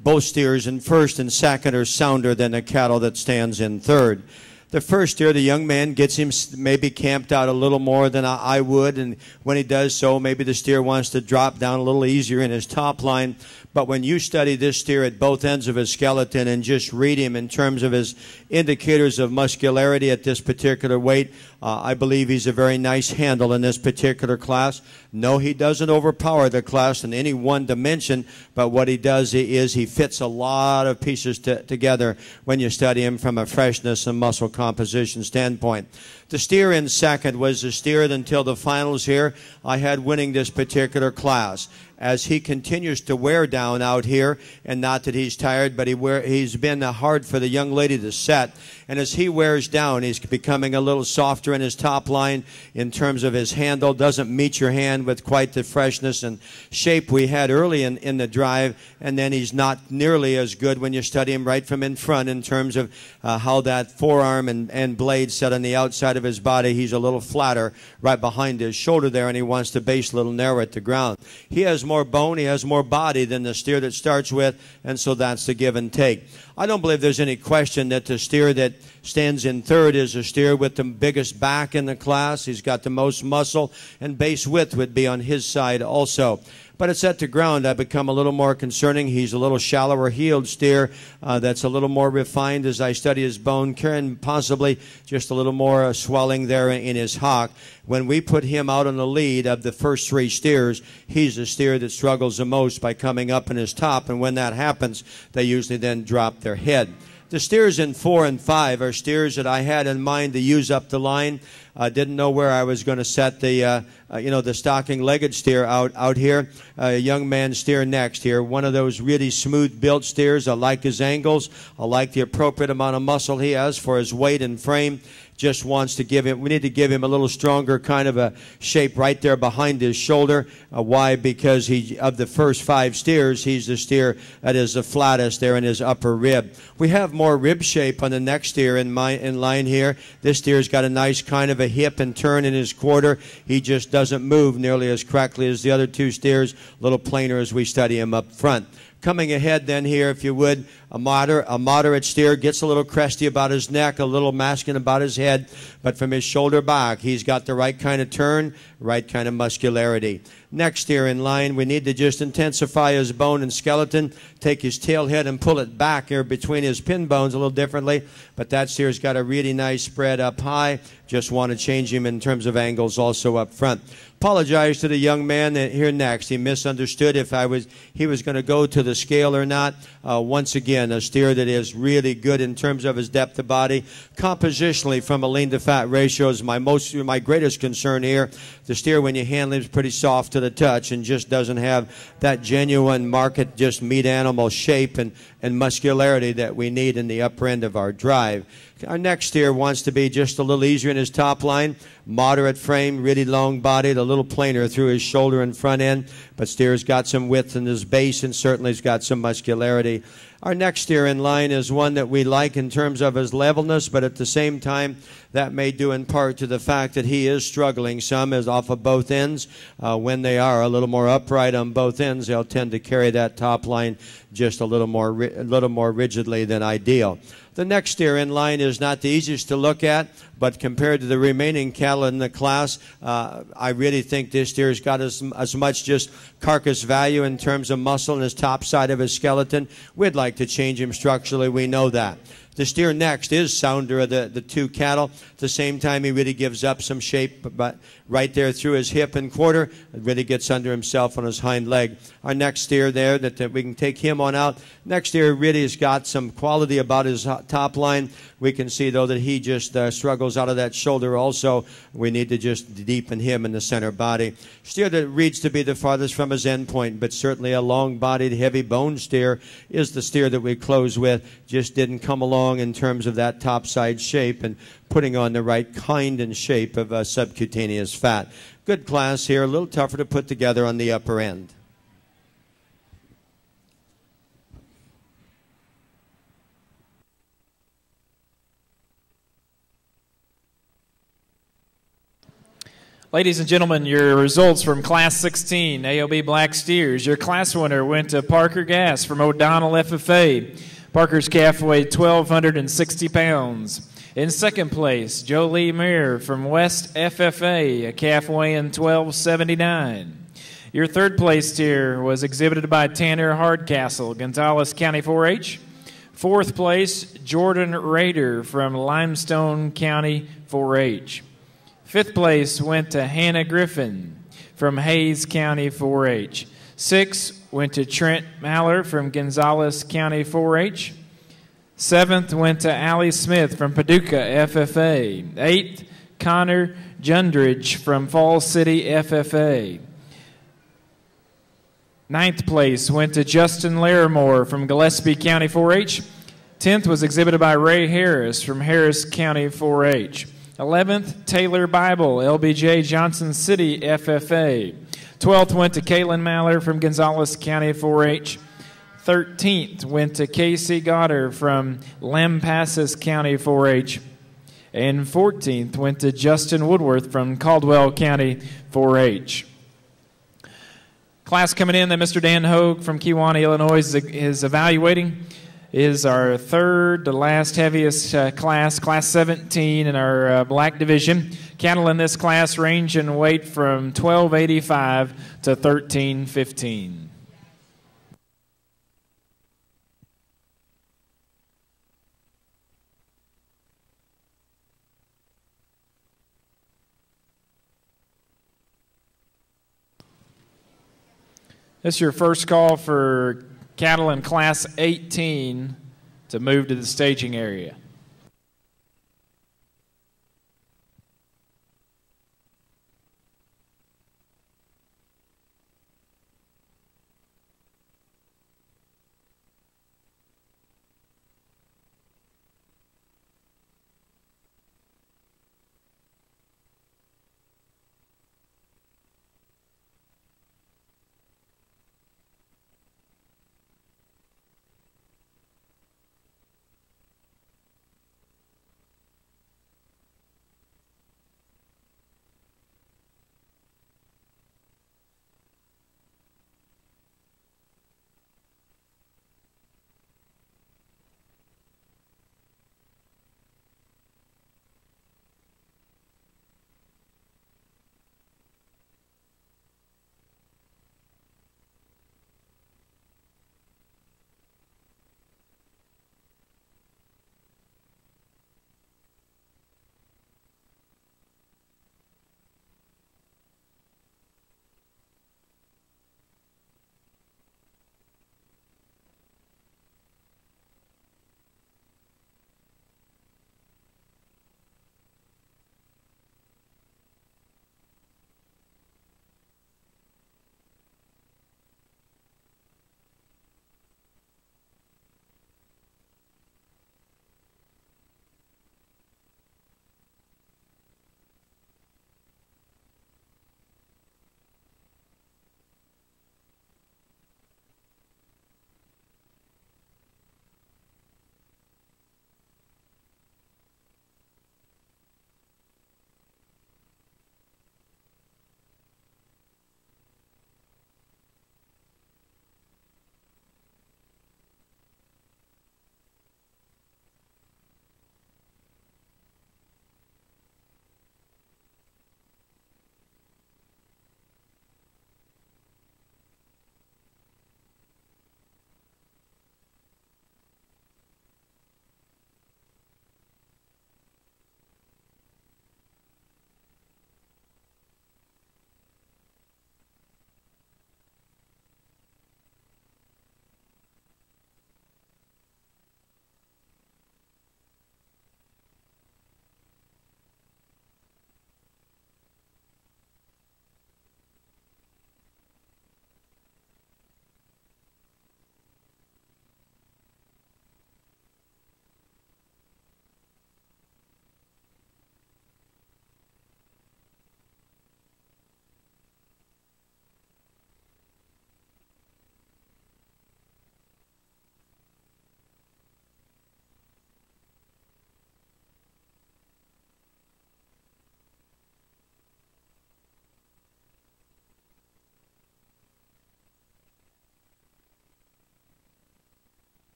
Both steers in first and second are sounder than the cattle that stands in third. The first steer, the young man gets him maybe camped out a little more than I would, and when he does so, maybe the steer wants to drop down a little easier in his top line. But when you study this steer at both ends of his skeleton and just read him in terms of his indicators of muscularity at this particular weight, I believe he's a very nice handle in this particular class. No, he doesn't overpower the class in any one dimension, but what he does is he fits a lot of pieces together when you study him from a freshness and muscle composition standpoint. The steer in second was the steer until the finals here I had winning this particular class. As he continues to wear down out here, and not that he's tired, but he's been hard for the young lady to set. And as he wears down, he's becoming a little softer in his top line in terms of his handle. Doesn't meet your hand with quite the freshness and shape we had early in the drive. And then he's not nearly as good when you study him right from in front in terms of how that forearm and blade set on the outside of his body. He's a little flatter right behind his shoulder there, and he wants to base a little narrow at the ground. He has more bone, he has more body than the steer that starts with, and so that's the give and take. I don't believe there's any question that the steer that stands in third is a steer with the biggest back in the class. He's got the most muscle, and base width would be on his side also. But it's at the ground I become a little more concerning. He's a little shallower heeled steer that's a little more refined as I study his bone, carrying possibly just a little more swelling there in his hock. When we put him out on the lead of the first three steers, he's the steer that struggles the most by coming up in his top, and when that happens, they usually then drop their head. The steers in 4 and 5 are steers that I had in mind to use up the line. I didn't know where I was going to set the, the stocking-legged steer out here. A young man steer next here. One of those really smooth-built steers. I like his angles. I like the appropriate amount of muscle he has for his weight and frame. Just wants to give him, we need to give him a little stronger kind of a shape right there behind his shoulder. Why? Because of the first 5 steers, he's the steer that is the flattest there in his upper rib. We have more rib shape on the next steer in line here. This steer's got a nice kind of a hip and turn in his quarter. He just doesn't move nearly as correctly as the other 2 steers. A little plainer as we study him up front. Coming ahead then here, if you would, a moderate steer, gets a little cresty about his neck, a little masculine about his head, but from his shoulder back, he's got the right kind of turn, right kind of muscularity. Next steer in line, we need to just intensify his bone and skeleton, take his tail head and pull it back here between his pin bones a little differently, but that steer's got a really nice spread up high. Just want to change him in terms of angles also up front. Apologize to the young man here next. He misunderstood if he was going to go to the scale or not. Once again, a steer that is really good in terms of his depth of body. Compositionally, from a lean to fat ratio is my greatest concern here. The steer, when you handle him, is pretty soft to the touch and just doesn't have that genuine market, just meat animal shape and muscularity that we need in the upper end of our drive. Our next steer wants to be just a little easier in his top line, moderate frame, really long bodied, a little plainer through his shoulder and front end, but steer's got some width in his base and certainly has got some muscularity. Our next steer in line is one that we like in terms of his levelness, but at the same time, that may due in part to the fact that he is struggling some is off of both ends. When they are a little more upright on both ends, they'll tend to carry that top line just a little more rigidly than ideal. The next steer in line is not the easiest to look at, but compared to the remaining cattle in the class, I really think this steer's got as much just carcass value in terms of muscle in his top side of his skeleton. We'd like to change him structurally. We know that. The steer next is sounder of the 2 cattle. At the same time, he really gives up some shape, but right there through his hip and quarter, it really gets under himself on his hind leg. Our next steer there, that we can take him on out. Next steer really has got some quality about his top line. We can see, though, that he just struggles out of that shoulder also. We need to just deepen him in the center body. Steer that reads to be the farthest from his end point, but certainly a long-bodied, heavy-boned steer is the steer that we close with. Just didn't come along along in terms of that topside shape and putting on the right kind and shape of subcutaneous fat. Good class here, a little tougher to put together on the upper end. Ladies and gentlemen, your results from Class 16, AOB Black Steers. Your class winner went to Parker Gass from O'Donnell FFA. Parker's calf weighed 1,260 pounds. In second place, Jolie Muir from West FFA, a calf weighing 1,279. Your third place steer was exhibited by Tanner Hardcastle, Gonzales County 4-H. Fourth place, Jordan Rader from Limestone County 4-H. Fifth place went to Hannah Griffin from Hayes County 4-H. Sixth went to Trent Maller from Gonzales County 4-H. Seventh went to Allie Smith from Paducah FFA. Eighth, Connor Jundridge from Falls City FFA. Ninth place went to Justin Larimore from Gillespie County 4-H. 10th was exhibited by Ray Harris from Harris County 4-H. 11th, Taylor Bible, LBJ Johnson City FFA. 12th went to Caitlin Maller from Gonzales County 4-H. 13th went to Casey Goddard from Lampasas County 4-H. And 14th went to Justin Woodworth from Caldwell County 4-H. Class coming in that Mr. Dan Hogue from Kewanee, Illinois is evaluating is our third to last heaviest class, Class 17 in our black division. Cattle in this class range in weight from 1,285 to 1,315. This is your first call for cattle in Class 18 to move to the staging area.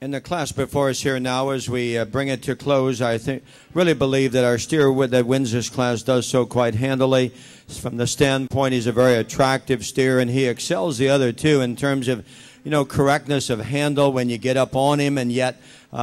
In the class before us here now, as we bring it to close, I really believe that our steer that wins this class does so quite handily. From the standpoint, he's a very attractive steer, and he excels the other two in terms of, correctness of handle when you get up on him, and yet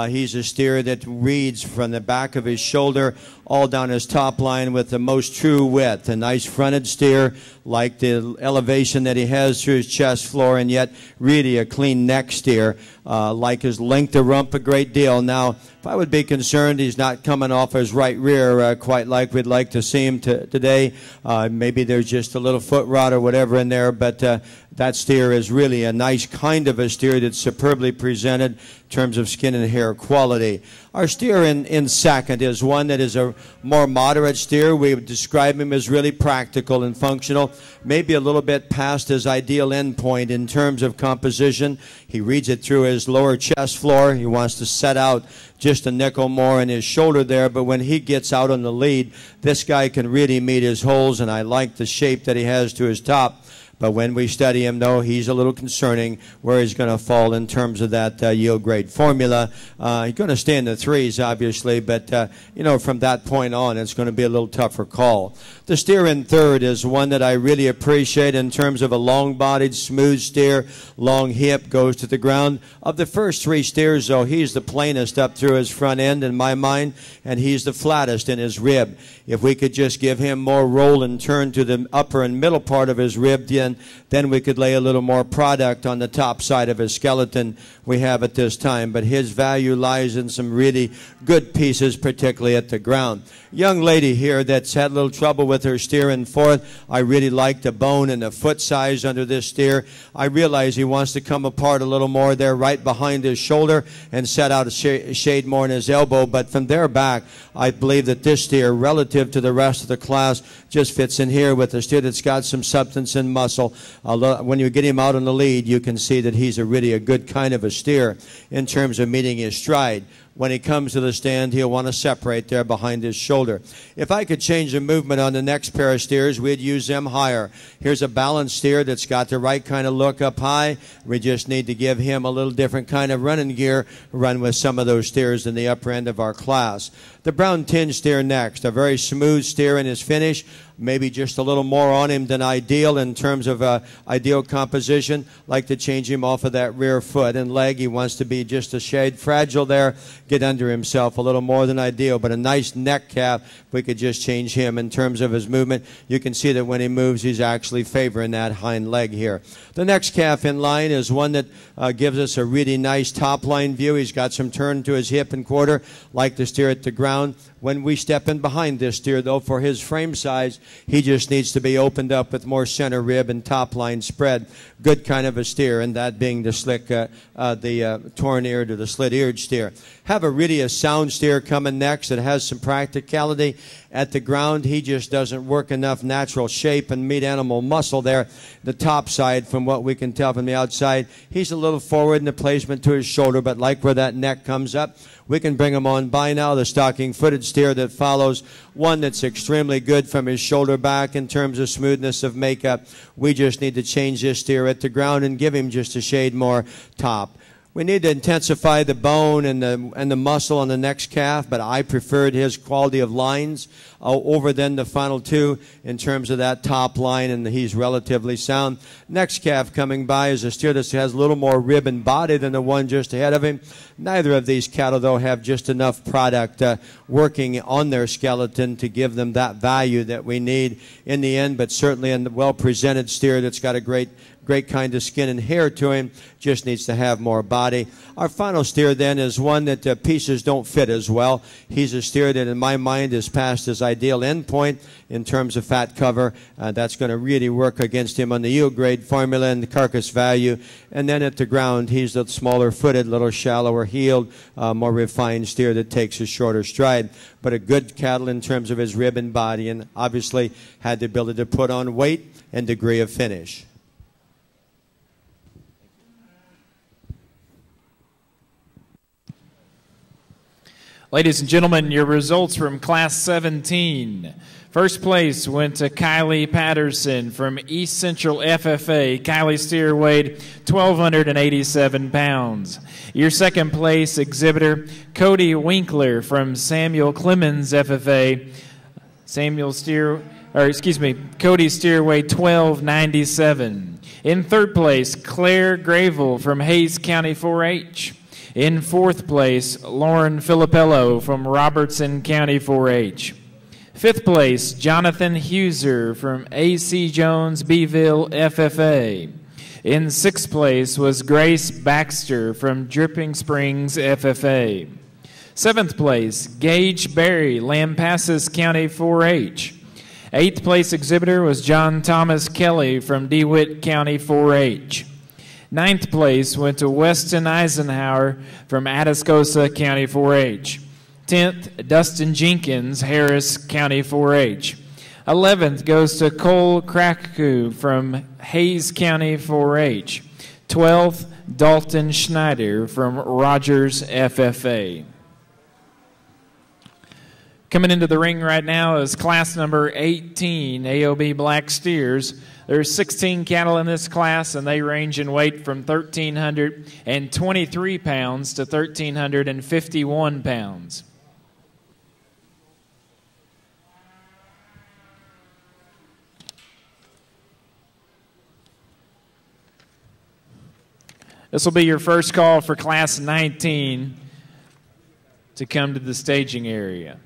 he's a steer that reads from the back of his shoulder all down his top line with the most true width. A nice fronted steer, like the elevation that he has through his chest floor, and yet really a clean neck steer, like his length of rump a great deal. Now, if I would be concerned, he's not coming off his right rear quite like we'd like to see him today. Maybe there's just a little foot rot or whatever in there, but that steer is really a nice kind of a steer that's superbly presented in terms of skin and hair quality. Our steer in second is one that is a more moderate steer. We would describe him as really practical and functional, maybe a little bit past his ideal endpoint in terms of composition. He reads it through his lower chest floor. He wants to set out just a nickel more in his shoulder there, but when he gets out on the lead, this guy can really meet his holes, and I like the shape that he has to his top. But when we study him, though, he's a little concerning where he's going to fall in terms of that yield grade formula. He's going to stay in the threes, obviously, but, from that point on, it's going to be a little tougher call. The steer in third is one that I really appreciate in terms of a long-bodied, smooth steer, long hip, goes to the ground. Of the first three steers, though, he's the plainest up through his front end in my mind, and he's the flattest in his rib. If we could just give him more roll and turn to the upper and middle part of his rib, then we could lay a little more product on the top side of his skeleton we have at this time. But his value lies in some really good pieces, particularly at the ground. Young lady here that's had a little trouble with her steer in fourth. I really like the bone and the foot size under this steer. I realize he wants to come apart a little more there right behind his shoulder and set out a shade more in his elbow. But from there back, I believe that this steer, relative to the rest of the class, just fits in here with a steer that's got some substance and muscle. When you get him out on the lead, you can see that he's really a good kind of a steer in terms of meeting his stride. When he comes to the stand, he'll want to separate there behind his shoulder. If I could change the movement on the next pair of steers, we'd use them higher. Here's a balanced steer that's got the right kind of look up high. We just need to give him a little different kind of running gear, run with some of those steers in the upper end of our class. The brown tin steer next, a very smooth steer in his finish, maybe just a little more on him than ideal in terms of ideal composition. Like to change him off of that rear foot and leg. He wants to be just a shade fragile there, get under himself a little more than ideal, but a nice neck calf. If we could just change him in terms of his movement, you can see that when he moves, he's actually favoring that hind leg here. The next calf in line is one that gives us a really nice top line view. He's got some turn to his hip and quarter, like to steer at the ground. When we step in behind this steer, though, for his frame size, he just needs to be opened up with more center rib and top line spread. Good kind of a steer, and that being the slick, torn-eared or the slit-eared steer. Have a sound steer coming next that has some practicality at the ground. He just doesn't work enough natural shape and meat animal muscle there. The top side, from what we can tell from the outside, he's a little forward in the placement to his shoulder, but like where that neck comes up, we can bring him on by now. The stocking-footed steer that follows, one that's extremely good from his shoulder back in terms of smoothness of makeup. We just need to change this steer at the ground and give him just a shade more top. We need to intensify the bone and the muscle on the next calf, but I preferred his quality of lines over than the final two in terms of that top line, and he's relatively sound. Next calf coming by is a steer that has a little more rib and body than the one just ahead of him. Neither of these cattle, though, have just enough product working on their skeleton to give them that value that we need in the end, but certainly a well-presented steer that's got a great kind of skin and hair to him, just needs to have more body. Our final steer then is one that pieces don't fit as well. He's a steer that in my mind is past his ideal endpoint in terms of fat cover. That's going to really work against him on the yield grade formula and the carcass value. And then at the ground, he's the smaller footed, little shallower heeled, more refined steer that takes a shorter stride. But a good cattle in terms of his rib and body, and obviously had the ability to put on weight and degree of finish. Ladies and gentlemen, your results from Class 17. First place went to Kylie Patterson from East Central FFA. Kylie's steer weighed 1,287 pounds. Your second place exhibitor, Cody Winkler from Samuel Clemens FFA. Cody's steer weighed 1,297. In third place, Claire Gravel from Hayes County 4-H. In fourth place, Lauren Filippello from Robertson County 4-H. Fifth place, Jonathan Huser from A.C. Jones Beeville FFA. In sixth place was Grace Baxter from Dripping Springs FFA. Seventh place, Gage Berry, Lampasas County 4-H. Eighth place exhibitor was John Thomas Kelly from DeWitt County 4-H. Ninth place went to Weston Eisenhower from Atascosa County 4-H. 10th, Dustin Jenkins, Harris County 4-H. 11th goes to Cole Kraku from Hayes County 4-H. 12th, Dalton Schneider from Rogers FFA. Coming into the ring right now is class number 18, AOB Black Steers. There's 16 cattle in this class, and they range in weight from 1,323 pounds to 1,351 pounds. This will be your first call for Class 19 to come to the staging area.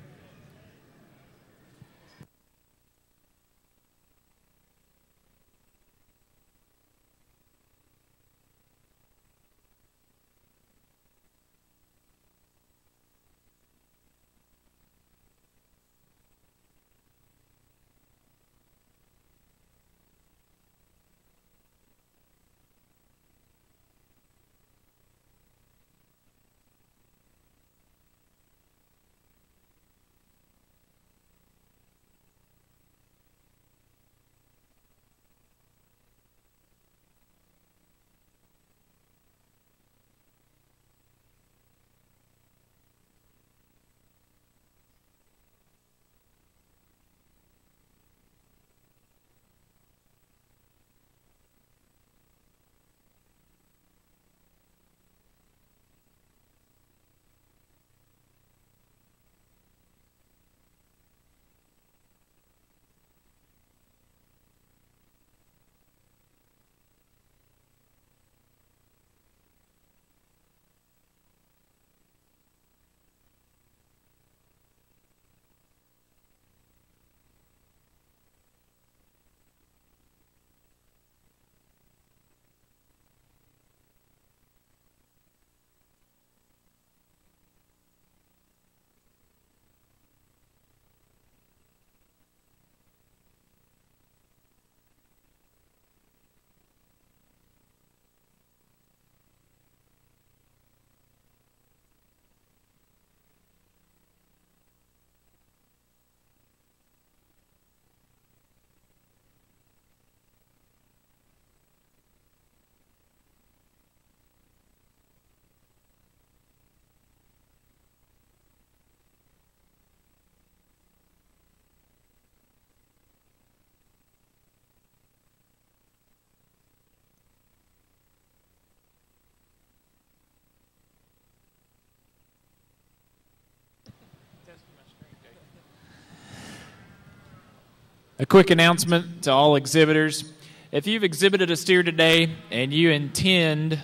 A quick announcement to all exhibitors. If you've exhibited a steer today and you intend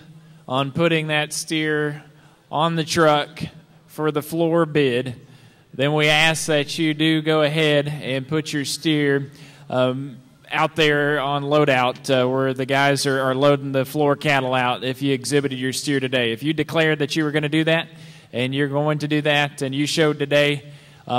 on putting that steer on the truck for the floor bid, then we ask that you do go ahead and put your steer out there on loadout where the guys are loading the floor cattle out if you exhibited your steer today. If you declared that you were going to do that and you're going to do that and you showed today,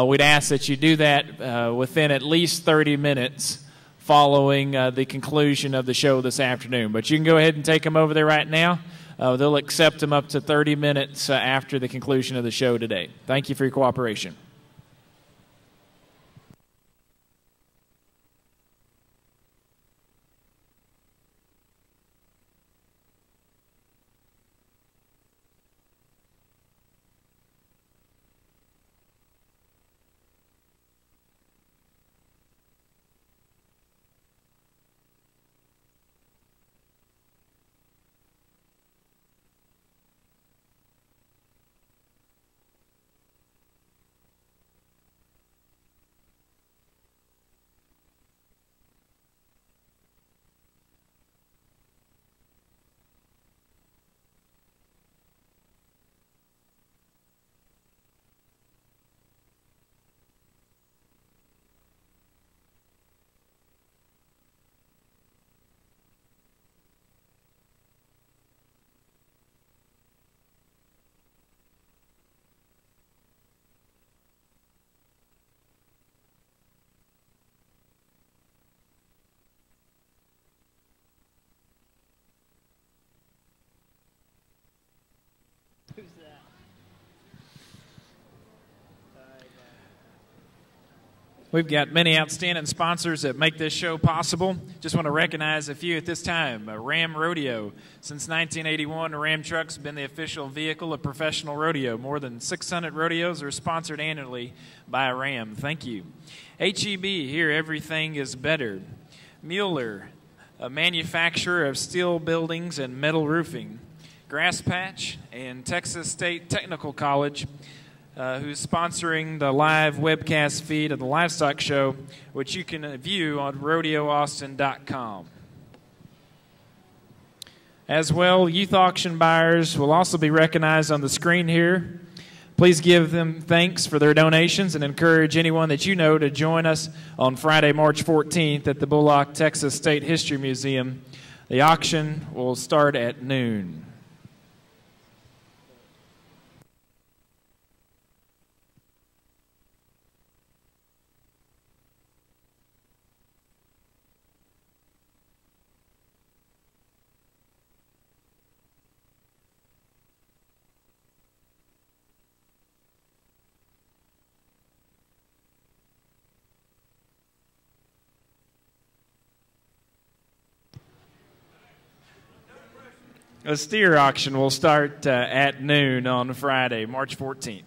we'd ask that you do that within at least 30 minutes following the conclusion of the show this afternoon. But you can go ahead and take them over there right now. They'll accept them up to 30 minutes after the conclusion of the show today. Thank you for your cooperation. We've got many outstanding sponsors that make this show possible. Just want to recognize a few at this time. Ram Rodeo. Since 1981, a Ram truck's been the official vehicle of professional rodeo. More than 600 rodeos are sponsored annually by a Ram. Thank you. HEB, here everything is better. Mueller, a manufacturer of steel buildings and metal roofing. Grass Patch and Texas State Technical College, who's sponsoring the live webcast feed of the Livestock Show, which you can view on rodeoaustin.com. As well, youth auction buyers will also be recognized on the screen here. Please give them thanks for their donations and encourage anyone that you know to join us on Friday, March 14th at the Bullock, Texas State History Museum. The auction will start at noon. A steer auction will start at noon on Friday, March 14th.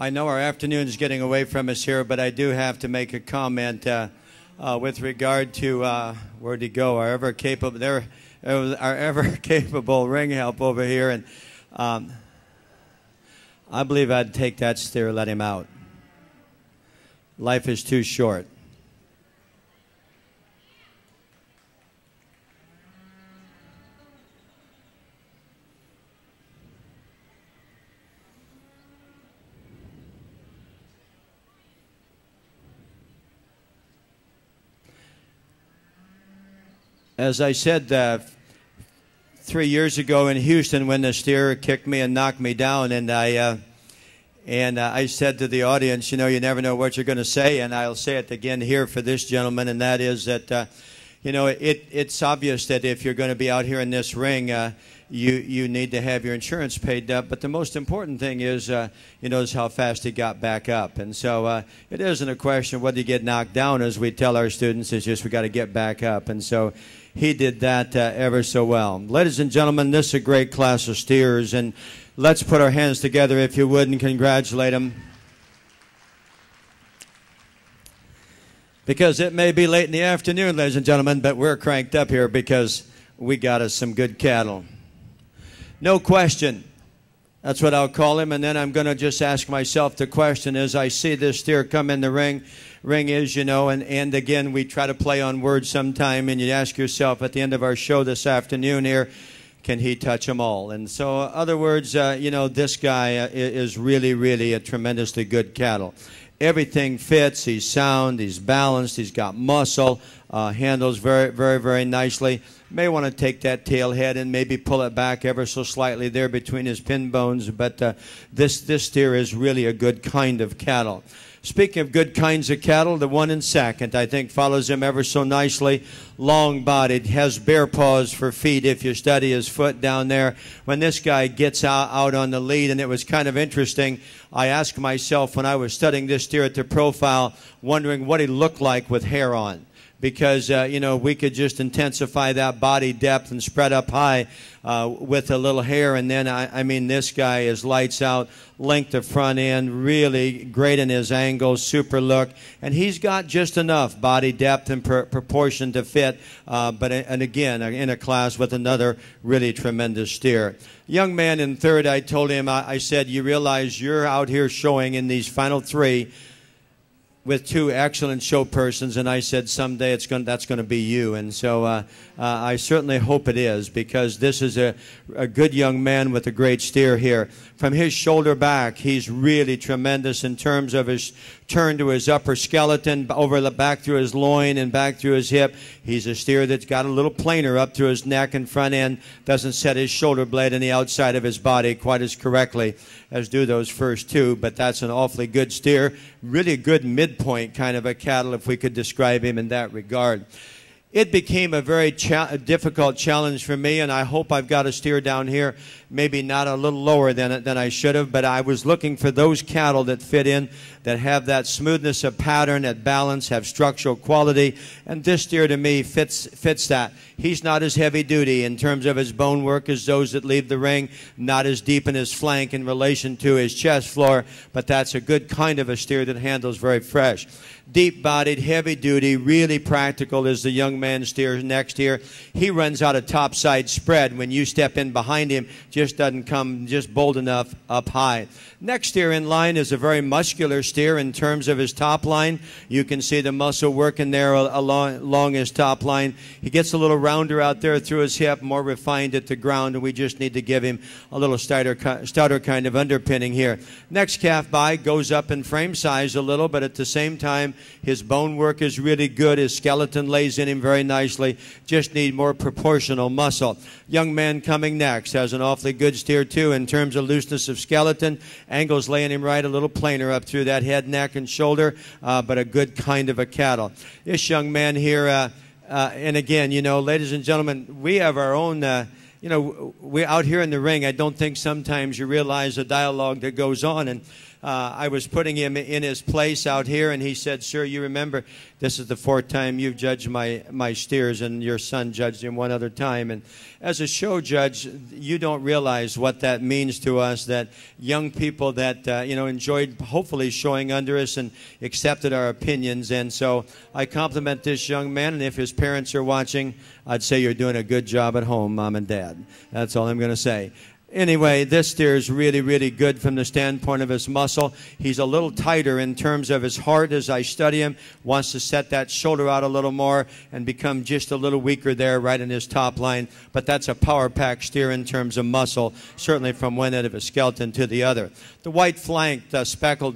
I know our afternoon is getting away from us here, but I do have to make a comment with regard to where'd he go? Our ever capable ring help over here, and I believe I'd take that steer, let him out. Life is too short. As I said 3 years ago in Houston, when the steer kicked me and knocked me down, and I said to the audience, you know, you never know what you're going to say, and I'll say it again here for this gentleman, and that is that, you know, it's obvious that if you're going to be out here in this ring, you need to have your insurance paid up. But the most important thing is, you know, is how fast he got back up. And so it isn't a question of whether you get knocked down, as we tell our students. It's just we got to get back up. And so he did that ever so well. Ladies and gentlemen, this is a great class of steers, and let's put our hands together, if you would, and congratulate them. Because it may be late in the afternoon, ladies and gentlemen, but we're cranked up here because we got us some good cattle. No question. That's what I'll call him, and then I'm going to just ask myself the question as I see this steer come in the ring. Ring is, you know, and again, we try to play on words sometime, and you ask yourself at the end of our show this afternoon here, can he touch them all? And so, other words, you know, this guy is really, really a tremendously good cattle. Everything fits. He's sound. He's balanced. He's got muscle. Handles very, very, very nicely. May want to take that tail head and maybe pull it back ever so slightly there between his pin bones. But this steer is really a good kind of cattle. Speaking of good kinds of cattle, the one in second, I think, follows him ever so nicely. Long-bodied, has bare paws for feet if you study his foot down there. When this guy gets out on the lead, and it was kind of interesting, I asked myself when I was studying this steer at the profile, wondering what he looked like with hair on. Because, you know, we could just intensify that body depth and spread up high with a little hair. And then, I mean, this guy is lights out, length of front end, really great in his angles, super look. And he's got just enough body depth and proportion to fit. And again, in a class with another really tremendous steer. Young man in third, I told him, I said, you realize you're out here showing in these final three with two excellent show persons, and I said someday that's going to be you. And so I certainly hope it is, because this is a good young man with a great steer here. From his shoulder back, he's really tremendous in terms of his turn to his upper skeleton, over the back through his loin and back through his hip. He's a steer that's got a little planer up through his neck and front end, doesn't set his shoulder blade on the outside of his body quite as correctly as do those first two, but that's an awfully good steer. Really good midpoint kind of a cattle, if we could describe him in that regard. It became a very difficult challenge for me, and I hope I've got a steer down here, maybe not a little lower than I should have, but I was looking for those cattle that fit in, that have that smoothness of pattern, that balance, have structural quality, and this steer to me fits that. He's not as heavy duty in terms of his bone work as those that leave the ring, not as deep in his flank in relation to his chest floor, but that's a good kind of a steer that handles very fresh. Deep-bodied, heavy-duty, really practical is the young man steer next here. He runs out a topside spread. When you step in behind him, just doesn't come just bold enough up high. Next steer in line is a very muscular steer in terms of his top line. You can see the muscle working there along his top line. He gets a little rounder out there through his hip, more refined at the ground, and we just need to give him a little stouter kind of underpinning here. Next calf by goes up in frame size a little, but at the same time, his bone work is really good. His skeleton lays in him very nicely. Just need more proportional muscle. Young man coming next has an awfully good steer too in terms of looseness of skeleton. Angles laying him right, a little planer up through that head, neck, and shoulder, but a good kind of a cattle. This young man here, and again, you know, ladies and gentlemen, we have our own, you know, we're out here in the ring. I don't think sometimes you realize the dialogue that goes on. And I was putting him in his place out here, and he said, "Sir, you remember this is the 4th time you've judged my steers, and your son judged him one other time." And as a show judge, you don't realize what that means to us, that young people that enjoyed hopefully showing under us and accepted our opinions. And so I compliment this young man, and if his parents are watching, I'd say you're doing a good job at home, Mom and Dad. That's all I'm going to say. Anyway, this steer is really, really good from the standpoint of his muscle. He's a little tighter in terms of his heart as I study him. Wants to set that shoulder out a little more and become just a little weaker there right in his top line. But that's a power pack steer in terms of muscle, certainly from one end of his skeleton to the other. The white-flanked speckled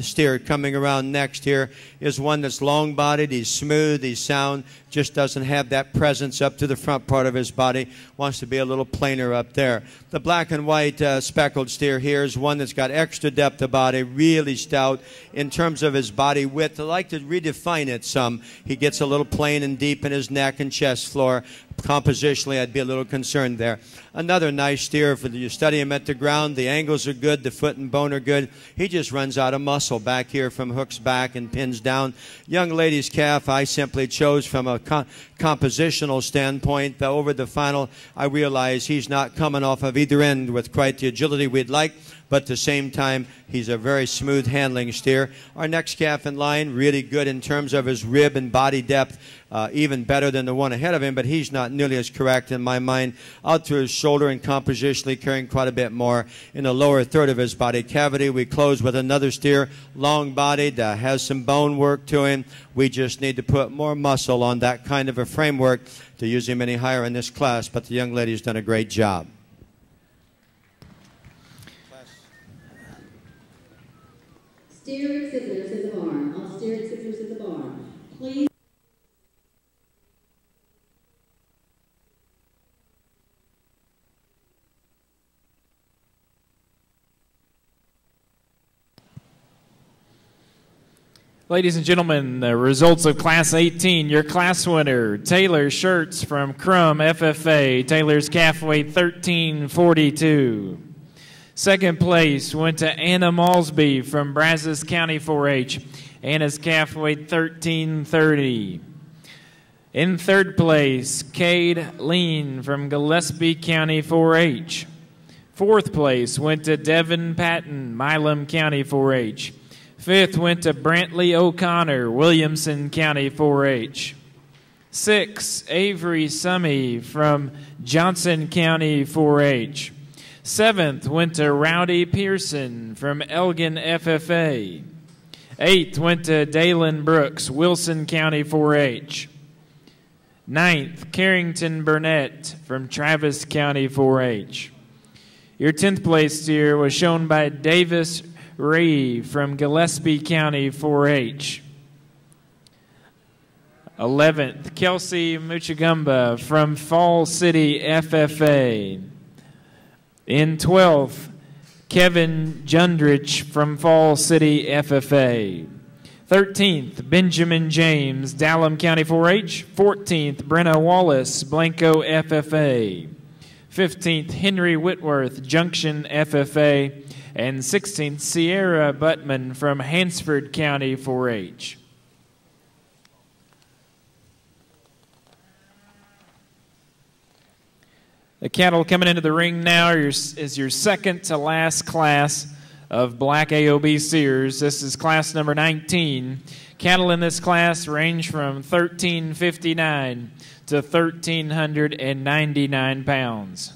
steer coming around next here is one that's long-bodied. He's smooth. He's sound. Just doesn't have that presence up to the front part of his body. Wants to be a little plainer up there. The black and white speckled steer here is one that's got extra depth of body, really stout in terms of his body width. I like to redefine it some. He gets a little plain and deep in his neck and chest floor. Compositionally, I'd be a little concerned there. Another nice steer. For you study him at the ground, the angles are good, the foot and bone are good. He just runs out of muscle back here from hooks back and pins down. Young lady's calf I simply chose from a compositional standpoint. Over the final, I realize he's not coming off of either end with quite the agility we'd like, but at the same time, he's a very smooth handling steer. Our next calf in line, really good in terms of his rib and body depth, even better than the one ahead of him, but he's not nearly as correct in my mind. Out to his shoulder and compositionally carrying quite a bit more in the lower third of his body cavity. We close with another steer, long-bodied, has some bone work to him. We just need to put more muscle on that kind of a framework to use him any higher in this class, but the young lady's done a great job. Steer exhibitors at the barn. All steer exhibitors at the barn. Please. Ladies and gentlemen, the results of Class 18. Your class winner, Taylor Schertz from Crum FFA. Taylor's calf weight 1342. Second place went to Anna Malsby from Brazos County 4-H. Anna's calf weighed 1330. In third place, Cade Lean from Gillespie County 4-H. Fourth place went to Devin Patton, Milam County 4-H. Fifth went to Brantley O'Connor, Williamson County 4-H. Sixth, Avery Summy from Johnson County 4-H. Seventh went to Rowdy Pearson from Elgin FFA. Eighth went to Dalen Brooks, Wilson County 4-H. Ninth, Carrington Burnett from Travis County 4-H. Your 10th place steer was shown by Davis Ray from Gillespie County 4-H. 11th, Kelsey Muchagumba from Fall City FFA. In 12th, Kevin Jundrich from Fall City FFA. 13th, Benjamin James, Dallam County 4-H. 14th, Brenna Wallace, Blanco FFA. 15th, Henry Whitworth, Junction FFA. And 16th, Sierra Buttman from Hansford County 4-H. The cattle coming into the ring now is your second to last class of black AOB steers. This is class number 19. Cattle in this class range from 1,359 to 1,399 pounds.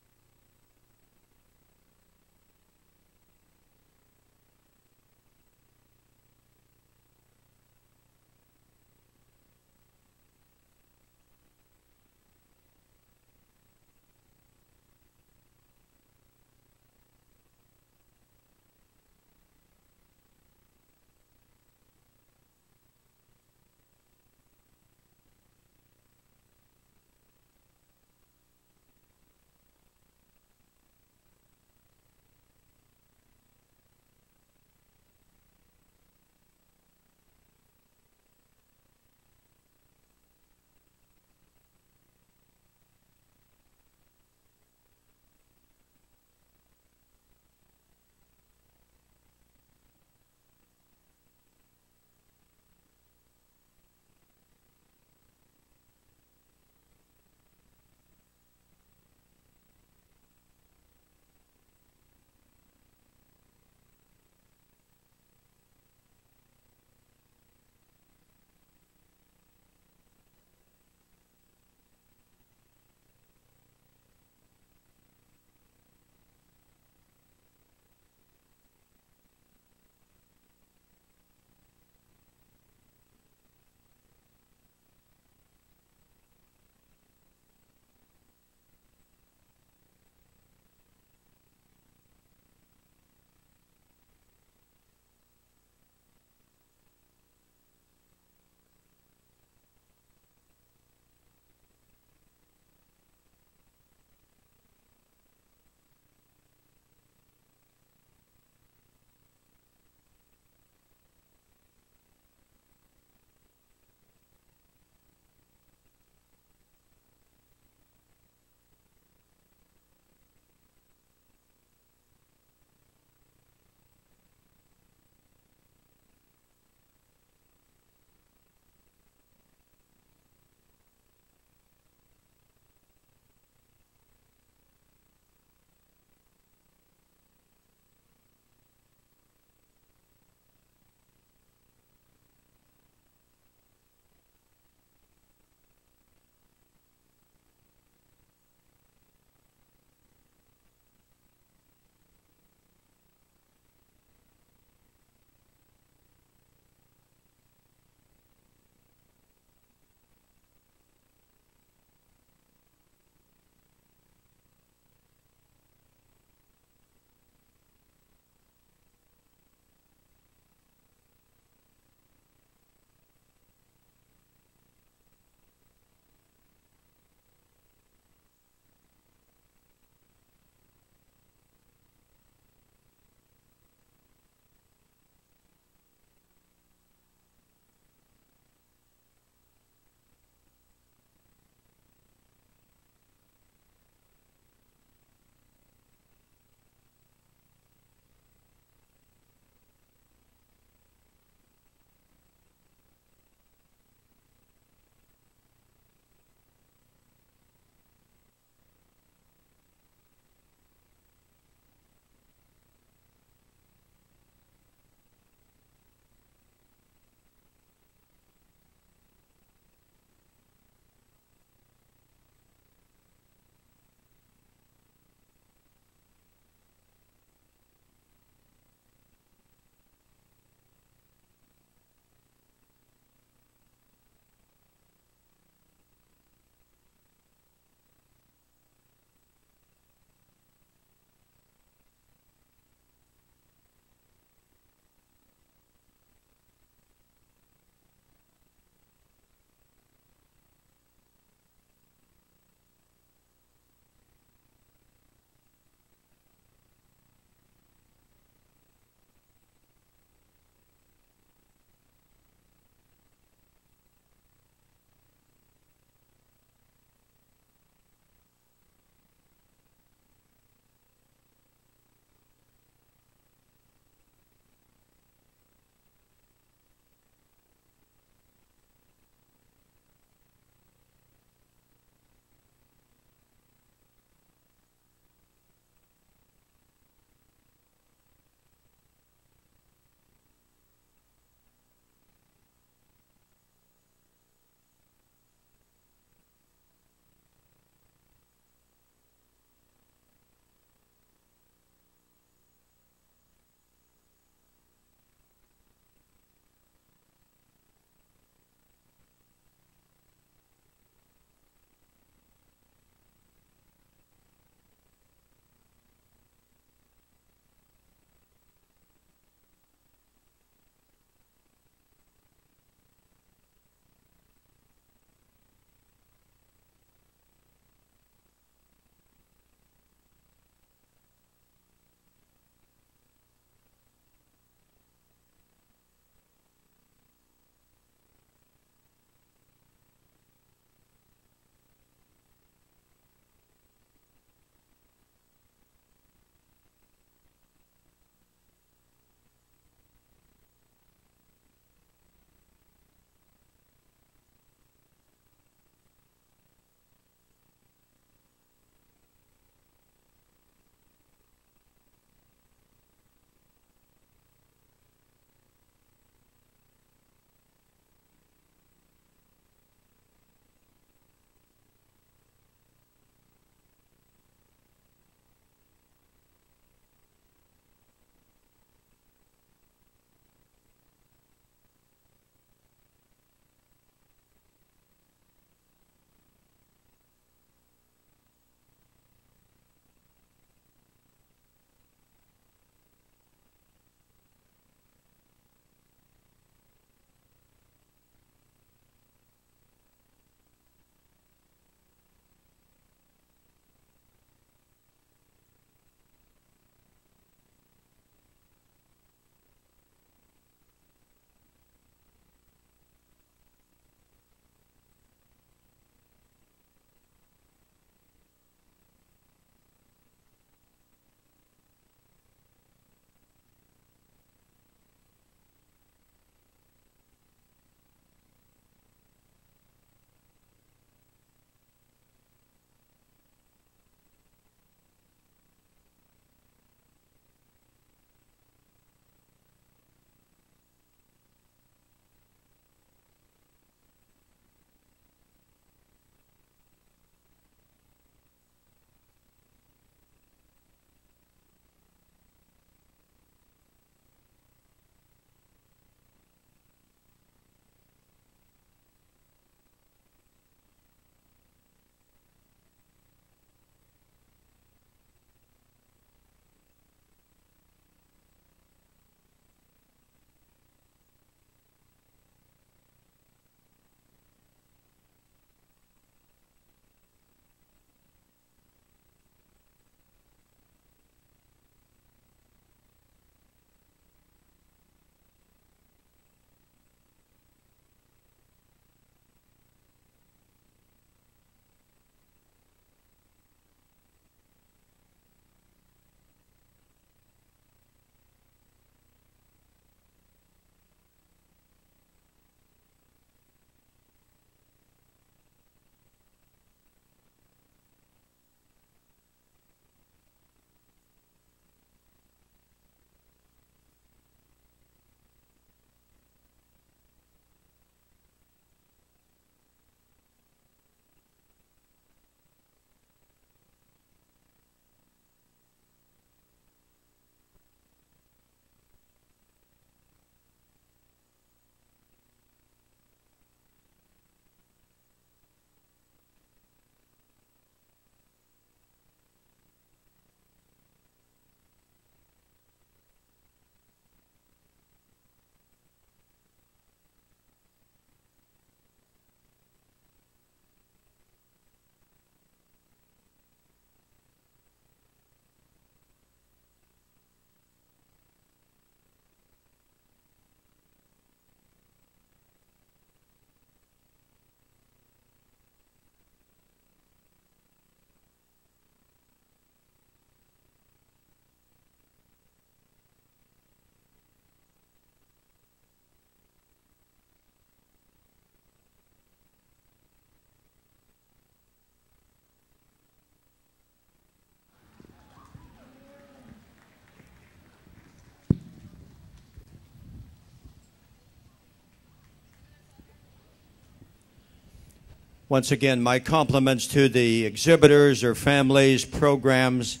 Once again, my compliments to the exhibitors, their families, programs,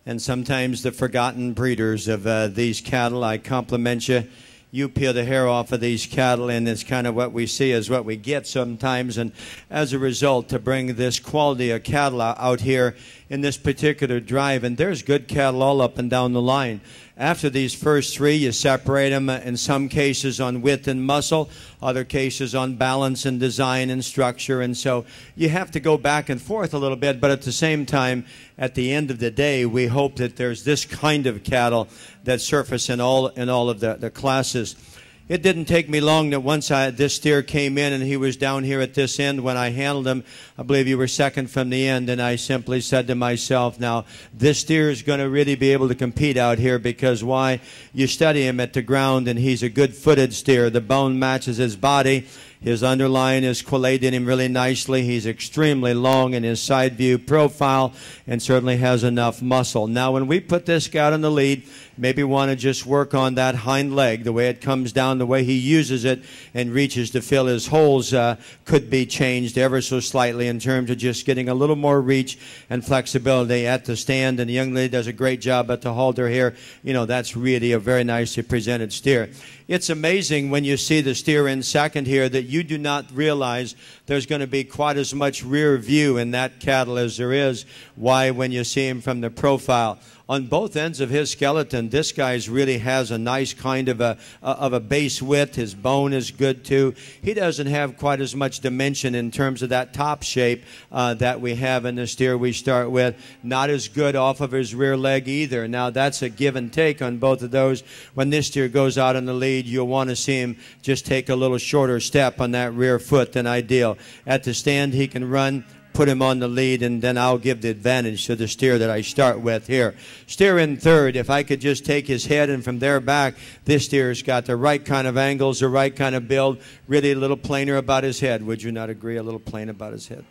and sometimes the forgotten breeders of these cattle. I compliment you. You peel the hair off of these cattle, and it's kind of what we see is what we get sometimes. And as a result, to bring this quality of cattle out here in this particular drive, and there's good cattle all up and down the line. After these first three, you separate them in some cases on width and muscle, other cases on balance and design and structure. And so you have to go back and forth a little bit, but at the same time, at the end of the day, we hope that there's this kind of cattle that surface in all of the classes. It didn't take me long that once this steer came in and he was down here at this end when I handled him. I believe you were second from the end, and I simply said to myself, now this steer is going to really be able to compete out here, because why? You study him at the ground and he's a good-footed steer. The bone matches his body. His underline is collated in him really nicely. He's extremely long in his side view profile and certainly has enough muscle. Now, when we put this guy in the lead, maybe want to just work on that hind leg, the way it comes down, the way he uses it and reaches to fill his holes could be changed ever so slightly in terms of just getting a little more reach and flexibility at the stand. And the young lady does a great job at the halter here. You know, that's really a very nicely presented steer. It's amazing when you see the steer in second here that you do not realize there's going to be quite as much rear view in that cattle as there is. Why? When you see him from the profile. On both ends of his skeleton, this guy's really has a nice kind of a base width. His bone is good too. He doesn't have quite as much dimension in terms of that top shape that we have in the steer we start with. Not as good off of his rear leg either. Now that's a give and take on both of those. When this steer goes out in the lead, you'll want to see him just take a little shorter step on that rear foot than ideal. At the stand, he can run, put him on the lead, and then I'll give the advantage to the steer that I start with here. Steer in third, if I could just take his head and from there back, this steer's got the right kind of angles, the right kind of build, really a little plainer about his head. Would you not agree? A little plain about his head.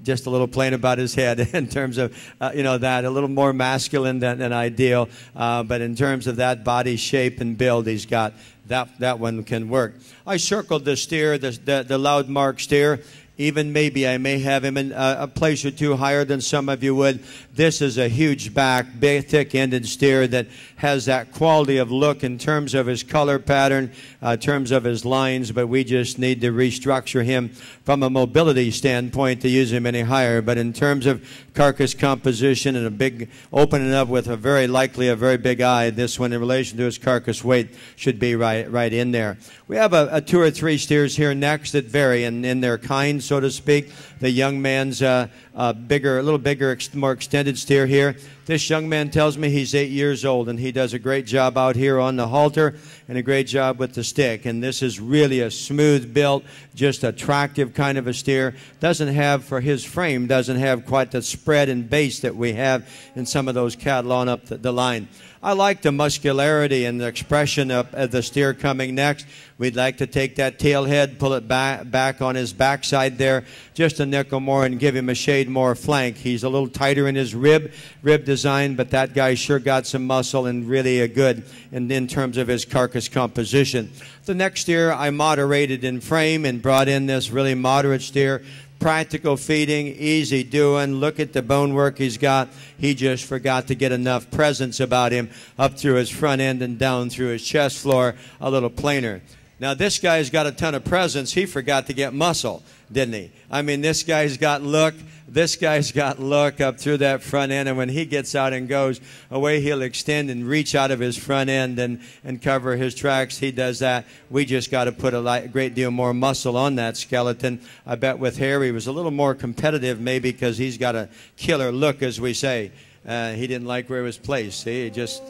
Just a little plain about his head in terms of, that, a little more masculine than ideal. But in terms of that body shape and build, he's got that one can work. I circled the steer, the loud mark steer. Even maybe I may have him in a place or two higher than some of you would. This is a huge back, big, thick-ended steer that has that quality of look in terms of his color pattern, in terms of his lines, but we just need to restructure him from a mobility standpoint to use him any higher. But in terms of carcass composition and a big, opening up with a very big eye, this one in relation to his carcass weight should be right in there. We have a two or three steers here next that vary in their kind, so to speak. The young man's a little bigger, more extended steer here. This young man tells me he's 8 years old, and he does a great job out here on the halter and a great job with the stick. And this is really a smooth built, just attractive kind of a steer. Doesn't have, for his frame, doesn't have quite the spread and base that we have in some of those cattle on up the line. I like the muscularity and the expression of the steer coming next. We'd like to take that tail head, pull it back on his backside there, just a nickel more, and give him a shade more flank. He's a little tighter in his rib design, but that guy sure got some muscle and really a good in terms of his carcass composition. The next steer I moderated in frame and brought in this really moderate steer. Practical feeding, easy doing. Look at the bone work he's got. He just forgot to get enough presence about him up through his front end and down through his chest floor, a little plainer. Now, this guy's got a ton of presence. He forgot to get muscle, didn't he? I mean, this guy's got look. This guy's got look up through that front end, and when he gets out and goes away, he'll extend and reach out of his front end and cover his tracks. He does that. We just got to put a great deal more muscle on that skeleton. I bet with hair he was a little more competitive, maybe because he's got a killer look, as we say. He didn't like where he was placed. See, he just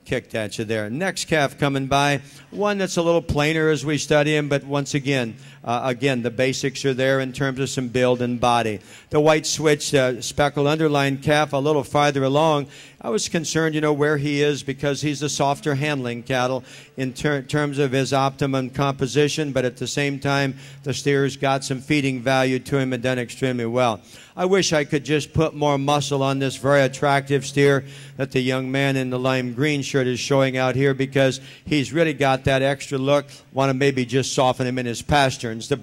kicked at you there. Next calf coming by, one that's a little plainer as we study him, but once again, the basics are there in terms of some build and body. The white switch speckled underline calf a little farther along. I was concerned, where he is, because he's a softer handling cattle in terms of his optimum composition, but at the same time, the steer's got some feeding value to him and done extremely well. I wish I could just put more muscle on this very attractive steer that the young man in the lime green shirt is showing out here, because he's really got that extra look. Want to maybe just soften him in his pasterns. The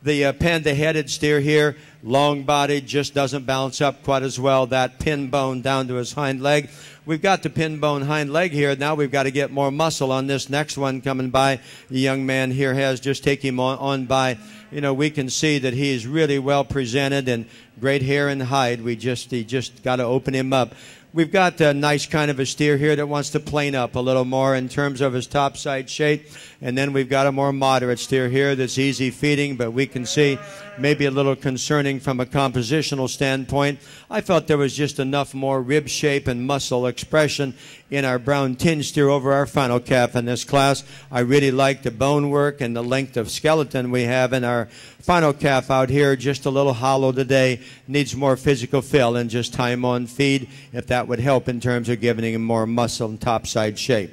The panda-headed steer here, long-bodied, just doesn't balance up quite as well. That pin bone down to his hind leg. We've got the pin bone hind leg here. Now we've got to get more muscle on this next one coming by. The young man here has just take him on by. You know, we can see that he is really well presented and great hair and hide. He just got to open him up. We've got a nice kind of a steer here that wants to plane up a little more in terms of his top side shape. And then we've got a more moderate steer here that's easy feeding, but we can see maybe a little concerning from a compositional standpoint. I felt there was just enough more rib shape and muscle expression in our brown tin steer over our final calf in this class. I really like the bone work and the length of skeleton we have in our final calf out here. Just a little hollow today. Needs more physical fill and just time on feed, if that would help in terms of giving him more muscle and topside shape.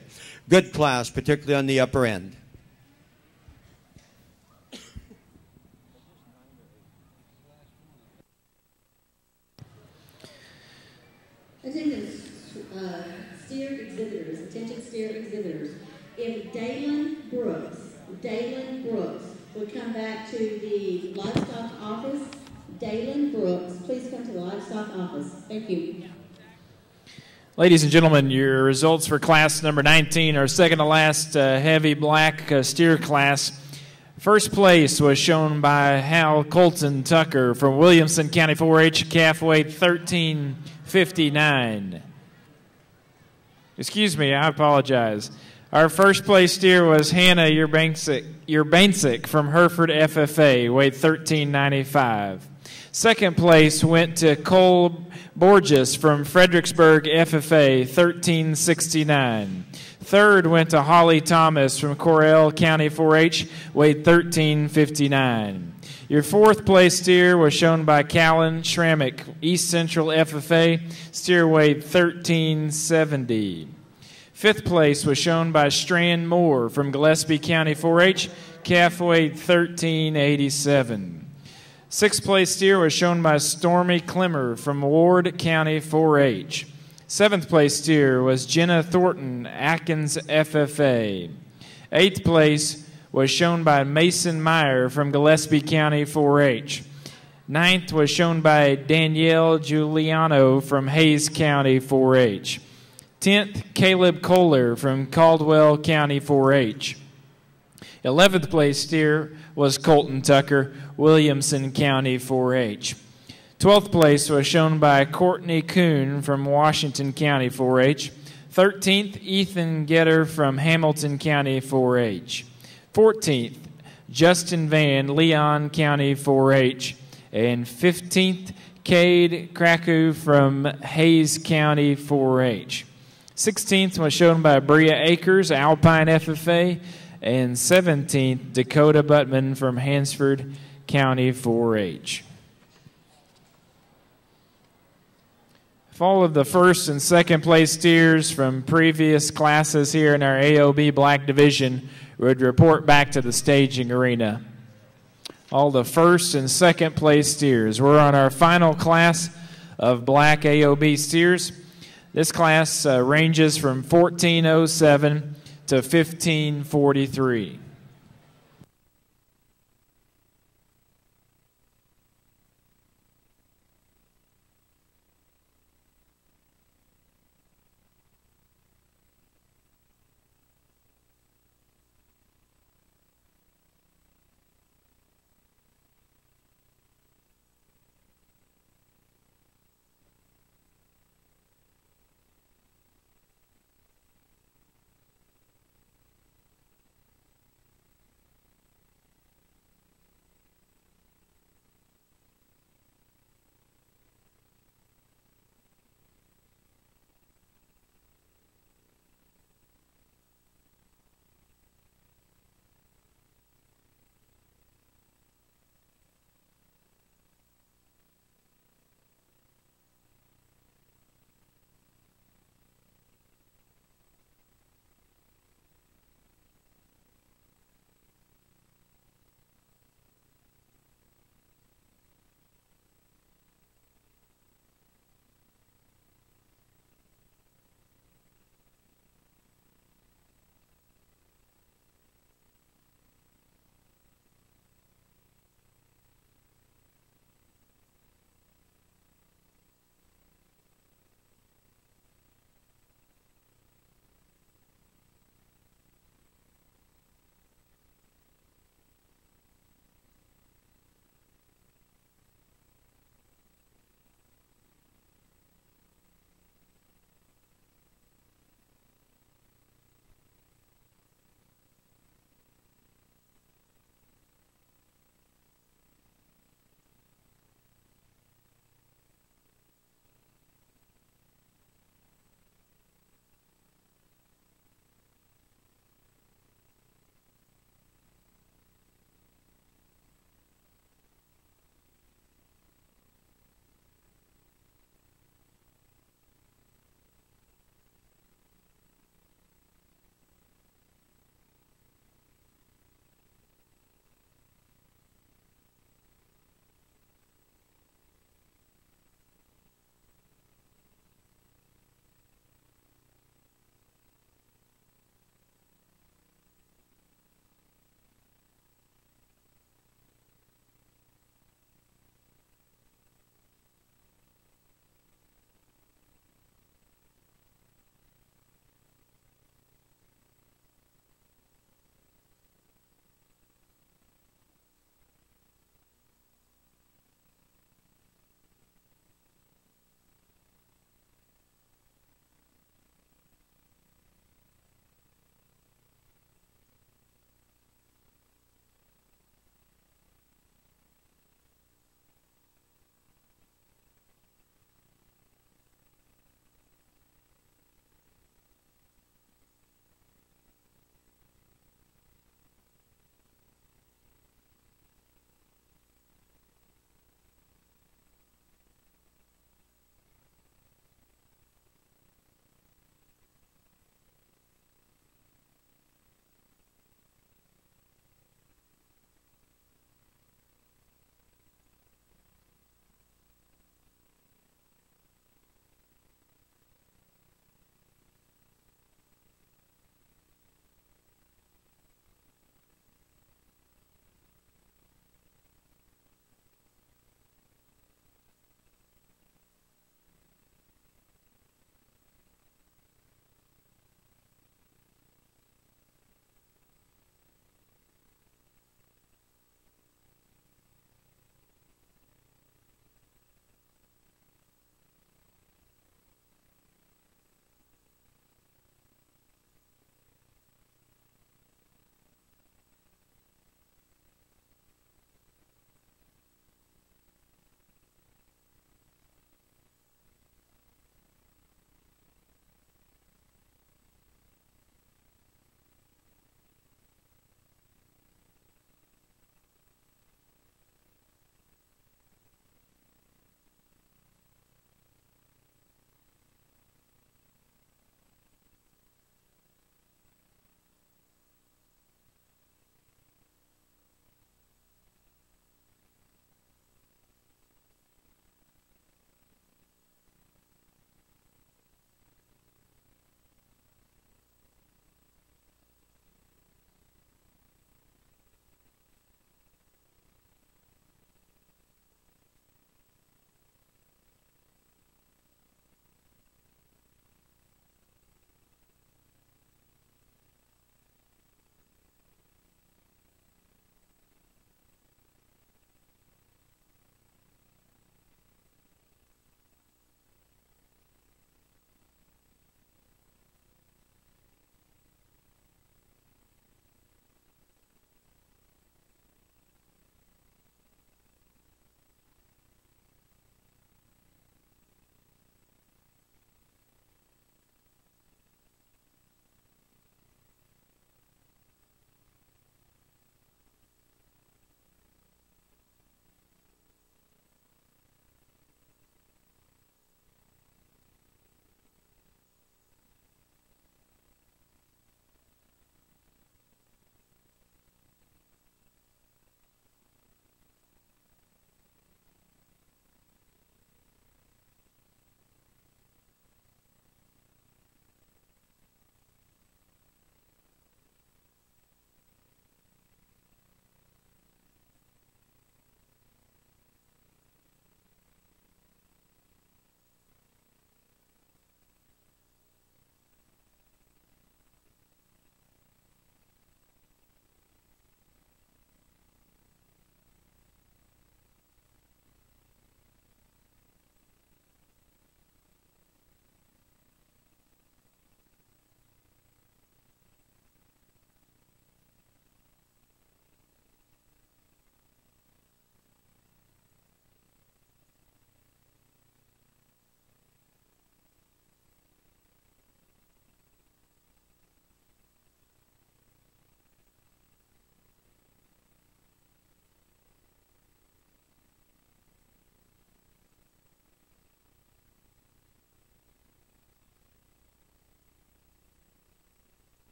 Good class, particularly on the upper end. Attention steer exhibitors, attention steer exhibitors. If Dalen Brooks would come back to the livestock office, Dalen Brooks, please come to the livestock office. Thank you. Ladies and gentlemen, your results for class number 19, our second to last heavy black steer class. First place was shown by Hal Colton Tucker from Williamson County 4-H, calf weight 1359. Excuse me, I apologize. Our first place steer was Hannah Urbansic from Hereford FFA, weight 1395. Second place went to Cole Borges from Fredericksburg FFA, 1369. Third went to Holly Thomas from Correll County 4-H, weighed 1359. Your fourth place steer was shown by Callan Schrammick, East Central FFA, steer weighed 1370. Fifth place was shown by Strand Moore from Gillespie County 4-H, calf weighed 1387. Sixth place steer was shown by Stormy Clemmer from Ward County 4-H. Seventh place steer was Jenna Thornton, Atkins FFA. Eighth place was shown by Mason Meyer from Gillespie County 4-H. Ninth was shown by Danielle Giuliano from Hayes County 4-H. 10th, Caleb Kohler from Caldwell County 4-H. 11th place steer was Colton Tucker, Williamson County 4-H. 12th place was shown by Courtney Kuhn from Washington County 4-H. 13th, Ethan Getter from Hamilton County 4-H. 14th, Justin Van, Leon County 4-H. And 15th, Cade Krakow from Hayes County 4-H. 16th was shown by Bria Akers, Alpine FFA. And 17th, Dakota Buttman from Hansford County 4-H. If all of the first and second place steers from previous classes here in our AOB Black Division would report back to the staging arena. All the first and second place steers. We're on our final class of Black AOB steers. This class ranges from 1407 to 1543.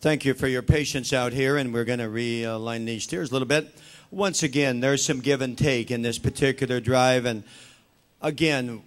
Thank you for your patience out here, and we're going to realign these steers a little bit. Once again, there's some give and take in this particular drive, and again,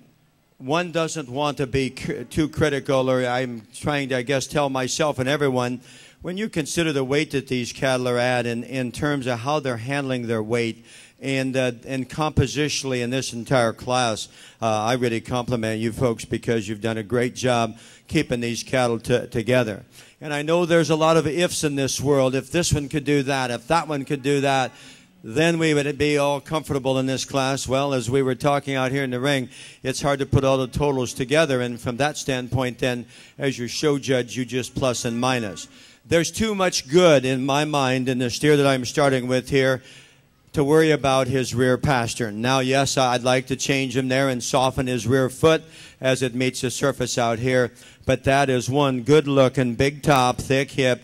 one doesn't want to be too critical, or I'm trying to, I guess, tell myself and everyone, when you consider the weight that these cattle are at in terms of how they're handling their weight, and compositionally in this entire class, I really compliment you folks because you've done a great job keeping these cattle together. And I know there's a lot of ifs in this world. If this one could do that, if that one could do that, then we would be all comfortable in this class. Well, as we were talking out here in the ring, it's hard to put all the totals together. And from that standpoint, then, as your show judge, you just plus and minus. There's too much good in my mind in the steer that I'm starting with here to worry about his rear pastern. Now, yes, I'd like to change him there and soften his rear foot as it meets the surface out here. But that is one good-looking, big top, thick hip,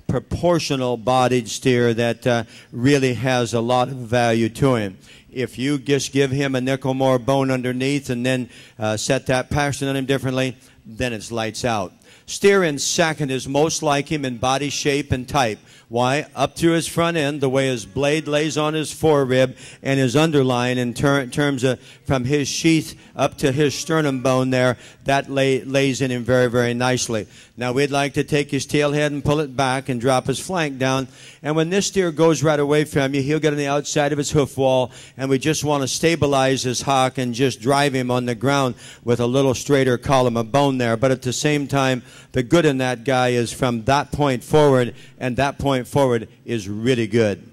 proportional bodied steer that really has a lot of value to him. If you just give him a nickel more bone underneath and then set that pastern on him differently, then it's lights out. Steer in second is most like him in body shape and type. Why? Up through his front end, the way his blade lays on his forerib and his underline in terms of from his sheath up to his sternum bone there, that lays in him very, very nicely. Now, we'd like to take his tail head and pull it back and drop his flank down. And when this steer goes right away from you, he'll get on the outside of his hoof wall, and we just want to stabilize his hock and just drive him on the ground with a little straighter column of bone there. But at the same time, the good in that guy is from that point forward, and that point forward is really good.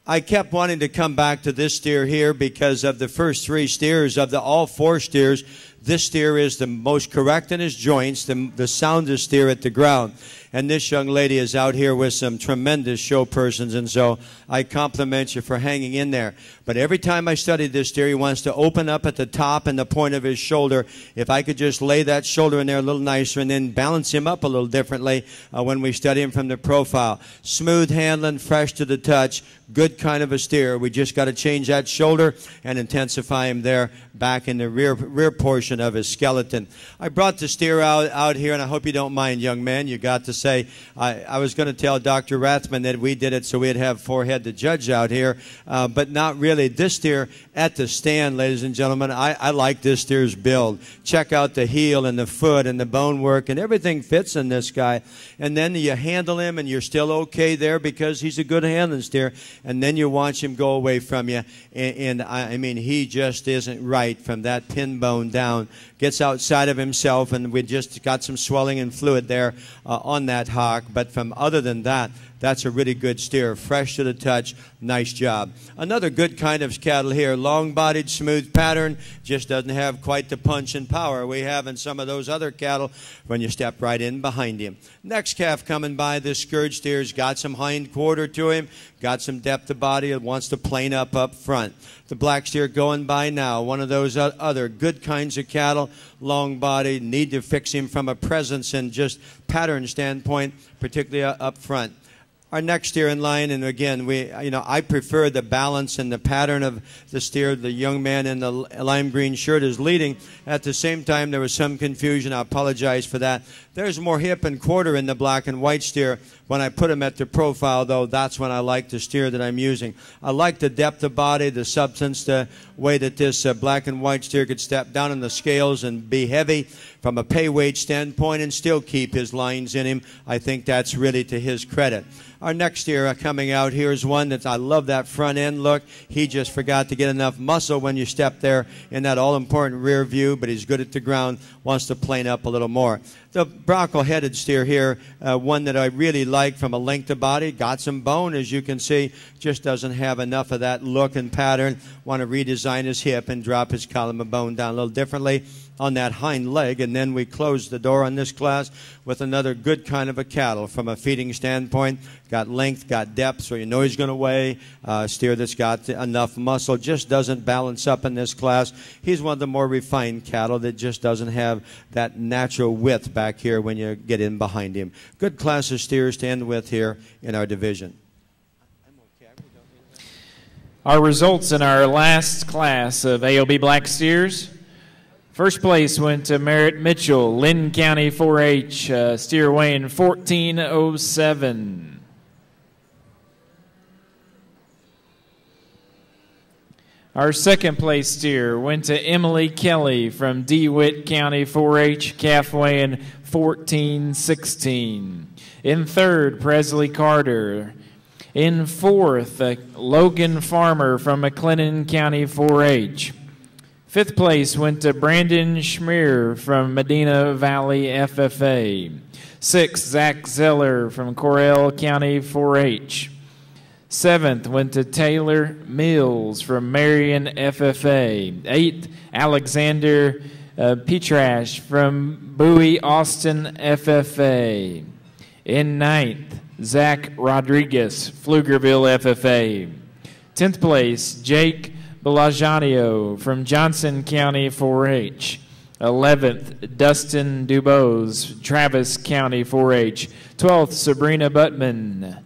I kept wanting to come back to this steer here because of the first three steers. Of all four steers, this steer is the most correct in his joints, the soundest steer at the ground. And this young lady is out here with some tremendous show persons, and so I compliment you for hanging in there. But every time I study this steer, he wants to open up at the top and the point of his shoulder. If I could just lay that shoulder in there a little nicer and then balance him up a little differently when we study him from the profile. Smooth handling, fresh to the touch, good kind of a steer. We just got to change that shoulder and intensify him there back in the rear portion of his skeleton. I brought the steer out here, and I hope you don't mind, young man. You got to say, I was going to tell Dr. Rathman that we did it so we'd have forehead to judge out here, but not really. This steer at the stand, ladies and gentlemen, I like this steer's build. Check out the heel and the foot and the bone work, and everything fits in this guy. And then you handle him, and you're still okay there because he's a good handling steer, and then you watch him go away from you, and I mean, he just isn't right from that pin bone down. Gets outside of himself, and we just got some swelling and fluid there on that hock. But from other than that, that's a really good steer. Fresh to the touch. Nice job. Another good kind of cattle here. Long-bodied, smooth pattern. Just doesn't have quite the punch and power we have in some of those other cattle when you step right in behind him. Next calf coming by, this scourge steer's got some hind quarter to him. Got some depth of body. It wants to plane up front. The black steer going by now. One of those other good kinds of cattle. Long-bodied. Need to fix him from a presence and just pattern standpoint, particularly up front. Our next steer in line, and again, I prefer the balance and the pattern of the steer. The young man in the lime green shirt is leading. At the same time, there was some confusion. I apologize for that. There's more hip and quarter in the black and white steer. When I put him at the profile, though, that's when I like the steer that I'm using. I like the depth of body, the substance, the way that this black and white steer could step down in the scales and be heavy from a pay weight standpoint and still keep his lines in him. I think that's really to his credit. Our next steer coming out here is one that I love that front end look. He just forgot to get enough muscle when you step there in that all-important rear view, but he's good at the ground, wants to plane up a little more. The bronco-headed steer here, one that I really like from a length of body, got some bone, as you can see, just doesn't have enough of that look and pattern. Want to redesign his hip and drop his column of bone down a little differently on that hind leg, and then we close the door on this class with another good kind of a cattle from a feeding standpoint. Got length, got depth, so you know he's going to weigh. Steer that's got enough muscle, just doesn't balance up in this class. He's one of the more refined cattle that just doesn't have that natural width back here when you get in behind him. Good class of steers to end with here in our division. Our results in our last class of AOB Black Steers. First place went to Merritt Mitchell, Lynn County 4-H, steer weighing 1407. Our second place steer went to Emily Kelly from DeWitt County 4-H, calf weighing 1416. In third, Presley Carter. In fourth, Logan Farmer from McLennan County 4-H. Fifth place went to Brandon Schmier from Medina Valley FFA. Sixth, Zach Zeller from Correll County 4-H. Seventh went to Taylor Mills from Marion FFA. Eighth, Alexander Petrash from Bowie Austin FFA. In ninth, Zach Rodriguez, Pflugerville FFA. 10th place, Jake Belajanio from Johnson County 4-H. 11th, Dustin Dubose, Travis County 4-H. 12th, Sabrina Buttman.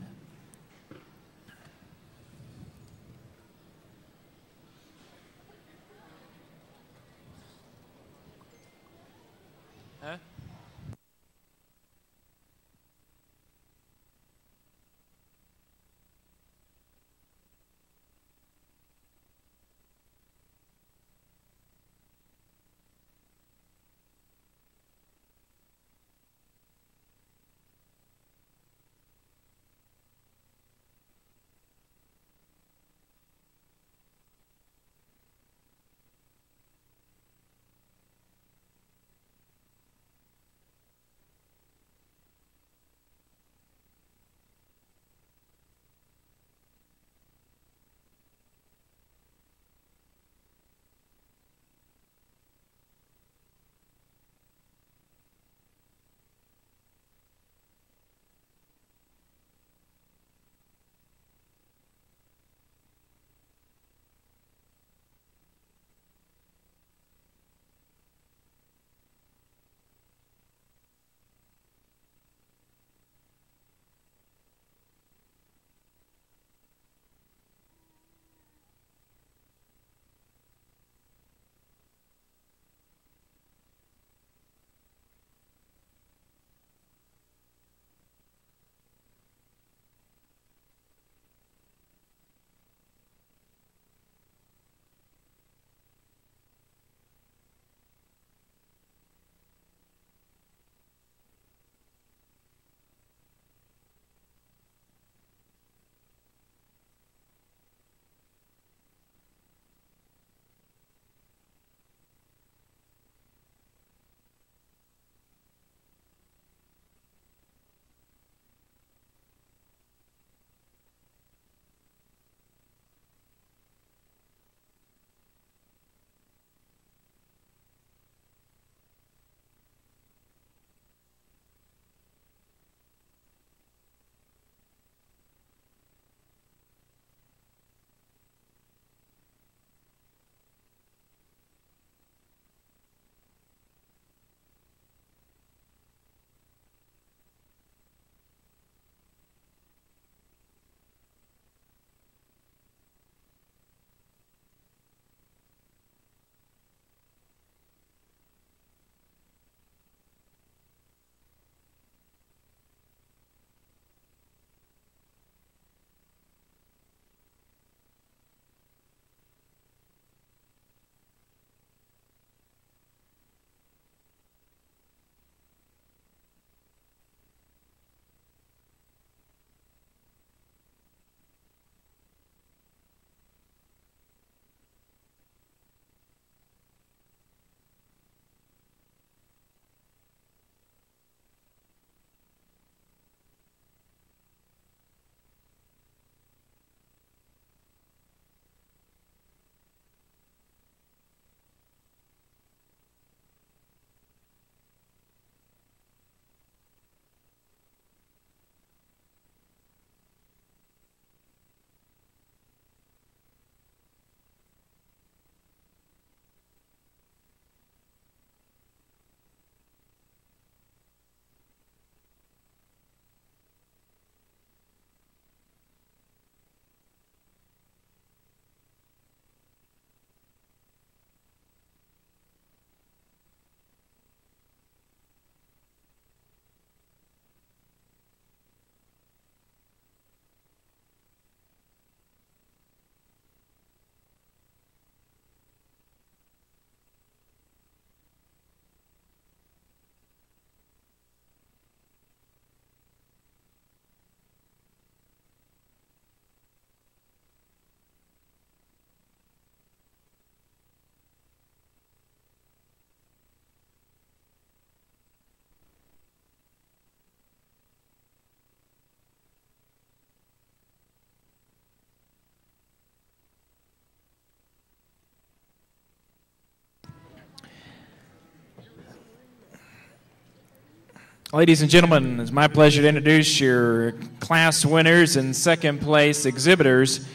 Ladies and gentlemen, it's my pleasure to introduce your class winners and second place exhibitors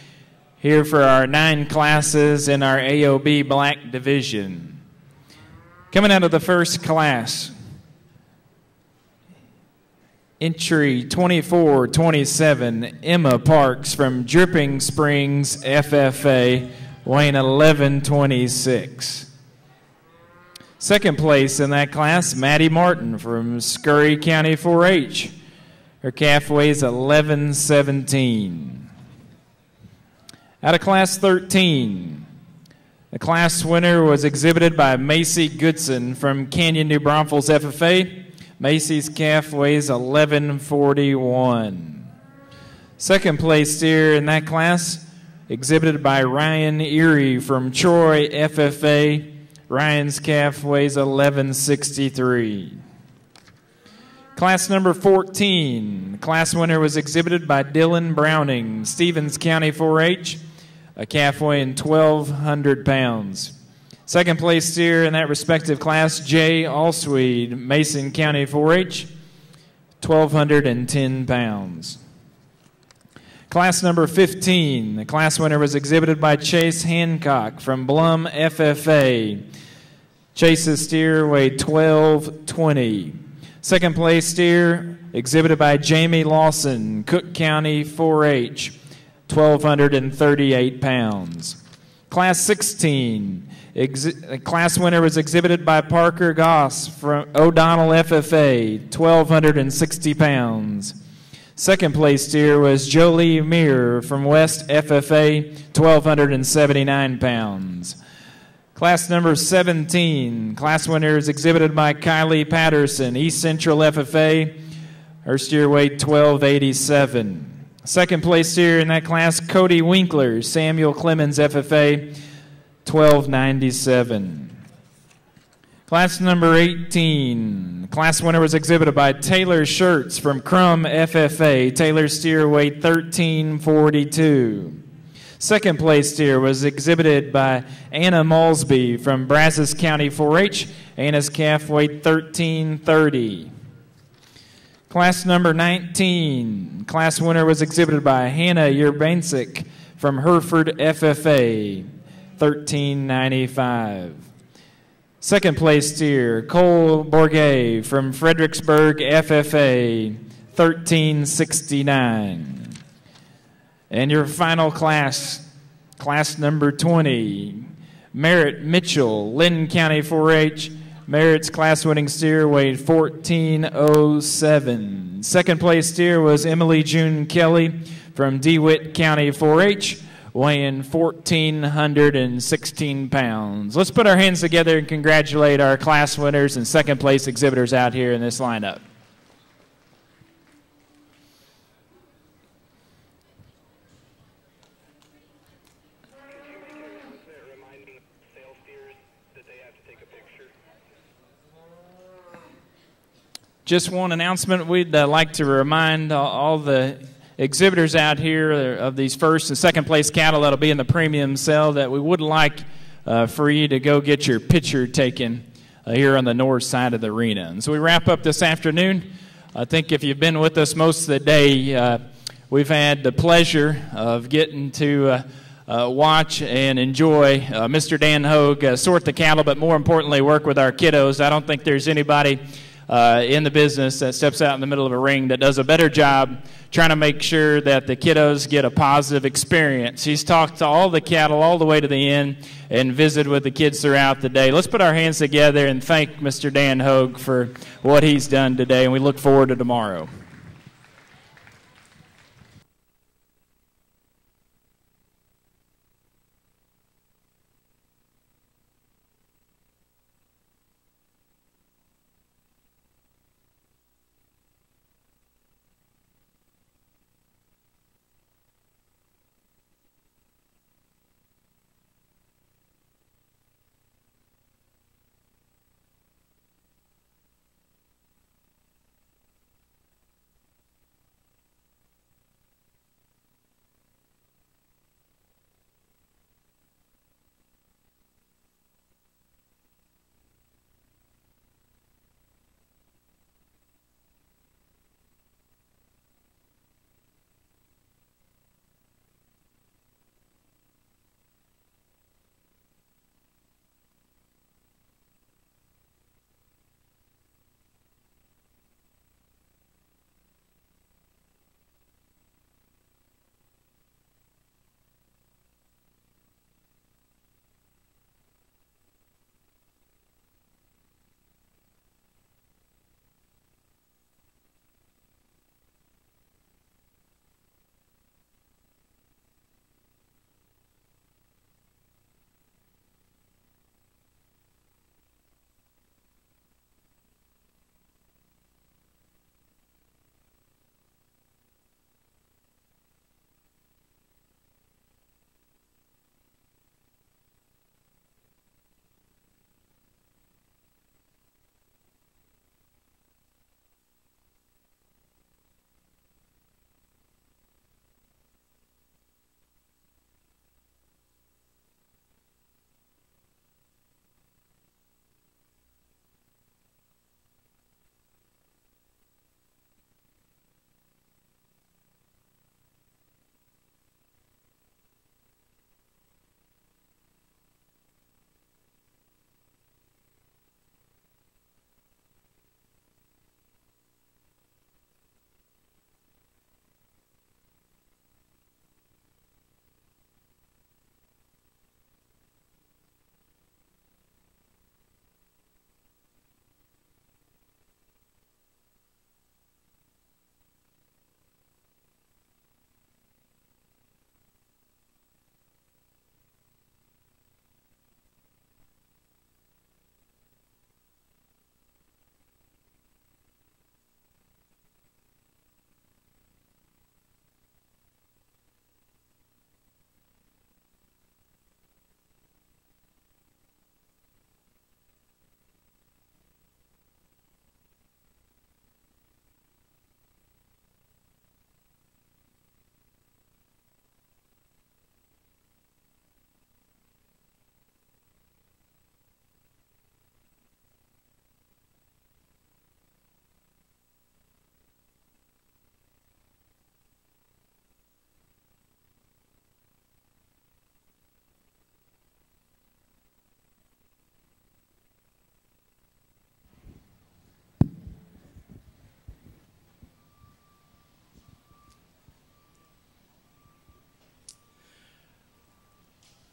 here for our 9 classes in our AOB Black Division. Coming out of the first class, entry 2427, Emma Parks from Dripping Springs FFA, weighing 1126. Second place in that class, Maddie Martin from Scurry County 4-H. Her calf weighs 1117. Out of class 13, the class winner was exhibited by Macy Goodson from Canyon New Braunfels FFA. Macy's calf weighs 1141. Second place steer in that class, exhibited by Ryan Erie from Troy FFA. Ryan's calf weighs 1163. Class number 14, the class winner was exhibited by Dylan Browning, Stevens County 4-H, a calf weighing 1,200 pounds. Second place steer in that respective class, Jay Allsweed, Mason County 4-H, 1,210 pounds. Class number 15, the class winner was exhibited by Chase Hancock from Blum FFA. Chase's steer weighed 1220. Second place steer exhibited by Jamie Lawson, Cook County 4-H, 1,238 pounds. Class 16, class winner was exhibited by Parker Goss from O'Donnell FFA, 1,260 pounds. Second place steer was Jolie Meir from West FFA, 1,279 pounds. Class number 17, class winner is exhibited by Kylie Patterson, East Central FFA. Her steer weight 1,287. Second place steer in that class, Cody Winkler, Samuel Clemens FFA, 1,297. Class number 18, class winner was exhibited by Taylor Schertz from Crum FFA. Taylor's steer weighed 1,342. Second place steer was exhibited by Anna Malsby from Brazos County 4-H. Anna's calf weighed 1,330. Class number 19, class winner was exhibited by Hannah Urbanczyk from Hereford FFA, 1,395. Second place steer, Cole Bourget from Fredericksburg FFA, 1,369. And your final class, class number 20, Merritt Mitchell, Lynn County 4-H. Merritt's class winning steer weighed 1,407. Second place steer was Emily June Kelly from DeWitt County 4-H, weighing 1,416 pounds. Let's put our hands together and congratulate our class winners and second place exhibitors out here in this lineup. Just one announcement. We'd like to remind all the exhibitors out here of these first and second place cattle that'll be in the premium sale that we would like for you to go get your picture taken here on the north side of the arena. And so we wrap up this afternoon. I think if you've been with us most of the day, we've had the pleasure of getting to watch and enjoy Mr. Dan Hogue sort the cattle, but more importantly, work with our kiddos. I don't think there's anybody in the business that steps out in the middle of a ring that does a better job trying to make sure that the kiddos get a positive experience. He's talked to all the cattle all the way to the end and visited with the kids throughout the day. Let's put our hands together and thank Mr. Dan Hogue for what he's done today, and we look forward to tomorrow.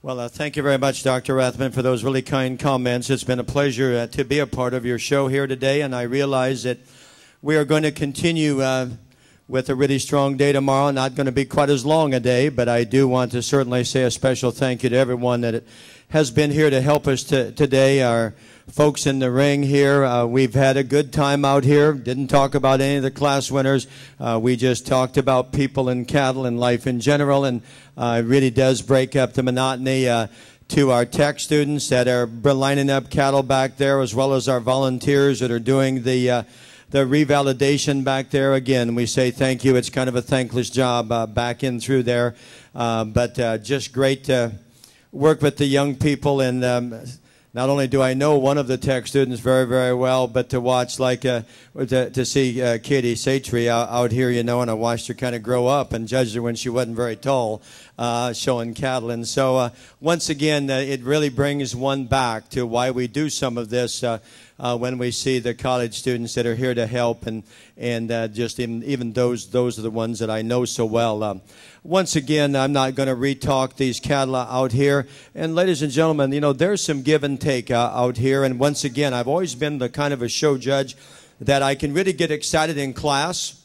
Well, thank you very much, Dr. Rathman, for those really kind comments. It's been a pleasure to be a part of your show here today, and I realize that we are going to continue with a really strong day tomorrow. Not going to be quite as long a day, but I do want to certainly say a special thank you to everyone that has been here to help us today. Our folks in the ring here, we've had a good time out here. Didn't talk about any of the class winners. We just talked about people and cattle and life in general, and it really does break up the monotony. To our tech students that are lining up cattle back there, as well as our volunteers that are doing the revalidation back there. Again, we say thank you. It's kind of a thankless job back in through there, but just great to work with the young people. And not only do I know one of the tech students very, very well, but to watch, like, to see Katie Satry out here, you know, and I watched her kind of grow up and judged her when she wasn't very tall, showing cattle. And so once again, it really brings one back to why we do some of this when we see the college students that are here to help, and just even those are the ones that I know so well. Once again, I'm not going to re-talk these cattle out here. And ladies and gentlemen, you know, there's some give and take out here. And once again, I've always been the kind of a show judge that I can really get excited in class.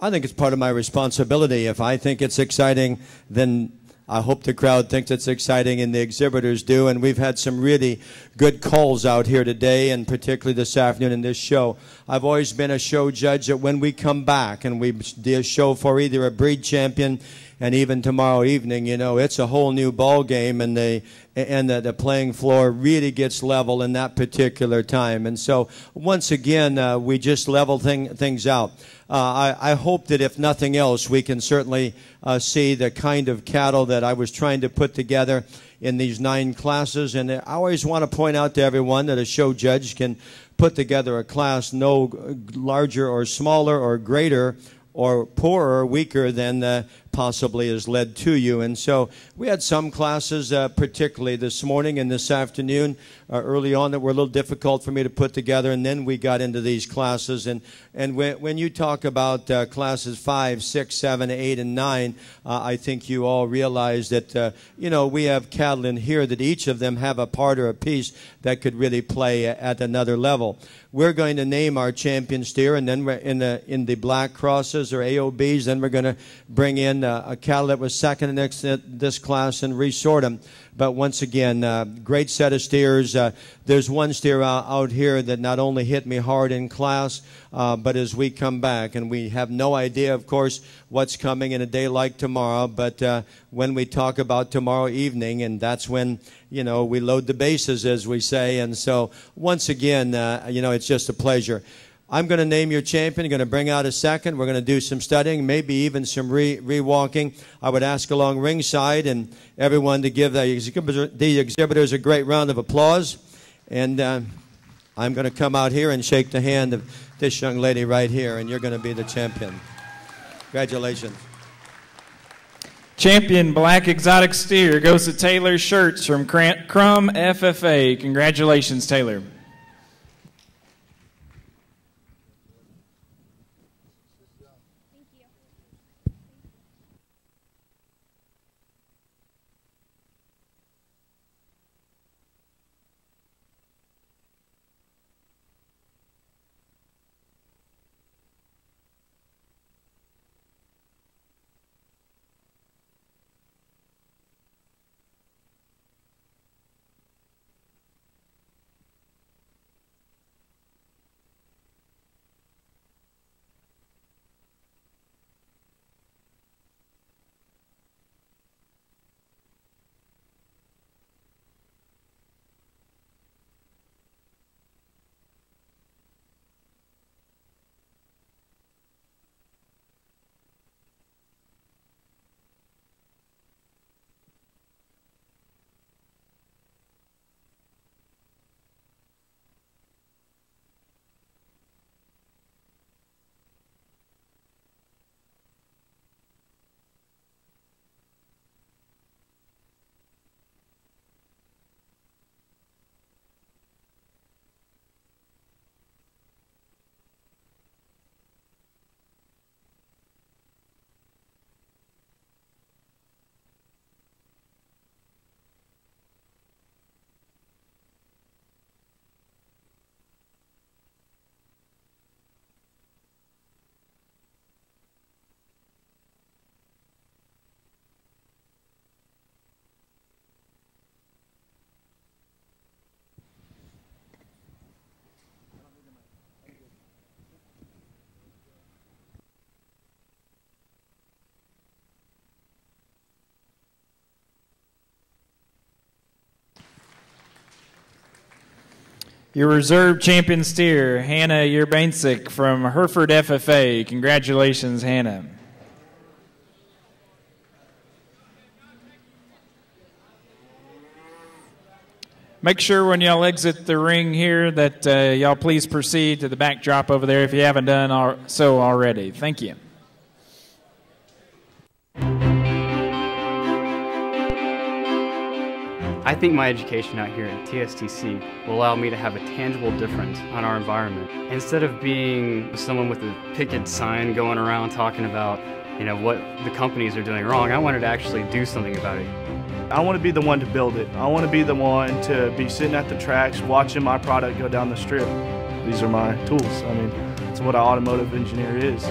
I think it's part of my responsibility. If I think it's exciting, then I hope the crowd thinks it's exciting, and the exhibitors do. And we've had some really good calls out here today, and particularly this afternoon in this show. I've always been a show judge that when we come back and we do a show for either a breed champion, and even tomorrow evening, you know, it's a whole new ball game, and the playing floor really gets level in that particular time. And so once again, we just level things out. I hope that if nothing else, we can certainly see the kind of cattle that I was trying to put together in these 9 classes. And I always want to point out to everyone that a show judge can put together a class no larger or smaller or greater or poorer or weaker than possibly is led to you. And so we had some classes, particularly this morning and this afternoon, early on, that were a little difficult for me to put together, and then we got into these classes. And when you talk about classes 5, 6, 7, 8, and 9, I think you all realize that, you know, we have cattle in here that each of them have a part or a piece that could really play at another level. We're going to name our champion steer, and then we're in the black crosses or AOBs, then we're going to bring in a cattle that was second in this class and resort them. But once again, great set of steers. There's one steer out here that not only hit me hard in class, but as we come back, and we have no idea, of course, what's coming in a day like tomorrow, but when we talk about tomorrow evening, and that's when, you know, we load the bases, as we say. And so once again, you know, it's just a pleasure. I'm going to name your champion. I'm going to bring out a second. We're going to do some studying, maybe even some re-walking. I would ask along ringside and everyone to give the exhibitors a great round of applause. And I'm going to come out here and shake the hand of this young lady right here, and you're going to be the champion. Congratulations. Champion Black Exotic Steer goes to Taylor Schertz from Crum FFA. Congratulations, Taylor. Your reserve champion steer, Hannah Yerbansic from Hereford FFA. Congratulations, Hannah. Make sure when y'all exit the ring here that y'all please proceed to the backdrop over there if you haven't done so already. Thank you. I think my education out here at TSTC will allow me to have a tangible difference on our environment. Instead of being someone with a picket sign going around talking about, what the companies are doing wrong, I wanted to actually do something about it. I want to be the one to build it. I want to be the one to be sitting at the tracks watching my product go down the strip. These are my tools. I mean, that's what an automotive engineer is.